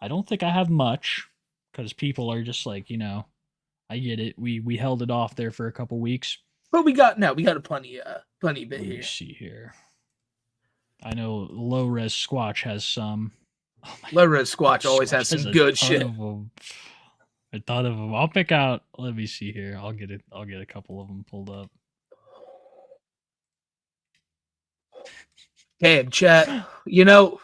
Speaker 1: I don't think I have much because people are just like, I I get it. We held it off there for a couple weeks.
Speaker 2: But we got a plenty bit
Speaker 1: Let me
Speaker 2: here.
Speaker 1: see here. I know Low Res Squatch has some.
Speaker 2: Oh Low Res Squatch always has some good shit.
Speaker 1: I thought of them. I'll pick out. Let me see here. I'll get it. I'll get a couple of them pulled up.
Speaker 2: Damn, chat. You know,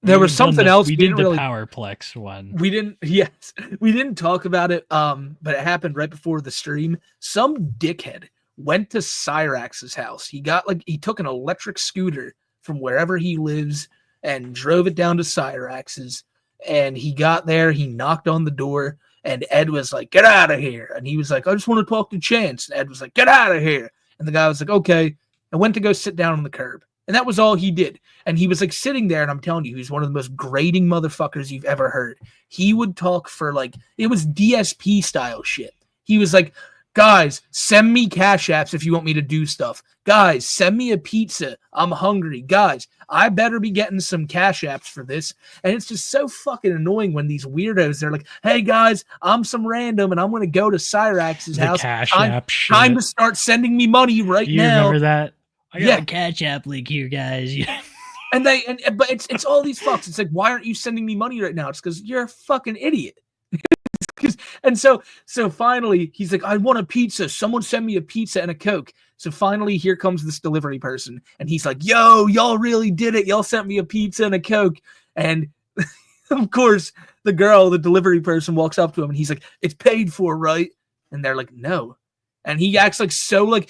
Speaker 2: there was something else
Speaker 1: we did the Powerplex one.
Speaker 2: We didn't talk about it. But it happened right before the stream. Some dickhead went to Cyrax's house. He took an electric scooter from wherever he lives and drove it down to Cyrax's. And he got there. He knocked on the door, and Ed was like, "Get out of here!" And he was like, "I just want to talk to Chance." And Ed was like, "Get out of here!" And the guy was like, "Okay," and went to go sit down on the curb. And that was all he did. And he was like sitting there, and I'm telling you, he's one of the most grating motherfuckers you've ever heard. He would talk for it was DSP style shit. He was like, "Guys, send me cash apps if you want me to do stuff. Guys, send me a pizza. I'm hungry. Guys, I better be getting some cash apps for this." And it's just so fucking annoying when these weirdos, they're like, "Hey guys, I'm some random and I'm going to go to Cyrax's house. Time to start sending me money right now."
Speaker 1: You remember that? I got a cash app link here, guys.
Speaker 2: But it's all these fucks. It's like, why aren't you sending me money right now? It's because you're a fucking idiot. And so finally, he's like, "I want a pizza. Someone send me a pizza and a Coke." So finally, here comes this delivery person. And he's like, "Yo, y'all really did it. Y'all sent me a pizza and a Coke." And of course, the delivery person walks up to him and he's like, "It's paid for, right?" And they're like, "No." And he acts he's so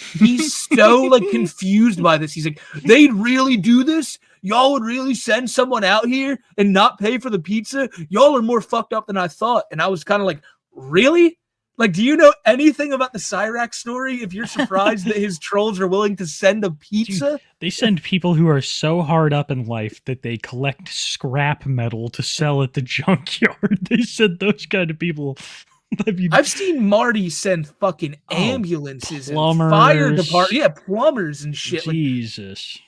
Speaker 2: confused by this. He's like, "They'd really do this? Y'all would really send someone out here and not pay for the pizza? Y'all are more fucked up than I thought." And I was kind of like, really? Like, do you know anything about the Cyrax story if you're surprised that his trolls are willing to send a pizza?
Speaker 1: Dude, they send people who are so hard up in life that they collect scrap metal to sell at the junkyard. They send those kind of people.
Speaker 2: I've seen Marty send fucking ambulances
Speaker 1: plumbers,
Speaker 2: and fire department, plumbers and shit.
Speaker 1: Jesus.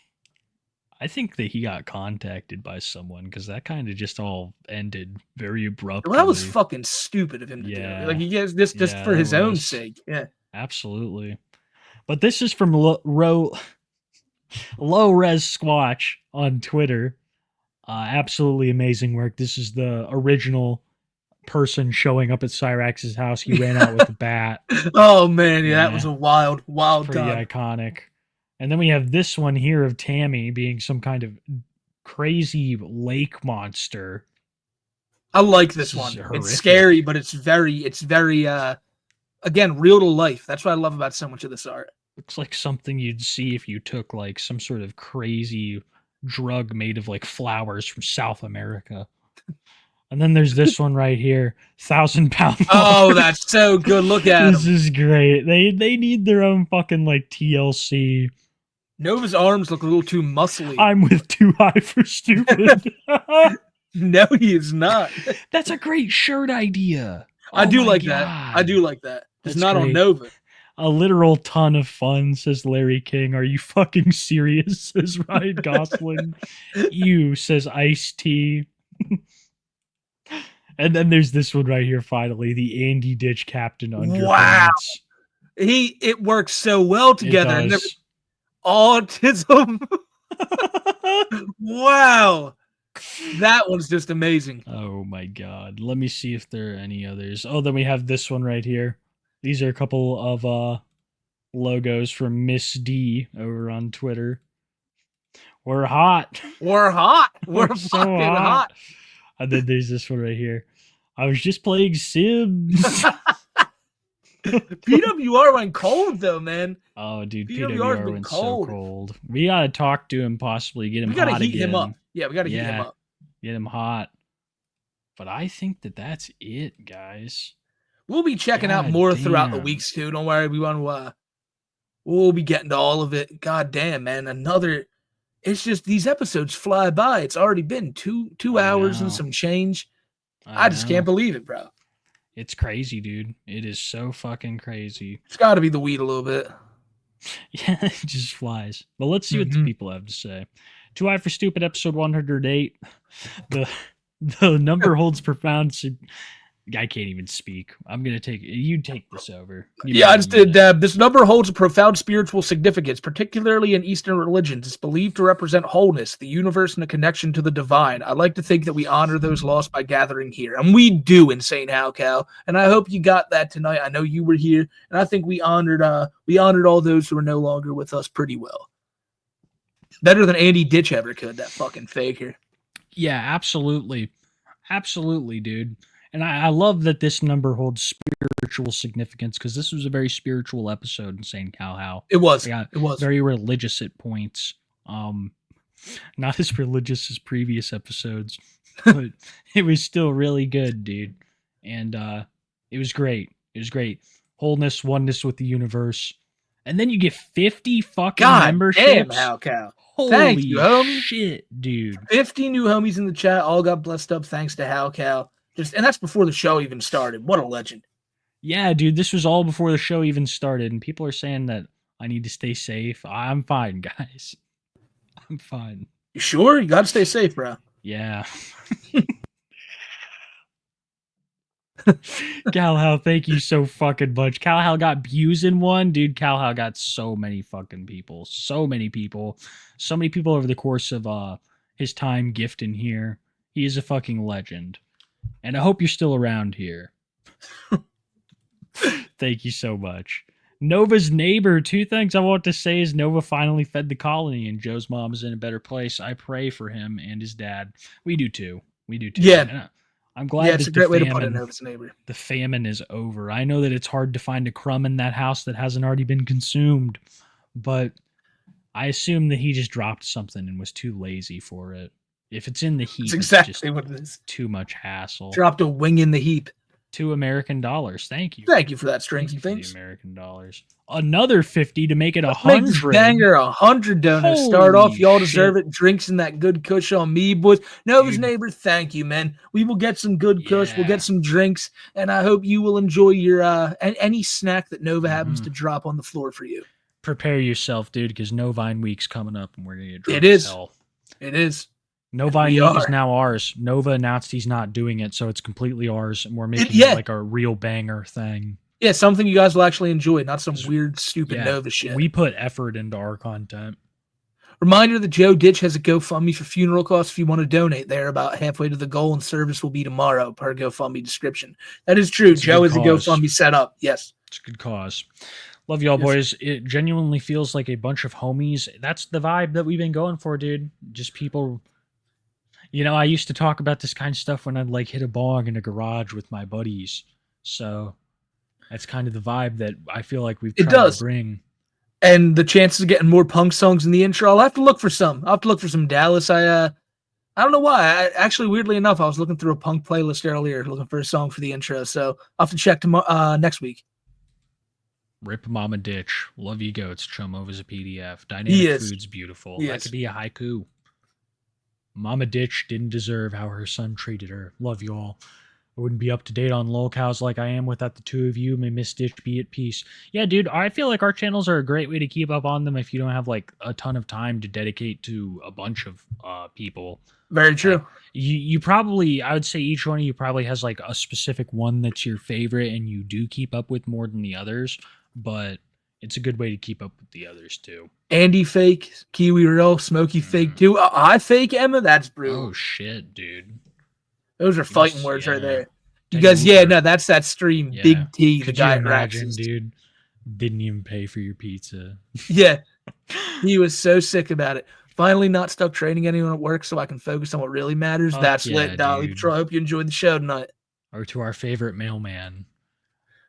Speaker 1: I think that he got contacted by someone because that kind of just all ended very abruptly.
Speaker 2: Well, that was fucking stupid of him to do. Like, he gets this just for his own sake. Yeah,
Speaker 1: absolutely. But this is from Low Res Squatch on Twitter. Absolutely amazing work. This is the original person showing up at Cyrax's house. He ran out with a bat.
Speaker 2: Oh man, that was a wild
Speaker 1: pretty
Speaker 2: time.
Speaker 1: Iconic. And then we have this one here of Tammy being some kind of crazy lake monster.
Speaker 2: I like this one. It's scary, but it's very again, real to life. That's what I love about so much of this art.
Speaker 1: Looks like something you'd see if you took like some sort of crazy drug made of like flowers from South America. And then there's this one right here, 1,000-pound.
Speaker 2: Oh, that's so good. Look at
Speaker 1: this is great. They need their own fucking like TLC.
Speaker 2: Nova's arms look a little too muscly.
Speaker 1: I'm with Too High for Stupid.
Speaker 2: No, he is not.
Speaker 1: That's a great shirt idea.
Speaker 2: I do like that. I do like that. It's not great. On Nova.
Speaker 1: A literal ton of fun, says Larry King. Are you fucking serious? Says Ryan Gosling. You, says Ice-T. And then there's this one right here, finally, the Andy Ditch Captain Underpants.
Speaker 2: Wow. It works so well together. Autism. Wow. That one's just amazing.
Speaker 1: Oh my god. Let me see if there are any others. Oh, then we have this one right here. These are a couple of logos from Miss D over on Twitter. We're hot.
Speaker 2: We're hot. We're
Speaker 1: so
Speaker 2: fucking hot.
Speaker 1: And then there's this one right here. I was just playing Sims.
Speaker 2: PWR went cold though, man.
Speaker 1: Oh, dude, PWR went so cold. We gotta talk to him, possibly get him hot again. We gotta heat him up.
Speaker 2: Yeah, we gotta heat him up.
Speaker 1: Get him hot. But I think that's it, guys.
Speaker 2: We'll be checking out more throughout the weeks too. Don't worry, we'll be getting to all of it. God damn, man. It's just these episodes fly by. It's already been two hours and some change. I just can't believe it, bro.
Speaker 1: It's crazy, dude. It is so fucking crazy.
Speaker 2: It's got to be the weed a little bit.
Speaker 1: Yeah, it just flies. But let's see what the people have to say. Too High for Stupid, episode 108. The number holds profound. I can't even speak. I'm gonna take you. Take this over.
Speaker 2: I just did. This number holds a profound spiritual significance, particularly in Eastern religions. It's believed to represent wholeness, the universe, and a connection to the divine. I like to think that we honor those lost by gathering here, and we do, Insane Halcow. And I hope you got that tonight. I know you were here, and I think we honored all those who are no longer with us pretty well. Better than Andy Ditch ever could. That fucking faker.
Speaker 1: Yeah, absolutely, dude. And I love that this number holds spiritual significance because this was a very spiritual episode in St. Calhow.
Speaker 2: It was.
Speaker 1: It
Speaker 2: was
Speaker 1: very religious at points. Not as religious as previous episodes, but it was still really good, dude. And it was great. It was great. Wholeness, oneness with the universe. And then you get 50 fucking memberships.
Speaker 2: Damn, Halcow.
Speaker 1: Holy
Speaker 2: Thank you, homie.
Speaker 1: Shit, dude.
Speaker 2: 50 new homies in the chat all got blessed up thanks to Halcow. And that's before the show even started. What a legend.
Speaker 1: Yeah, dude, this was all before the show even started, and people are saying that I need to stay safe. I'm fine, guys. I'm fine.
Speaker 2: You sure? You gotta stay safe, bro.
Speaker 1: Yeah. Calhow, thank you so fucking much. Calhow got views in one. Dude, Calhow got so many fucking people. So many people. So many people over the course of his time gifting here. He is a fucking legend. And I hope you're still around here. Thank you so much. Nova's neighbor. 2 things I want to say is Nova finally fed the colony and Joe's mom is in a better place. I pray for him and his dad. We do too.
Speaker 2: Yeah.
Speaker 1: And I'm glad
Speaker 2: it's a great way to put it, Nova's neighbor.
Speaker 1: The famine is over. I know that it's hard to find a crumb in that house that hasn't already been consumed, but I assume that he just dropped something and was too lazy for it. If it's in the heap,
Speaker 2: that's exactly
Speaker 1: it's just
Speaker 2: what it is.
Speaker 1: Too much hassle.
Speaker 2: Dropped a wing in the heap.
Speaker 1: $2 American. Thank you.
Speaker 2: Thank you for that, Strings and Things.
Speaker 1: American dollars. Another 50 to make it 100.
Speaker 2: Make this banger 100 donuts. Start off. Y'all deserve it. Drinks in that good kush on me, boys. Nova's neighbor, thank you, man. We will get some good kush. We'll get some drinks, and I hope you will enjoy your any snack that Nova happens to drop on the floor for you.
Speaker 1: Prepare yourself, dude, because Novine Week's coming up, and we're gonna get drunk.
Speaker 2: It is.
Speaker 1: As hell.
Speaker 2: It is.
Speaker 1: Novine Week is now ours. Nova announced he's not doing it, so it's completely ours, and we're making it like a real banger thing.
Speaker 2: Yeah, something you guys will actually enjoy, not some weird, stupid Nova shit.
Speaker 1: We put effort into our content.
Speaker 2: Reminder that Joe Ditch has a GoFundMe for funeral costs if you want to donate. They're about halfway to the goal, and service will be tomorrow per GoFundMe description. That is true. Joe has a GoFundMe set up. Yes.
Speaker 1: It's a good cause. Love y'all, boys. It genuinely feels like a bunch of homies. That's the vibe that we've been going for, dude. Just people... You know, I used to talk about this kind of stuff when I'd like hit a bong in a garage with my buddies. So that's kind of the vibe that I feel like we've tried to bring.
Speaker 2: And the chances of getting more punk songs in the intro, I'll have to look for some. I'll have to look for some Dallas. I don't know why. Actually, weirdly enough, I was looking through a punk playlist earlier looking for a song for the intro. So I'll have to check next week.
Speaker 1: Rip Mama Ditch. Love you goats. Chomova's a PDF. Dynamic Food's beautiful. That could be a haiku. Mama Ditch didn't deserve how her son treated her. Love you all. I wouldn't be up to date on lolcows like I am without the two of you. May Miss Ditch be at peace. Yeah, dude, I feel like our channels are a great way to keep up on them if you don't have like a ton of time to dedicate to a bunch of people.
Speaker 2: Very true.
Speaker 1: You probably, I would say each one of you probably has like a specific one that's your favorite and you do keep up with more than the others, but it's a good way to keep up with the others too.
Speaker 2: Andy fake, Kiwi real, Smokey fake too. I fake Emma. That's brutal.
Speaker 1: Oh shit, dude.
Speaker 2: Those are fighting words right there. You guys, that's that stream. Yeah. Big T, the guy at Rax's.
Speaker 1: Dude, didn't even pay for your pizza.
Speaker 2: Yeah, he was so sick about it. Finally, not stuck training anyone at work, so I can focus on what really matters. That's lit, Dolly Patrol. I hope you enjoyed the show tonight.
Speaker 1: Or to our favorite mailman.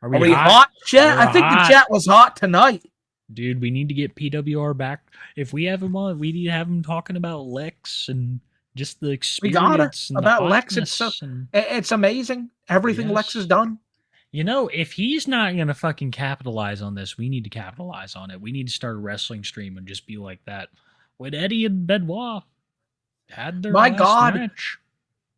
Speaker 2: Are we hot, chat? I think the chat was hot tonight.
Speaker 1: Dude, we need to get PWR back. If we have him on, we need to have him talking about Lex and just the experience.
Speaker 2: We got about Lex. It's amazing. Everything Lex has done.
Speaker 1: You know, if he's not going to fucking capitalize on this, we need to capitalize on it. We need to start a wrestling stream and just be like that. When Eddie and Benoit had their last match.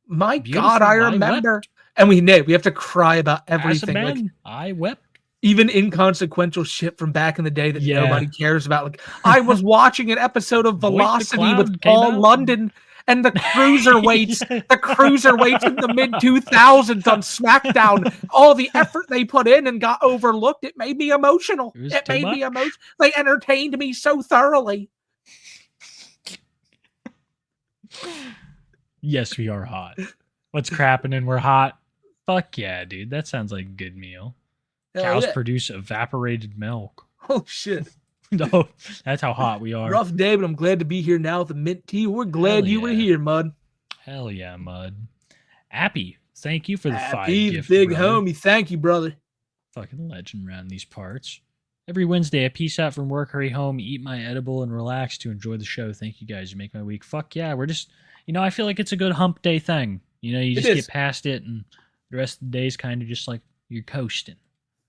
Speaker 2: My God, I remember. And we have to cry about everything.
Speaker 1: As a man, I wept.
Speaker 2: Even inconsequential shit from back in the day that nobody cares about. Like I was watching an episode of Velocity with Paul London, and the cruiserweights, the cruiserweights in the mid-2000s on SmackDown, all the effort they put in and got overlooked, it made me emotional. It made me emotional. They entertained me so thoroughly.
Speaker 1: Yes, we are hot. What's crapping and we're hot? Fuck yeah, dude. That sounds like a good meal. Cows produce evaporated milk.
Speaker 2: Oh, shit.
Speaker 1: No, that's how hot we are.
Speaker 2: Rough day, but I'm glad to be here now with the mint tea. We're glad you were here, Mud.
Speaker 1: Hell yeah, Mud. Appy, thank you for the
Speaker 2: Appy,
Speaker 1: 5 gift,
Speaker 2: big
Speaker 1: brother.
Speaker 2: homie. Thank you, brother.
Speaker 1: Fucking legend around these parts. Every Wednesday, I peace out from work, hurry home, eat my edible, and relax to enjoy the show. Thank you guys. You make my week. Fuck yeah. We're just, I feel like it's a good hump day thing. You just get past it, and the rest of the day is kind of just like you're coasting.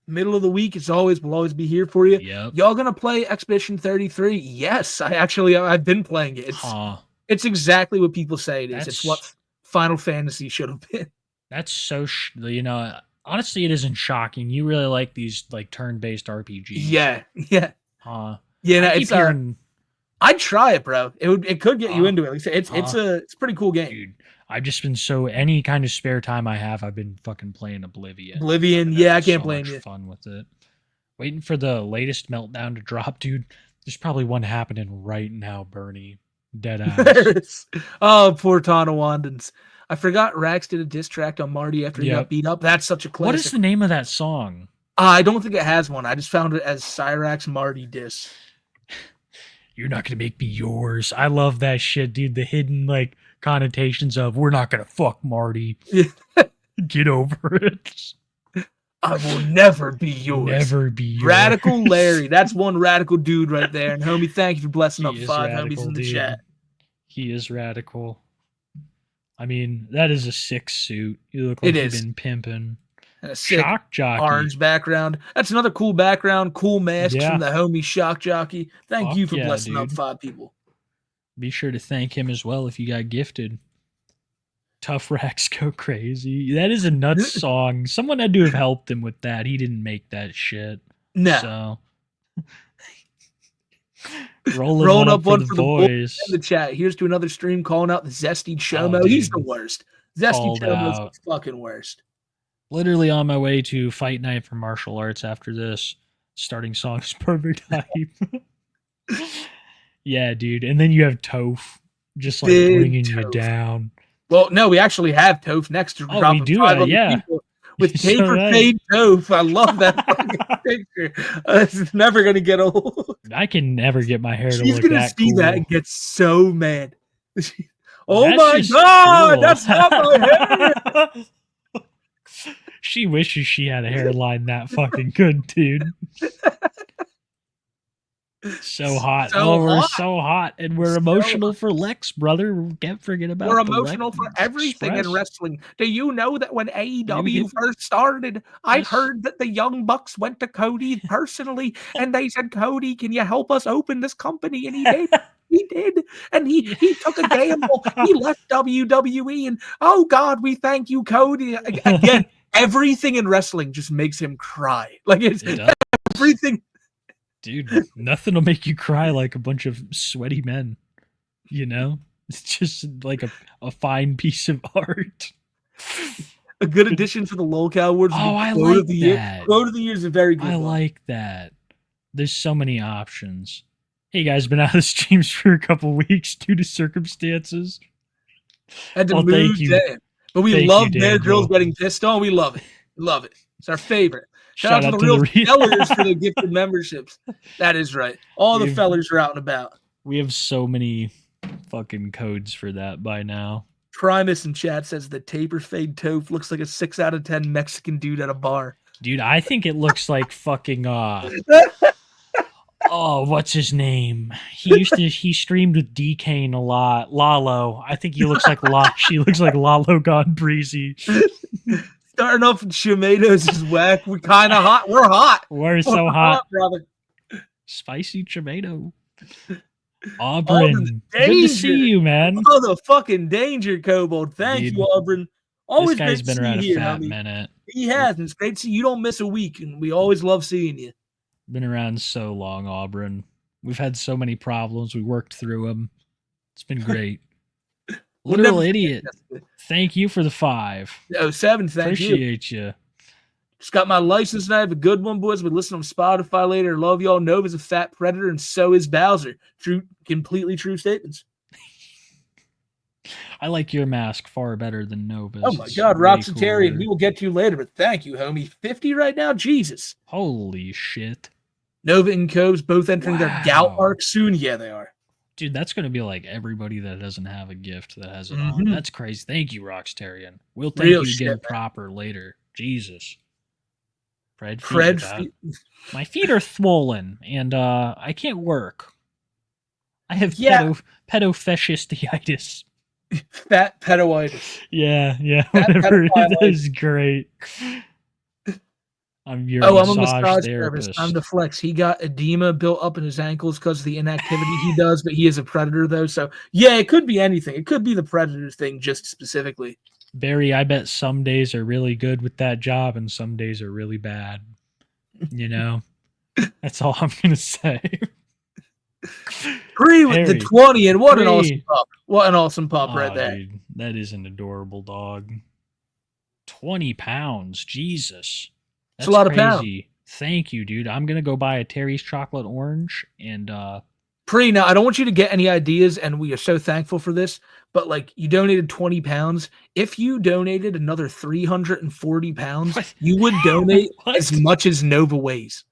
Speaker 2: Middle of the week, we'll always be here for you.
Speaker 1: Yep.
Speaker 2: Y'all gonna play Expedition 33? Yes, I've been playing it. It's exactly what people say it is. It's what Final Fantasy should have been.
Speaker 1: That's so, honestly, it isn't shocking. You really like these like turn-based RPGs.
Speaker 2: Yeah.
Speaker 1: It's
Speaker 2: I'd try it, bro. It could get you into it. Like, it's a pretty cool game.
Speaker 1: Dude, I've just been any kind of spare time I have, I've been fucking playing Oblivion.
Speaker 2: I can't blame you.
Speaker 1: Fun with it. Waiting for the latest meltdown to drop, dude. There's probably one happening right now, Bernie. Dead ass.
Speaker 2: Oh, poor Tonawandans. I forgot Rax did a diss track on Marty after he got beat up. That's such a classic.
Speaker 1: What is the name of that song?
Speaker 2: I don't think it has one. I just found it as Cyrax Marty diss.
Speaker 1: You're not gonna make me yours. I love that shit, dude. The hidden connotations of we're not gonna fuck Marty. Get over it.
Speaker 2: I will never be yours.
Speaker 1: Never be yours.
Speaker 2: Radical Larry. That's one radical dude right there. And homie, thank you for blessing up 5 homies in the chat.
Speaker 1: He is radical. I mean, that is a sick suit. You look like you've been pimping.
Speaker 2: And a sick
Speaker 1: Shock Jockey.
Speaker 2: Orange background. That's another cool background. Cool masks from the homie Shock Jockey. Thank you for blessing up 5 people.
Speaker 1: Be sure to thank him as well if you got gifted. Tough Racks Go Crazy. That is a nuts song. Someone had to have helped him with that. He didn't make that shit.
Speaker 2: No.
Speaker 1: So rolling up one for the boys
Speaker 2: in the chat. Here's to another stream calling out the Zesty Chomo. He's the worst. Zesty Chomo's the fucking worst.
Speaker 1: Literally on my way to fight night for martial arts after this. Starting song is perfect hype. Yeah, dude. And then you have Toph just bringing you down.
Speaker 2: Well, no, we actually have Toph next to drop
Speaker 1: we do,
Speaker 2: with Taper Fade Toph. I love that fucking picture. It's never gonna get old.
Speaker 1: I can never get my hair to
Speaker 2: She's
Speaker 1: look
Speaker 2: gonna
Speaker 1: that
Speaker 2: see
Speaker 1: cool.
Speaker 2: that and get so mad. Oh
Speaker 1: That's
Speaker 2: my
Speaker 1: just
Speaker 2: god,
Speaker 1: cool.
Speaker 2: that's not my hair.
Speaker 1: She wishes she had a hairline that fucking good, dude. So hot. We're so hot. And we're emotional for Lex, brother. Can't forget about
Speaker 2: We're emotional for everything in wrestling. Do you know that when AEW first started, I heard that the Young Bucks went to Cody personally and they said, Cody, can you help us open this company? And he did. He did. And he took a gamble. He left WWE and oh God, we thank you, Cody. Again, everything in wrestling just makes him cry. Like it's everything.
Speaker 1: Dude, nothing will make you cry like a bunch of sweaty men. It's just like a fine piece of art.
Speaker 2: A good addition for the LOLCOW Awards.
Speaker 1: Oh, I like that.
Speaker 2: Quote of the year is a very good one.
Speaker 1: Like that. There's so many options. Hey guys, been out of the streams for a couple weeks due to circumstances.
Speaker 2: Had to move Dan. But we love Bear Grylls getting pissed on. We love it. Love it. It's our favorite. Shout out to the real fellers for the gifted memberships. That is right. All the fellers are out and about.
Speaker 1: We have so many fucking codes for that by now.
Speaker 2: Primus in chat says the Taper Fade Toph looks like a 6 out of 10 Mexican dude at a bar.
Speaker 1: Dude, I think it looks like fucking what's his name? He streamed with D-Kane a lot. Lalo. I think he looks like she looks like Lalo gone breezy.
Speaker 2: Starting off with Tomatoes is whack. We're kind of hot. We're hot.
Speaker 1: We're so hot,
Speaker 2: brother.
Speaker 1: Spicy tomato. Auburn. Good to see you, man.
Speaker 2: Oh, the fucking danger, Kobold. Thank you, Auburn. Always
Speaker 1: this guy's been around a fat minute.
Speaker 2: He has, and it's great to see you. Don't miss a week, and we always love seeing you.
Speaker 1: Been around so long, Auburn. We've had so many problems. We worked through them. It's been great.
Speaker 2: We'll
Speaker 1: Literal
Speaker 2: never
Speaker 1: idiot.
Speaker 2: forget
Speaker 1: Thank you for the 5.
Speaker 2: Jessica. 07, thank you.
Speaker 1: Appreciate you.
Speaker 2: Just got my license and I have a good one, boys. But listen on Spotify later. Love y'all. Nova's a fat predator, and so is Bowser. True, completely true statements.
Speaker 1: I like your mask far better than Nova's.
Speaker 2: Oh my
Speaker 1: It's
Speaker 2: God,
Speaker 1: way
Speaker 2: Roxitarian.
Speaker 1: cooler.
Speaker 2: We will get to you later, but thank you, homie. 50 right now? Jesus.
Speaker 1: Holy shit.
Speaker 2: Nova and Cobes both entering their gout
Speaker 1: Wow.
Speaker 2: arc soon. Yeah, they are.
Speaker 1: Dude, that's going to be like everybody that doesn't have a gift that has it on.
Speaker 2: Mhm.
Speaker 1: That's crazy. Thank you, Roxtarian. We'll thank
Speaker 2: Real
Speaker 1: you
Speaker 2: shit,
Speaker 1: again
Speaker 2: man.
Speaker 1: proper later. Jesus. Fred,
Speaker 2: Fred
Speaker 1: feet. My feet are swollen, and I can't work. I have
Speaker 2: Yeah.
Speaker 1: pedofascistitis.
Speaker 2: Fat pedoitis.
Speaker 1: Yeah,
Speaker 2: That
Speaker 1: whatever.
Speaker 2: pedophile
Speaker 1: That is great. I'm your
Speaker 2: Oh, I'm a
Speaker 1: massage
Speaker 2: massage
Speaker 1: therapist.
Speaker 2: therapist. I'm the flex. He got edema built up in his ankles because of the inactivity he does, but he is a predator, though. So, yeah, it could be anything. It could be the predator thing just specifically.
Speaker 1: Barry, I bet some days are really good with that job and some days are really bad. You know? That's all I'm going to say.
Speaker 2: Pre with the
Speaker 1: Harry,
Speaker 2: 20, and what an
Speaker 1: Pre.
Speaker 2: awesome pup. What an awesome pup right
Speaker 1: Oh,
Speaker 2: there.
Speaker 1: dude, that is an adorable dog. 20 pounds. Jesus. That's
Speaker 2: It's a lot of pounds.
Speaker 1: crazy. Thank you, dude. I'm going to go buy a Terry's Chocolate Orange and
Speaker 2: Pre, now I don't want you to get any ideas, and we are so thankful for this, but like you donated 20 pounds. If you donated another 340 pounds,
Speaker 1: What?
Speaker 2: you would donate
Speaker 1: What?
Speaker 2: as much as Nova weighs.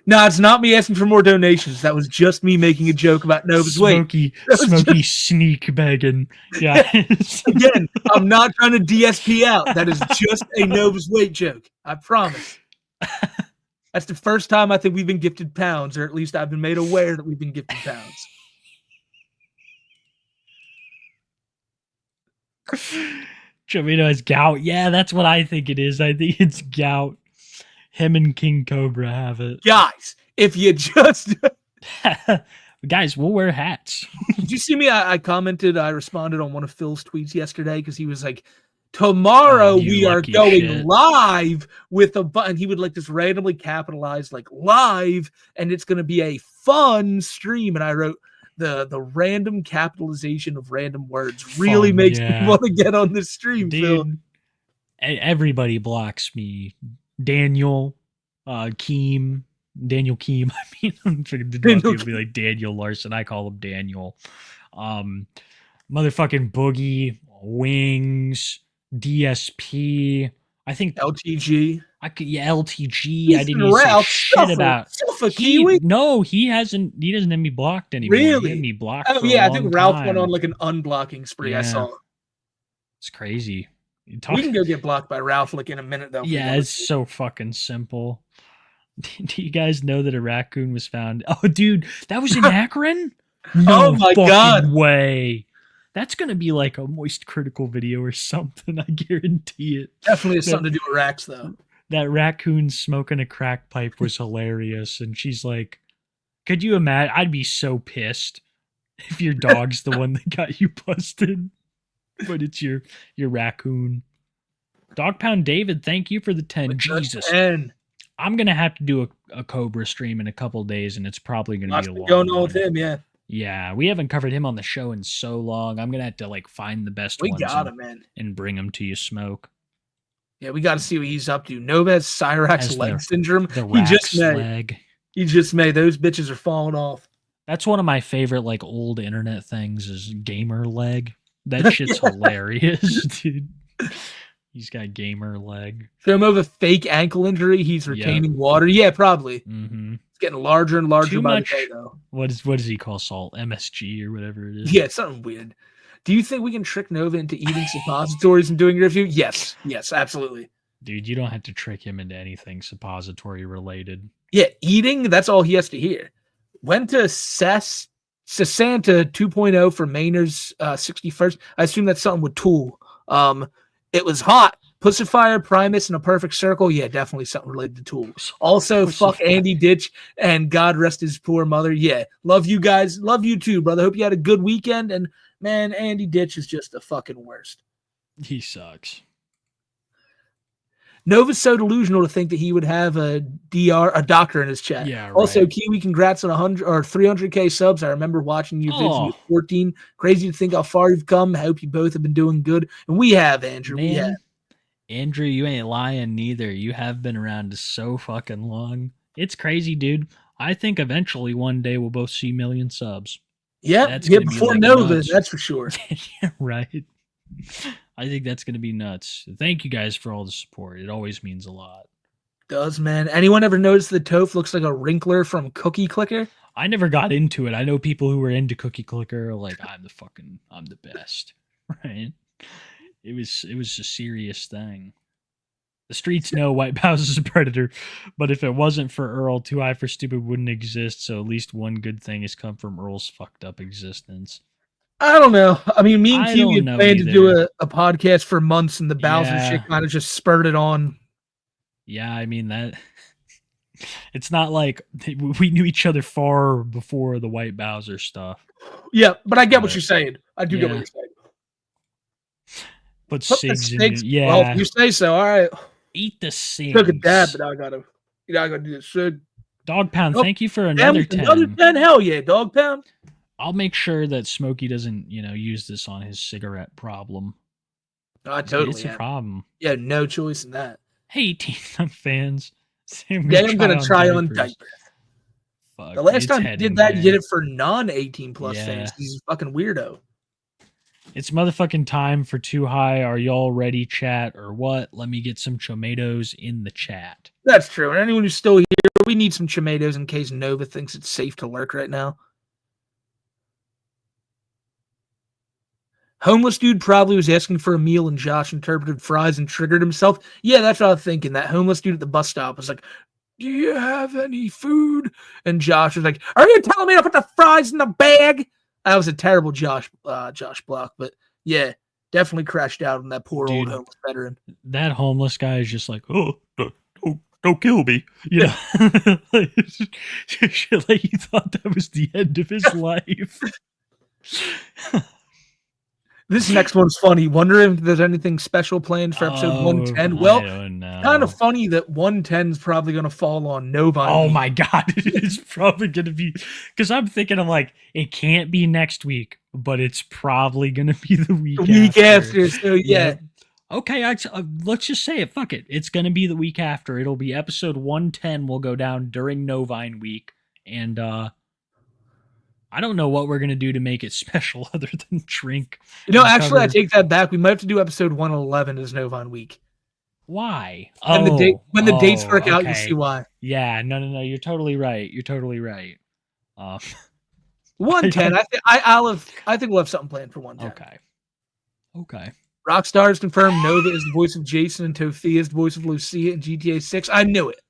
Speaker 2: No, it's not me asking for more donations. That was just me making a joke about Nova's weight.
Speaker 1: Smoky sneak begging. Yeah.
Speaker 2: Again, I'm not trying to DSP out. That is just a Nova's weight joke. I promise. That's the first time I think we've been gifted pounds, or at least I've been made aware that we've been gifted pounds.
Speaker 1: Jovino has gout. Yeah, that's what I think it is. I think it's gout. Him and King Cobra have it.
Speaker 2: Guys, if you just
Speaker 1: Guys, we'll wear hats.
Speaker 2: did you see me? I commented, I responded on one of Phil's tweets yesterday because he was like, tomorrow
Speaker 1: You
Speaker 2: we are
Speaker 1: lucky
Speaker 2: going
Speaker 1: shit.
Speaker 2: live with a button. He would like just randomly capitalize like live, and it's gonna be a fun stream. And I wrote the random capitalization of random words really
Speaker 1: Fun,
Speaker 2: makes
Speaker 1: yeah.
Speaker 2: me want to get on this stream, Phil.
Speaker 1: Dude, everybody blocks me. Daniel Keem. Daniel Keem. I mean, I'm thinking people be like Daniel Larson. I call him Daniel. Motherfucking Boogie, Wings, DSP. I think
Speaker 2: LTG.
Speaker 1: I could, yeah, LTG. I didn't even
Speaker 2: Ralph
Speaker 1: say shit about. No, he hasn't. He doesn't have me blocked anymore.
Speaker 2: Really?
Speaker 1: He had me blocked.
Speaker 2: Oh
Speaker 1: for
Speaker 2: yeah,
Speaker 1: a
Speaker 2: I think
Speaker 1: long
Speaker 2: Ralph
Speaker 1: time.
Speaker 2: went on like an unblocking spree. I
Speaker 1: Yeah.
Speaker 2: saw.
Speaker 1: It's crazy.
Speaker 2: We can go get blocked by Ralph like in a minute though. if we
Speaker 1: Yeah,
Speaker 2: want
Speaker 1: it's
Speaker 2: to.
Speaker 1: so fucking simple. Do you guys know that a raccoon was found? Oh, dude, that was in Akron? No
Speaker 2: Oh my
Speaker 1: fucking
Speaker 2: God.
Speaker 1: way. That's gonna be like a Moist Critical video or something. I guarantee it.
Speaker 2: Definitely has
Speaker 1: That-
Speaker 2: something to do with Rax though.
Speaker 1: That raccoon smoking a crack pipe was hilarious, and she's like, "Could you imagine? I'd be so pissed if your dog's the one that got you busted, but it's your raccoon." Dog Pound David, thank you for the 10. Jesus.
Speaker 2: And
Speaker 1: I'm gonna have to do a Cobra stream in a couple days, and it's probably gonna
Speaker 2: lots
Speaker 1: be a
Speaker 2: been
Speaker 1: long
Speaker 2: going on
Speaker 1: one.
Speaker 2: with him, yeah.
Speaker 1: Yeah, we haven't covered him on the show in so long. I'm gonna have to like find the best
Speaker 2: We
Speaker 1: ones
Speaker 2: got
Speaker 1: and,
Speaker 2: him, man.
Speaker 1: and bring them to you, Smoke.
Speaker 2: Yeah, we got to see what he's up to. Nova has Cyrax
Speaker 1: Has
Speaker 2: leg
Speaker 1: the-
Speaker 2: syndrome.
Speaker 1: The
Speaker 2: He just
Speaker 1: Rax
Speaker 2: may.
Speaker 1: leg.
Speaker 2: He just may. Those bitches are falling off.
Speaker 1: That's one of my favorite like old internet things is gamer leg. That shit's hilarious, dude. He's got gamer leg.
Speaker 2: Show him a fake ankle injury. He's retaining water. Yeah, probably.
Speaker 1: Mm-hmm.
Speaker 2: It's getting larger and larger
Speaker 1: Too
Speaker 2: by
Speaker 1: much-
Speaker 2: the day, though.
Speaker 1: What does he call salt? MSG or whatever it is.
Speaker 2: Yeah, something weird. Do you think we can trick Nova into eating suppositories and doing a review? Yes. Yes, absolutely.
Speaker 1: Dude, you don't have to trick him into anything suppository related.
Speaker 2: Yeah, eating, that's all he has to hear. Went to Santa 2.0 for Maynard's 61st. I assume that's something with Tool. It was hot. Pussifier, Primus, and a perfect circle. Yeah, definitely something related to Tool. Also, fuck
Speaker 1: Pussifier.
Speaker 2: Andy Ditch and God rest his poor mother. Yeah, love you guys. Love you too, brother. Hope you had a good weekend. And man, Andy Ditch is just the fucking worst.
Speaker 1: He sucks.
Speaker 2: Nova's so delusional to think that he would have a doctor in his chat.
Speaker 1: Yeah,
Speaker 2: Also,
Speaker 1: right.
Speaker 2: Kiwi, congrats on 100 or 300K subs. I remember watching your vids when you
Speaker 1: Oh.
Speaker 2: were 14. Crazy to think how far you've come. I hope you both have been doing good. And we have, Andrew. We have.
Speaker 1: Man, Andrew, you ain't lying neither. You have been around so fucking long. It's crazy, dude. I think eventually one day we'll both see million subs.
Speaker 2: Yeah,
Speaker 1: That's gonna be,
Speaker 2: before
Speaker 1: like,
Speaker 2: Nova,
Speaker 1: nuts.
Speaker 2: that's for sure.
Speaker 1: Yeah, right. I think that's gonna be nuts. Thank you guys for all the support. It always means a lot.
Speaker 2: Does, man. Anyone ever notice the Toph looks like a wrinkler from Cookie Clicker?
Speaker 1: I never got into it. I know people who were into Cookie Clicker are like, I'm the best. Right? It was a serious thing. The streets know White House is a predator, but if it wasn't for Earl, Too High for Stupid wouldn't exist, so at least one good thing has come from Earl's fucked up existence.
Speaker 2: I don't know. I mean, me and
Speaker 1: I
Speaker 2: Kiwi
Speaker 1: don't
Speaker 2: had
Speaker 1: know
Speaker 2: planned to do
Speaker 1: either.
Speaker 2: a podcast for months, and the Bowser
Speaker 1: Yeah.
Speaker 2: shit kind of just spurred it on.
Speaker 1: Yeah, I mean that. It's not like we knew each other far before the White Bowser stuff.
Speaker 2: Yeah, but I get what
Speaker 1: But,
Speaker 2: you're saying. I do get what
Speaker 1: yeah.
Speaker 2: you're saying.
Speaker 1: Put
Speaker 2: Put the
Speaker 1: SIGs in
Speaker 2: snakes.
Speaker 1: it. Yeah.
Speaker 2: Well, you say so. All right.
Speaker 1: Eat the SIGs.
Speaker 2: Took a dab, but I gotta do this.
Speaker 1: Dog Pound,
Speaker 2: Oh,
Speaker 1: thank you for another 10.
Speaker 2: Another 10. Hell yeah, Dog Pound.
Speaker 1: I'll make sure that Smokey doesn't, use this on his cigarette problem.
Speaker 2: I totally
Speaker 1: It's a
Speaker 2: am.
Speaker 1: problem.
Speaker 2: Yeah, no choice in that.
Speaker 1: Hey, Teen Up fans.
Speaker 2: I'm gonna try on diapers.
Speaker 1: Fuck,
Speaker 2: The last
Speaker 1: it's
Speaker 2: time you
Speaker 1: heading
Speaker 2: did that, you
Speaker 1: there.
Speaker 2: did it for non-18 plus
Speaker 1: Yeah.
Speaker 2: fans. He's a fucking weirdo.
Speaker 1: It's motherfucking time for Too High. Are y'all ready, chat, or what? Let me get some tomatoes in the chat.
Speaker 2: That's true. And anyone who's still here, we need some tomatoes in case Nova thinks it's safe to lurk right now. Homeless dude probably was asking for a meal and Josh interpreted fries and triggered himself. Yeah, that's what I was thinking. That homeless dude at the bus stop was like, do you have any food? And Josh was like, are you telling me to put the fries in the bag? That was a terrible Josh block. But yeah, definitely crashed out on that poor old
Speaker 1: Dude.
Speaker 2: homeless veteran.
Speaker 1: That homeless guy is just like, oh, don't kill me. You know? Shit, like he thought that was the end of his life.
Speaker 2: This next one's funny. Wonder if there's anything special planned for episode 110.
Speaker 1: I
Speaker 2: Well,
Speaker 1: don't know.
Speaker 2: kind of funny that 110 is probably going to fall on Nova.
Speaker 1: Oh my god, it's probably gonna be because I'm like, it can't be next week, but it's probably gonna be the week
Speaker 2: after. So yeah.
Speaker 1: Okay, let's just say it. Fuck it. It's gonna be the week after. It'll be episode 110. Will go down during Novine week, and I don't know what we're gonna do to make it special other than drink.
Speaker 2: Actually, I take that back. We might have to do episode 111 as Novine week.
Speaker 1: Why?
Speaker 2: When the dates work out, you'll see why.
Speaker 1: Yeah, no. You're totally right.
Speaker 2: 110. I think we'll have something planned for 110.
Speaker 1: Okay.
Speaker 2: Rockstar is confirmed. Nova is the voice of Jason, and Tophia is the voice of Lucia in GTA 6. I knew it.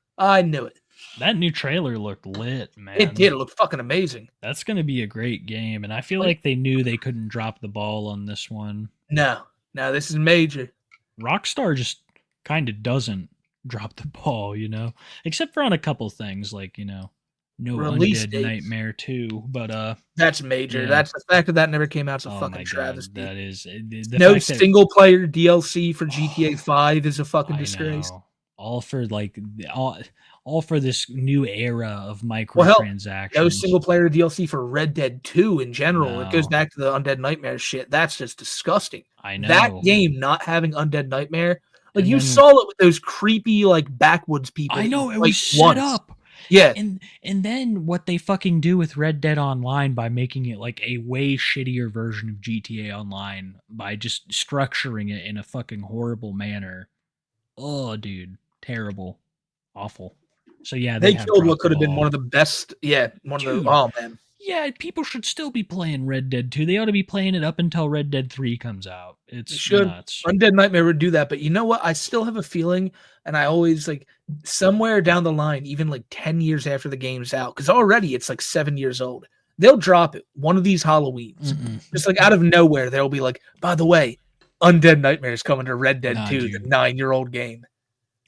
Speaker 1: That new trailer looked lit, man.
Speaker 2: It did. It looked fucking amazing.
Speaker 1: That's going to be a great game, and I feel like they knew they couldn't drop the ball on this one.
Speaker 2: No, this is major.
Speaker 1: Rockstar just kind of doesn't drop the ball, except for on a couple things, like, no
Speaker 2: Release
Speaker 1: Undead
Speaker 2: dates.
Speaker 1: Nightmare 2, but
Speaker 2: that's major.
Speaker 1: yeah.
Speaker 2: That's the fact that never came out. It's a
Speaker 1: oh
Speaker 2: fucking
Speaker 1: my
Speaker 2: travesty.
Speaker 1: God, that is
Speaker 2: No single player DLC for GTA 5 is a fucking disgrace.
Speaker 1: All for all for this new era of microtransactions.
Speaker 2: No single player DLC for Red Dead 2 in general.
Speaker 1: No.
Speaker 2: It goes back to the Undead Nightmare shit. That's just disgusting.
Speaker 1: I know
Speaker 2: That game not having Undead Nightmare. Like,
Speaker 1: And
Speaker 2: you
Speaker 1: then-
Speaker 2: saw it with those creepy, like, backwoods people.
Speaker 1: I know,
Speaker 2: that
Speaker 1: it
Speaker 2: you
Speaker 1: was
Speaker 2: fight
Speaker 1: set
Speaker 2: once.
Speaker 1: up.
Speaker 2: Yeah.
Speaker 1: And then what they fucking do with Red Dead Online by making it like a way shittier version of GTA Online by just structuring it in a fucking horrible manner. Oh, dude. Terrible. Awful. So yeah,
Speaker 2: They
Speaker 1: have
Speaker 2: killed what
Speaker 1: dropped
Speaker 2: could
Speaker 1: the
Speaker 2: have been
Speaker 1: ball.
Speaker 2: one of the best. Yeah, one of
Speaker 1: Dude.
Speaker 2: the. Oh, man.
Speaker 1: Yeah, people should still be playing Red Dead 2. They ought to be playing it up until Red Dead 3 comes out. It's
Speaker 2: They should.
Speaker 1: nuts.
Speaker 2: Undead Nightmare would do that. But you know what? I still have a feeling, and I always, like, somewhere down the line, even like 10 years after the game's out, because already it's like 7 years old, they'll drop it one of these Halloweens. Just like out of nowhere, they'll be like, by the way, Undead Nightmare is coming to Red Dead
Speaker 1: Nah,
Speaker 2: 2,
Speaker 1: dude.
Speaker 2: the 9-year-old game.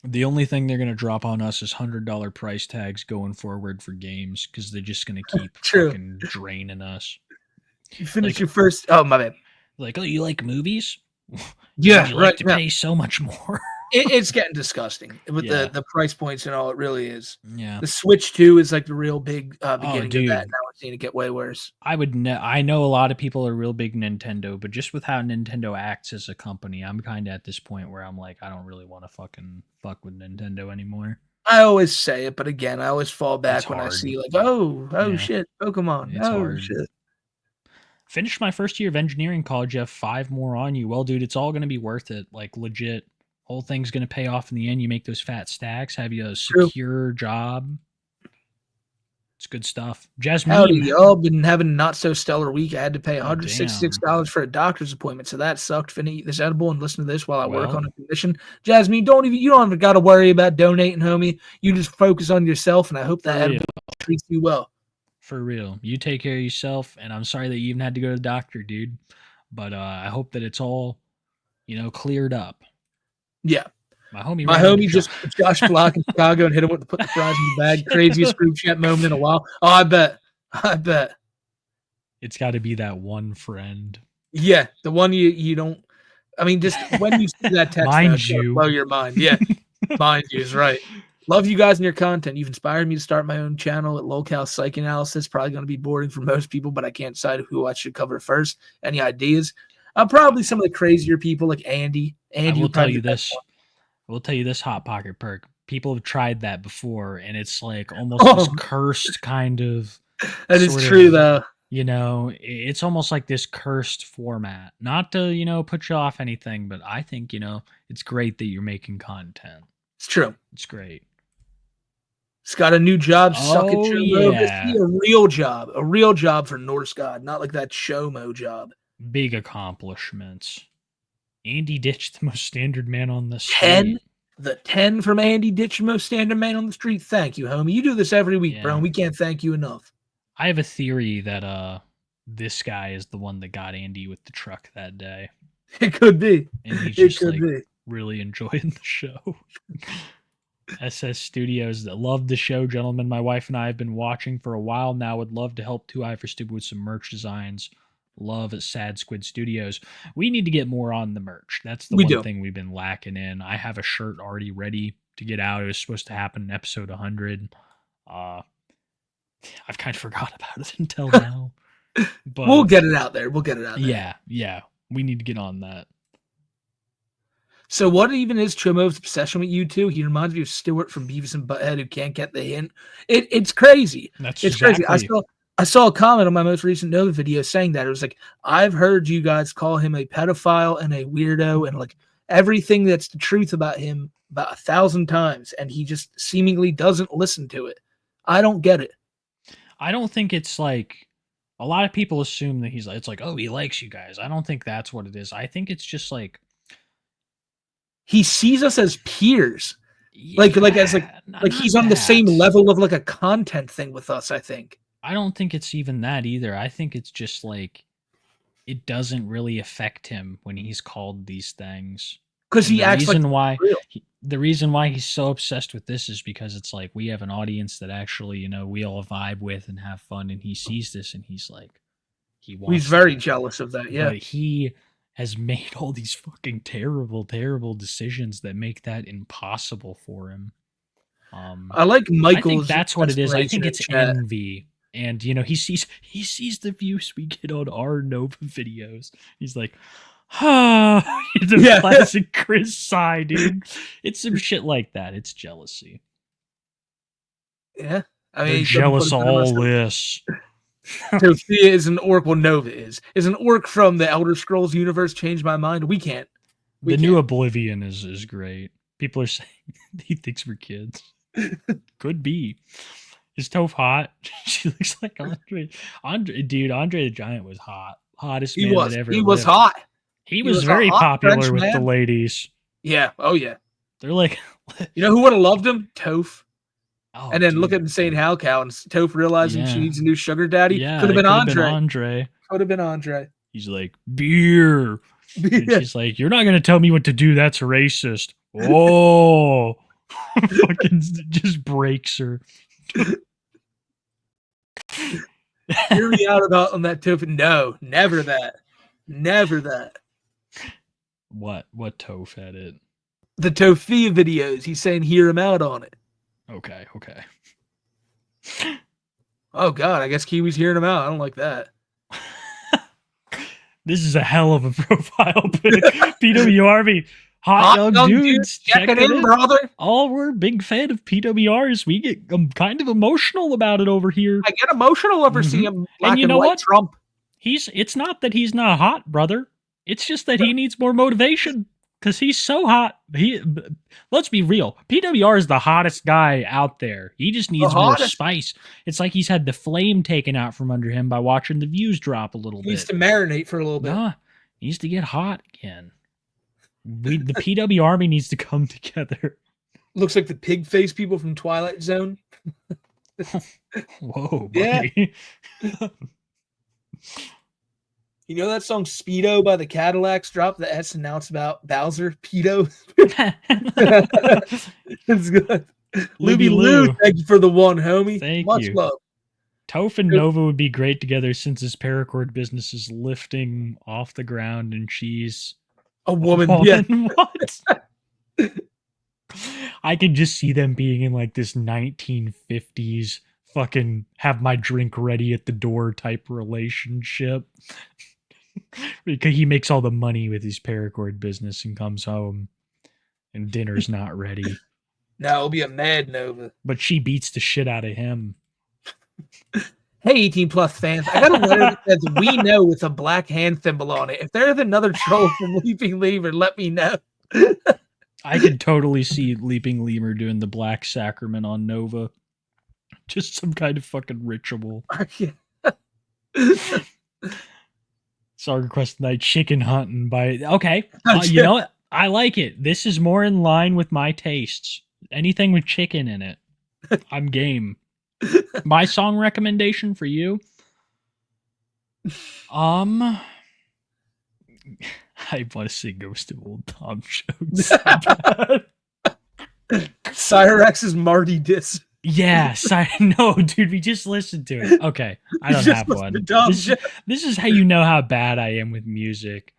Speaker 1: The only thing they're going to drop on us is $100 price tags going forward for games because they're just going to keep
Speaker 2: True.
Speaker 1: fucking draining us.
Speaker 2: You finish
Speaker 1: Like-
Speaker 2: your first. Oh, my bad.
Speaker 1: Like, oh, you like movies?
Speaker 2: Yeah,
Speaker 1: You'd
Speaker 2: right.
Speaker 1: like to
Speaker 2: yeah.
Speaker 1: pay so much more.
Speaker 2: It's getting disgusting with
Speaker 1: Yeah.
Speaker 2: the price points and all. It really is.
Speaker 1: Yeah.
Speaker 2: The Switch 2 is like the real big beginning of
Speaker 1: dude.
Speaker 2: that. Now we're seeing it get way worse.
Speaker 1: I know a lot of people are real big Nintendo, but just with how Nintendo acts as a company, I'm kind of at this point where I'm like, I don't really want to fucking fuck with Nintendo anymore.
Speaker 2: I always say it, but again, I always fall back
Speaker 1: It's
Speaker 2: when I
Speaker 1: hard.
Speaker 2: see like, oh
Speaker 1: Yeah.
Speaker 2: shit, Pokemon.
Speaker 1: It's
Speaker 2: oh
Speaker 1: hard.
Speaker 2: shit.
Speaker 1: Finished my first year of engineering college. You have 5 more on you. Well, dude, it's all going to be worth it. Like, legit. Whole thing's going to pay off in the end. You make those fat stacks, have you a secure job. It's good stuff. Jasmine.
Speaker 2: Howdy, y'all. Been having a not so stellar week. I had to pay $166
Speaker 1: damn.
Speaker 2: for a doctor's appointment, so that sucked. Finna eat this edible and listen to this while I work on a condition. Jasmine, you don't even got to worry about donating, homie. You just focus on yourself, and I hope that edible treats you well.
Speaker 1: For real. You take care of yourself, and I'm sorry that you even had to go to the doctor, dude. But I hope that it's all, cleared up.
Speaker 2: Yeah.
Speaker 1: My homie
Speaker 2: just put Josh Block in Chicago and hit him with put the fries in the bag. Craziest group chat moment in a while. Oh, I bet.
Speaker 1: It's got to be that one friend.
Speaker 2: Yeah, the one you don't. I mean, just when you see that text,
Speaker 1: mind you,
Speaker 2: blow your mind. Yeah, mind you is right. Love you guys and your content. You've inspired me to start my own channel at Locale Psych Analysis. Probably going to be boring for most people, but I can't decide who I should cover first. Any ideas? Probably some of the crazier people like Andy.
Speaker 1: I will tell you this. I will tell you this, Hot Pocket Perk. People have tried that before, and it's like almost this cursed kind of.
Speaker 2: That is true, though.
Speaker 1: It's almost like this cursed format. Not to, put you off anything, but I think, it's great that you're making content.
Speaker 2: It's true.
Speaker 1: It's great.
Speaker 2: It's got a new job. Suck it, Chomo.
Speaker 1: Yeah.
Speaker 2: This is a real job for Norse God, not like that Chomo job.
Speaker 1: Big accomplishments. Andy ditched the most standard man on the street.
Speaker 2: 10 from Andy ditched the most standard man on the street. Thank you, homie. You do this every week, bro, and we can't thank you enough.
Speaker 1: I have a theory that this guy is the one that got Andy with the truck that day.
Speaker 2: It could be.
Speaker 1: And he's just really enjoying the show. SS Studios that love the show, gentlemen. My wife and I have been watching for a while now. Would love to help 2i for Stupid with some merch designs. Love at Sad Squid Studios. We need to get more on the merch. That's the one thing we've been lacking in. I have a shirt already ready to get out. It was supposed to happen in episode 100. I've kind of forgot about it until now. But
Speaker 2: we'll get it out there.
Speaker 1: Yeah. We need to get on that.
Speaker 2: So what even is Chomo's obsession with you two? He reminds me of Stuart from Beavis and Butthead who can't get the hint. It's crazy. Crazy. I saw a comment on my most recent Nova video saying that. It was like, I've heard you guys call him a pedophile and a weirdo and like everything that's the truth about him about 1,000 times, and he just seemingly doesn't listen to it. I don't get it.
Speaker 1: I don't think it's like a lot of people assume that it's like, oh, he likes you guys. I don't think that's what it is. I think it's just like
Speaker 2: he sees us as peers. Like he's on the same level of like a content thing with us, I think.
Speaker 1: I don't think it's even that either. I think it's just like it doesn't really affect him when he's called these things.
Speaker 2: Because he acts like
Speaker 1: the reason why he's so obsessed with this is because it's like we have an audience that actually, we all vibe with and have fun, and he sees this and he's like,
Speaker 2: he's very jealous of that. Yeah,
Speaker 1: but he has made all these fucking terrible, terrible decisions that make that impossible for him.
Speaker 2: I like Michael's.
Speaker 1: I think that's what it is. I think it's envy. And he sees the views we get on our Nova videos. He's like, the classic Chris sigh, dude. It's some shit like that. It's jealousy.
Speaker 2: Yeah, I
Speaker 1: mean, they're jealous of all this.
Speaker 2: Tophia is an orc. Well, Nova is an orc from the Elder Scrolls universe. Changed my mind. We can't.
Speaker 1: The new Oblivion is great. People are saying he thinks we're kids. Could be. Is Toph hot? She looks like Andre. Andre the Giant was hot. Hottest man that ever lived.
Speaker 2: He was hot.
Speaker 1: He was very popular with the ladies.
Speaker 2: Yeah. Oh, yeah.
Speaker 1: They're like...
Speaker 2: You know who would have loved him? Toph. Oh, and then look at Insane Hal Cow and Toph realizing she needs a new sugar daddy.
Speaker 1: Yeah,
Speaker 2: could have been
Speaker 1: Andre.
Speaker 2: Could have been Andre.
Speaker 1: He's like, beer. And she's like, you're not going to tell me what to do. That's racist. Oh. Fucking just breaks her.
Speaker 2: Hear me out about on that Toph. No, never that. Never that.
Speaker 1: What Toph had it?
Speaker 2: The Tophia videos. He's saying hear him out on it.
Speaker 1: Okay.
Speaker 2: Oh God, I guess Kiwi's hearing him out. I don't like that.
Speaker 1: This is a hell of a profile pic. PWRB. Hot young dudes
Speaker 2: checking in, brother.
Speaker 1: Oh, we're a big fan of PWRs. We get kind of emotional about it over here.
Speaker 2: I get emotional over seeing him black and white Trump.
Speaker 1: It's not that he's not hot, brother. It's just that he needs more motivation because he's so hot. Let's be real. PWR is the hottest guy out there. He just needs more spice. It's like he's had the flame taken out from under him by watching the views drop a little bit.
Speaker 2: He needs to marinate for a little bit.
Speaker 1: Nah, he needs to get hot again. The PW Army needs to come together.
Speaker 2: Looks like the pig face people from Twilight Zone.
Speaker 1: Whoa, buddy.
Speaker 2: Yeah. You know that song Speedo by the Cadillacs dropped the S and now it's about Bowser Pedo? It's good. Luby Lou, thank you for the one, homie.
Speaker 1: Thank
Speaker 2: Much
Speaker 1: you.
Speaker 2: love.
Speaker 1: Toph and Nova would be great together since his paracord business is lifting off the ground and she's
Speaker 2: a woman. Yeah.
Speaker 1: What? I could just see them being in like this 1950s fucking have my drink ready at the door type relationship. Because he makes all the money with his paracord business and comes home and dinner's not ready.
Speaker 2: Now it'll be a mad Nova.
Speaker 1: But she beats the shit out of him.
Speaker 2: Hey, 18 plus fans, I got a letter that says we know with a black hand symbol on it. If there's another troll from Leaping Lemur, let me know.
Speaker 1: I could totally see Leaping Lemur doing the black sacrament on Nova. Just some kind of fucking ritual. Song request tonight, chicken hunting by... Okay, you know what? I like it. This is more in line with my tastes. Anything with chicken in it. I'm game. My song recommendation for you? I want to sing Ghost of Old Tom Jones.
Speaker 2: Cyrax's Marty diss.
Speaker 1: Yeah, no, dude, we just listened to it. Okay, I don't have one. This is how you know how bad I am with music.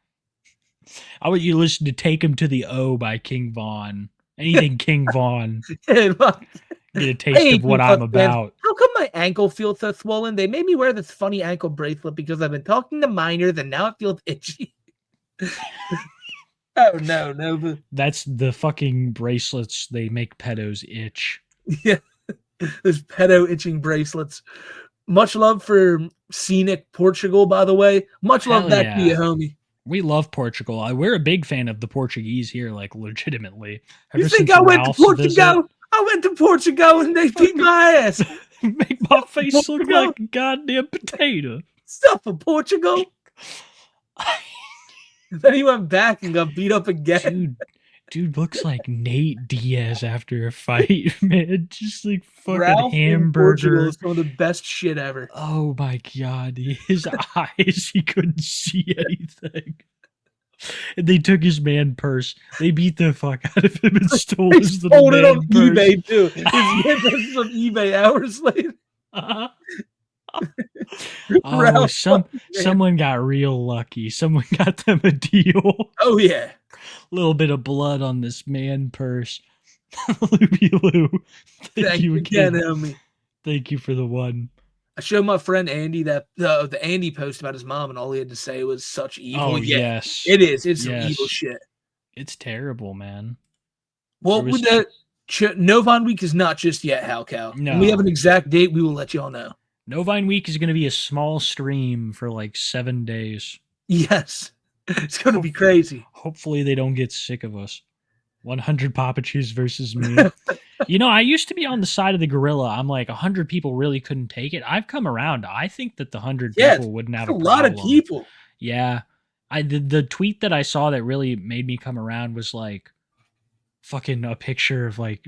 Speaker 1: I want you to listen to Take Him to the O by King Von. Anything King Von. Get a taste of what I'm about.
Speaker 2: How come my ankle feels so swollen? They made me wear this funny ankle bracelet because I've been talking to minors and now it feels itchy. Oh, no.
Speaker 1: That's the fucking bracelets. They make pedos itch.
Speaker 2: Yeah. There's pedo itching bracelets. Much love for scenic Portugal, by the way. Much love back to you, homie.
Speaker 1: We love Portugal. We're a big fan of the Portuguese here, like legitimately.
Speaker 2: You think I went to Portugal? I went to Portugal and they beat my ass.
Speaker 1: Make my face look like a goddamn potato.
Speaker 2: Stuff for Portugal. Then he went back and got beat up again.
Speaker 1: Dude looks like Nate Diaz after a fight, man. Just like fucking Ralph hamburger.
Speaker 2: Is some of the best shit ever.
Speaker 1: Oh my god, his eyes, he couldn't see anything. And they took his man purse. They beat the fuck out of him and stole his little man
Speaker 2: it on
Speaker 1: purse.
Speaker 2: eBay too. His man purse is on eBay hours later.
Speaker 1: Oh, someone got real lucky. Someone got them a deal.
Speaker 2: Oh yeah.
Speaker 1: Little bit of blood on this man purse. Luby Lou. Thank you again,
Speaker 2: homie.
Speaker 1: Thank you for the one.
Speaker 2: I showed my friend Andy that the Andy post about his mom, and all he had to say was such evil.
Speaker 1: Oh, yes.
Speaker 2: It is. It's some evil shit.
Speaker 1: It's terrible, man.
Speaker 2: Well, with that, Novine Week is not just yet, Halcow.
Speaker 1: No.
Speaker 2: When we have an exact date, we will let you all know.
Speaker 1: Novine Week is going to be a small stream for like 7 days.
Speaker 2: Yes. It's going to be crazy.
Speaker 1: Hopefully they don't get sick of us. 100 Papachus versus me. You know, I used to be on the side of the gorilla. I'm like, 100 people really couldn't take it. I've come around. I think that the 100 people wouldn't have a problem.
Speaker 2: A lot of people.
Speaker 1: Yeah. The tweet that I saw that really made me come around was like fucking a picture of like,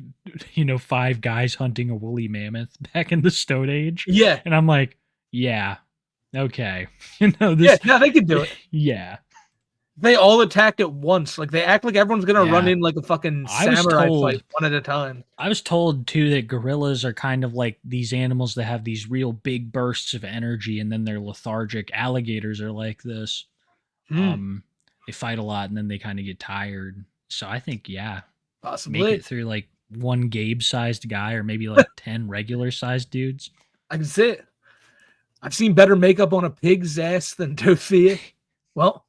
Speaker 1: 5 guys hunting a woolly mammoth back in the Stone Age.
Speaker 2: Yeah.
Speaker 1: And I'm like, yeah, okay.
Speaker 2: They can do it.
Speaker 1: Yeah.
Speaker 2: They all attacked at once. Like, they act like everyone's going to run in like a fucking samurai fight one at a time.
Speaker 1: I was told, too, that gorillas are kind of like these animals that have these real big bursts of energy, and then they're lethargic. Alligators are like this. They fight a lot, and then they kind of get tired. So I think,
Speaker 2: Possibly.
Speaker 1: it through like one Gabe-sized guy or maybe like 10 regular-sized dudes.
Speaker 2: I can see it. I've seen better makeup on a pig's ass than Tophia. Well,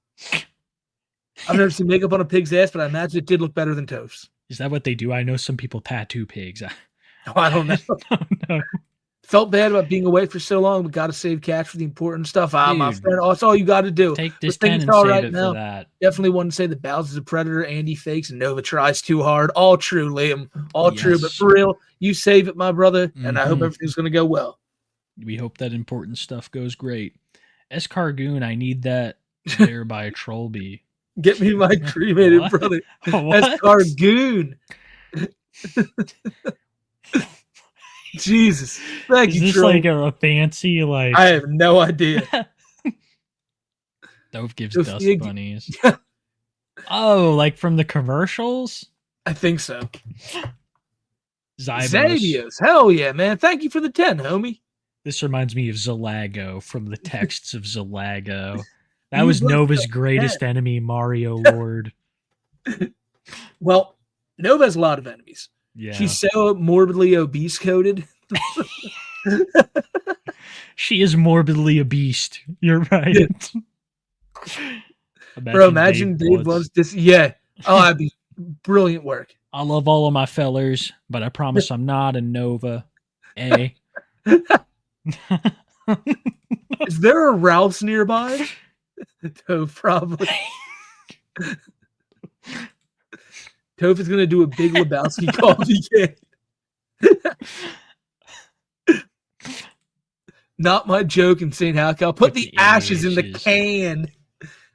Speaker 2: I've never seen makeup on a pig's ass, but I imagine it did look better than Toph's.
Speaker 1: Is that what they do? I know some people tattoo pigs.
Speaker 2: I don't know.
Speaker 1: No.
Speaker 2: Felt bad about being away for so long, but got to save cash for the important stuff. My
Speaker 1: Dude,
Speaker 2: friend, that's all you got to do.
Speaker 1: Take this
Speaker 2: But
Speaker 1: 10
Speaker 2: things
Speaker 1: and
Speaker 2: are all
Speaker 1: save
Speaker 2: right
Speaker 1: it
Speaker 2: now.
Speaker 1: for that.
Speaker 2: Definitely wouldn't say that Bowser's a predator, Andy fakes, and Nova tries too hard. All true, Liam. All true. But
Speaker 1: Yes.
Speaker 2: for real, you save it, my brother, and I hope
Speaker 1: Mhm.
Speaker 2: everything's going to go well.
Speaker 1: We hope that important stuff goes great. Escargoon, I need that there by Trollby.
Speaker 2: Get me my cremated
Speaker 1: What?
Speaker 2: brother.
Speaker 1: What?
Speaker 2: Escargoon. Jesus. Thank
Speaker 1: Is
Speaker 2: you,
Speaker 1: this
Speaker 2: Troll.
Speaker 1: like a fancy like
Speaker 2: I have no idea.
Speaker 1: Dove gives
Speaker 2: If
Speaker 1: dust
Speaker 2: you-
Speaker 1: bunnies? Oh, like from the commercials?
Speaker 2: I think so.
Speaker 1: Zybos.
Speaker 2: Zadios. Hell yeah, man. Thank you for the 10, homie.
Speaker 1: This reminds me of Zalago from the texts of Zalago. That
Speaker 2: You
Speaker 1: was
Speaker 2: brought
Speaker 1: Nova's
Speaker 2: that
Speaker 1: greatest enemy, Mario Lord.
Speaker 2: Well, Nova has a lot of enemies.
Speaker 1: Yeah.
Speaker 2: She's so morbidly obese coded.
Speaker 1: She is morbidly a beast. You're right.
Speaker 2: Bro, imagine Dave wants this. Yeah. Oh, that'd be brilliant work.
Speaker 1: I love all of my fellers, but I promise I'm not a Nova. Eh?
Speaker 2: Is there a Ralph's nearby? Toph, probably. Toph is going to do a big Lebowski coffee can. Not my joke, Insane Hack. I'll put the ashes in the
Speaker 1: ashes.
Speaker 2: can.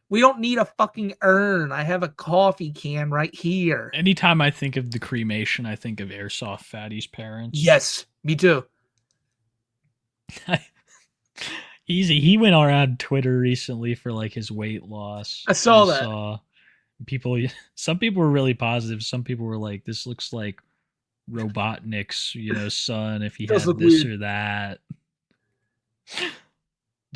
Speaker 2: We don't need a fucking urn. I have a coffee can right here.
Speaker 1: Anytime I think of the cremation, I think of Airsoft Fatty's parents.
Speaker 2: Yes, me too.
Speaker 1: He went around Twitter recently for like his weight loss.
Speaker 2: I saw that.
Speaker 1: Some people were really positive. Some people were like, "This looks like Robotnik's, son. If he
Speaker 2: Does
Speaker 1: had
Speaker 2: look
Speaker 1: this
Speaker 2: weird.
Speaker 1: or that."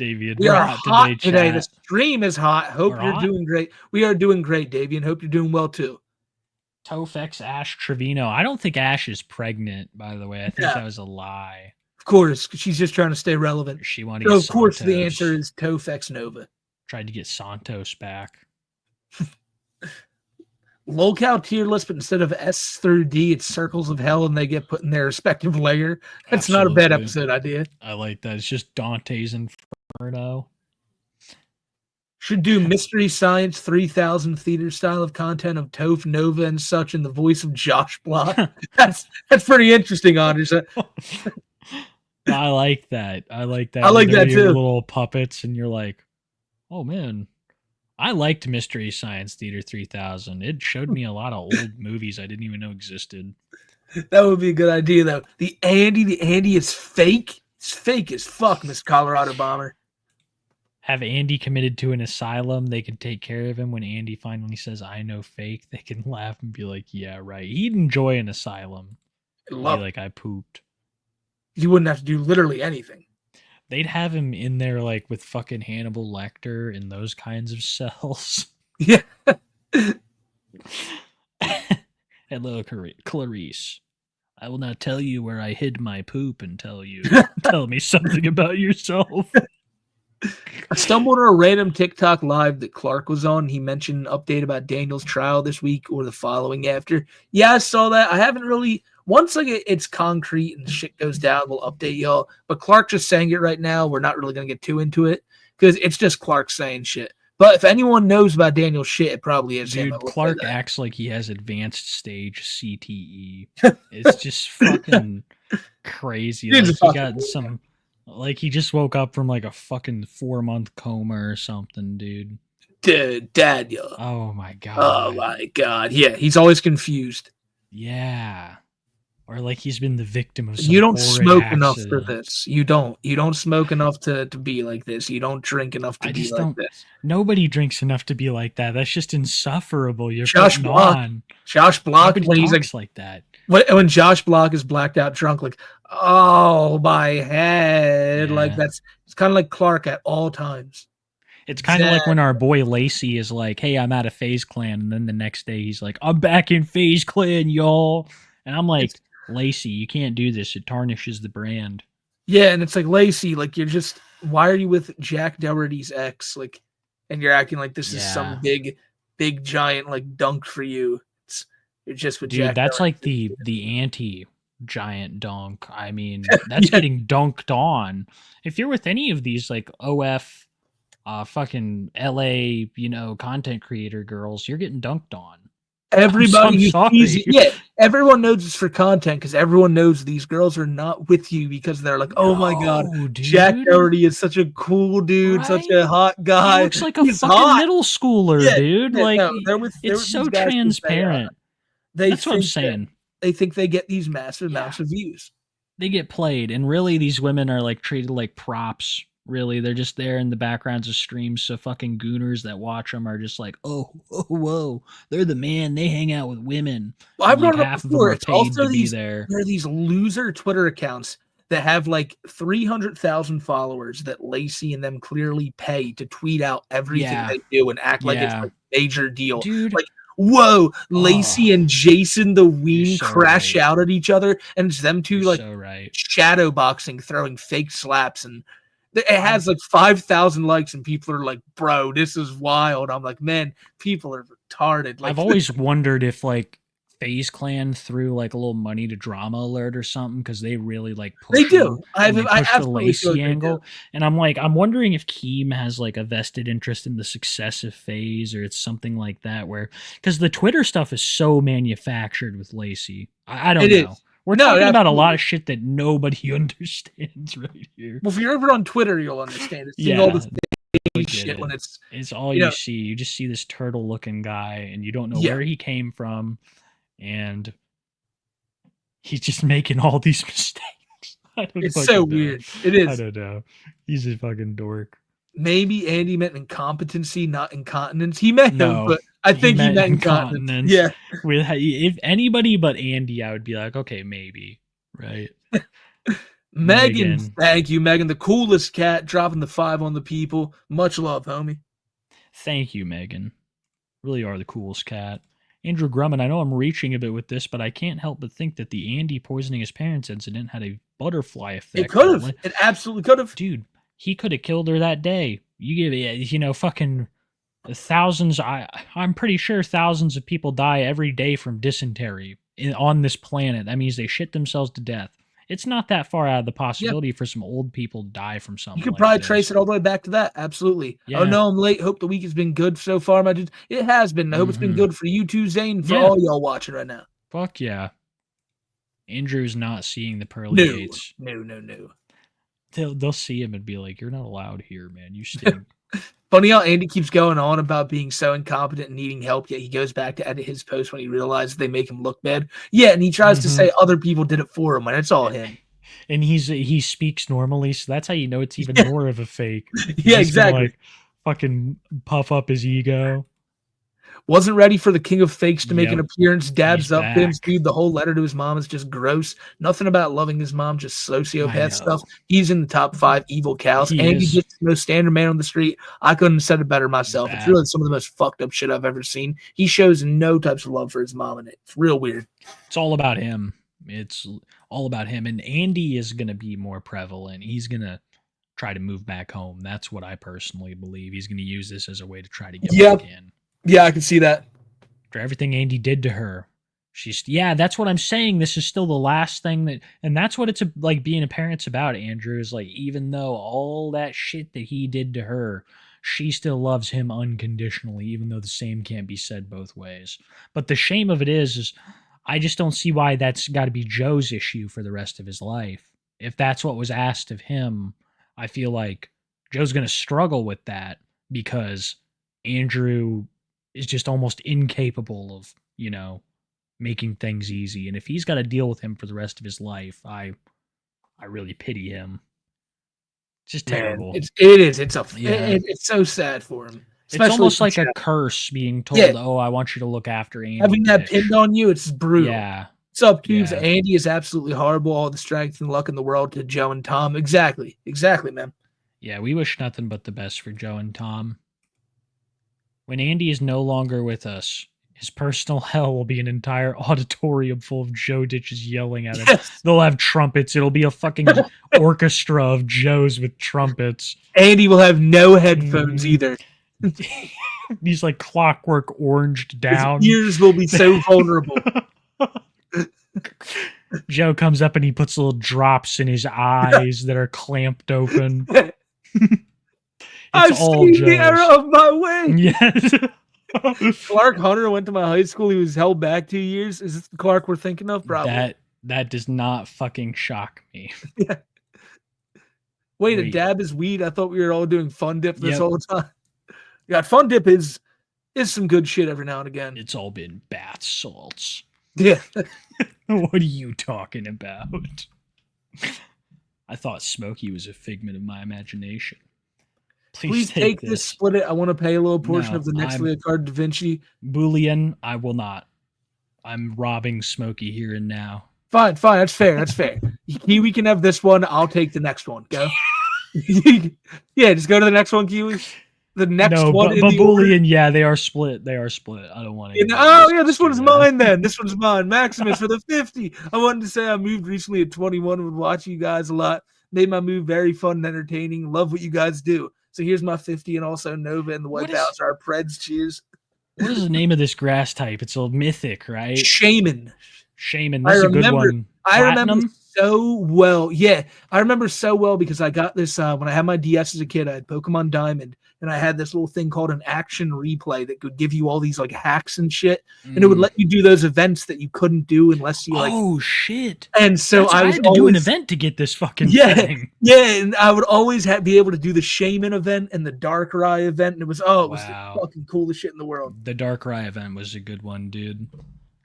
Speaker 1: Davian,
Speaker 2: We
Speaker 1: we're
Speaker 2: are hot today. The
Speaker 1: chat.
Speaker 2: stream is hot. Hope
Speaker 1: We're
Speaker 2: you're
Speaker 1: hot?
Speaker 2: doing great. We are doing great, Davian. Hope you're doing well too.
Speaker 1: Tofex Ash Trevino. I don't think Ash is pregnant, by the way. I think
Speaker 2: Yeah.
Speaker 1: that was a lie.
Speaker 2: Of course, she's just trying to stay relevant.
Speaker 1: She wanted to
Speaker 2: So,
Speaker 1: get
Speaker 2: of course, the
Speaker 1: Santos.
Speaker 2: answer is Tofex Nova.
Speaker 1: Tried to get Santos back.
Speaker 2: Lolcow tier list, but instead of S through D, it's circles of hell, and they get put in their respective layer. That's not a bad
Speaker 1: Absolutely.
Speaker 2: episode idea.
Speaker 1: I like that. It's just Dante's Inferno.
Speaker 2: Should do Mystery Science 3000 theater style of content of Toph, Nova, and such in the voice of Josh Block. That's pretty interesting, Anders.
Speaker 1: I like that. I like that.
Speaker 2: I like
Speaker 1: They're
Speaker 2: that
Speaker 1: your
Speaker 2: too.
Speaker 1: Little puppets, and you're like, oh man. I liked Mystery Science Theater 3000. It showed me a lot of old movies I didn't even know existed.
Speaker 2: That would be a good idea, though. The Andy is fake. It's fake as fuck, Miss Colorado Bomber.
Speaker 1: Have Andy committed to an asylum. They can take care of him. When Andy finally says, I know fake, they can laugh and be like, yeah, right. He'd enjoy an asylum. Be like, I pooped.
Speaker 2: You wouldn't have to do literally anything.
Speaker 1: They'd have him in there like with fucking Hannibal Lecter in those kinds of cells.
Speaker 2: Yeah.
Speaker 1: Hello, Clarice. I will not tell you where I hid my poop until you tell me something about yourself.
Speaker 2: I stumbled on a random TikTok live that Clark was on. He mentioned an update about Daniel's trial this week or the following after. Yeah, I saw that. I haven't really. Once like it's concrete and shit goes down, we'll update y'all. But Clark just saying it right now. We're not really gonna get too into it because it's just Clark saying shit. But if anyone knows about Daniel's shit, it probably is him.
Speaker 1: Dude,
Speaker 2: I will say
Speaker 1: Clark
Speaker 2: that.
Speaker 1: acts like he has advanced stage CTE. It's just fucking crazy.
Speaker 2: Dude's
Speaker 1: Like
Speaker 2: a
Speaker 1: he
Speaker 2: fucking
Speaker 1: got some. Like he just woke up from like a fucking 4-month coma or something, dude.
Speaker 2: Dude, Daniel.
Speaker 1: Oh my god.
Speaker 2: Oh my god. Yeah, he's always confused.
Speaker 1: Yeah. Or like he's been the victim of some
Speaker 2: You don't
Speaker 1: horrid
Speaker 2: smoke enough for
Speaker 1: accident.
Speaker 2: this. You don't. You don't smoke enough to be like this. You don't drink enough to
Speaker 1: I
Speaker 2: be
Speaker 1: just
Speaker 2: like
Speaker 1: don't.
Speaker 2: this.
Speaker 1: Nobody drinks enough to be like that. That's just insufferable. You're
Speaker 2: Josh
Speaker 1: putting
Speaker 2: Block.
Speaker 1: on.
Speaker 2: Josh Block,
Speaker 1: Nobody
Speaker 2: when he's
Speaker 1: talks like that.
Speaker 2: when Josh Block is blacked out drunk, like, oh my head, like
Speaker 1: Yeah.
Speaker 2: that's it's kind of like Clark at all times.
Speaker 1: It's kind of like when our boy Lacey is like, "Hey, I'm out of FaZe Clan," and then the next day he's like, "I'm back in FaZe Clan, y'all," and I'm like, "Lacey, you can't do this. It tarnishes the brand."
Speaker 2: Yeah, and it's like, Lacey, like, you're just, why are you with Jack Dougherty's ex, like, and you're acting like this is some big giant like dunk for you. You're just with Jack.
Speaker 1: Dude, that's like the anti giant dunk. I mean, that's getting dunked on. If you're with any of these like OF fucking LA, content creator girls, you're getting dunked on.
Speaker 2: Everybody everyone knows it's for content because everyone knows these girls are not with you because they're like, oh my god, dude. Jack Dougherty is such a cool dude, right? Such a hot guy.
Speaker 1: He looks like a fucking middle schooler, dude. Like, it's so transparent. That's what I'm saying.
Speaker 2: They think they get these massive amounts of views.
Speaker 1: They get played, and really, these women are like treated like props. Really, they're just there in the backgrounds of streams, so fucking gooners that watch them are just like, oh, whoa, they're the man. They hang out with women.
Speaker 2: Well, I've brought it up before. It's also there are these loser Twitter accounts that have like 300,000 followers that Lacey and them clearly pay to tweet out everything they do and act like it's a major deal.
Speaker 1: Dude.
Speaker 2: Like, whoa, Lacey and Jason the Ween crash out at each other, and it's them two shadow boxing, throwing fake slaps, and it has like 5,000 likes, and people are like, bro, this is wild. I'm like, man, people are retarded. Like,
Speaker 1: I've always wondered if like FaZe Clan threw like a little money to Drama Alert or something, because they really like push
Speaker 2: they do. I
Speaker 1: push the Lacey angle, and I'm wondering if Keem has like a vested interest in the success of FaZe, or it's something like that, where because the Twitter stuff is so manufactured with Lacey. I don't know. We're talking about a lot of shit that nobody understands right here.
Speaker 2: Well, if you're ever on Twitter, you'll understand. It's all this shit when it's
Speaker 1: all you see. You just see this turtle-looking guy, and you don't know where he came from, and he's just making all these mistakes.
Speaker 2: It's so weird. It is.
Speaker 1: I don't know. He's a fucking dork.
Speaker 2: Maybe Andy meant incompetency, not incontinence. He meant no, but I think he meant incontinence. Yeah.
Speaker 1: If anybody but Andy, I would be like, okay, maybe. Right.
Speaker 2: Megan, thank you, Megan. The coolest cat, dropping the 5 on the people. Much love, homie.
Speaker 1: Thank you, Megan. Really are the coolest cat. Andrew Grumman, I know I'm reaching a bit with this, but I can't help but think that the Andy poisoning his parents incident had a butterfly effect.
Speaker 2: It could have. It absolutely could have.
Speaker 1: Dude, he could have killed her that day. You give fucking thousands. I'm pretty sure thousands of people die every day from dysentery on this planet. That means they shit themselves to death. It's not that far out of the possibility for some old people to die from something.
Speaker 2: You could probably trace it all the way back to that. Absolutely. Yeah. Oh no, I'm late. Hope the week has been good so far, my dude. It has been. I hope it's been good for you too, Zane, for all y'all watching right now.
Speaker 1: Fuck yeah. Andrew's not seeing the pearly gates.
Speaker 2: No.
Speaker 1: They'll see him and be like, "You're not allowed here, man. You stink."
Speaker 2: Funny how Andy keeps going on about being so incompetent and needing help, yet he goes back to edit his post when he realizes they make him look bad. Yeah, and he tries to say other people did it for him when it's all him.
Speaker 1: And he speaks normally, so that's how you know it's even more of a fake.
Speaker 2: Yeah, exactly.
Speaker 1: Like fucking puff up his ego.
Speaker 2: Wasn't ready for the king of fakes to make an appearance. Dabs up him, dude. The whole letter to his mom is just gross. Nothing about loving his mom, just sociopath stuff. He's in the top 5 evil cows. Andy gets the most standard man on the street. I couldn't have said it better myself. It's really some of the most fucked up shit I've ever seen. He shows no types of love for his mom in it. It's real weird.
Speaker 1: It's all about him. It's all about him. And Andy is going to be more prevalent. He's going to try to move back home. That's what I personally believe. He's going to use this as a way to try to get back in.
Speaker 2: Yeah, I can see that.
Speaker 1: For everything Andy did to her. That's what I'm saying. This is still the last thing and that's what it's like being a parent's about, Andrew, is like, even though all that shit that he did to her, she still loves him unconditionally, even though the same can't be said both ways. But the shame of it is I just don't see why that's got to be Joe's issue for the rest of his life. If that's what was asked of him, I feel like Joe's going to struggle with that because Andrew is just almost incapable of, making things easy. And if he's got to deal with him for the rest of his life, I really pity him. It's just terrible.
Speaker 2: It is. It's so sad for him.
Speaker 1: It's almost like a curse being told, "Oh, I want you to look after Andy."
Speaker 2: Having that pinned on you, it's brutal.
Speaker 1: Yeah.
Speaker 2: What's up, dudes? Yeah. Andy is absolutely horrible. All the strength and luck in the world to Joe and Tom. Exactly, man.
Speaker 1: Yeah, we wish nothing but the best for Joe and Tom. When Andy is no longer with us, his personal hell will be an entire auditorium full of Joe Ditches yelling at him.
Speaker 2: Yes.
Speaker 1: They'll have trumpets. It'll be a fucking orchestra of Joes with trumpets.
Speaker 2: Andy will have no headphones either.
Speaker 1: He's like clockwork oranged down.
Speaker 2: His ears will be so vulnerable.
Speaker 1: Joe comes up and he puts little drops in his eyes that are clamped open.
Speaker 2: I've seen the error of my way.
Speaker 1: Yes.
Speaker 2: Clark Hunter went to my high school. He was held back 2 years. Is this the Clark we're thinking of? Probably.
Speaker 1: That does not fucking shock me.
Speaker 2: Yeah. Wait, a dab is weed? I thought we were all doing Fun Dip this whole time. Yeah, Fun Dip is some good shit every now and again.
Speaker 1: It's all been bath salts.
Speaker 2: Yeah.
Speaker 1: What are you talking about? I thought Smokey was a figment of my imagination.
Speaker 2: Please take this, split it. I want to pay a little portion of the next Leotard da Vinci.
Speaker 1: Boolean, I will not. I'm robbing Smokey here and now.
Speaker 2: Fine. That's fair. Kiwi can have this one. I'll take the next one. Go. Yeah, just go to the next one, Kiwi. The next one.
Speaker 1: But Boolean, yeah, they are split. I don't want to.
Speaker 2: This one's mine then. This one's mine. Maximus for the 50. I wanted to say I moved recently at 21. Would watch you guys a lot. Made my move very fun and entertaining. Love what you guys do. So here's my 50, and also Nova and the Wipeouts are Preds. Cheers.
Speaker 1: What is the name of this grass type? It's a mythic, right?
Speaker 2: Shaman.
Speaker 1: That's a good one.
Speaker 2: I remember so well. Yeah, I remember so well because I got this when I had my DS as a kid. I had Pokemon Diamond, and I had this little thing called an action replay that could give you all these like hacks and shit, and it would let you do those events that you couldn't do unless you like.
Speaker 1: Oh shit!
Speaker 2: And so I
Speaker 1: had to do an event to get this fucking thing.
Speaker 2: Yeah, and I would always be able to do the Shaman event and the Darkrai event, and it was the fucking coolest shit in the world.
Speaker 1: The Darkrai event was a good one, dude.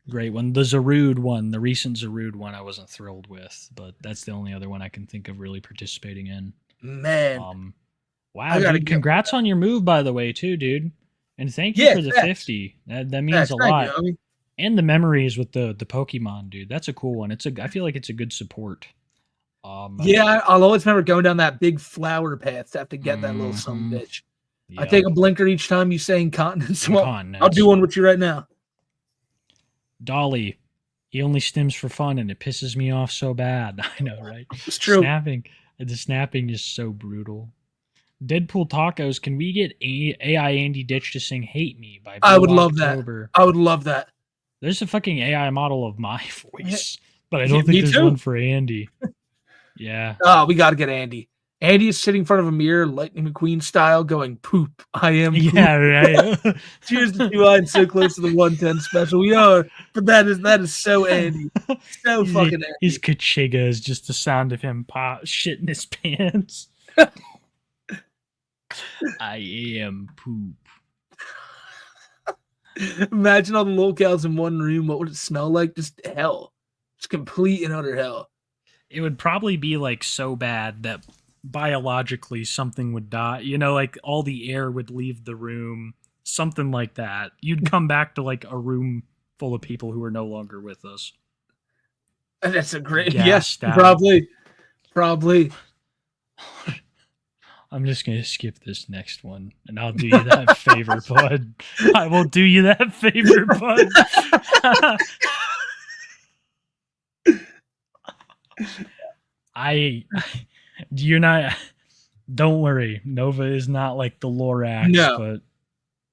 Speaker 1: Great one. The Zarude one, the recent Zarude one, I wasn't thrilled with, but that's the only other one I can think of really participating in.
Speaker 2: Man.
Speaker 1: Wow, dude, congrats on your move, by the way, too, dude. And thank you for the 50. That means a lot. And the memories with the Pokemon, dude. That's a cool one. I feel like it's a good support.
Speaker 2: I'll always remember going down that big flower path to have to get that little son of a bitch. I take a blinker each time you say incontinence. I'll do one with you right now.
Speaker 1: Dolly, he only stims for fun, and it pisses me off so bad. I know, right?
Speaker 2: It's true.
Speaker 1: The snapping is so brutal. Deadpool Tacos, can we get AI Andy Ditch to sing "Hate Me" by Blue
Speaker 2: I would love
Speaker 1: October?
Speaker 2: that. I would love that.
Speaker 1: There's a fucking AI model of my voice, but I don't think there's one for Andy. Yeah.
Speaker 2: Oh, we got to get Andy. Andy is sitting in front of a mirror, Lightning McQueen style, going, "Poop, I am poop."
Speaker 1: Yeah, right.
Speaker 2: Cheers to you, I'm so close to the 110 special. We are, but that is so Andy. So fucking Andy.
Speaker 1: His kachiga is just the sound of him shitting his pants. I am poop.
Speaker 2: Imagine all the locales in one room. What would it smell like? Just hell. Just complete and utter hell.
Speaker 1: It would probably be like so bad that biologically something would die. You know, like all the air would leave the room. Something like that. You'd come back to like a room full of people who are no longer with us.
Speaker 2: That's a great
Speaker 1: yes,
Speaker 2: probably.
Speaker 1: I'm just going to skip this next one, and I'll do you that favor, bud. I will do you that favor, bud. You're not, don't worry. Nova is not like the Lorax,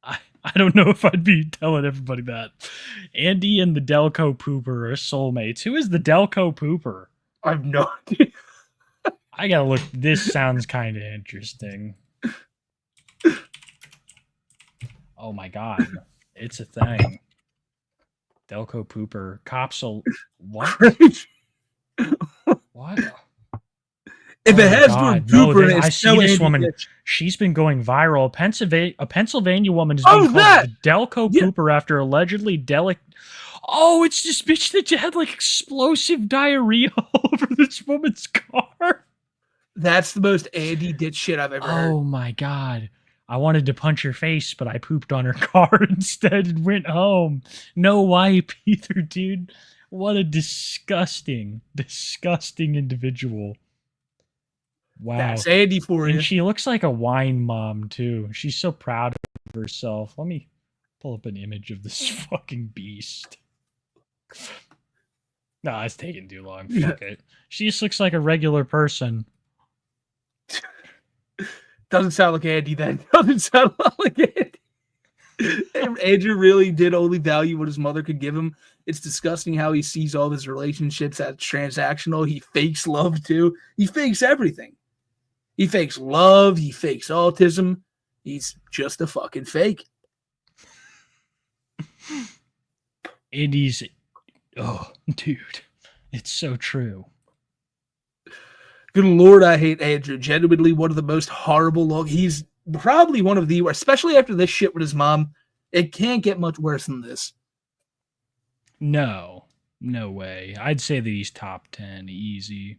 Speaker 1: but I don't know if I'd be telling everybody that. Andy and the Delco Pooper are soulmates. Who is the Delco Pooper?
Speaker 2: I have no idea.
Speaker 1: I gotta look. This sounds kind of interesting. Oh my god, it's a thing. Delco Pooper, Copsel. What? What?
Speaker 2: If it has the Pooper,
Speaker 1: I see this woman.
Speaker 2: Bitch.
Speaker 1: She's been going viral. A Pennsylvania woman has been called the Delco Pooper after allegedly Oh, it's this bitch that had like explosive diarrhea all over this woman's car.
Speaker 2: That's the most Andy Ditch shit I've ever heard.
Speaker 1: Oh my god. I wanted to punch her face, but I pooped on her car instead and went home. No wipe either, dude. What a disgusting, disgusting individual. Wow.
Speaker 2: That's Andy for you.
Speaker 1: And she looks like a wine mom, too. She's so proud of herself. Let me pull up an image of this fucking beast. No, it's taking too long. Fuck it. She just looks like a regular person.
Speaker 2: Doesn't sound like Andy then. Doesn't sound like Andy. Andrew really did only value what his mother could give him. It's disgusting how he sees all his relationships as transactional. He fakes love too. He fakes everything. He fakes love. He fakes autism. He's just a fucking fake.
Speaker 1: Andy's, oh, dude, it's so true.
Speaker 2: Good Lord, I hate Andrew. Genuinely one of the most horrible. He's probably one of the, especially after this shit with his mom. It can't get much worse than this.
Speaker 1: No way. I'd say that he's top 10 easy.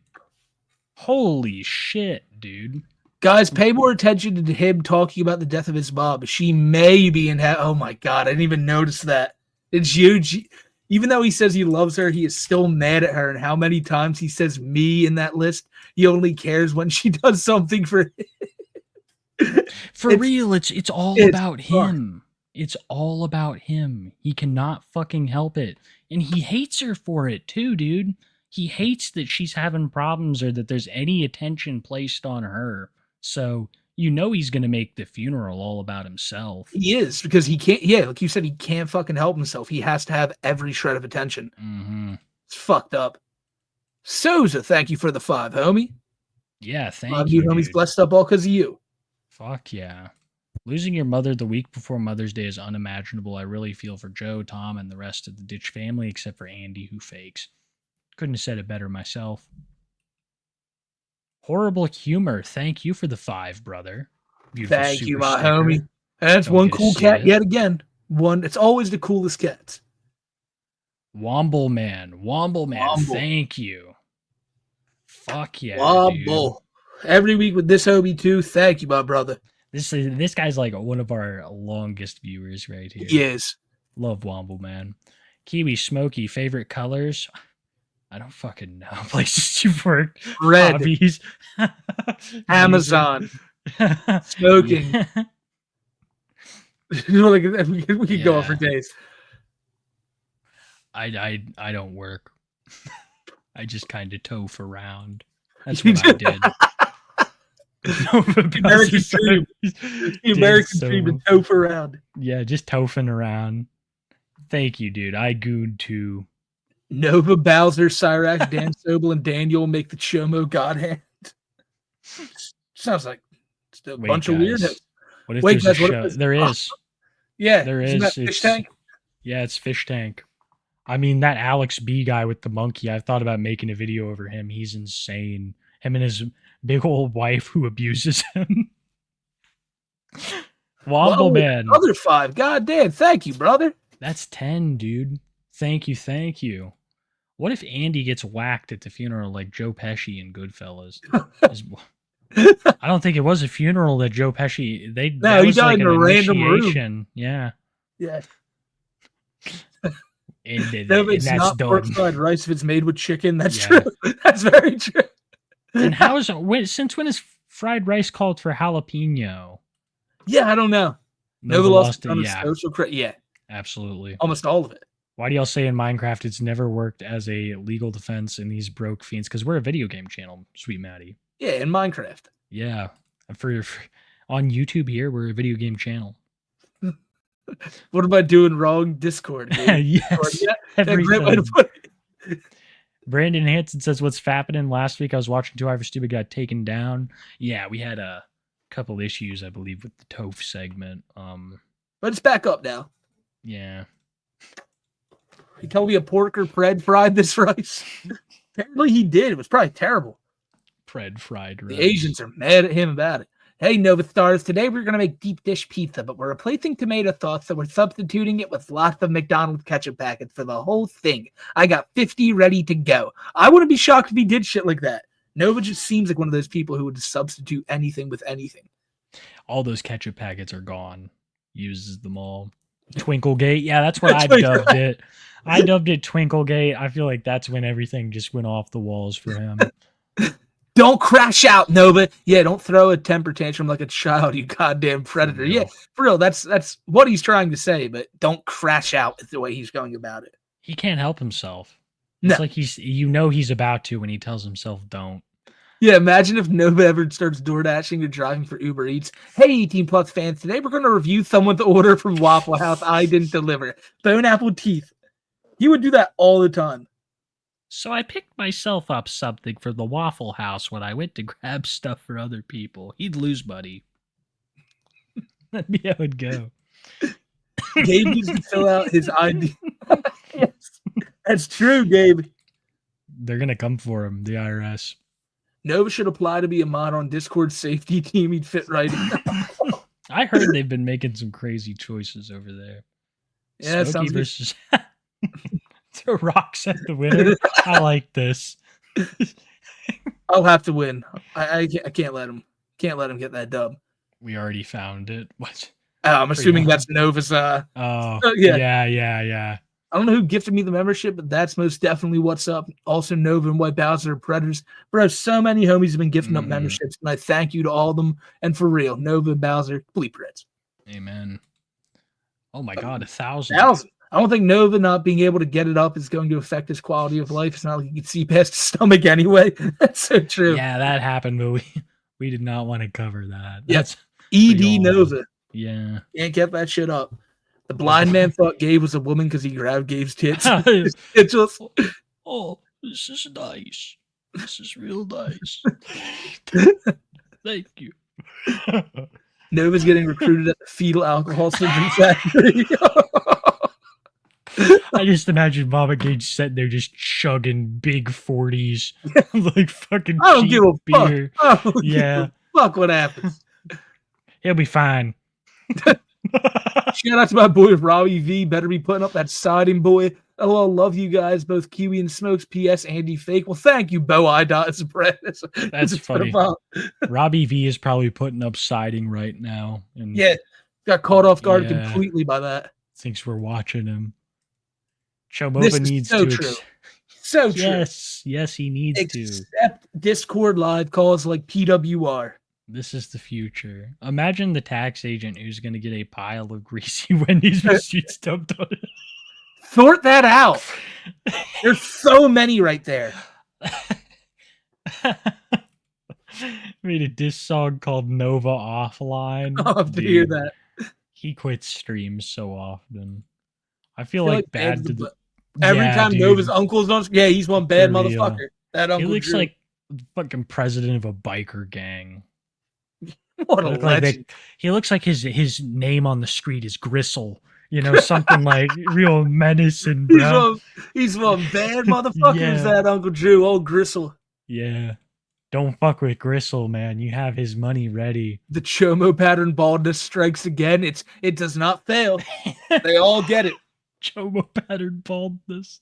Speaker 1: Holy shit, dude.
Speaker 2: Guys, pay more attention to him talking about the death of his mom. She may be in oh my God, I didn't even notice that. It's huge. Even though he says he loves her, he is still mad at her. And how many times he says me in that list, he only cares when she does something for him.
Speaker 1: For real, it's all about him. It's all about him. He cannot fucking help it. And he hates her for it too, dude. He hates that she's having problems or that there's any attention placed on her. So, you know he's going to make the funeral all about himself.
Speaker 2: He is, because he can't, like you said, he can't fucking help himself. He has to have every shred of attention.
Speaker 1: Mm-hmm.
Speaker 2: It's fucked up. Souza, thank you for the 5, homie.
Speaker 1: Yeah, thank you,
Speaker 2: homies
Speaker 1: dude.
Speaker 2: blessed up all because of you.
Speaker 1: Fuck yeah. Losing your mother the week before Mother's Day is unimaginable. I really feel for Joe, Tom, and the rest of the Ditch family, except for Andy, who fakes. Couldn't have said it better myself. Horrible humor. Thank you for the 5, brother. Beautiful.
Speaker 2: Thank you, my
Speaker 1: sticker.
Speaker 2: homie. That's
Speaker 1: Don't
Speaker 2: one
Speaker 1: get to
Speaker 2: cool
Speaker 1: see
Speaker 2: cat
Speaker 1: it.
Speaker 2: yet again. It's always the coolest cats.
Speaker 1: Womble man.
Speaker 2: Womble.
Speaker 1: Thank you. Fuck yeah,
Speaker 2: Womble.
Speaker 1: dude.
Speaker 2: Every week with this homie too. Thank you, my brother.
Speaker 1: This guy's like one of our longest viewers right here.
Speaker 2: He is.
Speaker 1: Love Womble man. Kiwi Smoky, favorite colors? I don't fucking know. Places you've worked.
Speaker 2: Red.
Speaker 1: Hobbies.
Speaker 2: Amazon. Smoking. We could go on for days.
Speaker 1: I don't work. I just kind of toph around. That's what I did.
Speaker 2: American dream. The American dream to toph around.
Speaker 1: Yeah, just tophing around. Thank you, dude. I gooed too.
Speaker 2: Nova, Bowser, Cyrax, Dan Sobel, and Daniel make the Chomo God Hand. Sounds like just a bunch of weirdos.
Speaker 1: What if there's a show? There is.
Speaker 2: Yeah,
Speaker 1: there
Speaker 2: isn't
Speaker 1: is.
Speaker 2: That Fish Tank?
Speaker 1: Yeah, it's Fish Tank. I mean, that Alex B guy with the monkey, I've thought about making a video over him. He's insane. Him and his big old wife who abuses him. Womble man.
Speaker 2: Another 5. God damn. Thank you, brother.
Speaker 1: That's 10, dude. Thank you. What if Andy gets whacked at the funeral like Joe Pesci in Goodfellas? I don't think it was a funeral that Joe Pesci. That
Speaker 2: he
Speaker 1: was
Speaker 2: died
Speaker 1: like
Speaker 2: in
Speaker 1: an
Speaker 2: a random
Speaker 1: initiation.
Speaker 2: room.
Speaker 1: Yeah.
Speaker 2: Yeah.
Speaker 1: And
Speaker 2: it's
Speaker 1: that's
Speaker 2: not
Speaker 1: done.
Speaker 2: pork fried rice if it's made with chicken. That's
Speaker 1: Yeah.
Speaker 2: true. That's very true.
Speaker 1: And since when is fried rice called for jalapeno?
Speaker 2: Yeah, I don't know.
Speaker 1: Nova
Speaker 2: lost
Speaker 1: it,
Speaker 2: yeah. Social credit. Yeah,
Speaker 1: absolutely.
Speaker 2: Almost all of it.
Speaker 1: Why do y'all say in Minecraft it's never worked as a legal defense in these broke fiends? Because we're a video game channel, sweet Maddie.
Speaker 2: Yeah, in Minecraft.
Speaker 1: Yeah, for on YouTube here, we're a video game channel.
Speaker 2: What am I doing wrong? Discord.
Speaker 1: Yes,
Speaker 2: yeah,
Speaker 1: everything. Brandon Hanson says, "What's happening?" Last week I was watching 2 Ivor Stupid got taken down. Yeah, we had a couple issues, I believe, with the Toph segment.
Speaker 2: But it's back up now.
Speaker 1: Yeah.
Speaker 2: He told me a porker Pred fried this rice. Apparently he did. It was probably terrible.
Speaker 1: Pred fried rice.
Speaker 2: The Asians are mad at him about it. Hey, Nova Stars, today we're going to make deep dish pizza, but we're replacing tomato sauce, so we're substituting it with lots of McDonald's ketchup packets for the whole thing. I got 50 ready to go. I wouldn't be shocked if he did shit like that. Nova just seems like one of those people who would substitute anything with anything.
Speaker 1: All those ketchup packets are gone. Uses them all. Twinklegate. Yeah, that's what I dubbed it. I dubbed it Twinklegate. I feel like that's when everything just went off the walls for him.
Speaker 2: Don't crash out, Nova. Yeah, don't throw a temper tantrum like a child, you goddamn predator. Yeah, for real. That's what he's trying to say, but don't crash out is the way he's going about it.
Speaker 1: He can't help himself. It's like he's about to when he tells himself don't.
Speaker 2: Yeah, imagine if Nova ever starts door dashing or driving for Uber Eats. Hey, 18 Plus fans, today we're going to review someone's order from Waffle House I didn't deliver. Bone apple teeth. He would do that all the time.
Speaker 1: So I picked myself up something from the Waffle House when I went to grab stuff for other people. He'd lose money. That'd be how it'd go.
Speaker 2: Gabe needs to fill out his ID. Yes, that's true, Gabe.
Speaker 1: They're going to come for him, the IRS.
Speaker 2: Nova should apply to be a mod on Discord safety team. He'd fit right in.
Speaker 1: I heard they've been making some crazy choices over there.
Speaker 2: Yeah,
Speaker 1: Smokey
Speaker 2: sounds
Speaker 1: versus throw rocks at the winner. I like this.
Speaker 2: I'll have to win. I can't let him. Can't let him get that dub.
Speaker 1: We already found it. What?
Speaker 2: I'm assuming that's Nova's.
Speaker 1: Yeah.
Speaker 2: I don't know who gifted me the membership, but that's most definitely what's up. Also, Nova and White Bowser are predators. Bro, so many homies have been gifting up memberships, and I thank you to all of them. And for real, Nova and Bowser, bleep Reds.
Speaker 1: Amen. Oh my God, 1,000.
Speaker 2: I don't think Nova not being able to get it up is going to affect his quality of life. It's not like he can see past his stomach anyway. That's so true.
Speaker 1: Yeah, that happened, but we did not want to cover that.
Speaker 2: That's ED Nova.
Speaker 1: Yeah.
Speaker 2: Can't get that shit up. The blind man thought Gabe was a woman because he grabbed Gabe's tits.
Speaker 1: Oh, this is nice. This is real nice. Thank you.
Speaker 2: Nova's getting recruited at the fetal alcohol surgery factory.
Speaker 1: I just imagine Mama Gage sitting there just chugging big 40s. Like fucking
Speaker 2: I don't give a
Speaker 1: beer.
Speaker 2: fuck. I don't give a fuck what happens.
Speaker 1: He'll be fine.
Speaker 2: Shout out to my boy Robbie V. Better be putting up that siding, boy. LOL, love you guys, both Kiwi and Smokes. P.S. Andy Fake. Well, thank you, Bo I. It's
Speaker 1: That's funny. Robbie V is probably putting up siding right now. And
Speaker 2: yeah, got caught off guard completely by that.
Speaker 1: Thinks we're watching him. Chomova needs
Speaker 2: so
Speaker 1: to.
Speaker 2: True. So true.
Speaker 1: Yes, he needs to.
Speaker 2: Except Discord live calls like PWR.
Speaker 1: This is the future. Imagine the tax agent who's going to get a pile of greasy Wendy's receipts dumped on it.
Speaker 2: Sort that out. There's so many right there.
Speaker 1: Made a diss song called Nova Offline.
Speaker 2: I'll have to hear that.
Speaker 1: He quits streams so often. I feel like bad to the...
Speaker 2: Every time Nova's uncles don't... Yeah, he's one bad motherfucker. That uncle
Speaker 1: He looks
Speaker 2: Drew.
Speaker 1: like the fucking president of a biker gang.
Speaker 2: What a legend.
Speaker 1: He looks like his name on the street is Gristle. You know, something like real menacing, bro.
Speaker 2: He's one bad motherfucker, that Uncle Drew, old Gristle.
Speaker 1: Yeah. Don't fuck with Gristle, man. You have his money ready.
Speaker 2: The Chomo pattern baldness strikes again. It does not fail. They all get it.
Speaker 1: Chomo pattern baldness.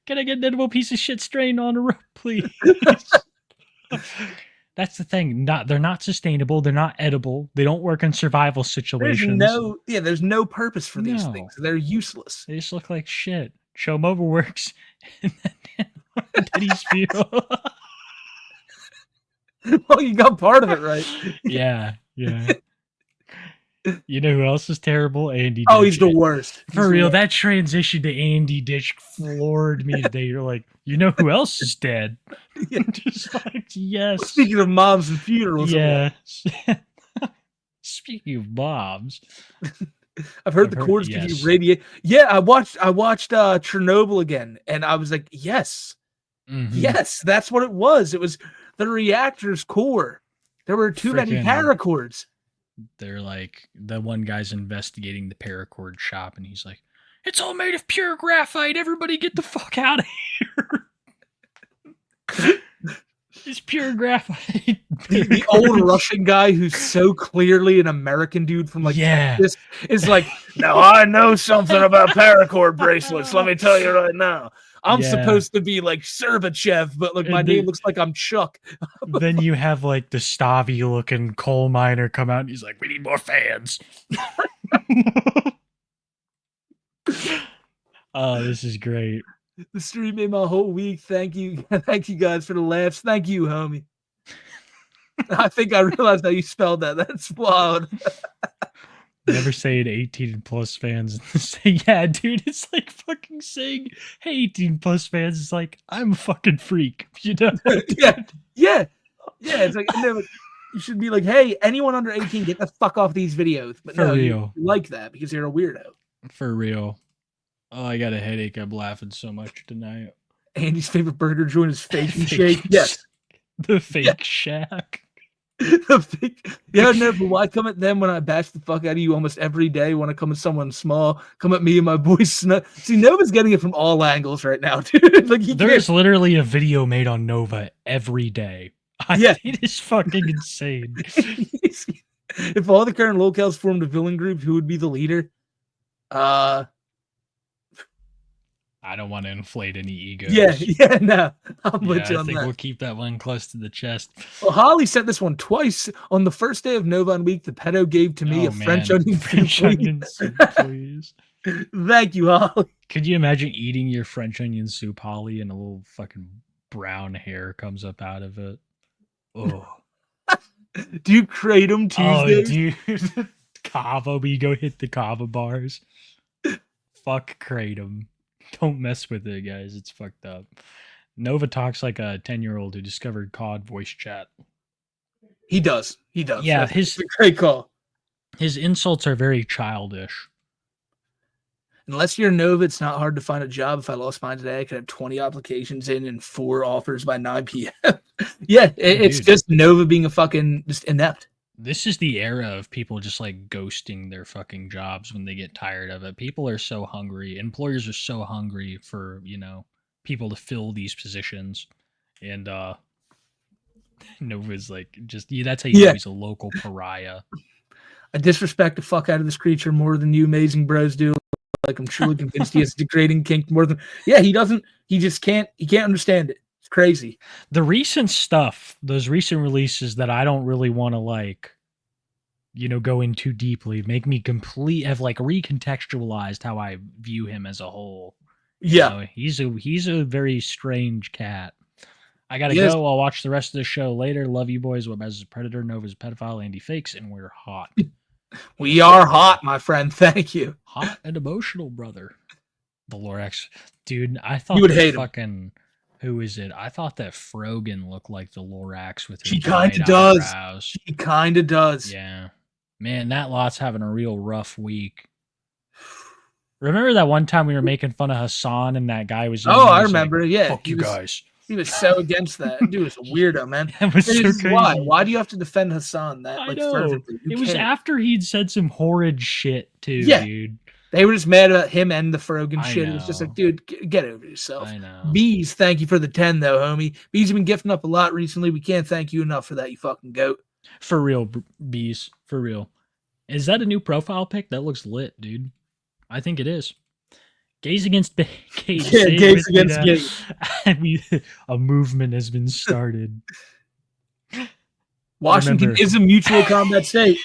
Speaker 1: Can I get an edible piece of shit strain on a rope, please? That's the thing. They're not sustainable. They're not edible. They don't work in survival situations.
Speaker 2: There's no purpose for these things. They're useless.
Speaker 1: They just look like shit. Chomova works in Teddy's funeral.
Speaker 2: Well, you got part of it right.
Speaker 1: Yeah. You know who else is terrible? Andy Ditch.
Speaker 2: Oh, he's the worst.
Speaker 1: For real, that transition to Andy Ditch floored me today. You're like, you know who else is dead?
Speaker 2: Yeah.
Speaker 1: Just like, yes.
Speaker 2: Speaking of moms and funerals.
Speaker 1: Yeah. Speaking of moms.
Speaker 2: I've heard the cords give you radiation. Yeah, I watched Chernobyl again, and I was like, yes. Mm-hmm. Yes, that's what it was. It was the reactor's core. There were too many paracords.
Speaker 1: They're like, the one guy's investigating the paracord shop, and he's like, it's all made of pure graphite. Everybody get the fuck out of here. It's pure graphite.
Speaker 2: The old Russian guy who's so clearly an American dude from Texas is like, now I know something about paracord bracelets. Let me tell you right now. I'm supposed to be like Serbachev, but like my name looks like I'm Chuck.
Speaker 1: Then you have like the Stavi looking coal miner come out and he's like, we need more fans. Oh, this is great.
Speaker 2: The stream made my whole week. Thank you. Thank you guys for the laughs. Thank you, homie. I think I realized how you spelled that. That's wild.
Speaker 1: Never say it 18 plus fans. Say, yeah, dude, it's like fucking saying, hey, 18 plus fans. It's like, I'm a fucking freak, you know?
Speaker 2: Yeah. It's like, no, you should be like, hey, anyone under 18, get the fuck off these videos. But
Speaker 1: For
Speaker 2: no,
Speaker 1: real.
Speaker 2: you like that because you're a weirdo.
Speaker 1: For real. Oh, I got a headache. I'm laughing so much tonight.
Speaker 2: Andy's favorite burger joint is Fake and Shake. Yes.
Speaker 1: The Fake Shack.
Speaker 2: Yeah, no, but why come at them when I bash the fuck out of you almost every day? Want to come at someone small? Come at me and my boy Snow. See, Nova's getting it from all angles right now, dude. Like
Speaker 1: There's literally a video made on Nova every day. It is fucking insane.
Speaker 2: If all the current locales formed a villain group, who would be the leader?
Speaker 1: I don't want to inflate any egos.
Speaker 2: No. I'm with you on
Speaker 1: I think
Speaker 2: that.
Speaker 1: we'll keep that one close to the chest.
Speaker 2: Well, Holly sent this one twice. On the first day of Nova Week, the pedo gave to me French onion soup,
Speaker 1: please.
Speaker 2: Thank you, Holly.
Speaker 1: Could you imagine eating your French onion soup, Holly, and a little fucking brown hair comes up out of it? Oh.
Speaker 2: Do you Kratom Tuesdays?
Speaker 1: Oh, dude. Kava, we go hit the Kava bars. Fuck Kratom. Don't mess with it, guys. It's fucked up. Nova talks like a 10-year-old who discovered COD voice chat.
Speaker 2: He does.
Speaker 1: Yeah,
Speaker 2: it's a great call.
Speaker 1: His insults are very childish.
Speaker 2: Unless you're Nova, it's not hard to find a job. If I lost mine today, I could have 20 applications in and 4 offers by 9 p.m. It's just Nova being a fucking just inept.
Speaker 1: This is the era of people just like ghosting their fucking jobs when they get tired of it. People are so hungry. Employers are so hungry for, people to fill these positions. And Nova's like, that's how you know he's a local pariah.
Speaker 2: I disrespect the fuck out of this creature more than you amazing bros do. Like, I'm truly convinced he has a degrading kink more than... Yeah, he doesn't... He just can't... He can't understand it. It's crazy.
Speaker 1: The recent stuff, those recent releases that I don't really want to, go in too deeply, make me have, recontextualized how I view him as a whole.
Speaker 2: Yeah.
Speaker 1: He's a very strange cat. I gotta go. I'll watch the rest of the show later. Love you boys. Webaz is a predator. Nova's a pedophile. Andy fakes, and we're hot.
Speaker 2: We are hot, my friend. Thank you.
Speaker 1: Hot and emotional, brother. The Lorax. Dude, I thought
Speaker 2: you would hate
Speaker 1: fucking...
Speaker 2: him.
Speaker 1: Who is it? I thought that Frogan looked like the Lorax with her
Speaker 2: She kind of does.
Speaker 1: Eyebrows.
Speaker 2: She kind of does.
Speaker 1: Yeah. Man, that lot's having a real rough week. Remember that one time we were making fun of Hassan and that guy was...
Speaker 2: I remember.
Speaker 1: Like,
Speaker 2: yeah.
Speaker 1: Fuck you guys.
Speaker 2: He was so against that. Dude was a weirdo, man.
Speaker 1: That was so crazy.
Speaker 2: Why do you have to defend Hassan that fervently?
Speaker 1: It was after he'd said some horrid shit too, dude.
Speaker 2: They were just mad about him and the Frogan shit. It was just like, dude, get over yourself.
Speaker 1: I know.
Speaker 2: Bees, thank you for the 10 though, homie. Bees have been gifting up a lot recently. We can't thank you enough for that, you fucking goat.
Speaker 1: For real, Bees. For real. Is that a new profile pic? That looks lit, dude. I think it is. Gaze against Gaze.
Speaker 2: Yeah, Gaze against Gaze.
Speaker 1: A movement has been started.
Speaker 2: Washington is a mutual combat state.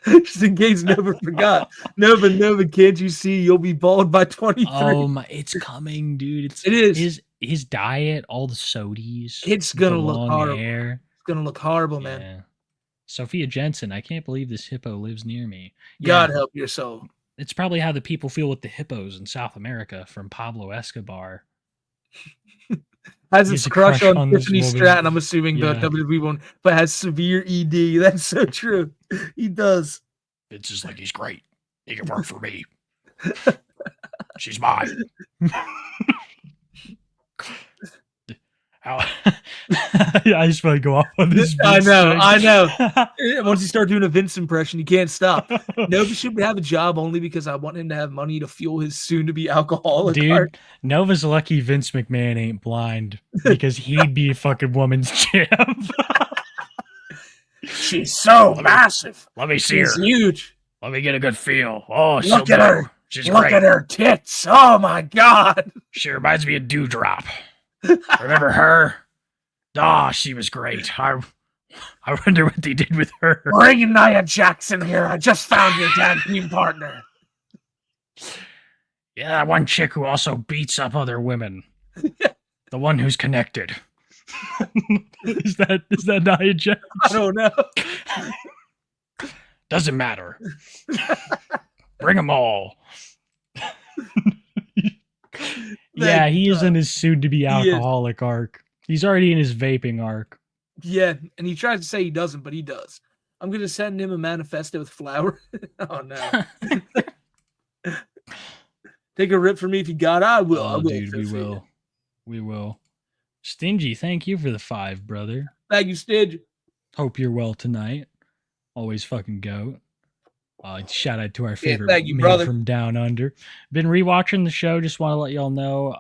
Speaker 2: Just in case Nova forgot. Nova, can't you see you'll be bald by 23?
Speaker 1: Oh my, it's coming, dude.
Speaker 2: It is.
Speaker 1: His diet, all the sodies.
Speaker 2: It's gonna look horrible.
Speaker 1: Hair.
Speaker 2: It's gonna look horrible, man.
Speaker 1: Yeah. Sophia Jensen, I can't believe this hippo lives near me.
Speaker 2: God help your soul.
Speaker 1: It's probably how the people feel with the hippos in South America from Pablo Escobar.
Speaker 2: Has its crush on Tiffany Stratton, I'm assuming the WWE one, but has severe ED. That's so true. He does.
Speaker 1: It's just like, he's great. He can work for me. She's mine. I just want to go off on this.
Speaker 2: I know. Once you start doing a Vince impression, you can't stop. Nova should have a job only because I want him to have money to fuel his soon-to-be alcoholic.
Speaker 1: Dude, Nova's lucky Vince McMahon ain't blind because he'd be a fucking woman's champ.
Speaker 2: She's so massive.
Speaker 1: Let me see her.
Speaker 2: She's huge.
Speaker 1: Let me get a good feel. Oh,
Speaker 2: look at her.
Speaker 1: She's
Speaker 2: look
Speaker 1: great.
Speaker 2: At her tits. Oh my God.
Speaker 1: She reminds me of Dewdrop. Remember her? Oh, she was great. I wonder what they did with her.
Speaker 2: Bring Nia Jackson here. I just found your tag team partner.
Speaker 1: Yeah, that one chick who also beats up other women. The one who's connected. Is that Nia Jax?
Speaker 2: I don't know.
Speaker 1: Doesn't matter. Bring them all. Yeah, he is in his soon-to-be alcoholic arc. He's already in his vaping arc.
Speaker 2: Yeah, and he tries to say he doesn't, but he does. I'm going to send him a manifesto with flour. Oh, no. Take a rip for me if you got it. I will. I will,
Speaker 1: dude, we will. We will. Stingy, thank you for the 5, brother.
Speaker 2: Thank you, Stidge.
Speaker 1: Hope you're well tonight. Always fucking goat. Shout out to our favorite man from down under. Been rewatching the show. Just want to let y'all know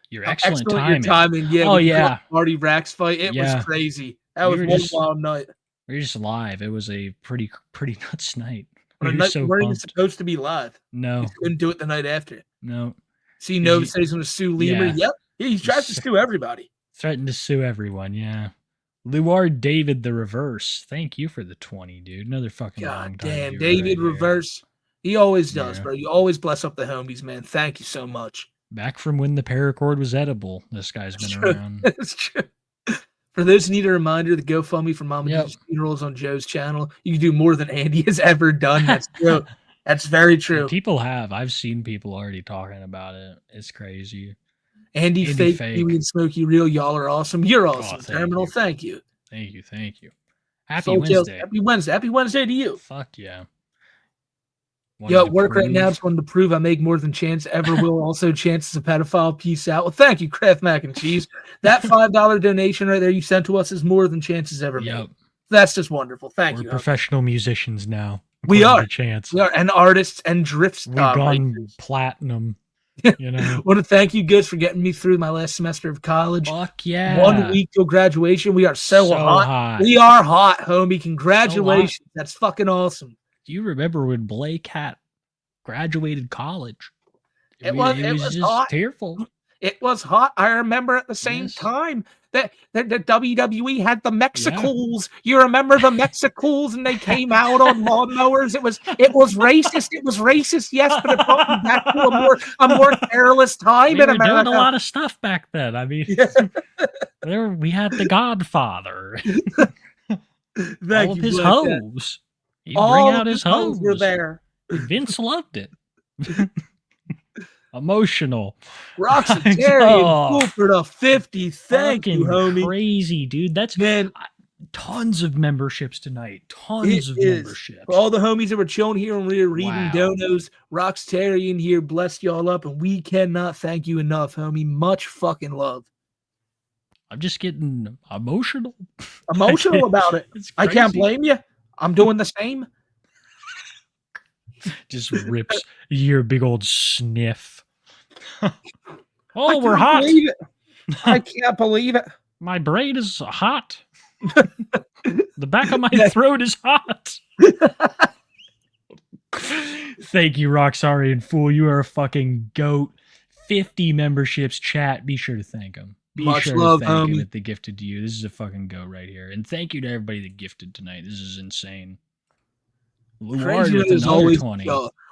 Speaker 1: your excellent timing.
Speaker 2: Yeah.
Speaker 1: Oh yeah.
Speaker 2: Marty Rax fight. It was crazy. That was one wild night.
Speaker 1: We were just live. It was a pretty nuts night.
Speaker 2: We were so pumped. Supposed to be live.
Speaker 1: No.
Speaker 2: We couldn't do it the night after.
Speaker 1: No.
Speaker 2: See, Nova says he's going to sue Lemur. Yep. Yeah, he tries to sue everybody.
Speaker 1: Threatened to sue everyone. Yeah. Luard David the Reverse. Thank you for the 20, dude. Another fucking long time.
Speaker 2: Damn, David Reverse. He always does, bro. You always bless up the homies, man. Thank you so much.
Speaker 1: Back from when the paracord was edible. This guy's been around.
Speaker 2: That's true. For those who need a reminder, the GoFundMe for Mama D's funerals on Joe's channel. You can do more than Andy has ever done. That's true. That's very true.
Speaker 1: People have. I've seen people already talking about it. It's crazy.
Speaker 2: Andy fake, Kiwi, and Smokey Real. Y'all are awesome. You're awesome, Terminal. Thank you.
Speaker 1: Thank you. Happy Wednesday.
Speaker 2: Happy Wednesday. Happy Wednesday to you.
Speaker 1: Fuck yeah.
Speaker 2: Yo, at work right now. Just wanted to prove I make more than Chance ever will. Also, Chance is a pedophile. Peace out. Well, thank you, Kraft Mac and Cheese. That $5 donation right there you sent to us is more than Chance's ever made. That's just wonderful. Thank you.
Speaker 1: We're professional musicians now.
Speaker 2: We are.
Speaker 1: Chance.
Speaker 2: We are, and artists and drift.
Speaker 1: We've gone platinum. You know.
Speaker 2: Want to thank you guys for getting me through my last semester of college.
Speaker 1: Fuck yeah.
Speaker 2: 1 week till graduation. We are so hot. We are hot, homie. Congratulations. So that's fucking awesome.
Speaker 1: Do you remember when Blake had graduated college?
Speaker 2: It was
Speaker 1: just
Speaker 2: hot.
Speaker 1: tearful.
Speaker 2: It was hot. I remember at the same time that the WWE had the Mexicools. You remember the Mexicools, and they came out on lawnmowers. It was racist. It was racist, yes, but it brought me back to a more careless time in America.
Speaker 1: We were doing a lot of stuff back then. I mean, we had The Godfather. All of his hoes. He'd bring out his hoes.
Speaker 2: Were there.
Speaker 1: Vince loved it. Emotional.
Speaker 2: Roxitarian for the 50. Thank you, homie.
Speaker 1: Crazy, dude. That's tons of memberships tonight. Tons of memberships.
Speaker 2: For all the homies that were chilling here and we were reading donos, Roxitarian here blessed y'all up, and we cannot thank you enough, homie. Much fucking love.
Speaker 1: I'm just getting emotional.
Speaker 2: Emotional about it. I can't blame you. I'm doing the same.
Speaker 1: Just rips your big old sniff. Oh, we're hot.
Speaker 2: I can't believe it.
Speaker 1: My brain is hot. The back of my throat is hot. Thank you, Roxarian Fool. You are a fucking goat. 50 memberships, chat. Be sure to thank him.
Speaker 2: Much love,
Speaker 1: thank him if they gifted to you. This is a fucking goat right here. And thank you to everybody that gifted tonight. This is insane.
Speaker 2: Crazy as always.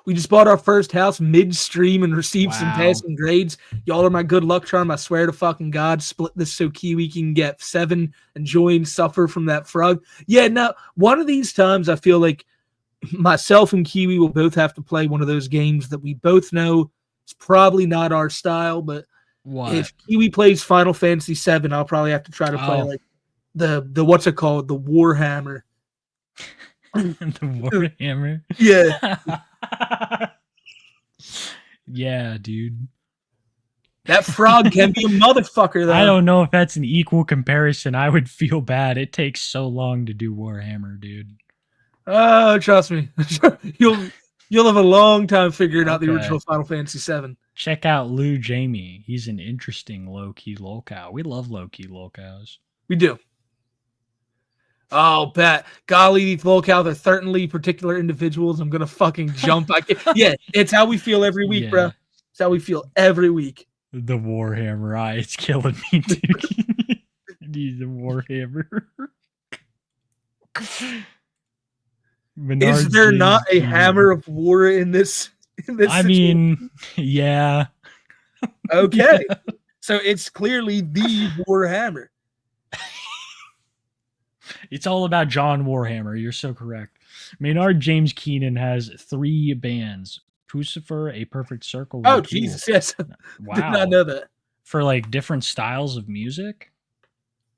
Speaker 2: We just bought our first house midstream and received some passing grades. Y'all are my good luck charm. I swear to fucking God. Split this so Kiwi can get 7 and join Suffer from that frog. Yeah, no, one of these times I feel like myself and Kiwi will both have to play one of those games that we both know it's probably not our style, but if Kiwi plays Final Fantasy 7, I'll probably have to try to play like the what's it called? The Warhammer.
Speaker 1: The Warhammer.
Speaker 2: Yeah.
Speaker 1: Yeah, dude.
Speaker 2: That frog can be a motherfucker, though.
Speaker 1: I don't know if that's an equal comparison. I would feel bad. It takes so long to do Warhammer, dude.
Speaker 2: Oh, trust me. You'll have a long time figuring out the original Final Fantasy 7.
Speaker 1: Check out Lou Jamie. He's an interesting low-key lolcow. We love low-key lolcows.
Speaker 2: We do. Oh, Pat. Golly, these lolcows are certainly particular individuals. I'm going to fucking jump. Yeah, it's how we feel every week, bro. It's how we feel every week.
Speaker 1: The Warhammer. It's killing me, dude. I need the Warhammer.
Speaker 2: Is there not a hammer of war in this in this
Speaker 1: I
Speaker 2: situation?
Speaker 1: mean, yeah.
Speaker 2: Okay. So it's clearly the Warhammer.
Speaker 1: It's all about John Warhammer. You're so correct. Maynard James Keenan has 3 bands. Pucifer, A Perfect Circle.
Speaker 2: Oh,
Speaker 1: What Tool.
Speaker 2: Jesus, yes.
Speaker 1: Wow.
Speaker 2: Did not know that.
Speaker 1: For like different styles of music?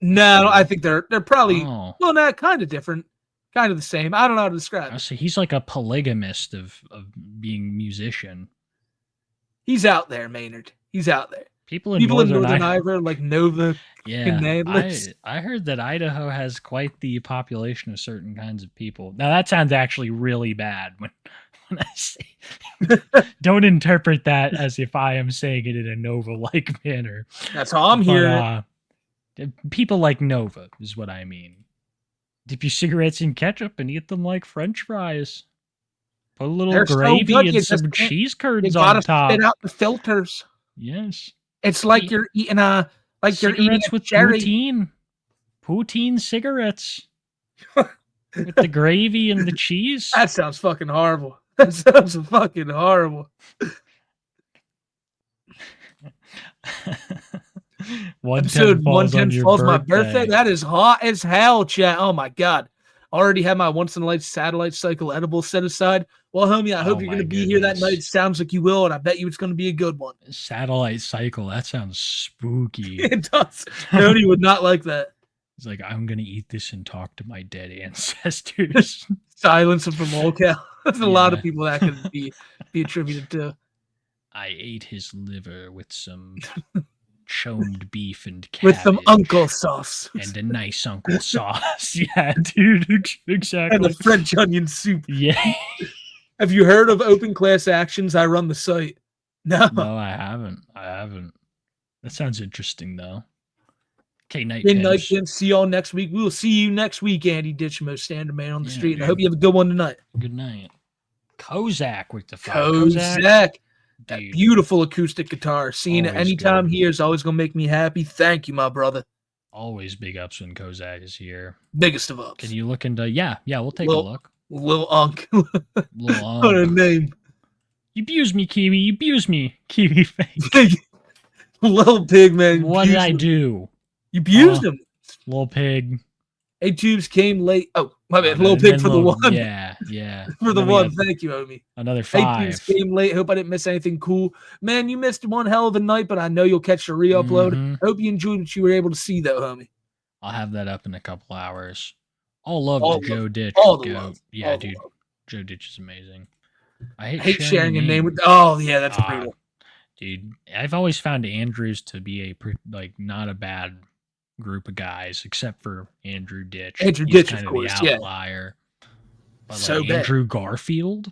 Speaker 2: No, I think they're probably
Speaker 1: Oh.
Speaker 2: well, not kind of different, kind of the same. I don't know how to describe it.
Speaker 1: So he's like a polygamist of being musician.
Speaker 2: He's out there, Maynard. He's out there.
Speaker 1: People in
Speaker 2: Northern Idaho, like Nova.
Speaker 1: Yeah, I heard that Idaho has quite the population of certain kinds of people. Now that sounds actually really bad when I say. Don't interpret that as if I am saying it in a Nova-like manner.
Speaker 2: That's how I'm hearing
Speaker 1: it. People like Nova is what I mean. Dip your cigarettes in ketchup and eat them like French fries. Put a little gravy and some cheese curds on top.
Speaker 2: Spit out the filters.
Speaker 1: Yes.
Speaker 2: It's like you're eating a
Speaker 1: cigarettes with poutine. Poutine cigarettes. With the gravy and the cheese.
Speaker 2: That sounds fucking horrible. That sounds fucking horrible. Episode 110 falls my birthday. That is hot as hell, chat. Oh my god. Already had my once in a life satellite cycle edible set aside. Well, homie, I hope you're going to be here that night. It sounds like you will, and I bet you it's going to be a good one.
Speaker 1: Satellite cycle. That sounds spooky.
Speaker 2: It does. Tony would not like that.
Speaker 1: He's like, I'm going to eat this and talk to my dead ancestors.
Speaker 2: Silence of the lolcow. There's a lot of people that could be attributed to.
Speaker 1: I ate his liver with some choned beef and cabbage.
Speaker 2: With some uncle sauce.
Speaker 1: And a nice uncle sauce. Yeah, dude. Exactly.
Speaker 2: And a French onion soup.
Speaker 1: Yeah.
Speaker 2: Have you heard of Open Class Actions? I run the site. No.
Speaker 1: No, I haven't. That sounds interesting, though. Okay, Night
Speaker 2: Pimps. See y'all next week. We will see you next week, Andy Ditchmo, Standard Man on the street. And I hope you have a good one tonight.
Speaker 1: Good night. Kozak with the fire.
Speaker 2: Kozak. That beautiful acoustic guitar. Seeing it anytime here is always going to make me happy. Thank you, my brother.
Speaker 1: Always big ups when Kozak is here.
Speaker 2: Biggest of ups.
Speaker 1: Can you look into... Yeah, we'll take a look.
Speaker 2: Lil Unk.
Speaker 1: Lil Unk.
Speaker 2: What a name.
Speaker 1: You abuse me, Kiwi. You abuse me, Kiwi face.
Speaker 2: Little Pig, man.
Speaker 1: What did I do?
Speaker 2: You abused him.
Speaker 1: Little Pig.
Speaker 2: Hey, Tubes came late. Oh, my bad. Little Pig for the one.
Speaker 1: Yeah.
Speaker 2: For the one. Thank you, homie.
Speaker 1: Another 5.
Speaker 2: Hey, Tubes came late. Hope I didn't miss anything cool. Man, you missed one hell of a night, but I know you'll catch the re-upload. Hope you enjoyed what you were able to see, though, homie.
Speaker 1: I'll have that up in a couple hours. All love to Joe Ditch. Yeah, dude. Joe Ditch is amazing. I hate
Speaker 2: sharing a name with. Oh, yeah, that's brutal.
Speaker 1: Dude, I've always found Andrews to be not a bad group of guys, except for Andrew Ditch.
Speaker 2: Andrew Ditch, of course,
Speaker 1: the outlier. But
Speaker 2: so bad.
Speaker 1: Andrew Garfield?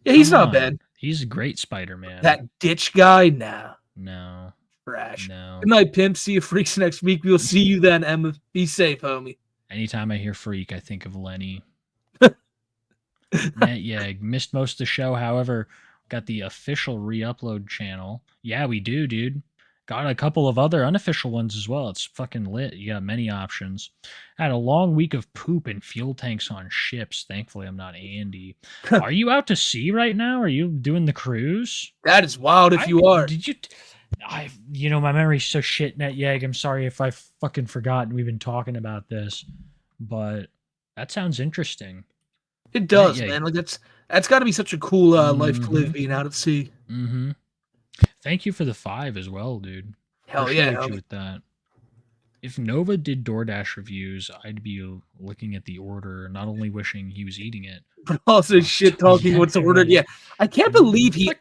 Speaker 2: Yeah, he's not bad.
Speaker 1: He's a great Spider-Man.
Speaker 2: That Ditch guy? Nah.
Speaker 1: No.
Speaker 2: Trash.
Speaker 1: No.
Speaker 2: Good night, pimp. See you freaks next week. We'll see you then, Emma. Be safe, homie.
Speaker 1: Anytime I hear freak, I think of Lenny. Yeah, missed most of the show. However, got the official re-upload channel. Yeah, we do, dude. Got a couple of other unofficial ones as well. It's fucking lit. You got many options. Had a long week of poop and fuel tanks on ships. Thankfully, I'm not Andy. Are you out to sea right now? Are you doing the cruise?
Speaker 2: That is wild if you are.
Speaker 1: Did you... my memory's so shit, NetYeg. I'm sorry if I fucking forgotten we've been talking about this. But that sounds interesting.
Speaker 2: It does, man. Like that's got to be such a cool life to live being out at sea.
Speaker 1: Mm-hmm. Thank you for the 5 as well, dude.
Speaker 2: Hell
Speaker 1: Appreciate
Speaker 2: yeah.
Speaker 1: you with that. If Nova did DoorDash reviews, I'd be looking at the order, not only wishing he was eating it,
Speaker 2: but also shit talking what's ordered. Yeah, I can't believe he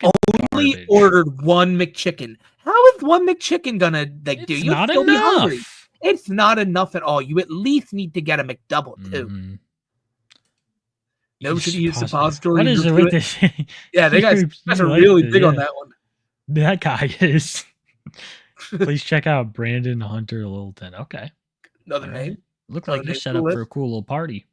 Speaker 2: only ordered one McChicken. How is one McChicken gonna do? You
Speaker 1: not
Speaker 2: still
Speaker 1: enough.
Speaker 2: Be hungry. It's not enough at all. You at least need to get a McDouble too.
Speaker 1: Mm-hmm.
Speaker 2: No should use suppository.
Speaker 1: What is it with this?
Speaker 2: Yeah, they guys are really big on that one.
Speaker 1: That guy is. Please check out Brandon Hunter Littleton. Okay.
Speaker 2: Another name.
Speaker 1: Look like you're set up for a cool little party.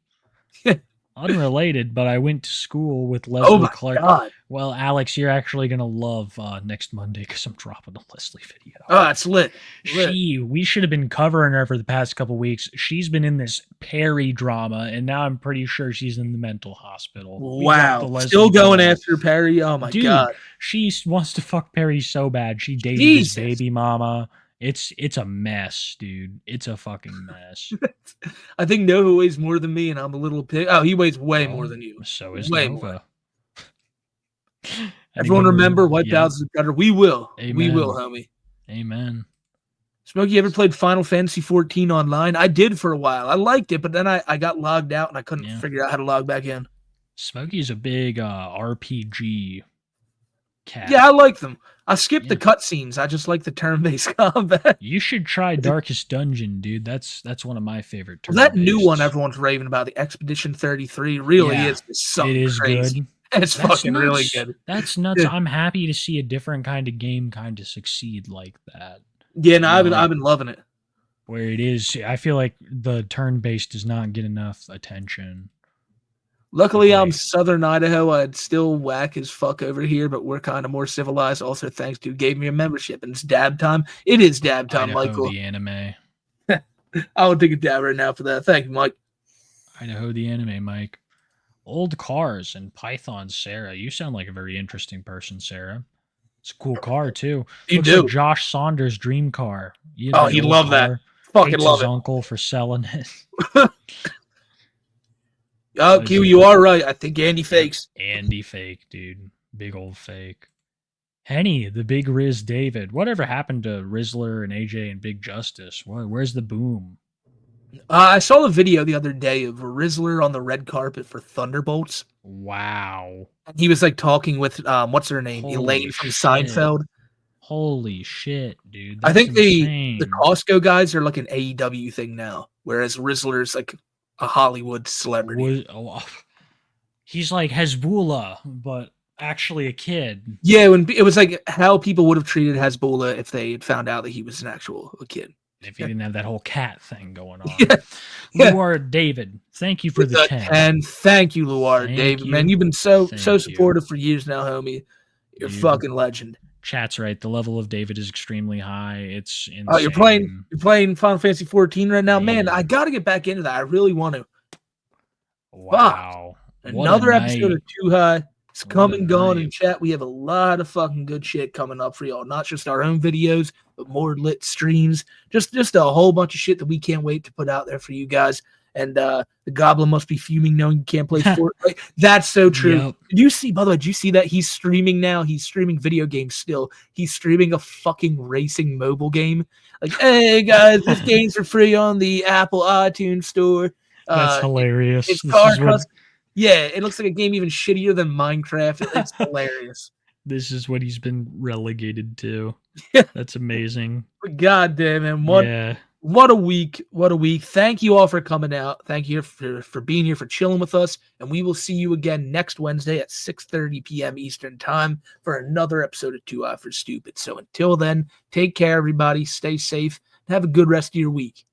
Speaker 1: Unrelated, but I went to school with
Speaker 2: Oh
Speaker 1: Leslie
Speaker 2: my
Speaker 1: Clark.
Speaker 2: god.
Speaker 1: Well, Alex, you're actually gonna love next Monday because I'm dropping a Leslie video.
Speaker 2: Oh, it's lit. Lit.
Speaker 1: We should have been covering her for the past couple weeks. She's been in this Perry drama, and now I'm pretty sure she's in the mental hospital. We dropped the
Speaker 2: Wow.
Speaker 1: Leslie
Speaker 2: Still going
Speaker 1: ball.
Speaker 2: after Perry. Oh my
Speaker 1: Dude,
Speaker 2: god.
Speaker 1: she wants to fuck Perry so bad. She dated
Speaker 2: Jesus.
Speaker 1: his baby mama. It's a mess, dude. It's a fucking mess.
Speaker 2: I think Nova weighs more than me, and I'm a little pig. Oh, he weighs way
Speaker 1: Well,
Speaker 2: more than you.
Speaker 1: So is
Speaker 2: Way
Speaker 1: Nova.
Speaker 2: Everyone
Speaker 1: Anyone
Speaker 2: remember Wipe
Speaker 1: yeah.
Speaker 2: Out is better. We will. We
Speaker 1: Amen.
Speaker 2: will, homie.
Speaker 1: Amen.
Speaker 2: Smokey, you ever played Final Fantasy 14 online? I did for a while. I liked it, but then I got logged out and I couldn't figure out how to log back in.
Speaker 1: Smokey's a big RPG cat.
Speaker 2: Yeah, I like them. I skipped the cutscenes. I just like the turn-based combat.
Speaker 1: You should try Darkest Dungeon, dude. That's one of my favorite turn.
Speaker 2: That new one everyone's raving about, the Expedition 33, really is something
Speaker 1: it is
Speaker 2: crazy.
Speaker 1: good.
Speaker 2: It's
Speaker 1: That's
Speaker 2: fucking
Speaker 1: nuts.
Speaker 2: really good.
Speaker 1: That's nuts. I'm happy to see a different kind of game kind of succeed like that.
Speaker 2: Yeah, no, I've been loving it.
Speaker 1: Where it is, I feel like the turn-based does not get enough attention.
Speaker 2: Luckily, I'm Southern Idaho. I'd still whack as fuck over here, but we're kind of more civilized. Also, thanks to gave me a membership, and it's dab time. It is dab time,
Speaker 1: Idaho,
Speaker 2: Michael.
Speaker 1: the anime.
Speaker 2: I would take a dab right now for that. Thank you, Mike.
Speaker 1: Idaho, the anime, Mike. Old cars and Python, Sarah. You sound like a very interesting person, Sarah. It's a cool car too.
Speaker 2: You
Speaker 1: Looks
Speaker 2: do.
Speaker 1: like Josh Saunders' dream car.
Speaker 2: Oh, he'd love that. Fucking
Speaker 1: Hates
Speaker 2: love
Speaker 1: his
Speaker 2: it.
Speaker 1: uncle for selling it.
Speaker 2: Oh, Q, you are right. I think Andy fakes.
Speaker 1: Andy fake, dude. Big old fake. Henny, the big Riz David. Whatever happened to Rizzler and AJ and Big Justice? Where's the boom?
Speaker 2: I saw a video the other day of Rizzler on the red carpet for Thunderbolts.
Speaker 1: Wow.
Speaker 2: He was like talking with what's her name,
Speaker 1: Holy
Speaker 2: Elaine from
Speaker 1: shit.
Speaker 2: Seinfeld.
Speaker 1: Holy shit, dude.
Speaker 2: I think
Speaker 1: insane.
Speaker 2: the Costco guys are like an AEW thing now, whereas Rizzler's like a Hollywood celebrity.
Speaker 1: He's like Hezbollah, but actually a kid.
Speaker 2: Yeah, when it was like how people would have treated Hezbollah if they had found out that he was a kid.
Speaker 1: If he didn't have that whole cat thing going on.
Speaker 2: Yeah.
Speaker 1: Luar David, thank you for the 10.
Speaker 2: And thank you, Luar David.
Speaker 1: you.
Speaker 2: Man, you've been so
Speaker 1: Thank
Speaker 2: supportive for years now, homie. You're a
Speaker 1: Dude.
Speaker 2: fucking legend.
Speaker 1: Chat's right. The level of David is extremely high. It's insane.
Speaker 2: Oh, you're playing Final Fantasy 14 right now? Man, I gotta get back into that. I really want to.
Speaker 1: Wow.
Speaker 2: Fuck.
Speaker 1: What a
Speaker 2: Another episode
Speaker 1: night.
Speaker 2: of Too High. It's come and gone
Speaker 1: night.
Speaker 2: in chat. We have a lot of fucking good shit coming up for y'all. Not just our own videos, but more lit streams. Just a whole bunch of shit that we can't wait to put out there for you guys. And the Goblin must be fuming knowing you can't play Fortnite. That's so true.
Speaker 1: Yep.
Speaker 2: Did you see, by the way, did you see that he's streaming now? He's streaming video games still. He's streaming a fucking racing mobile game. Like, hey guys, this game's for free on the Apple iTunes store.
Speaker 1: That's hilarious.
Speaker 2: It's
Speaker 1: This
Speaker 2: car
Speaker 1: is what-
Speaker 2: Yeah, it looks like a game even shittier than Minecraft. It's hilarious.
Speaker 1: This is what he's been relegated to. That's amazing.
Speaker 2: But God damn it. What a week. What a week. Thank you all for coming out. Thank you for being here, for chilling with us. And we will see you again next Wednesday at 6:30 p.m. Eastern Time for another episode of 2 Eye for Stupid. So until then, take care, everybody. Stay safe. And have a good rest of your week.